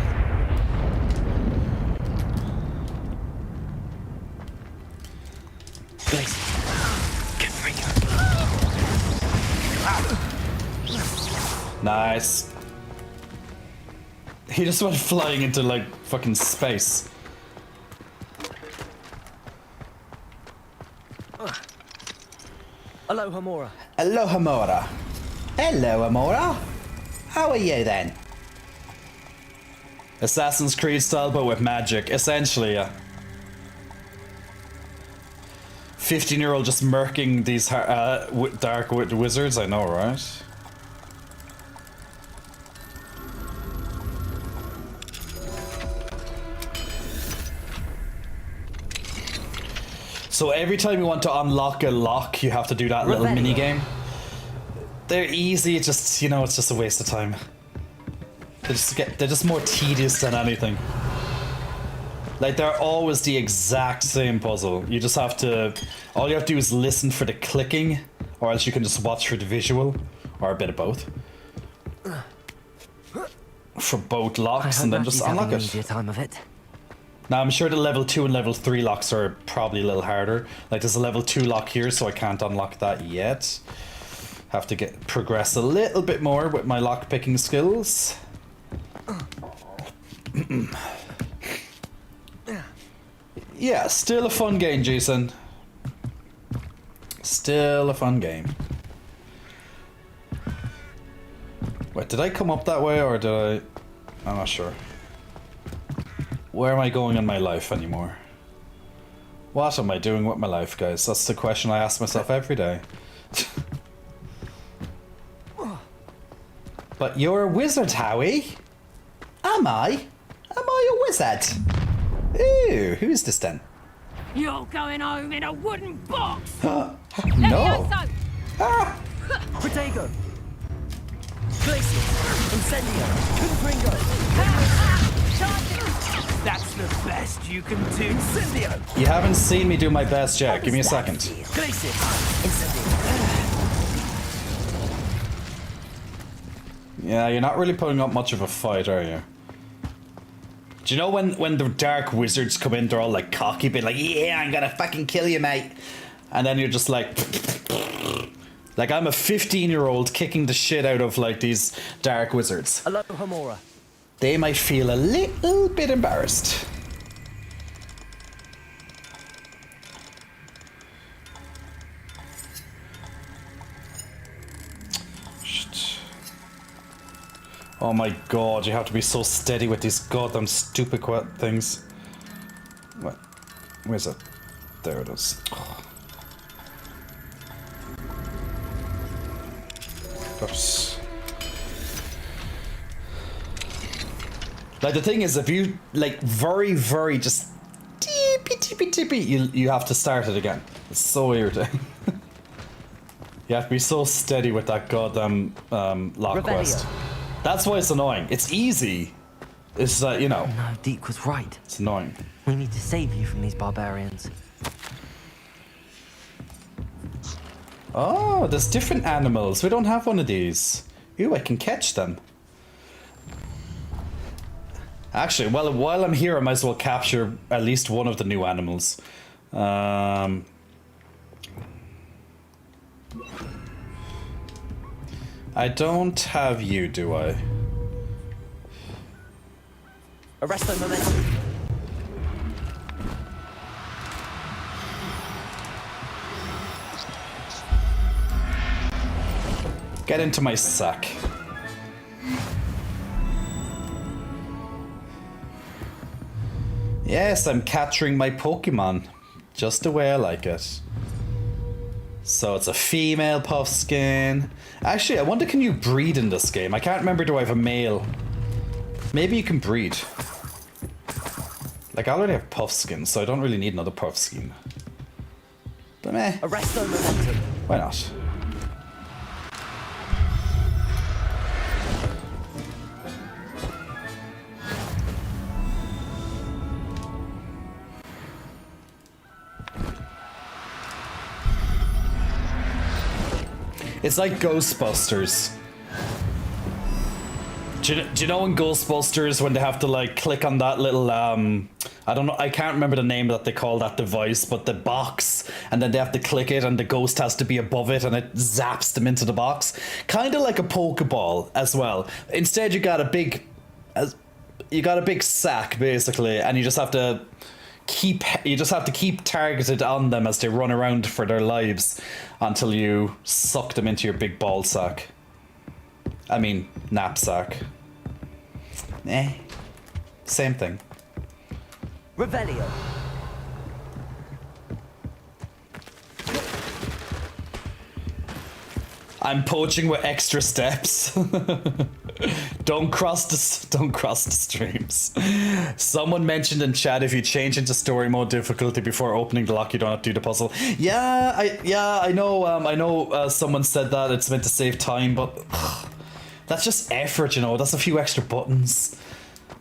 Nice. He just went flying into like fucking space. Aloha Mora. Aloha Mora. Hello Amora. How are you then? Assassin's Creed style but with magic, essentially. 15-year-old just murking these dark wizards, I know, right? So every time you want to unlock a lock, you have to do that little mini game. They're easy, just, you know, it's just a waste of time. They're just more tedious than anything. Like, they're always the exact same puzzle. You just have to, all you have to do is listen for the clicking, or else you can just watch for the visual, or a bit of both. For both locks, and then just unlock it. Time of it. Now, I'm sure the level 2 and level 3 locks are probably a little harder. Like, there's a level 2 lock here, so I can't unlock that yet. Have to progress a little bit more with my lock picking skills. Yeah, still a fun game, Jason. Still a fun game. Wait, did I come up that way or did I... I'm not sure. Where am I going in my life anymore? What am I doing with my life, guys? That's the question I ask myself every day. But you're a wizard, Howie. Am I a wizard? Ooh, who is this then? You're going home in a wooden box! No. Protego! Glacius! Incendio! Confringo! That's the best you can do, Incendio! You haven't seen me do my best yet. Give me a second. Glacius! Incendio! Yeah, you're not really putting up much of a fight, are you? Do you know when the dark wizards come in, they're all like cocky, being like, yeah, I'm gonna fucking kill you, mate. And then you're just like I'm a 15-year-old kicking the shit out of like these dark wizards. Hello, Homora. They might feel a little bit embarrassed. Oh my god, you have to be so steady with these goddamn stupid things. What? Where's it? There it is. Oh. Oops. Like, the thing is, if you, like, very, very just tippy, you have to start it again. It's so irritating. You have to be so steady with that goddamn lock quest. That's why it's annoying. It's easy. It's you know. No, Deke was right. It's annoying. We need to save you from these barbarians. Oh, there's different animals. We don't have one of these. Ooh, I can catch them. Actually, well, while I'm here, I might as well capture at least one of the new animals. I don't have you, do I? Arresto momentum. Get into my sack. Yes, I'm capturing my Pokemon. Just the way I like it. So it's a female Puffskin. Actually, I wonder, can you breed in this game? I can't remember, do I have a male? Maybe you can breed. Like, I already have Puffskin, so I don't really need another Puffskin. But meh. Arresto momentum. Why not? It's like Ghostbusters. Do you know in Ghostbusters when they have to like click on that little I don't know, I can't remember the name that they call that device, but the box, and then they have to click it and the ghost has to be above it and it zaps them into the box. Kind of like a Pokeball as well. Instead you got a big sack basically, and you just have to keep targeted on them as they run around for their lives until you suck them into your big ball sack. I mean, knapsack. Same thing. Revelio. I'm poaching with extra steps. Don't cross the streams. Someone mentioned in chat, if you change into story mode difficulty before opening the lock, you don't have to do the puzzle. Yeah, I know. Someone said that it's meant to save time, but that's just effort, you know. That's a few extra buttons.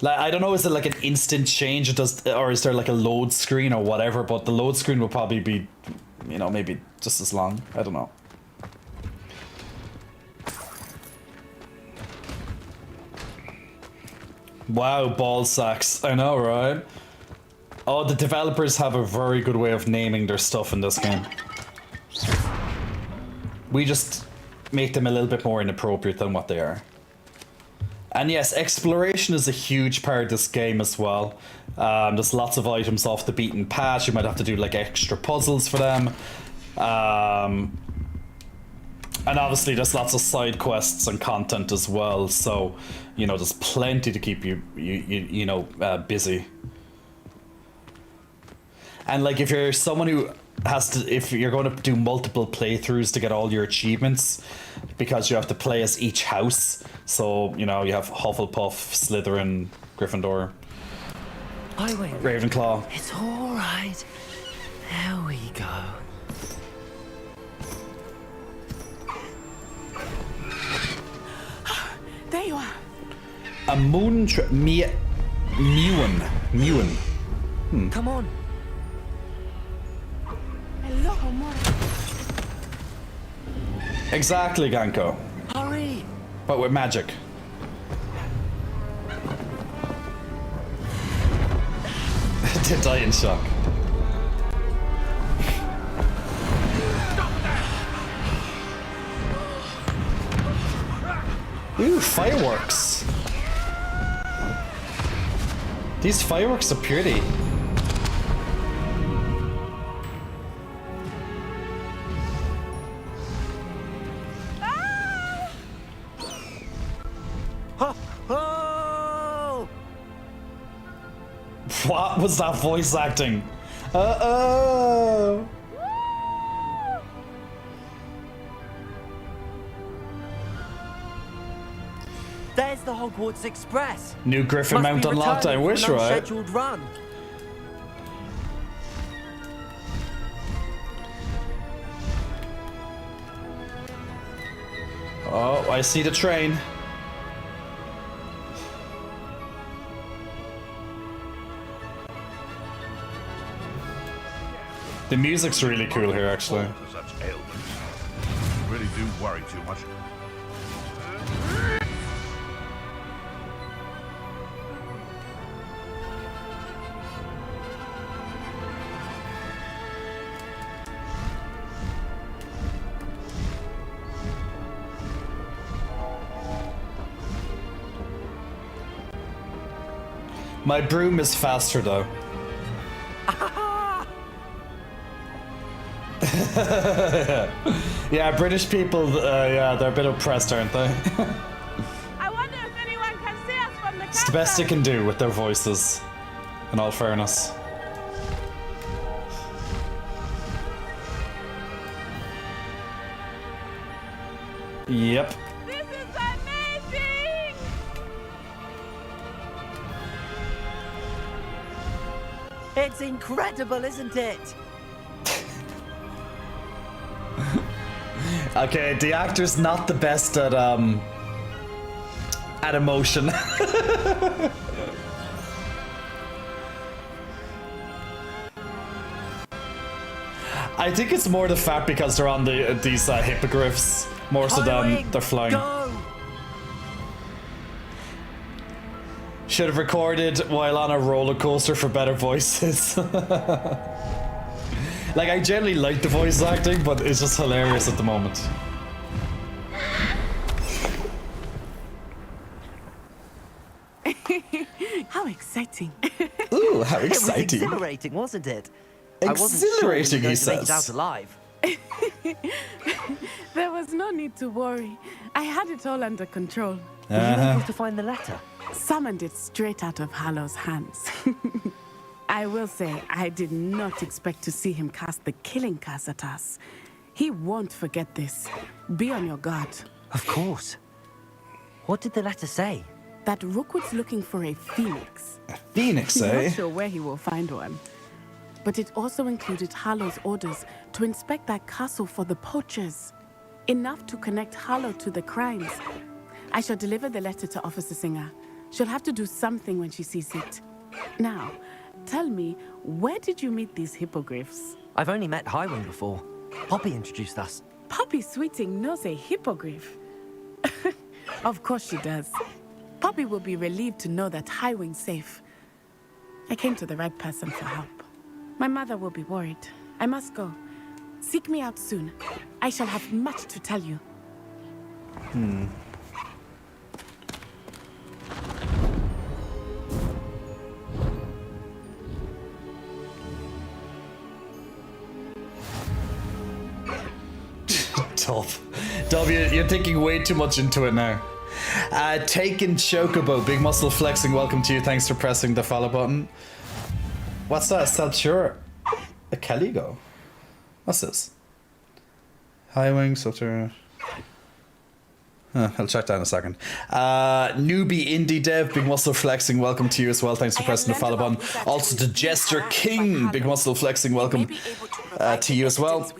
Like, I don't know, is it like an instant change, or is there like a load screen or whatever? But the load screen will probably be, you know, maybe just as long. I don't know. Wow, ball sacks. I know, right? Oh, the developers have a very good way of naming their stuff in this game. We just make them a little bit more inappropriate than what they are. And yes, exploration is a huge part of this game as well. There's lots of items off the beaten path. You might have to do like extra puzzles for them. And obviously there's lots of side quests and content as well, so you know there's plenty to keep you busy. And like if you're someone who has to, if you're going to do multiple playthroughs to get all your achievements, because you have to play as each house, so you know you have Hufflepuff, Slytherin, Gryffindor. Highwing. Ravenclaw. It's all right. There we go. There you are. A moon Mewan. Come on. Hello, Mora. Exactly, Ganko. Hurry. But with magic. To die in shock. Ooh, fireworks. These fireworks are pretty. Oh! What was that voice acting? Uh-oh! There's the Hogwarts Express. New Griffin Must Mount be unlocked, I returning wish, from an right? unscheduled run. Oh, I see the train. The music's really cool here, actually. Such ailments. You really do worry too much. My broom is faster, though. Yeah, British people, yeah, they're a bit oppressed, aren't they? I wonder if anyone can see us from the It's the best they can do with their voices, in all fairness. Yep. This is amazing! It's incredible, isn't it? Okay, the actor's not the best at emotion. I think it's more the fact because they're on these hippogriffs more so than they're flying. Go! Should have recorded while on a roller coaster for better voices. Like, I generally like the voice acting, but it's just hilarious at the moment. How exciting. Ooh, how It was exciting. exhilarating, wasn't it? Exhilarating, I he wasn't sure we were going to make it says. out alive. There was no need to worry. I had it all under control. Were you able to find the letter? Summoned it straight out of Hallow's hands. I will say, I did not expect to see him cast the killing curse at us. He won't forget this. Be on your guard. Of course. What did the letter say? That Rookwood's looking for a phoenix. Phoenix, eh? Not sure where he will find one. But it also included Harlow's orders to inspect that castle for the poachers. Enough to connect Harlow to the crimes. I shall deliver the letter to Officer Singer. She'll have to do something when she sees it. Now, tell me, where did you meet these hippogriffs? I've only met Highwing before. Poppy introduced us. Poppy Sweeting knows a hippogriff. Of course she does. Poppy will be relieved to know that Highwing's safe. I came to the right person for help. My mother will be worried. I must go. Seek me out soon. I shall have much to tell you. Dub, you're thinking way too much into it now. Taken Chocobo, big muscle flexing, welcome to you. Thanks for pressing the follow button. What's that? Sure. A Caligo. What's this? High wing, Sutter. I'll check that in a second. Newbie Indie Dev, big muscle flexing, welcome to you as well. Thanks for pressing the follow button. Also to Jester King, big muscle flexing, welcome to you as well.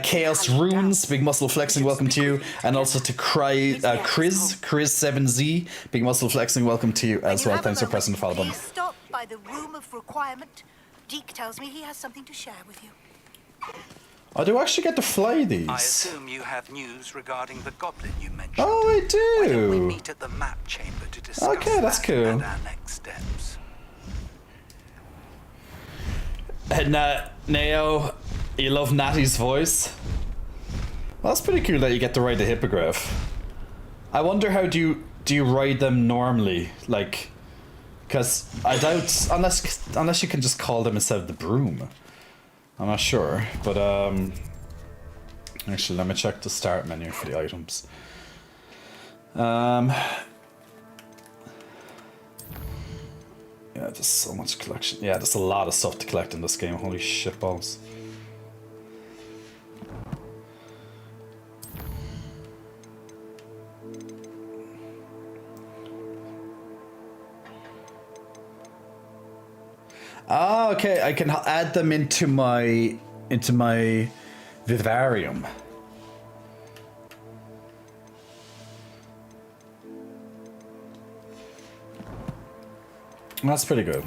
Chaos Runes, big muscle flexing, welcome to you. And also to Chris7Z, big muscle flexing, welcome to you as well. Thanks for pressing the follow button. Stop by the room of requirement. Deke tells me he has something to share with you. Oh, do I actually get to fly these? I assume you have news regarding the goblin you mentioned. Oh, I do. Why don't we meet at the map chamber to discuss Okay, that's that cool. and our next steps. And Neo, you love Natty's voice? Well, that's pretty cool that you get to ride the hippogriff. I wonder how do you ride them normally? Like, because I doubt unless you can just call them instead of the broom. I'm not sure, but actually let me check the start menu for the items. Yeah, there's so much collection. Yeah, there's a lot of stuff to collect in this game. Holy shit balls. Ah, okay, I can add them into my vivarium. That's pretty good.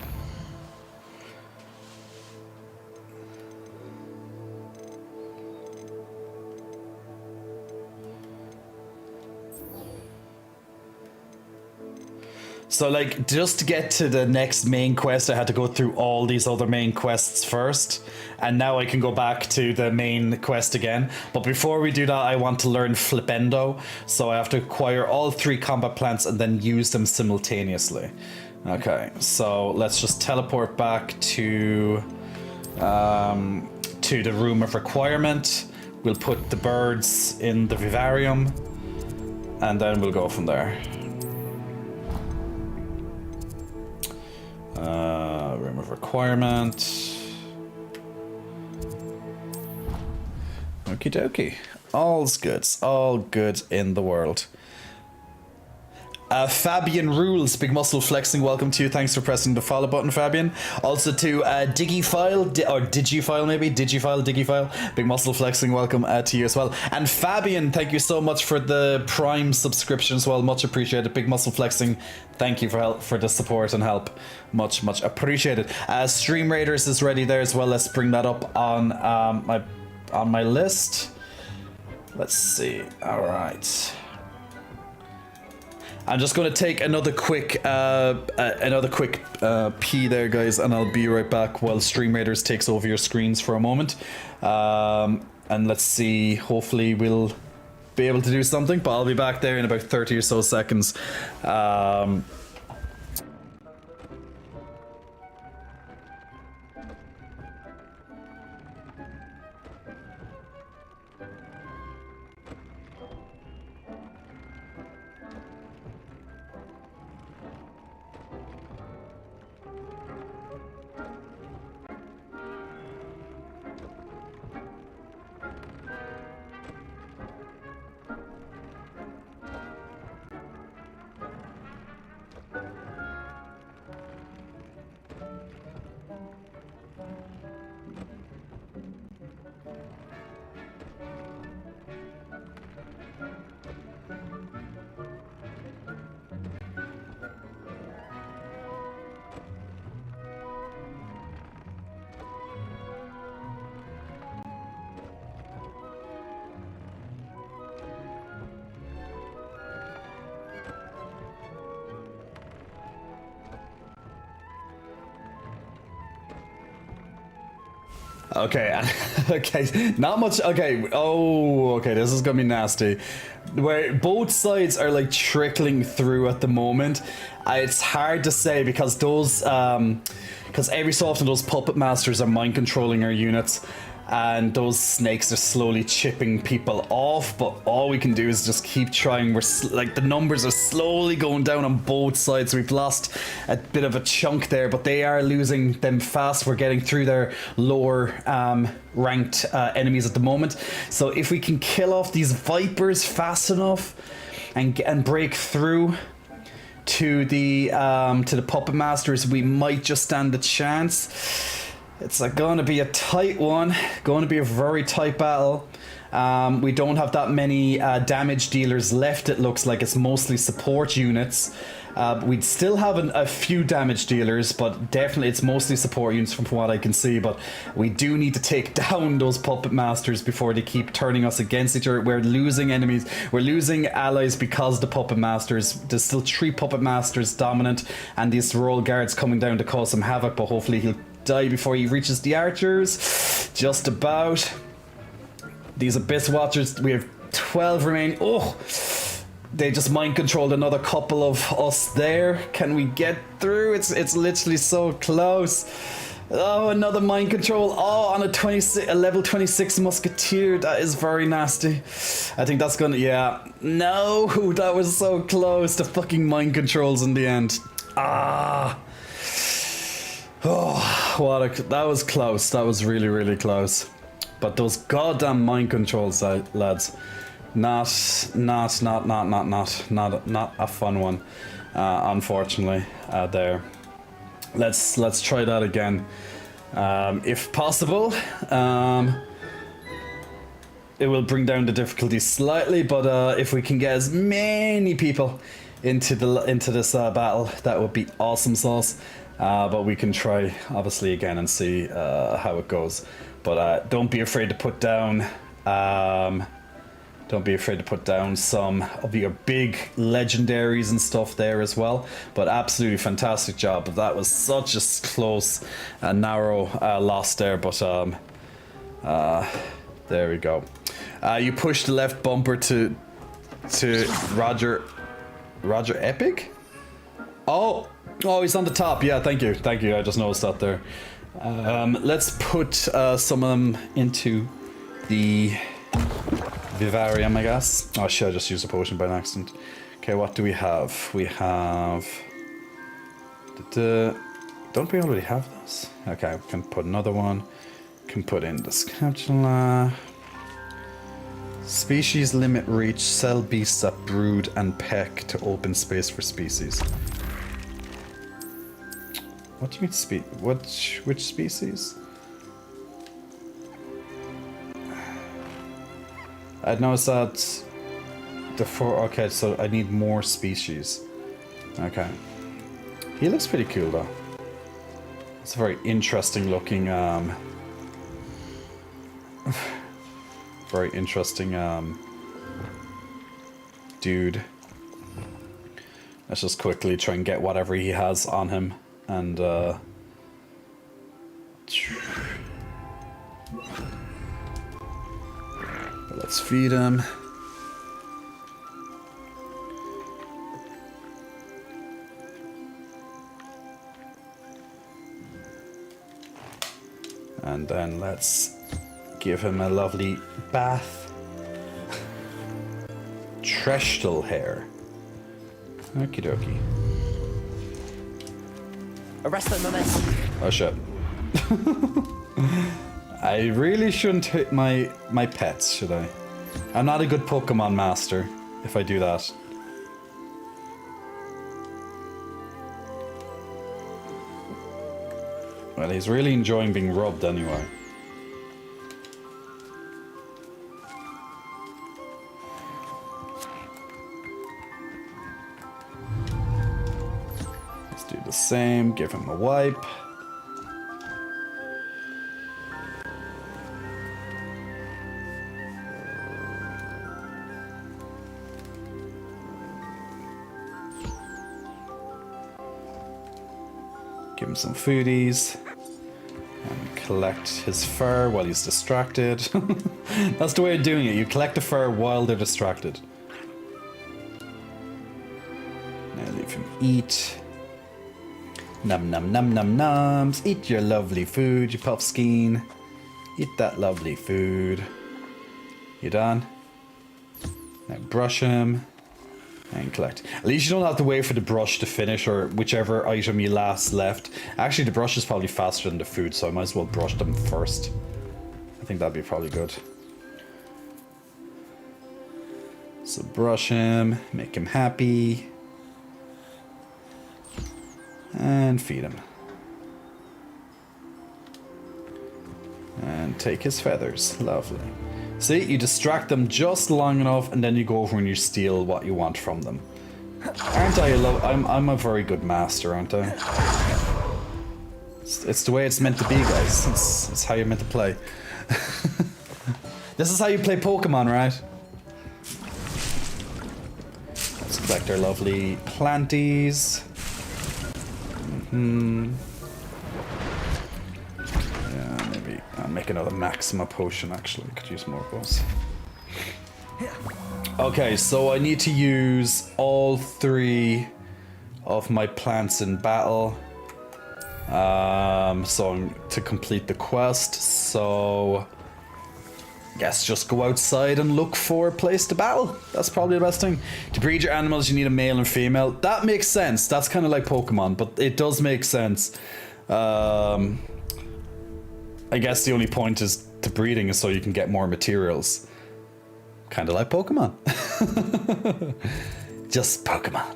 So, like, just to get to the next main quest, I had to go through all these other main quests first. And now I can go back to the main quest again. But before we do that, I want to learn Flipendo. So I have to acquire all 3 combat plants and then use them simultaneously. Okay, so let's just teleport back to the room of requirement. We'll put the birds in the vivarium. And then we'll go from there. Room of requirement. Okie dokie. All's good. All good in the world. Fabian Rules, big muscle flexing, welcome to you. Thanks for pressing the follow button, Fabian. Also to Digifile, or Digifile maybe, Digifile, big muscle flexing, welcome to you as well. And Fabian, thank you so much for the Prime subscription as well, much appreciated. Big muscle flexing, thank you for the support and help, much appreciated. Stream Raiders is ready there as well. Let's bring that up on my list. Let's see. All right. I'm just going to take another quick pee there, guys, and I'll be right back while Stream Raiders takes over your screens for a moment. And let's see, hopefully we'll be able to do something, but I'll be back there in about 30 or so seconds. Okay, okay, not much. Okay, oh, okay, this is gonna be nasty. Where both sides are like trickling through at the moment. It's hard to say because those, because every so often those puppet masters are mind controlling our units, and those snakes are slowly chipping people off. But all we can do is just keep trying. We're like the numbers are slowly going down on both sides. We've lost a bit of a chunk there, but they are losing them fast. We're getting through their lower ranked enemies at the moment. So if we can kill off these vipers fast enough, and break through to the puppet masters, we might just stand a chance. It's going to be a tight one, going to be a very tight battle. We don't have that many damage dealers left. It looks like it's mostly support units. We'd still have a few damage dealers, but definitely it's mostly support units from what I can see. But we do need to take down those puppet masters before they keep turning us against each other. We're losing enemies. We're losing allies because the puppet masters. There's still 3 puppet masters dominant, and these royal guards coming down to cause some havoc. But hopefully he'll die before he reaches the archers. Just about. These Abyss Watchers, we have 12 remaining. Oh! They just mind controlled another couple of us there. Can we get through? It's literally so close. Oh, another mind control. Oh, on a level 26 musketeer. That is very nasty. I think that's gonna, yeah. No, that was so close. The fucking mind controls in the end. Ah. Oh, that was close. That was really, really close. But those goddamn mind controls, lads. Not a fun one, unfortunately. There. Let's try that again, if possible. It will bring down the difficulty slightly, but if we can get as many people into this battle, that would be awesome sauce. But we can try obviously again and see how it goes. But don't be afraid to put down. Don't be afraid to put down some of your big legendaries and stuff there as well. But absolutely fantastic job. That was such a close, narrow loss there. But there we go. You push the left bumper to Roger Epic. Oh, he's on the top. Yeah, thank you. I just noticed that there. Let's put some of them into the Vivarium, I guess. Oh shit, I just used a potion by accident. Okay, what do we have? We have... Don't we already have this? Okay, we can put another one. Can put in the Scapula. Species limit reach. Sell beasts that brood and peck to open space for species. What do you mean which species? I noticed that the 4. Okay, so I need more species. Okay. He looks pretty cool though. It's a very interesting looking very interesting dude. Let's just quickly try and get whatever he has on him and let's feed him. And then let's give him a lovely bath. Treshtal hair. Okie dokie. Arrest them, Nones. Oh shit. I really shouldn't hit my pets, should I? I'm not a good Pokemon master if I do that. Well, he's really enjoying being rubbed anyway. Let's do the same, give him a wipe. Give him some foodies. And collect his fur while he's distracted. That's the way of doing it. You collect the fur while they're distracted. Now leave him eat. Num num num num nums. Eat your lovely food, you Puffskein. Eat that lovely food. You done? Now brush him. And collect. At least you don't have to wait for the brush to finish or whichever item you last left. Actually, the brush is probably faster than the food, so I might as well brush them first. I think that'd be probably good. So brush him, make him happy. And feed him. And take his feathers. Lovely. See, you distract them just long enough, and then you go over and you steal what you want from them. Aren't I? I'm a very good master, aren't I? It's the way it's meant to be, guys. It's how you're meant to play. This is how you play Pokemon, right? Let's collect our lovely planties. Yeah, maybe I'll make another Maxima potion, actually. I could use more of those. Okay, so I need to use all 3 of my plants in battle. To complete the quest, so guess just go outside and look for a place to battle. That's probably the best thing. To breed your animals, you need a male and female. That makes sense. That's kind of like Pokemon, but it does make sense. I guess the only point is to breeding is so you can get more materials. Kind of like Pokemon. Just Pokemon.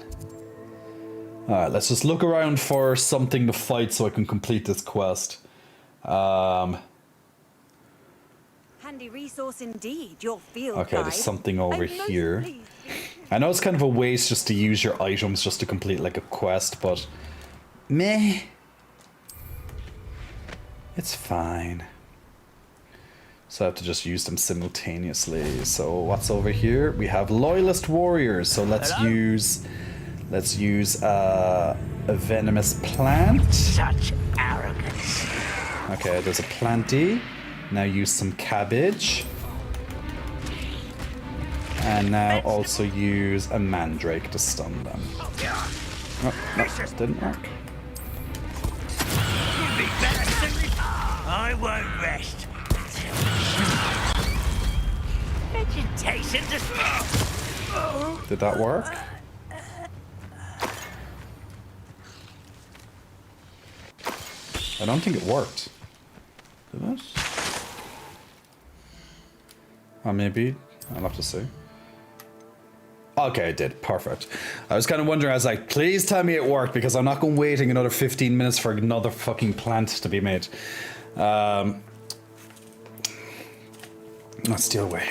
Alright, let's just look around for something to fight so I can complete this quest. Handy resource indeed, your field Okay, guide. there's something over I'm most here. pleased. I know it's kind of a waste just to use your items just to complete like a quest, but meh. It's fine. So I have to just use them simultaneously. So what's over here? We have Loyalist Warriors. So let's use a venomous plant. Such arrogance. Okay, there's a planty. Now use some cabbage. And now also use a mandrake to stun them. Oh, no, that didn't work. I won't rest. Vegetation just... Did that work? I don't think it worked. Did it? Or maybe. I'll have to see. Okay, it did. Perfect. I was kind of wondering, I was like, please tell me it worked, because I'm not going waiting another 15 minutes for another fucking plant to be made. Let's steal away.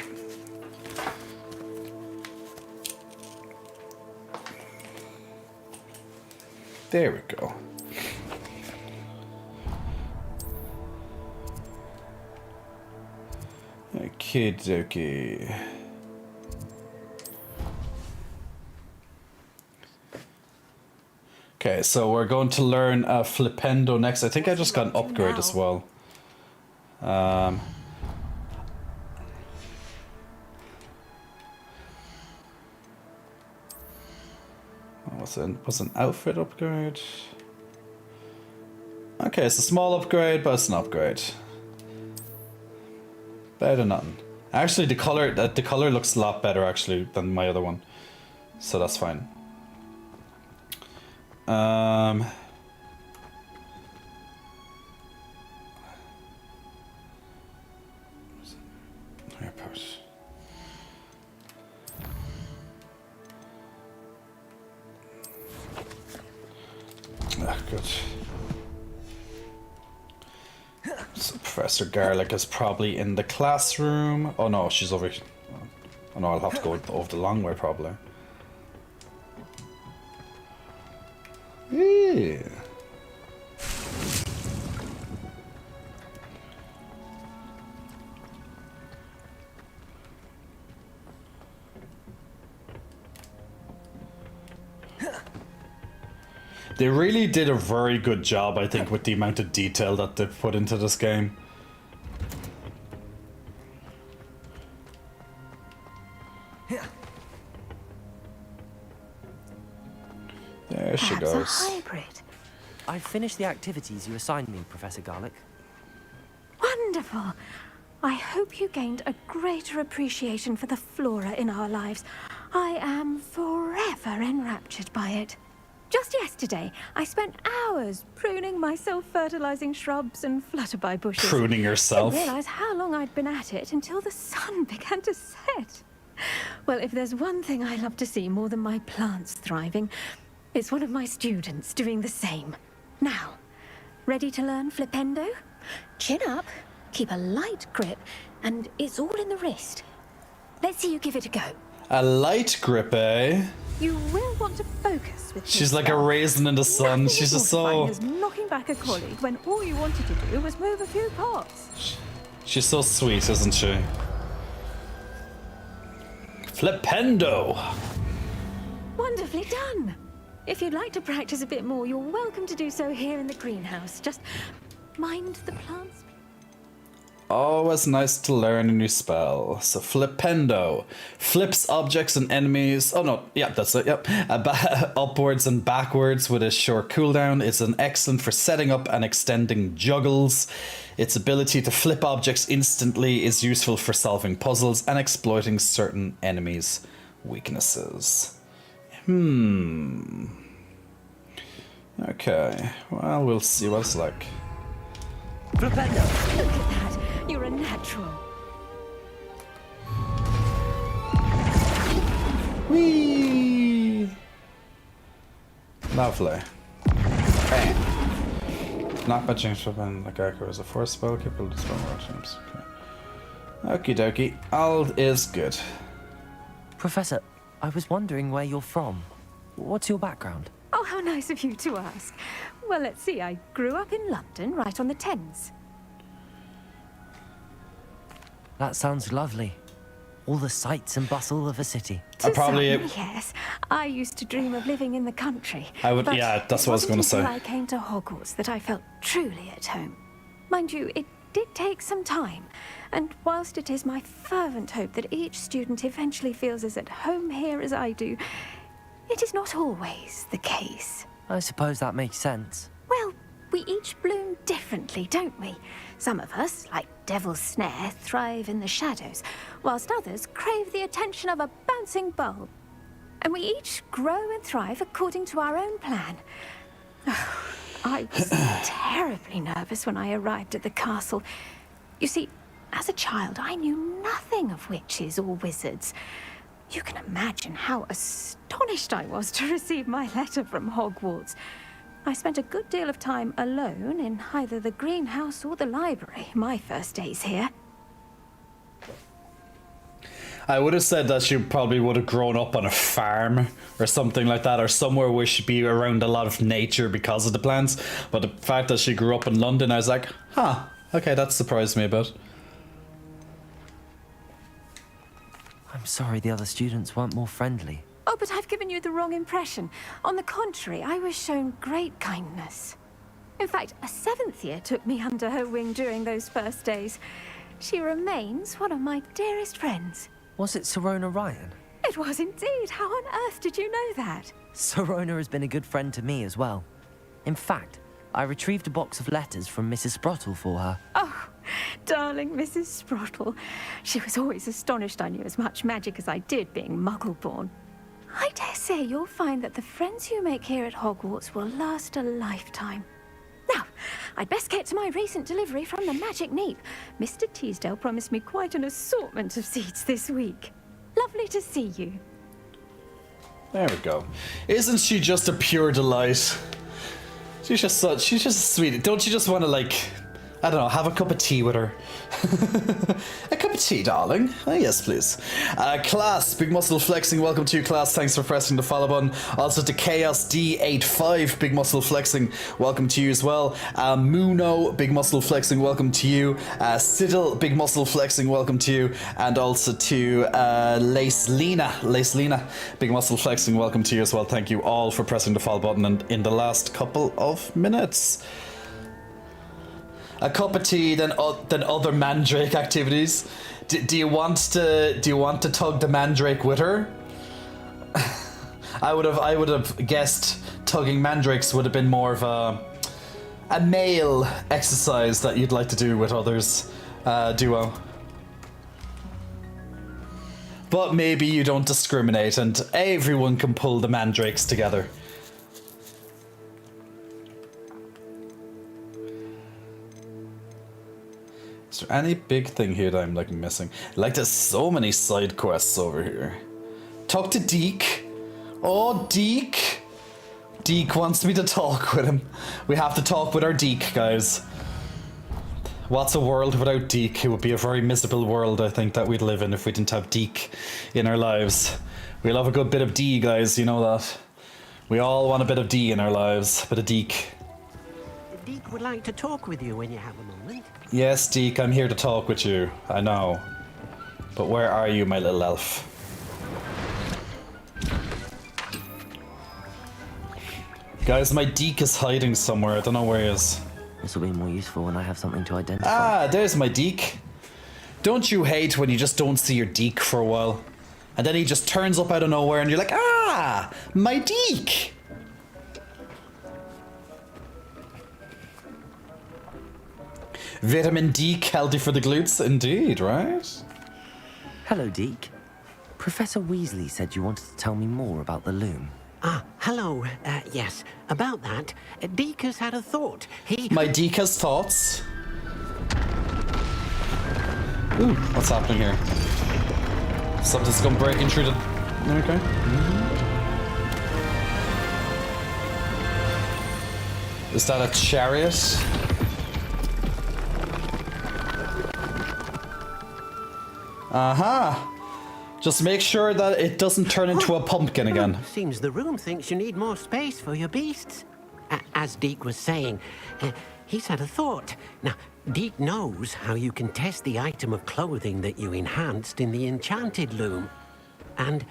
There we go. Okie dokie. Okay, so we're going to learn Flipendo next. I think I just got an upgrade as well. Was an outfit upgrade? Okay, it's a small upgrade, but it's an upgrade. Better than nothing. Actually, the color looks a lot better actually than my other one, so that's fine. Airport. Ah, good. So Professor Garlic is probably in the classroom. Oh no, she's over here. Oh no, I'll have to go over the long way probably. Yeah. They really did a very good job, I think, with the amount of detail that they've put into this game. There she Perhaps goes. a hybrid. I've finished the activities you assigned me, Professor Garlic. Wonderful. I hope you gained a greater appreciation for the flora in our lives. I am forever enraptured by it. Just yesterday, I spent hours pruning my self-fertilizing shrubs and flutterby bushes. Pruning yourself? I didn't realize how long I'd been at it until the sun began to set. Well, if there's one thing I love to see more than my plants thriving, it's one of my students doing the same. Now, ready to learn Flipendo? Chin up, keep a light grip, and it's all in the wrist. Let's see you give it a go. A light grip, eh? You will want to focus with this She's like a spell. raisin in the sun. Nothing She's as just so... mortifying as knocking back a colleague when all you wanted to do was move a few parts. She's so sweet, isn't she? Flipendo! Wonderfully done. If you'd like to practice a bit more, you're welcome to do so here in the greenhouse. Just mind the plants. Always nice to learn a new spell. So Flipendo flips objects and enemies. Oh no, yeah, that's it. Yep, upwards and backwards with a short cooldown. It's an excellent for setting up and extending juggles. Its ability to flip objects instantly is useful for solving puzzles and exploiting certain enemies' weaknesses. Okay, well, we'll see what it's like. Flipendo! Look at that. You're a natural. Whee! Lovely. Bam. Not by James Flipendo, the Geico is a force spell capable of dispelling all James. Okay. Okie dokie, all is good. Professor, I was wondering where you're from. What's your background? Oh, how nice of you to ask. Well, let's see. I grew up in London, right on the Thames. That sounds lovely. All the sights and bustle of a city. To some, yes. I used to dream of living in the country. But yeah, that's what I was going to say. It wasn't until I came to Hogwarts that I felt truly at home. Mind you, it did take some time. And whilst it is my fervent hope that each student eventually feels as at home here as I do, it is not always the case. I suppose that makes sense. Well, we each bloom differently, don't we? Some of us, like Devil's Snare, thrive in the shadows, whilst others crave the attention of a bouncing bulb. And we each grow and thrive according to our own plan. I was terribly nervous when I arrived at the castle. You see, as a child, I knew nothing of witches or wizards. You can imagine how astonished I was to receive my letter from Hogwarts. I spent a good deal of time alone in either the greenhouse or the library my first days here. I would have said that she probably would have grown up on a farm or something like that, or somewhere where she'd be around a lot of nature because of the plants. But the fact that she grew up in London, I was like, huh, okay, that surprised me a bit. I'm sorry the other students weren't more friendly. Oh, but I've given you the wrong impression. On the contrary, I was shown great kindness. In fact, a 7th year took me under her wing during those first days. She remains one of my dearest friends. Was it Sirona Ryan? It was indeed. How on earth did you know that? Sirona has been a good friend to me as well. In fact, I retrieved a box of letters from Mrs. Sprottle for her. Oh, darling Mrs. Sprottle. She was always astonished I knew as much magic as I did, being Muggle-born. I dare say you'll find that the friends you make here at Hogwarts will last a lifetime. Now, I'd best get to my recent delivery from the Magic Neep. Mr. Teasdale promised me quite an assortment of seeds this week. Lovely to see you. There we go. Isn't she just a pure delight? She's just sweet. Don't you just want to, like, I don't know, have a cup of tea with her? A cup of tea, darling. Oh, yes, please. Class, Big Muscle Flexing, welcome to you, Class. Thanks for pressing the follow button. Also to Chaos D85, Big Muscle Flexing, welcome to you as well. Muno, Big Muscle Flexing, welcome to you. Siddle, Big Muscle Flexing, welcome to you. And also to Lacelina, Big Muscle Flexing, welcome to you as well. Thank you all for pressing the follow button and in the last couple of minutes. A cup of tea, then other Mandrake activities. Do you want to tug the Mandrake with her? I would have guessed tugging Mandrakes would have been more of a male exercise that you'd like to do with others, duo. But maybe you don't discriminate, and everyone can pull the Mandrakes together. Is there any big thing here that I'm like missing? Like, there's so many side quests over here. Talk to Deke. Oh, Deke. Deke wants me to talk with him. We have to talk with our Deke, guys. What's a world without Deke? It would be a very miserable world, I think, that we'd live in if we didn't have Deke in our lives. We love a good bit of D, guys, you know that. We all want a bit of D in our lives, a bit of Deke. Deke would like to talk with you when you have a moment. Yes, Deke, I'm here to talk with you. I know. But where are you, my little elf? Guys, my Deke is hiding somewhere. I don't know where he is. This will be more useful when I have something to identify. Ah, there's my Deke. Don't you hate when you just don't see your Deke for a while? And then he just turns up out of nowhere and you're like, ah, my Deke. Vitamin Deke, healthy for the glutes, indeed, right? Hello, Deke. Professor Weasley said you wanted to tell me more about the loom. Ah, hello. Yes, about that. Deke has had a thought. My Deke has thoughts. Ooh, what's happening here? Something's come breaking through the... Okay. Is that a chariot? Aha! Just make sure that it doesn't turn into a pumpkin again. Seems the room thinks you need more space for your beasts. As Deke was saying, he's had a thought. Now, Deke knows how you can test the item of clothing that you enhanced in the enchanted loom. And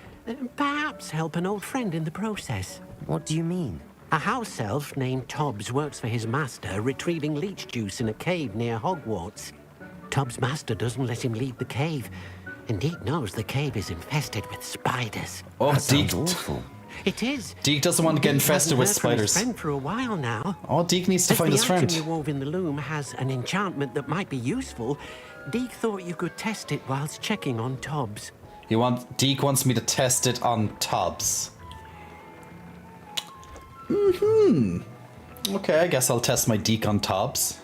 perhaps help an old friend in the process. What do you mean? A house elf named Tobbs works for his master, retrieving leech juice in a cave near Hogwarts. Tobbs' master doesn't let him leave the cave, and Deke knows the cave is infested with spiders. Oh, That Deke. sounds awful. It is. Deke doesn't want to get Deke infested hasn't with heard from his spiders. friend for a while now. Oh, Deke needs to find his As friend. the item you wove in the loom has an enchantment that might be useful, Deke thought you could test it whilst checking on Tobbs. Deke wants me to test it on Tobbs. Okay, I guess I'll test my Deke on Tobbs.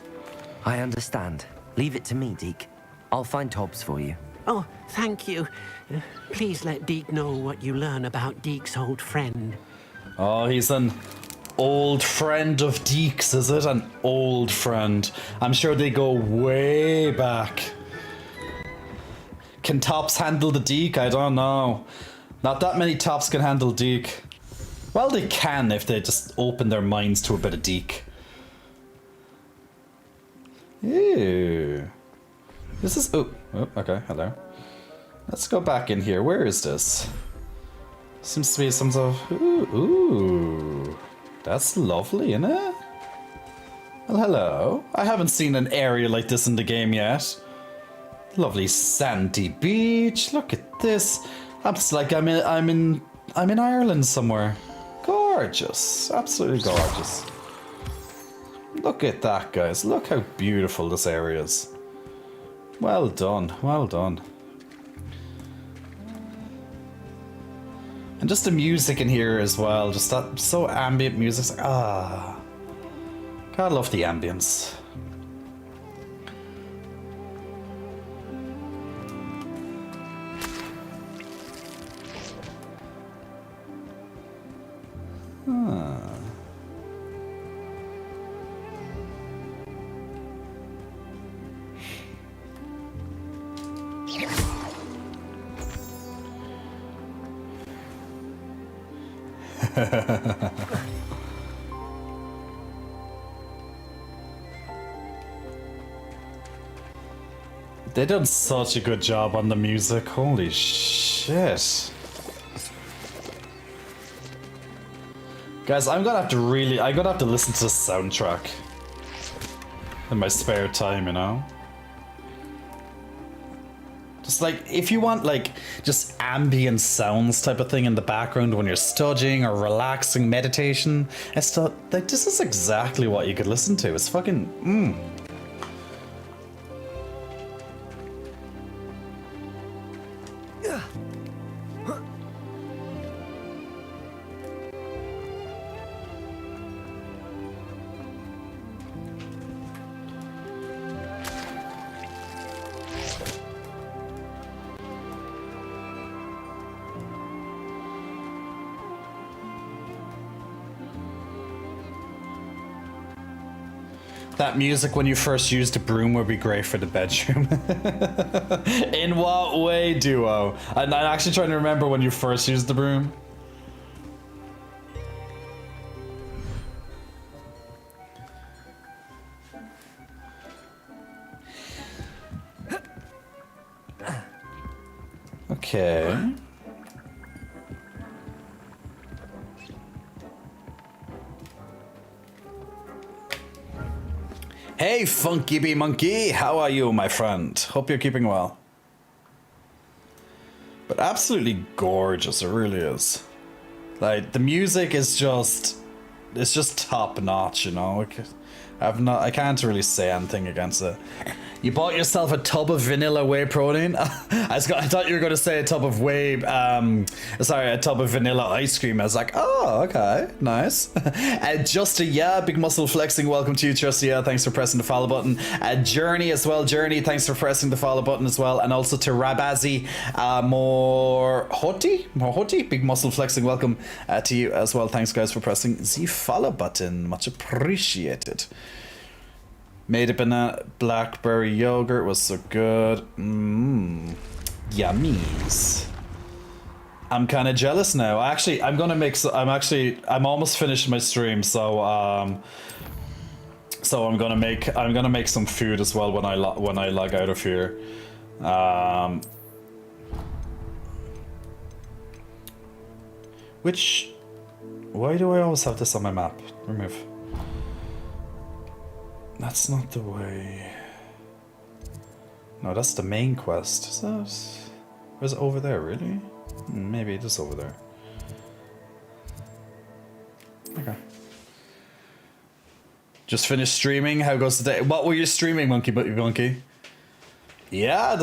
I understand. Leave it to me, Deke. I'll find Tobbs for you. Oh, thank you. Please let Deke know what you learn about Deke's old friend. Oh, he's an old friend of Deke's, is it? An old friend. I'm sure they go way back. Can Tops handle the Deke? I don't know. Not that many Tops can handle Deke. Well, they can if they just open their minds to a bit of Deke. Ew. This is... Oh, okay, hello. Let's go back in here. Where is this? Seems to be some sort of... Ooh. That's lovely, isn't it? Well, hello. I haven't seen an area like this in the game yet. Lovely sandy beach. Look at this. It's like I'm in Ireland somewhere. Gorgeous. Absolutely gorgeous. Look at that, guys. Look how beautiful this area is. Well done. Well done. And just the music in here as well. Just that so ambient music. Ah. God, I love the ambience. They done such a good job on the music. Holy shit. Guys, I'm gonna have to listen to the soundtrack in my spare time, you know? Just like, if you want like just ambient sounds type of thing in the background when you're studying or relaxing meditation and stuff, like this is exactly what you could listen to. It's fucking That music when you first used the broom would be great for the bedroom. In what way, Duo? I'm actually trying to remember when you first used the broom. Okay. Hey, Funky Bee Monkey, how are you, my friend? Hope you're keeping well. But absolutely gorgeous, it really is. Like, the music is just, it's just top notch, you know. I can't really say anything against it. You bought yourself a tub of vanilla whey protein? I thought you were going to say a tub of a tub of vanilla ice cream. I was like, oh, okay, nice. Yeah, Big Muscle Flexing, welcome to you, Justy. Yeah, thanks for pressing the follow button. Journey as well, Journey, thanks for pressing the follow button as well. And also to Rabazi Morhoti, Big Muscle Flexing, welcome to you as well. Thanks, guys, for pressing the follow button. Much appreciated. Made a banana blackberry yogurt was so good. Yummies. I'm kind of jealous now. Actually, I'm almost finished my stream, so I'm gonna make some food as well when I log out of here. Why do I always have this on my map? Remove. That's not the way. No, that's the main quest. Is that... Or is it over there, really? Maybe it is over there. Okay. Just finished streaming. How goes the day? What were you streaming, Monkey? Yeah,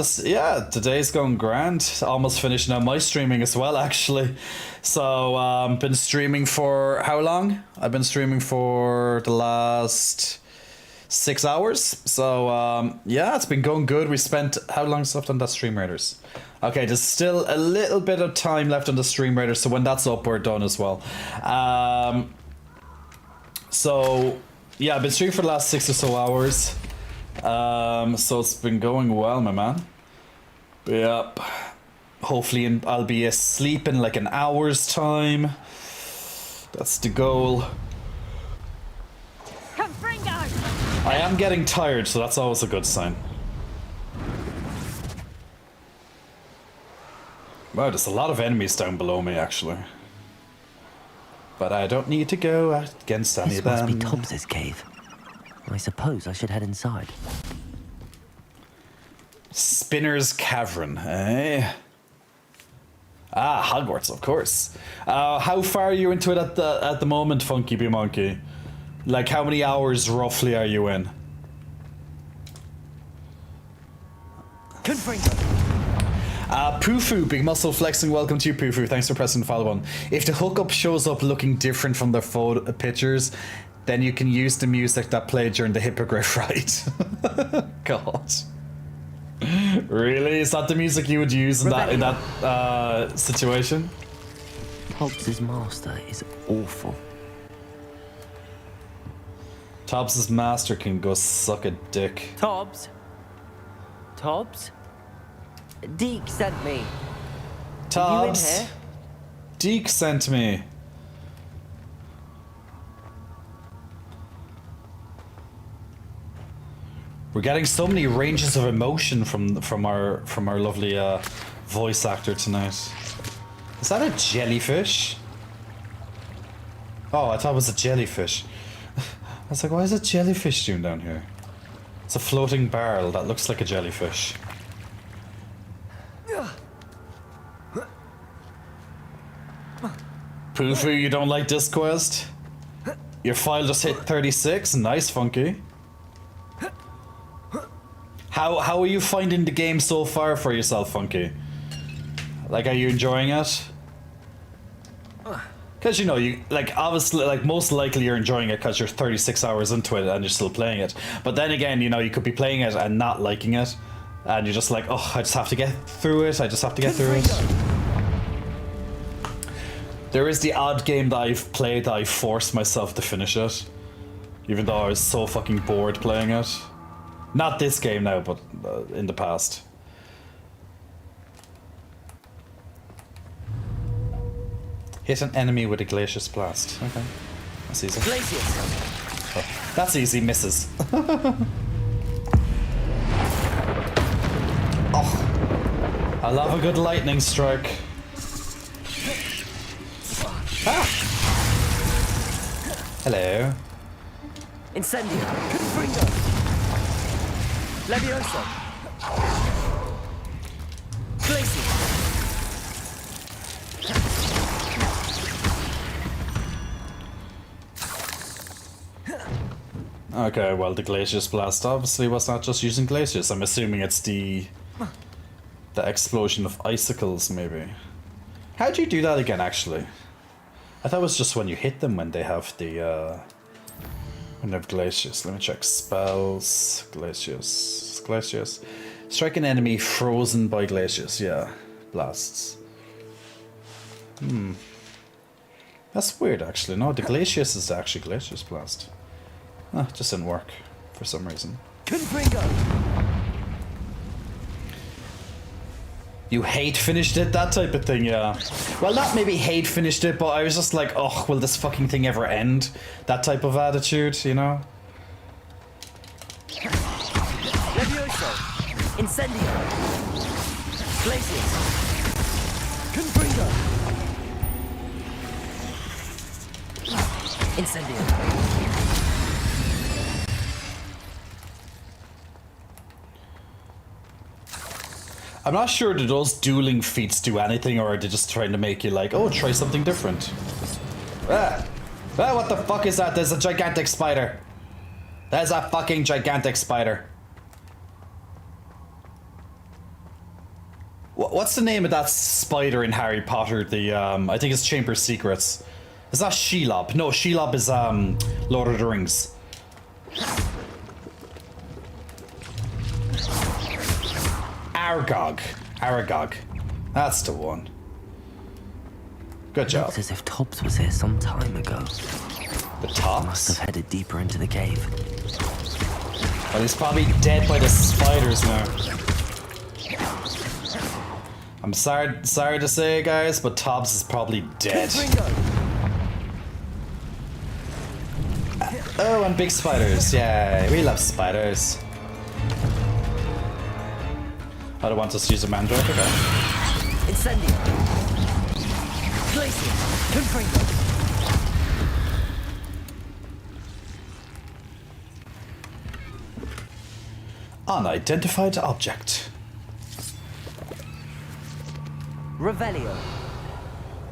today's going grand. Almost finished now my streaming as well, actually. So, been streaming for how long? I've been streaming for the last 6 hours. So, yeah, it's been going good. We spent how long left on that Stream Raiders? Okay, there's still a little bit of time left on the Stream Raiders, so when that's up, we're done as well. So, yeah, I've been streaming for the last 6 or so hours. So it's been going well, my man. Yep. Hopefully I'll be asleep in like an hour's time. That's the goal. I am getting tired, so that's always a good sign. Wow, there's a lot of enemies down below me, actually. But I don't need to go against any of them. This must be Tobbs's cave. I suppose I should head inside. Spinner's Cavern, eh? Ah, Hogwarts, of course. How far are you into it at the moment, Funky Bee Monkey? Like, how many hours roughly are you in? Poofu, Big Muscle Flexing, welcome to you, Poofu. Thanks for pressing the follow button. If the hookup shows up looking different from the photo pictures, then you can use the music that played during the Hippogriff rite. God. Really? Is that the music you would use in that situation? Tobbs's master is awful. Tobbs's master can go suck a dick. Tobbs? Deke sent me. Tobbs? You in here? Deke sent me. We're getting so many ranges of emotion from our lovely voice actor tonight. Is that a jellyfish? Oh, I thought it was a jellyfish. I was like, why is a jellyfish doing down here? It's a floating barrel that looks like a jellyfish. Poofu, you don't like this quest? Your file just hit 36. Nice, Funky. How are you finding the game so far for yourself, Funky? Like, are you enjoying it? Because, you know, obviously, most likely you're enjoying it because you're 36 hours into it and you're still playing it. But then again, you know, you could be playing it and not liking it. And you're just like, oh, I just have to get through it. There is the odd game that I've played that I forced myself to finish it. Even though I was so fucking bored playing it. Not this game now, but in the past. Hit an enemy with a Glacius Blast. Okay. That's easy. Oh, that's easy, misses. Oh. I love a good lightning strike. Ah. Hello. Incendio. Confringo. Levioso. Glacius. Okay, well, the Glacius Blast obviously was not just using Glacius. I'm assuming it's the explosion of icicles, maybe. How do you do that again, actually? I thought it was just when you hit them when they have the, when they have Glacius. Let me check. Spells, Glacius, Glacius. Strike an enemy frozen by Glacius, yeah. Blasts. That's weird, actually. No, the Glacius is actually Glacius Blast. Ah, just didn't work for some reason. Confringo. You hate finished it? That type of thing, yeah. Well, not maybe hate finished it, but I was just like, oh, will this fucking thing ever end? That type of attitude, you know? Levioso. Incendio. Glacius. Confringo. Incendio. I'm not sure that those dueling feats do anything, or are they just trying to make you like, oh, try something different? Ah, what the fuck is that? There's a gigantic spider. There's a fucking gigantic spider. What's the name of that spider in Harry Potter? The I think it's Chamber of Secrets. It's not Shelob. No, Shelob is Lord of the Rings. Aragog. Aragog. That's the one. Good job. Looks as if Tobbs was here some time ago. The Tobbs? He must have headed deeper into the cave. Well, he's probably dead by the spiders now. I'm sorry to say, guys, but Tobbs is probably dead. Oh, and big spiders. Yay, we love spiders. I don't want us to use a Mandrake, okay. Incendio. Glacius. Confringo. Unidentified object. Revelio.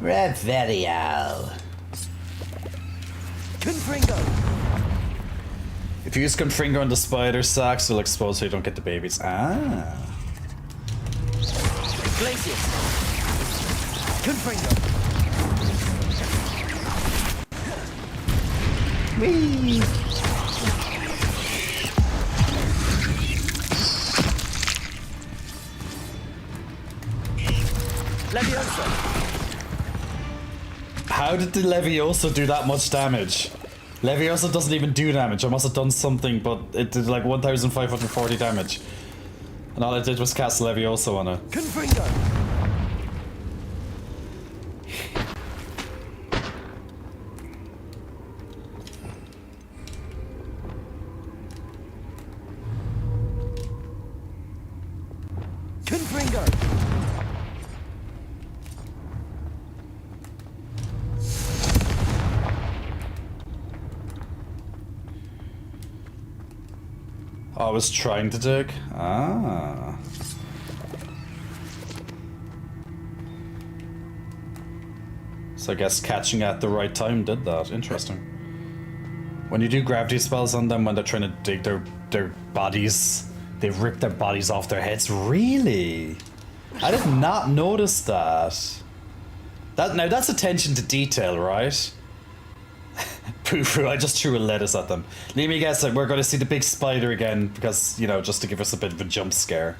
Revelio. Confringo. If you use Confringo on the spider sacks, it'll expose so you don't get the babies. Ah. Glacius. Confringo. Whee! Levioso. How did the Levioso do that much damage? Levioso doesn't even do damage. I must have done something, but it did like 1,540 damage. And all I did was cast Levioso on it. Confringo. Confringo. I was trying to dig. Ah. So I guess catching at the right time did that. Interesting. When you do gravity spells on them when they're trying to dig their bodies, they rip their bodies off their heads. Really? I did not notice that. Now that's attention to detail, right? Poo-poo, I just threw a lettuce at them. Let me guess, we're going to see the big spider again because, you know, just to give us a bit of a jump scare.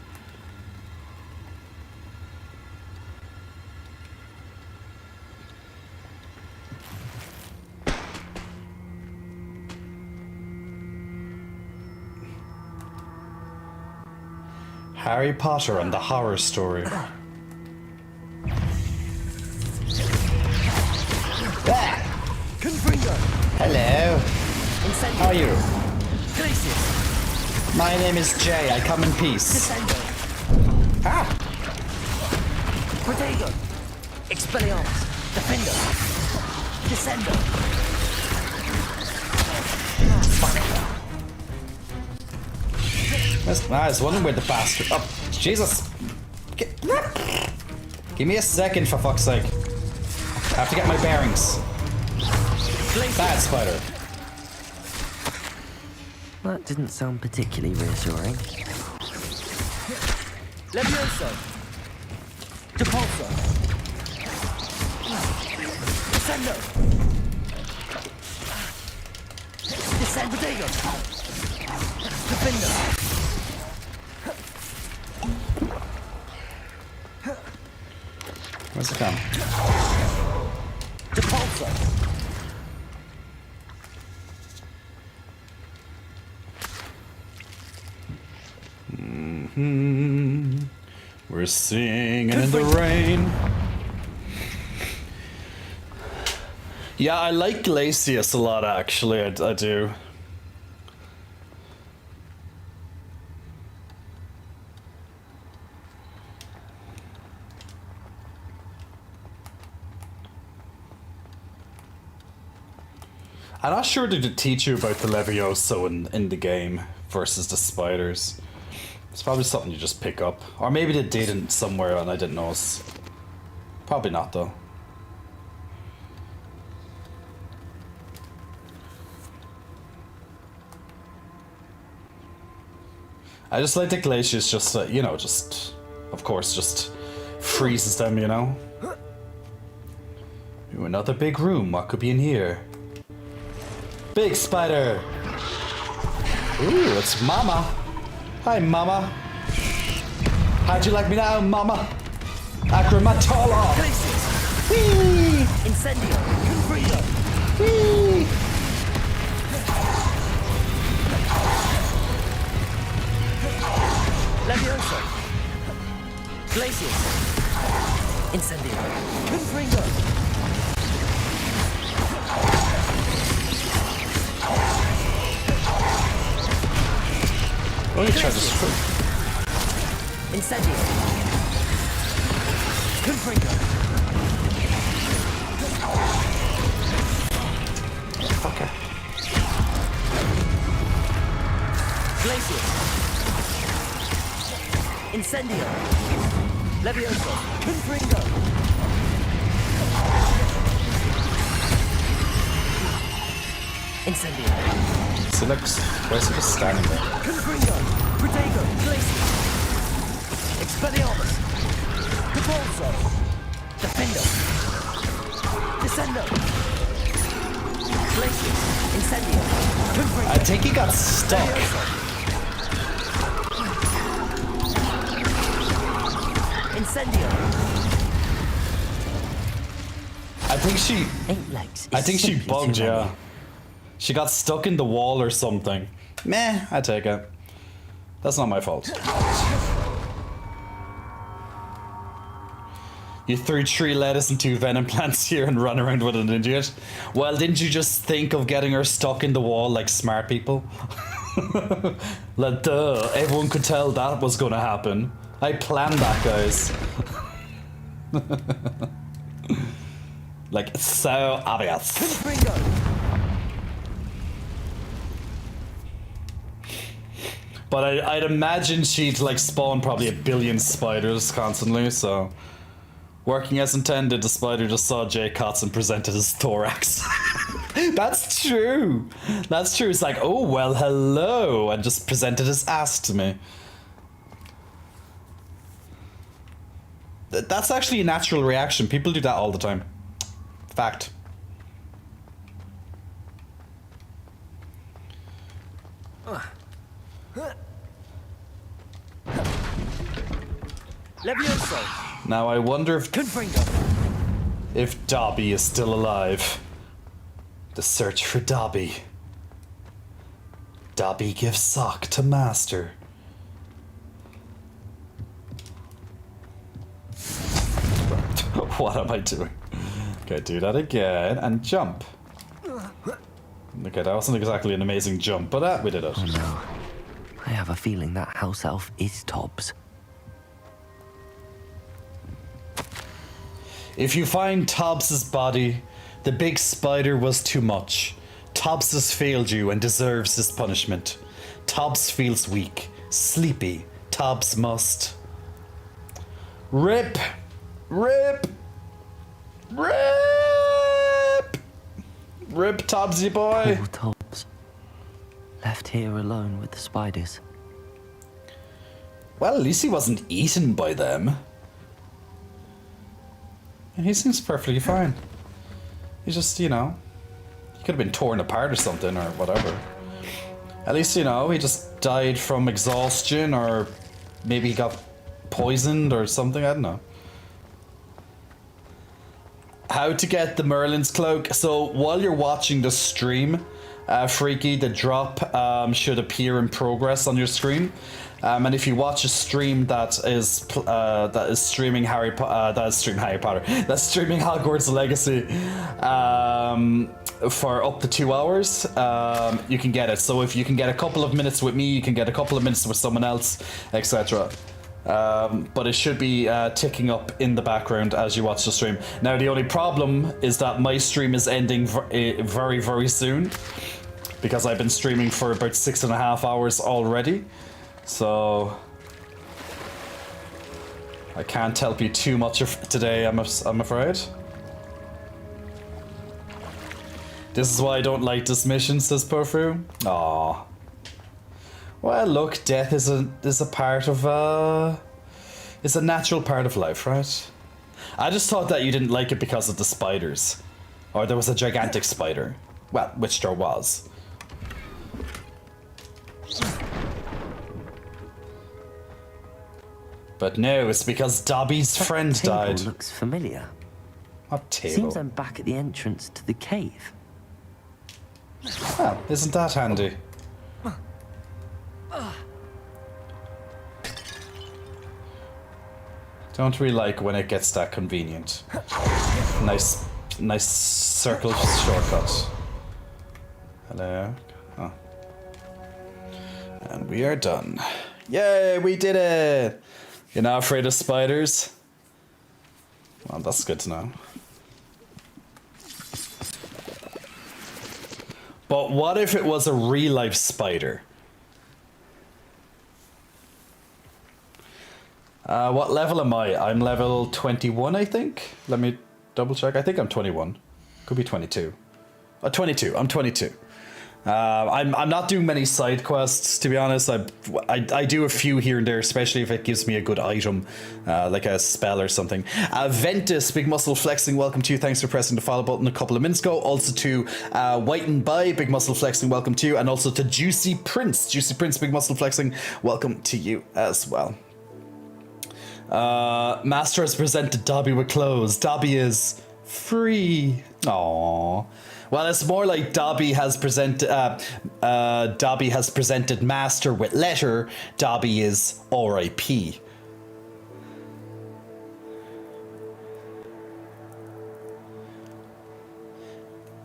Harry Potter and the horror story. Hello. How are you? My name is Jay. I come in peace. Ah! Protego! Expelliarmus! Defender! Descender! I was wondering where the bastard. Oh, Jesus! Give me a second, for fuck's sake. I have to get my bearings. Bad spider. That didn't sound particularly reassuring. Levioso! Depulso! Descendo! Descend! Protego! Defender! Where's it come? Depulso! We're singing in the rain. Yeah, I like Glacius a lot, actually. I do. I'm not sure did it teach you about the Levioso in the game versus the spiders. It's probably something you just pick up. Or maybe they did somewhere and I didn't notice. Probably not though. I just like the Glacius just, you know, just, of course, just freezes them, you know? Ooh, another big room. What could be in here? Big spider! Ooh, it's Mama! Hi, Mama! How'd you like me now, Mama? Acromatola! Whee! Incendio! Confrio! Whee! Levioso! Glacius! Incendio! Confringo! Let me try this. Incendio! Confringo! Fucker. Glacius! Incendio! Levioso! Confringo! Incendio! So looks, where's he just standing there? Confringo! Protego! Glacius! Expelliarmus! Depulso! Defendo! Descendo! Glacius! Incendio! Confringo! I think he got stuck. Incendio! I think she... 8 legs. I think she bugged, yeah. She got stuck in the wall or something. Meh, I take it. That's not my fault. You threw 3 lettuce and 2 venom plants here and run around with an idiot. Well, didn't you just think of getting her stuck in the wall like smart people? Like, duh, everyone could tell that was gonna happen. I planned that, guys. Like, it's so obvious. But I'd imagine she'd like spawn probably 1 billion spiders constantly, so... Working as intended, the spider just saw Jay Cotts and presented his thorax. That's true! That's true, it's like, oh, well, hello, and just presented his ass to me. That's actually a natural reaction, people do that all the time. Fact. Levioso! Now I wonder if Dobby is still alive. The search for Dobby. Dobby gives sock to master. What am I doing? Okay, do that again and jump. Okay, that wasn't exactly an amazing jump, but we did it. Oh no. I have a feeling that house elf is Tobbs. If you find Tobbs's body, the big spider was too much. Tobbs has failed you and deserves his punishment. Tobbs feels weak, sleepy. Tobbs must... Rip! Rip! Rip! Rip, Tobbsy boy! Poor Tobbs. Left here alone with the spiders. Well, at least he wasn't eaten by them. And he seems perfectly fine. He's just, you know, he could have been torn apart or something or whatever. At least, you know, he just died from exhaustion or maybe he got poisoned or something, I don't know. How to get the Merlin's cloak. So while you're watching the stream, Freaky, the drop should appear in progress on your screen. And if you watch a stream that is streaming that's streaming Hogwarts Legacy for up to 2 hours, you can get it. So if you can get a couple of minutes with me, you can get a couple of minutes with someone else, etc. But it should be ticking up in the background as you watch the stream. Now the only problem is that my stream is ending very, very soon, because I've been streaming for about 6.5 hours already. So I can't help you too much today, I'm afraid. This is why I don't like this mission, says Perfu. Aww. Well, look, death is a part of it's a natural part of life, right? I just thought that you didn't like it because of the spiders, or there was a gigantic spider. Well, which there was. But no, it's because Dobby's friend died. Looks familiar. What table? Seems I'm back at the entrance to the cave. Well, isn't that handy? Don't really like when it gets that convenient. Nice circle shortcut. Hello. Oh. And we are done. Yay, we did it! You're not afraid of spiders? Well, that's good to know. But what if it was a real-life spider? What level am I? I'm level 21, I think. Let me double check. I think I'm 21. Could be 22. 22. I'm 22. I'm not doing many side quests, to be honest. I do a few here and there, especially if it gives me a good item, like a spell or something. Ventus, Big Muscle Flexing, welcome to you. Thanks for pressing the follow button a couple of minutes ago. Also to White and By, Big Muscle Flexing, welcome to you. And also to Juicy Prince. Juicy Prince, Big Muscle Flexing, welcome to you as well. Master has presented Dobby with clothes. Dobby is free. Aww. Well, it's more like Dobby has presented Master with letter. Dobby is R.I.P.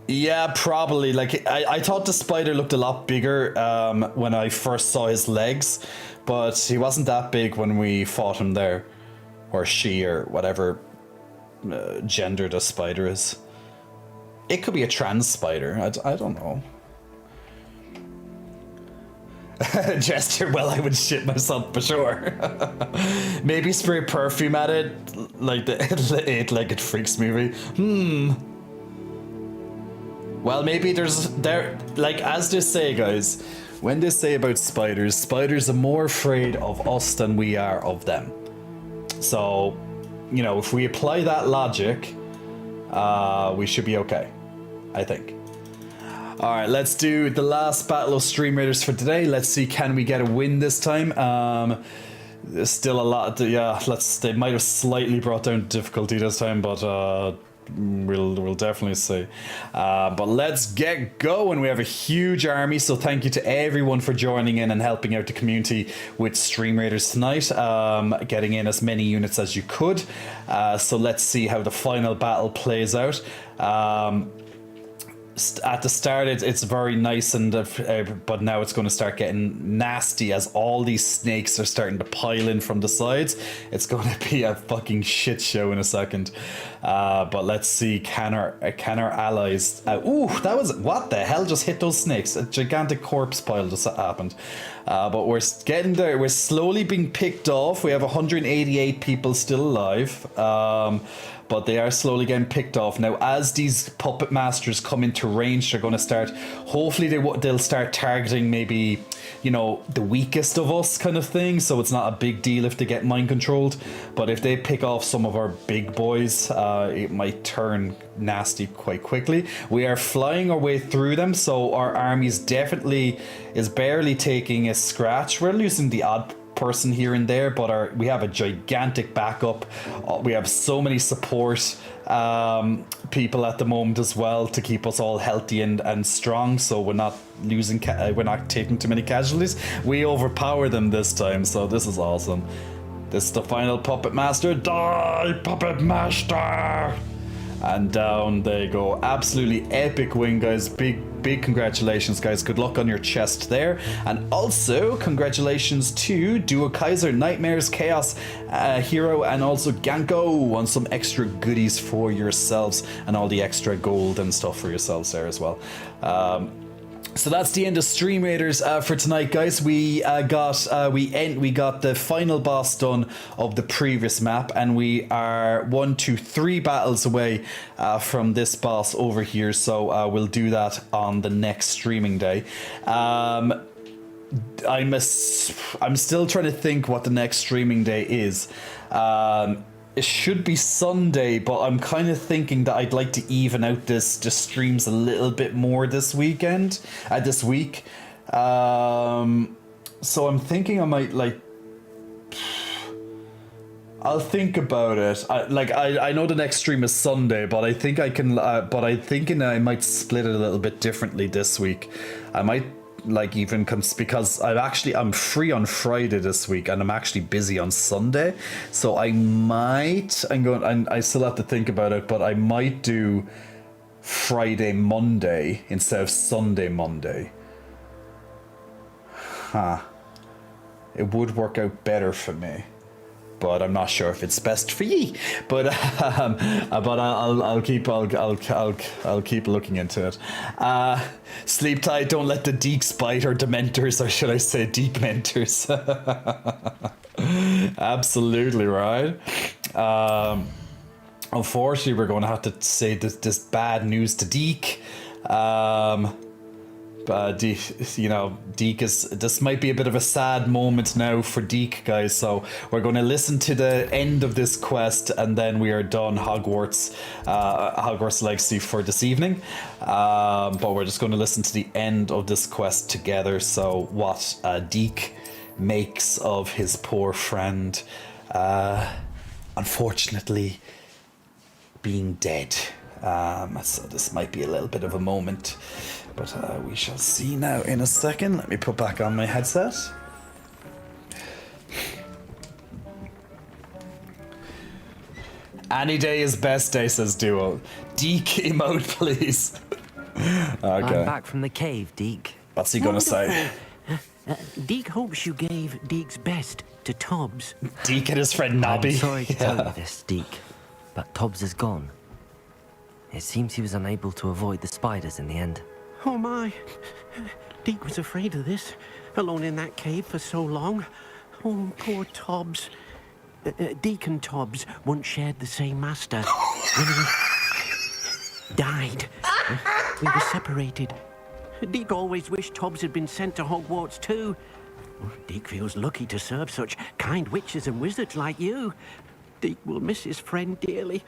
Yeah, probably. Like I thought the spider looked a lot bigger when I first saw his legs, but he wasn't that big when we fought him there, or she, or whatever gender the spider is. It could be a trans spider. I don't know. Gesture. Well, I would shit myself for sure. Maybe spray perfume at it, like the Eight-Legged Freaks movie. Well, maybe like as they say, guys, when they say about spiders, spiders are more afraid of us than we are of them. So, you know, if we apply that logic, we should be okay, I think. All right, let's do the last battle of Stream Raiders for today. Let's see, can we get a win this time? There's still a lot. They might have slightly brought down difficulty this time, but we'll definitely see. But let's get going. We have a huge army, so thank you to everyone for joining in and helping out the community with Stream Raiders tonight, getting in as many units as you could. So let's see how the final battle plays out. At the start it's very nice, and but now it's going to start getting nasty as all these snakes are starting to pile in from the sides. It's going to be a fucking shit show in a second. But let's see, can our allies... ooh, that was... What the hell just hit those snakes? A gigantic corpse pile just happened. But we're getting there. We're slowly being picked off. We have 188 people still alive. But they are slowly getting picked off. Now, as these puppet masters come into range, they're going to start... Hopefully they'll start targeting maybe, you know, the weakest of us kind of thing. So it's not a big deal if they get mind controlled. But if they pick off some of our big boys, it might turn nasty quite quickly. We are flying our way through them. So our army is barely taking a scratch. We're losing the odd person here and there, but we have a gigantic backup. We have so many support people at the moment as well to keep us all healthy and strong, so we're not losing we're not taking too many casualties. We overpower them this time, so this is awesome. This is the final puppet master. Die, puppet master! And down they go. Absolutely epic win, guys. Big congratulations, guys. Good luck on your chest there. And also congratulations to Duo Kaiser, Nightmares, Chaos Hero, and also Ganko on some extra goodies for yourselves, and all the extra gold and stuff for yourselves there as well. So that's the end of Stream Raiders for tonight, guys. We got the final boss done of the previous map, and we are 1, 2, 3 battles away from this boss over here. So we'll do that on the next streaming day. I'm still trying to think what the next streaming day is. It should be Sunday, but I'm kind of thinking that I'd like to even out the streams a little bit more this week. So I'm thinking I might I'll think about it. I know the next stream is Sunday, but I think I can. But I'm thinking I might split it a little bit differently this week. I might even because I'm free on Friday this week, and I'm actually busy on Sunday, so I still have to think about it, but I might do Friday Monday instead of Sunday Monday. It would work out better for me, but I'm not sure if it's best for ye. But I'll keep looking into it. Sleep tight. Don't let the Deeks bite, or Dementors, or should I say Deekmentors? Absolutely right. Unfortunately, we're going to have to say this bad news to Deek. Deek this might be a bit of a sad moment now for Deek, guys, so we're going to listen to the end of this quest, and then we are done Hogwarts Legacy for this evening. But we're just going to listen to the end of this quest together, so what Deek makes of his poor friend unfortunately being dead. So this might be a little bit of a moment, but we shall see now in a second. Let me put back on my headset. Any day is best day, says Duo. Deek emote, please. Okay. I'm back from the cave, Deek. What's he gonna say? Deek hopes you gave Deek's best to Tobbs. Deek and his friend Nobby. I'm sorry to tell you this, Deek, but Tobbs is gone. It seems he was unable to avoid the spiders in the end. Oh my. Deek was afraid of this, alone in that cave for so long. Oh, poor Tobbs. Deek and Tobbs once shared the same master. When he died, we were separated. Deek always wished Tobbs had been sent to Hogwarts too. Deek feels lucky to serve such kind witches and wizards like you. Deek will miss his friend dearly,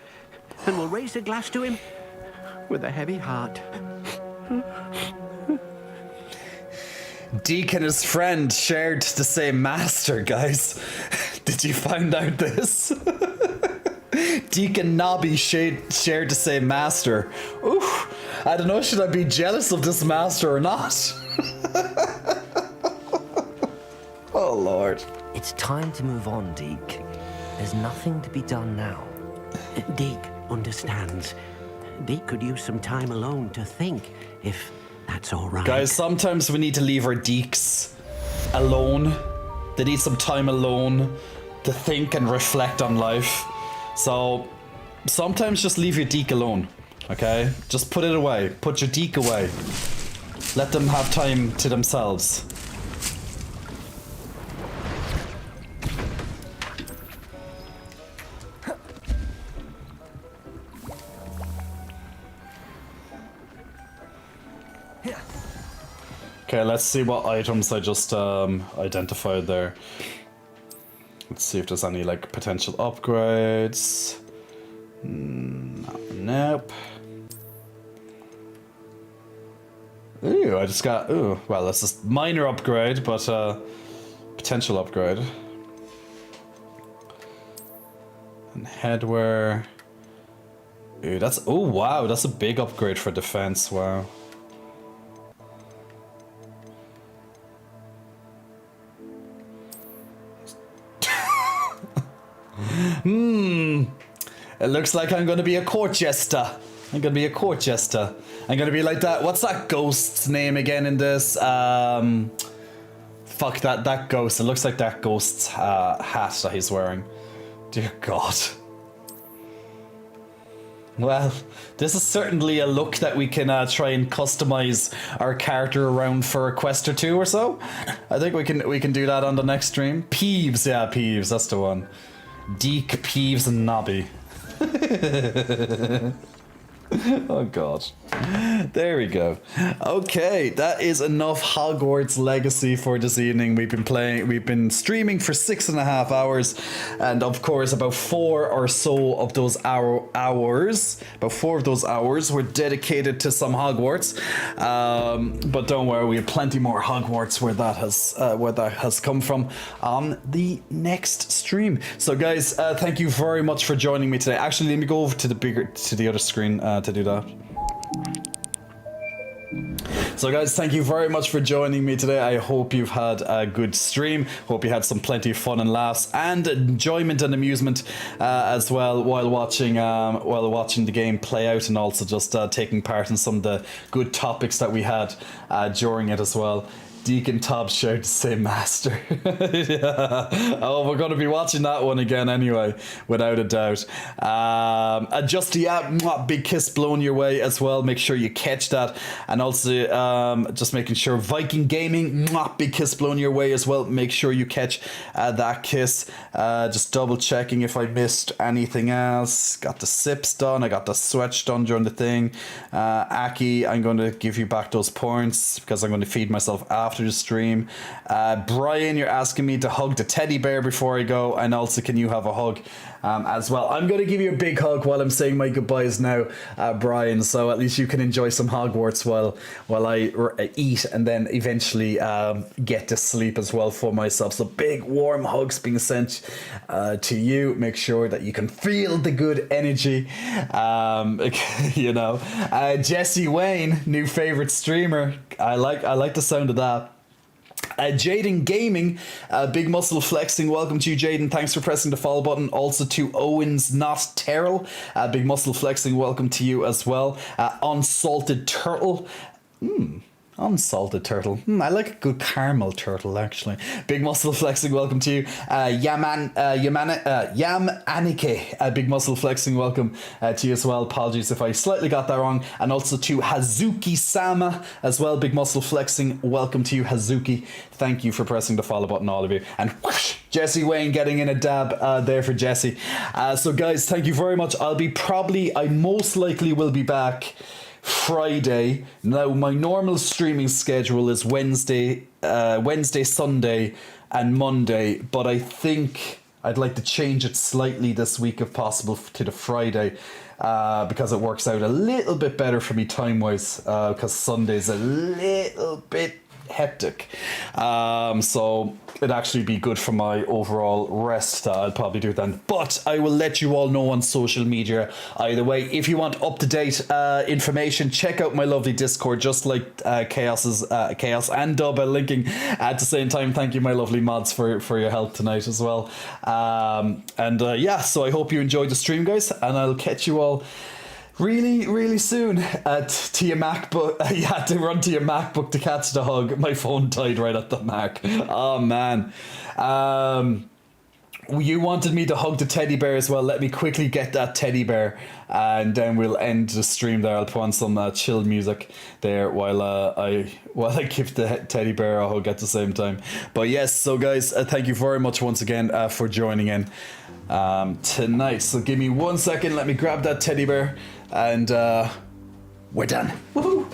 and will raise a glass to him with a heavy heart. Deek and his friend shared the same master, guys. Did you find out this? Deacon Nobby shared the same master. Oof. I don't know, should I be jealous of this master or not? Oh, Lord. It's time to move on, Deke. There's nothing to be done now. Deke understands. Deke could use some time alone to think, if that's all right. Guys, sometimes we need to leave our Deeks alone. They need some time alone to think and reflect on life. So sometimes just leave your Deke alone, okay? Just put it away. Put your Deke away. Let them have time to themselves. Okay, let's see what items I just identified there. Let's see if there's any like potential upgrades. Nope. Ooh, I just got, ooh, well, that's just minor upgrade, but potential upgrade. And headwear. Ooh, that's, oh wow, that's a big upgrade for defense, wow. It looks like I'm gonna be a court jester. I'm gonna be a court jester. I'm gonna be like that. What's that ghost's name again in this? Fuck that ghost. It looks like that ghost's hat that he's wearing. Dear God. Well, this is certainly a look that we can try and customize our character around for a quest or two or so. I think we can do that on the next stream. Peeves, yeah, Peeves, that's the one. Deke, Peeves, and Nobby. Oh God. There we go. Okay, that is enough Hogwarts Legacy for this evening. We've been streaming for 6.5 hours, and of course about 4 or so of those hours were dedicated to some Hogwarts. But don't worry, we have plenty more Hogwarts where that has come from on the next stream. So guys, thank you very much for joining me today. Actually, let me go over to the other screen to do that. So guys, thank you very much for joining me today. I hope you've had a good stream. Hope you had plenty of fun and laughs and enjoyment and amusement as well while watching the game play out, and also just taking part in some of the good topics that we had during it as well. Deacon Tob shared the same master. Yeah. Oh, we're going to be watching that one again anyway, without a doubt. Just big kiss blown your way as well. Make sure you catch that. And also just making sure Viking Gaming, big kiss blown your way as well. Make sure you catch that kiss. Just double checking if I missed anything else. Got the sips done. I got the switch done during the thing. Aki, I'm going to give you back those points because I'm going to feed myself after the stream. Brian, you're asking me to hug the teddy bear before I go, and also can you have a hug as well? I'm going to give you a big hug while I'm saying my goodbyes now, Brian, so at least you can enjoy some Hogwarts while I eat and then eventually get to sleep as well for myself. So big warm hugs being sent to you. Make sure that you can feel the good energy. You know, Jesse Wayne, new favorite streamer. I like the sound of that. Jaden Gaming, Big Muscle Flexing, welcome to you, Jaden. Thanks for pressing the follow button. Also to Owens Not Terrell, Big Muscle Flexing, welcome to you as well. Unsalted Turtle. Unsalted turtle. I like a good caramel turtle, actually. Big Muscle Flexing, welcome to you. Yam Anike, Big Muscle Flexing, welcome to you as well. Apologies if I slightly got that wrong. And also to Hazuki Sama as well. Big Muscle Flexing, welcome to you, Hazuki. Thank you for pressing the follow button, all of you. And whoosh, Jesse Wayne getting in a dab there for Jesse. So guys, thank you very much. I most likely will be back Friday. Now my normal streaming schedule is Wednesday, Sunday and Monday, but I think I'd like to change it slightly this week if possible to the Friday, because it works out a little bit better for me time wise, because Sunday's a little bit hectic. So it'd actually be good for my overall rest. I'll probably do then. But I will let you all know on social media either way. If you want up-to-date information, check out my lovely Discord, just like Chaos and Dub linking at the same time. Thank you, my lovely mods, for your help tonight as well. Yeah, so I hope you enjoyed the stream, guys, and I'll catch you all really soon to your MacBook. You had to run to your MacBook to catch the hug. My phone died right at the Mac. Oh man. You wanted me to hug the teddy bear as well. Let me quickly get that teddy bear, and then we'll end the stream there. I'll put on some chill music there while I give the teddy bear a hug at the same time. But yes, so guys, thank you very much once again for joining in tonight. So give me 1 second. Let me grab that teddy bear, and we're done. Woohoo!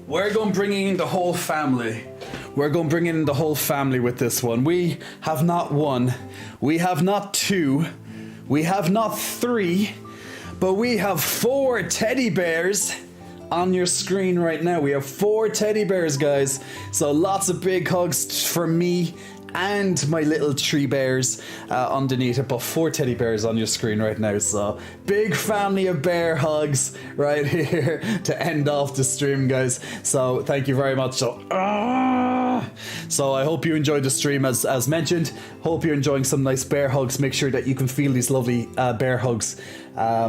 We're going bringing in the whole family. We're going bringing in the whole family with this one. We have not one, we have not two, we have not three, but we have 4 teddy bears on your screen right now. We have 4 teddy bears, guys. So lots of big hugs for me and my little 3 bears underneath it, but 4 teddy bears on your screen right now. So big family of bear hugs right here to end off the stream, guys. So thank you very much. So I hope you enjoyed the stream as mentioned. Hope you're enjoying some nice bear hugs. Make sure that you can feel these lovely bear hugs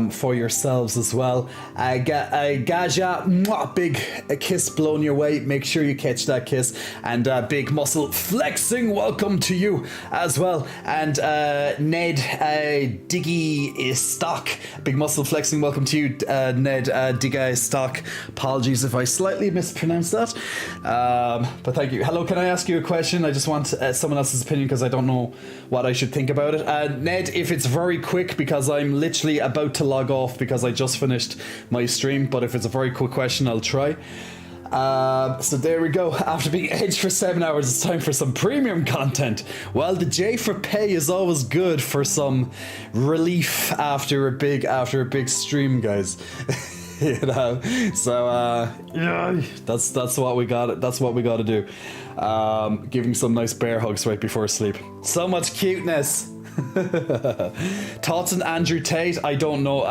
for yourselves as well. Gaja, big kiss blown your way. Make sure you catch that kiss. And big muscle flexing, welcome to you as well. And Ned Diggy Stock, big muscle flexing, welcome to you, Ned Diggy Stock. Apologies if I slightly mispronounced that. But thank you. Hello, can I ask you a question? I just want someone else's opinion because I don't know what I should think about it. Ned, if it's very quick, because I'm literally about to log off because I just finished my stream, but if it's a very quick question, I'll try. So there we go. After being edged for 7 hours, it's time for some premium content. Well, the J for pay is always good for some relief after a big stream, guys. You know, so yeah, that's what we got. That's what we got to do. Giving some nice bear hugs right before sleep. So much cuteness. Thoughts on Andrew Tate? I don't know.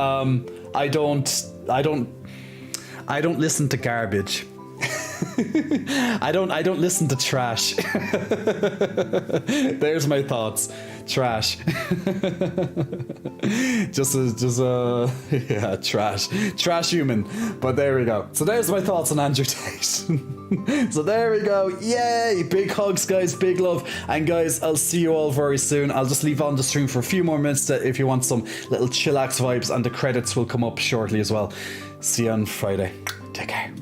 I don't listen to garbage. I don't listen to trash. There's my thoughts. Trash. Yeah, trash human. But there we go. So there's my thoughts on Andrew Tate. So there we go. Yay! Big hugs, guys. Big love. And guys, I'll see you all very soon. I'll just leave on the stream for a few more minutes if you want some little chillax vibes, and the credits will come up shortly as well. See you on Friday. Take care.